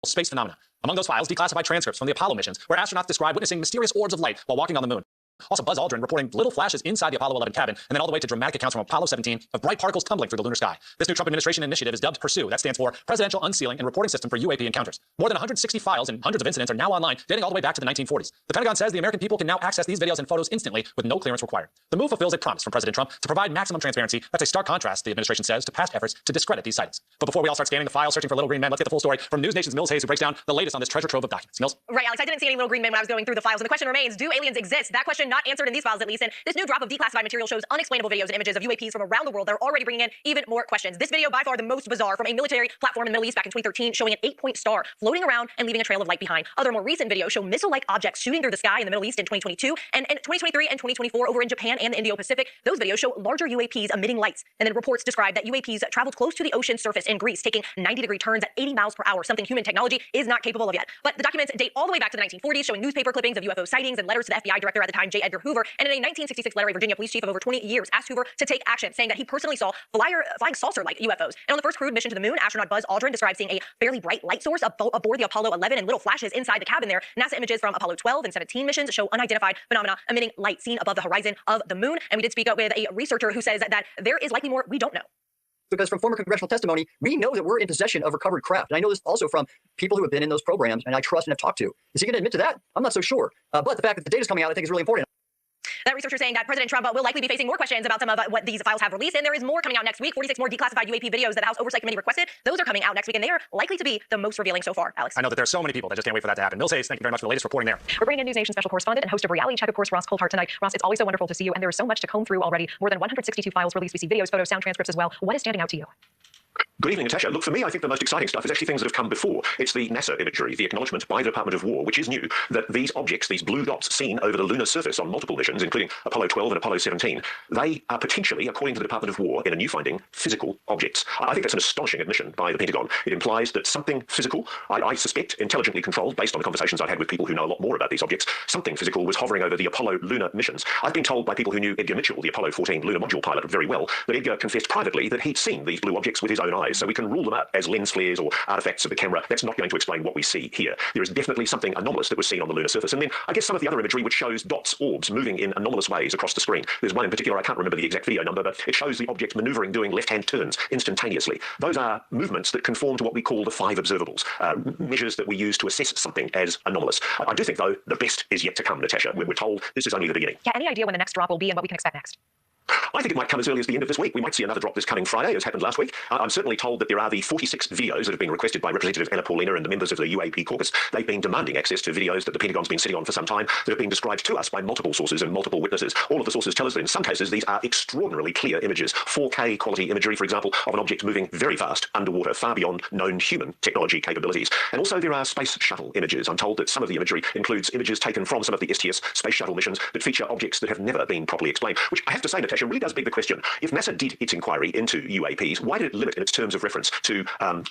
space phenomena. Among those files, declassified transcripts from the Apollo missions, where astronauts describe witnessing mysterious orbs of light while walking on the moon. Also, Buzz Aldrin reporting little flashes inside the Apollo 11 cabin, and then all the way to dramatic accounts from Apollo 17 of bright particles tumbling through the lunar sky. This new Trump administration initiative is dubbed PURSUE. That stands for Presidential Unsealing and Reporting System for UAP Encounters. More than 160 files and hundreds of incidents are now online, dating all the way back to the 1940s. The Pentagon says the American people can now access these videos and photos instantly with no clearance required. The move fulfills a promise from President Trump to provide maximum transparency. That's a stark contrast, the administration says, to past efforts to discredit these sightings. But before we all start scanning the files, searching for little green men, let's get the full story from News Nation's Mills Hayes, who breaks down the latest on this treasure trove of documents. Mills? Right, Alex, I didn't see any little green men when I was going through the files, and the question remains, do aliens exist? That question not answered in these files, at least, and this new drop of declassified material shows unexplainable videos and images of UAPs from around the world that are already bringing in even more questions. This video, by far the most bizarre, from a military platform in the Middle East back in 2013, showing an 8-point star floating around and leaving a trail of light behind. Other more recent videos show missile-like objects shooting through the sky in the Middle East in 2022, and in 2023 and 2024 over in Japan and the Indo-Pacific. Those videos show larger UAPs emitting lights, and then reports describe that UAPs traveled close to the ocean surface in Greece, taking 90-degree turns at 80 miles per hour, something human technology is not capable of yet. But the documents date all the way back to the 1940s, showing newspaper clippings of UFO sightings and letters to the FBI director at the time, J. Edgar Hoover, and in a 1966 letter, a Virginia police chief of over 20 years asked Hoover to take action, saying that he personally saw flying saucer-like UFOs. And on the first crewed mission to the moon, astronaut Buzz Aldrin described seeing a fairly bright light source aboard the Apollo 11 and little flashes inside the cabin there. NASA images from Apollo 12 and 17 missions show unidentified phenomena emitting light seen above the horizon of the moon. And we did speak with a researcher who says that there is likely more we don't know. Because from former congressional testimony, we know that we're in possession of recovered craft. And I know this also from people who have been in those programs and I trust and have talked to. Is he going to admit to that? I'm not so sure. But the fact that the data is coming out, I think is really important. That researcher saying that President Trump will likely be facing more questions about some of what these files have released, and there is more coming out next week. 46 more declassified UAP videos that the House Oversight Committee requested. Those are coming out next week, and they are likely to be the most revealing so far. Alex? I know that there's so many people that just can't wait for that to happen. Mills Hayes, thank you very much for the latest reporting there. We're bringing in News Nation special correspondent and host of Reality Check, of course, Ross Coulthart tonight. Ross, it's always so wonderful to see you, and there is so much to comb through already. More than 162 files released. We see videos, photos, sound transcripts as well. What is standing out to you? Good evening, Natasha. Look, for me, I think the most exciting stuff is actually things that have come before. It's the NASA imagery, the acknowledgement by the Department of War, which is new, that these objects, these blue dots seen over the lunar surface on multiple missions, including Apollo 12 and Apollo 17, they are potentially, according to the Department of War, in a new finding, physical objects. I think that's an astonishing admission by the Pentagon. It implies that something physical, I suspect intelligently controlled, based on the conversations I've had with people who know a lot more about these objects, something physical was hovering over the Apollo lunar missions. I've been told by people who knew Edgar Mitchell, the Apollo 14 lunar module pilot, very well, that Edgar confessed privately that he'd seen these blue objects with his own eyes, so we can rule them out as lens flares or artifacts of the camera. That's not going to explain what we see here. There is definitely something anomalous that was seen on the lunar surface. And then I guess some of the other imagery which shows dots, orbs, moving in anomalous ways across the screen. There's one in particular, I can't remember the exact video number, but it shows the object maneuvering, doing left-hand turns instantaneously. Those are movements that conform to what we call the 5 observables, measures that we use to assess something as anomalous. I do think, though, the best is yet to come, Natasha. We're told this is only the beginning. Yeah, any idea when the next drop will be and what we can expect next? I think it might come as early as the end of this week. We might see another drop this coming Friday, as happened last week. I'm certainly told that there are the 46 videos that have been requested by Representative Anna Paulina and the members of the UAP caucus. They've been demanding access to videos that the Pentagon's been sitting on for some time that have been described to us by multiple sources and multiple witnesses. All of the sources tell us that in some cases these are extraordinarily clear images, 4K quality imagery, for example, of an object moving very fast underwater, far beyond known human technology capabilities. And also there are space shuttle images. I'm told that some of the imagery includes images taken from some of the STS space shuttle missions that feature objects that have never been properly explained, which I have to say, Natasha, really does beg the question. If NASA did its inquiry into UAPs, why did it limit in its terms of reference to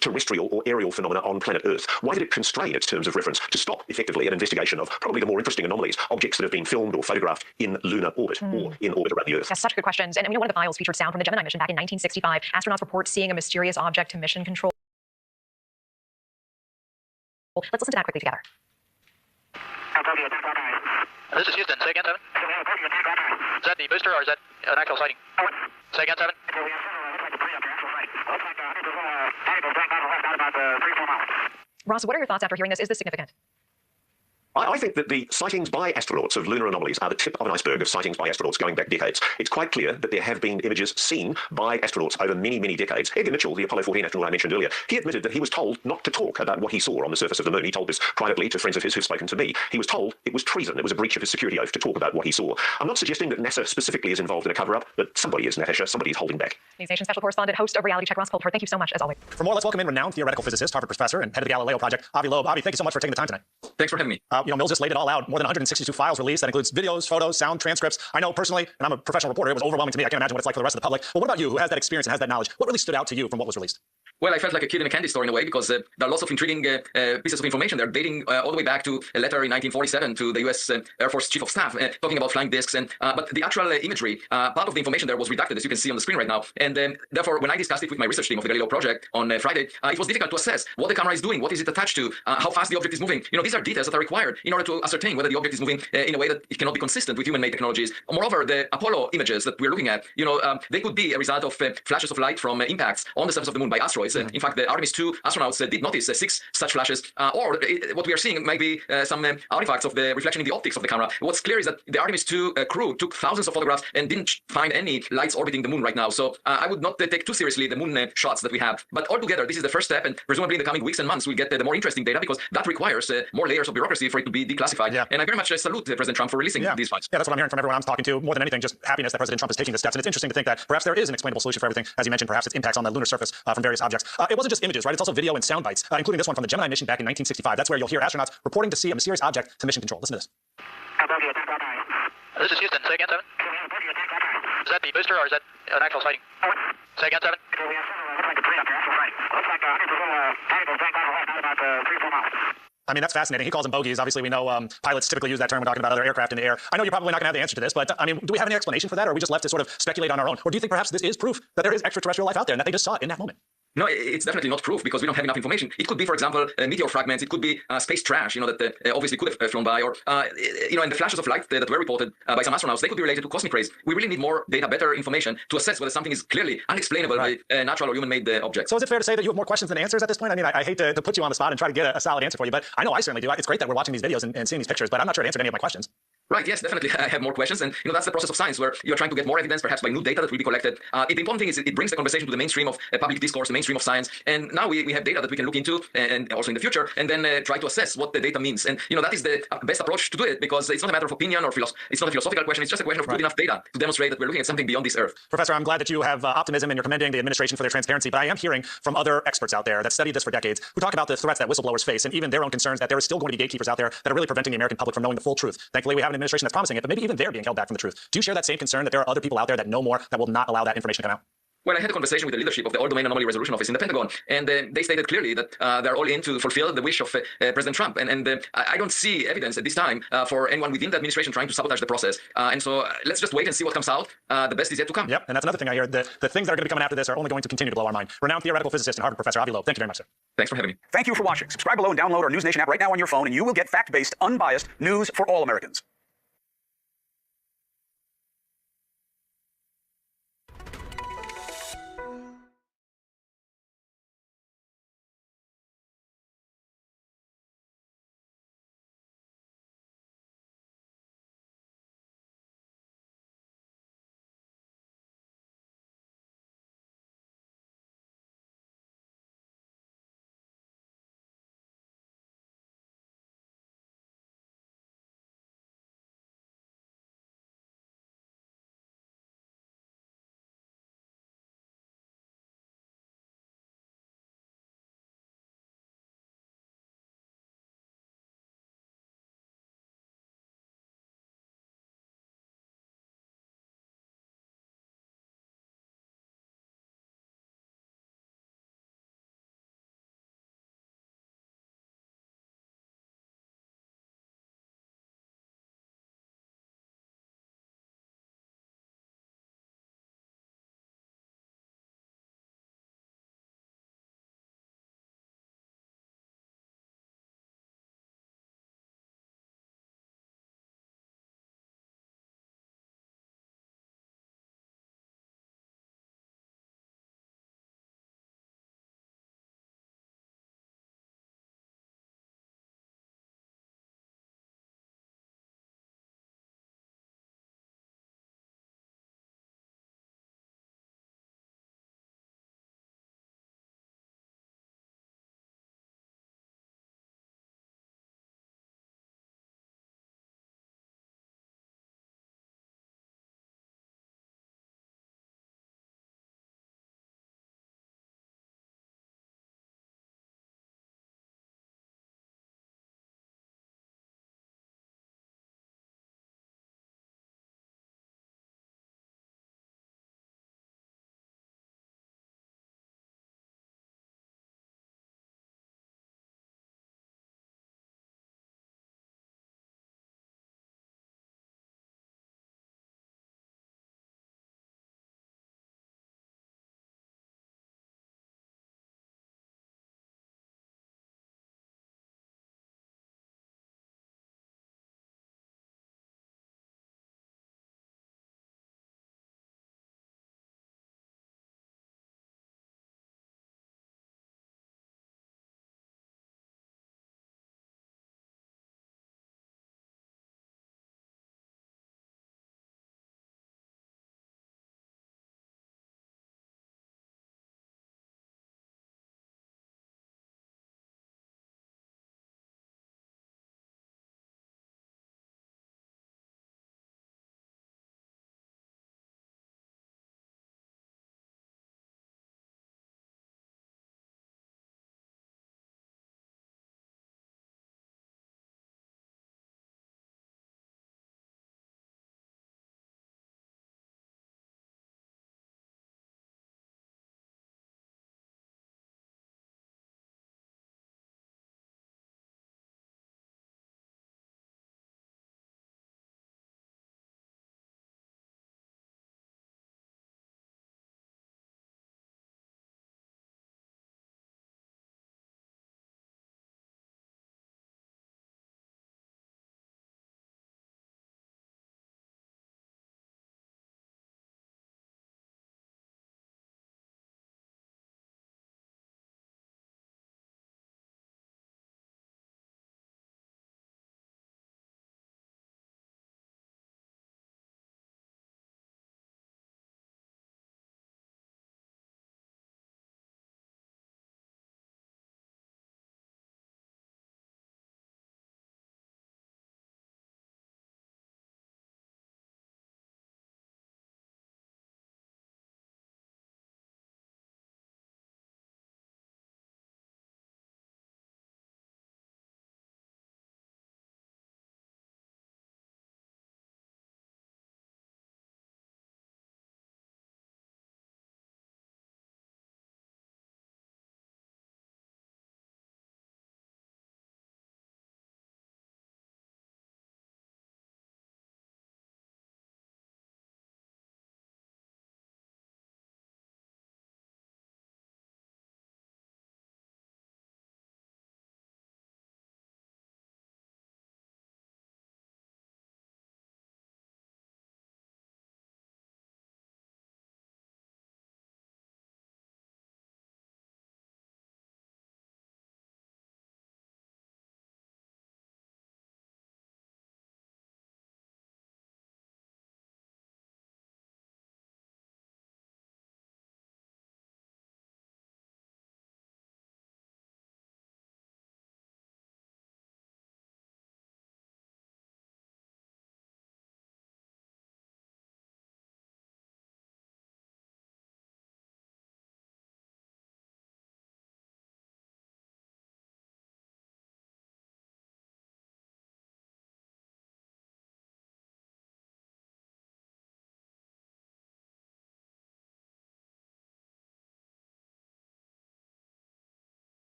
terrestrial or aerial phenomena on planet Earth? Why did it constrain its terms of reference to stop, effectively, an investigation of probably the more interesting anomalies, objects that have been filmed or photographed in lunar orbit or in orbit around the Earth? Yeah, such good questions. And one of the files featured sound from the Gemini mission back in 1965. Astronauts report seeing a mysterious object to mission control. Let's listen to that quickly together. This is Houston. Say again, 7. Is that the booster or is that an actual sighting? Say again, 7. Ross, what are your thoughts after hearing this? Is this significant? I think that the sightings by astronauts of lunar anomalies are the tip of an iceberg of sightings by astronauts going back decades. It's quite clear that there have been images seen by astronauts over many, many decades. Edgar Mitchell, the Apollo 14 astronaut I mentioned earlier, he admitted that he was told not to talk about what he saw on the surface of the moon. He told this privately to friends of his who've spoken to me. He was told it was treason. It was a breach of his security oath to talk about what he saw. I'm not suggesting that NASA specifically is involved in a cover-up, but somebody is, Natasha. Somebody is holding back. News Nation special correspondent, host of Reality Check, Ross Coulthart. Thank you so much, as always. For more, let's welcome in renowned theoretical physicist, Harvard professor, and head of the Galileo Project, Avi Loeb. Avi, thank you so much for taking the time tonight. Thanks for having me. Mills just laid it all out. More than 162 files released. That includes videos, photos, sound, transcripts. I know personally, and I'm a professional reporter, it was overwhelming to me. I can't imagine what it's like for the rest of the public. But what about you, who has that experience and has that knowledge? What really stood out to you from what was released? Well, I felt like a kid in a candy store in a way because there are lots of intriguing pieces of information. They're dating all the way back to a letter in 1947 to the U.S. Air Force Chief of Staff talking about flying discs. But the actual imagery, part of the information there was redacted, as you can see on the screen right now. And therefore, when I discussed it with my research team of the Galileo project on Friday, it was difficult to assess what the camera is doing, what is it attached to, how fast the object is moving. These are details that are required in order to ascertain whether the object is moving in a way that it cannot be consistent with human-made technologies. Moreover, the Apollo images that we're looking at, they could be a result of flashes of light from impacts on the surface of the moon by asteroids. In fact, the Artemis 2 astronauts did notice 6 such flashes, what we are seeing might be some artifacts of the reflection in the optics of the camera. What's clear is that the Artemis 2 crew took thousands of photographs and didn't find any lights orbiting the moon right now. So I would not take too seriously the moon shots that we have. But altogether, this is the first step, and presumably in the coming weeks and months, we'll get the more interesting data because that requires more layers of bureaucracy for it to be declassified. Yeah. And I very much salute President Trump for releasing these files. Yeah, that's what I'm hearing from everyone I'm talking to. More than anything, just happiness that President Trump is taking the steps. And it's interesting to think that perhaps there is an explainable solution for everything. As you mentioned, perhaps it's impacts on the lunar surface from various objects. It wasn't just images, right? It's also video and sound bites, including this one from the Gemini mission back in 1965. That's where you'll hear astronauts reporting to see a mysterious object to mission control. Listen to this. This is Houston. Say again, 7. Is that the booster or is that an actual sighting? Say again, 7. I mean, that's fascinating. He calls them bogeys. Obviously, we know pilots typically use that term when talking about other aircraft in the air. I know you're probably not going to have the answer to this, but I mean, do we have any explanation for that, or are we just left to sort of speculate on our own? Or do you think perhaps this is proof that there is extraterrestrial life out there and that they just saw it in that moment? No, it's definitely not proof because we don't have enough information. It could be, for example, meteor fragments. It could be space trash, that obviously could have flown by, or and the flashes of light that were reported by some astronauts, they could be related to cosmic rays. We really need more data, better information to assess whether something is clearly unexplainable by natural or human-made objects. So is it fair to say that you have more questions than answers at this point? I mean, I hate to put you on the spot and try to get a solid answer for you, but I know I certainly do. It's great that we're watching these videos and seeing these pictures, but I'm not sure it answered any of my questions. Right, yes, definitely. I have more questions. And, that's the process of science where you're trying to get more evidence, perhaps by new data that will be collected. The important thing is it brings the conversation to the mainstream of public discourse, the mainstream of science. And now we have data that we can look into and also in the future and then try to assess what the data means. And, that is the best approach to do it because it's not a matter of opinion or it's not a philosophical question. It's just a question of good enough data to demonstrate that we're looking at something beyond this Earth. Professor, I'm glad that you have optimism and you're commending the administration for their transparency, but I am hearing from other experts out there that studied this for decades who talk about the threats that whistleblowers face and even their own concerns that there is still going to be gatekeepers out there that are really preventing the American public from knowing the full truth. Thankfully, we have an administration that's promising it, but maybe even they're being held back from the truth. Do you share that same concern that there are other people out there that know more that will not allow that information to come out? Well, I had a conversation with the leadership of the All-Domain Anomaly Resolution Office in the Pentagon, and they stated clearly that they're all in to fulfill the wish of President Trump. And I don't see evidence at this time for anyone within the administration trying to sabotage the process. And so let's just wait and see what comes out. The best is yet to come. Yep, and that's another thing I hear. The things that are going to be coming after this are only going to continue to blow our mind. Renowned theoretical physicist and Harvard professor Avi Loeb. Thank you very much, sir. Thanks for having me. Thank you for watching. Subscribe below and download our News Nation app right now on your phone, and you will get fact-based, unbiased news for all Americans.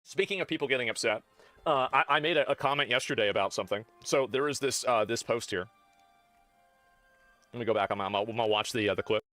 Speaking of people getting upset, I made a comment yesterday about something. So there is this this post here. Let me go back. I'm gonna watch the clip.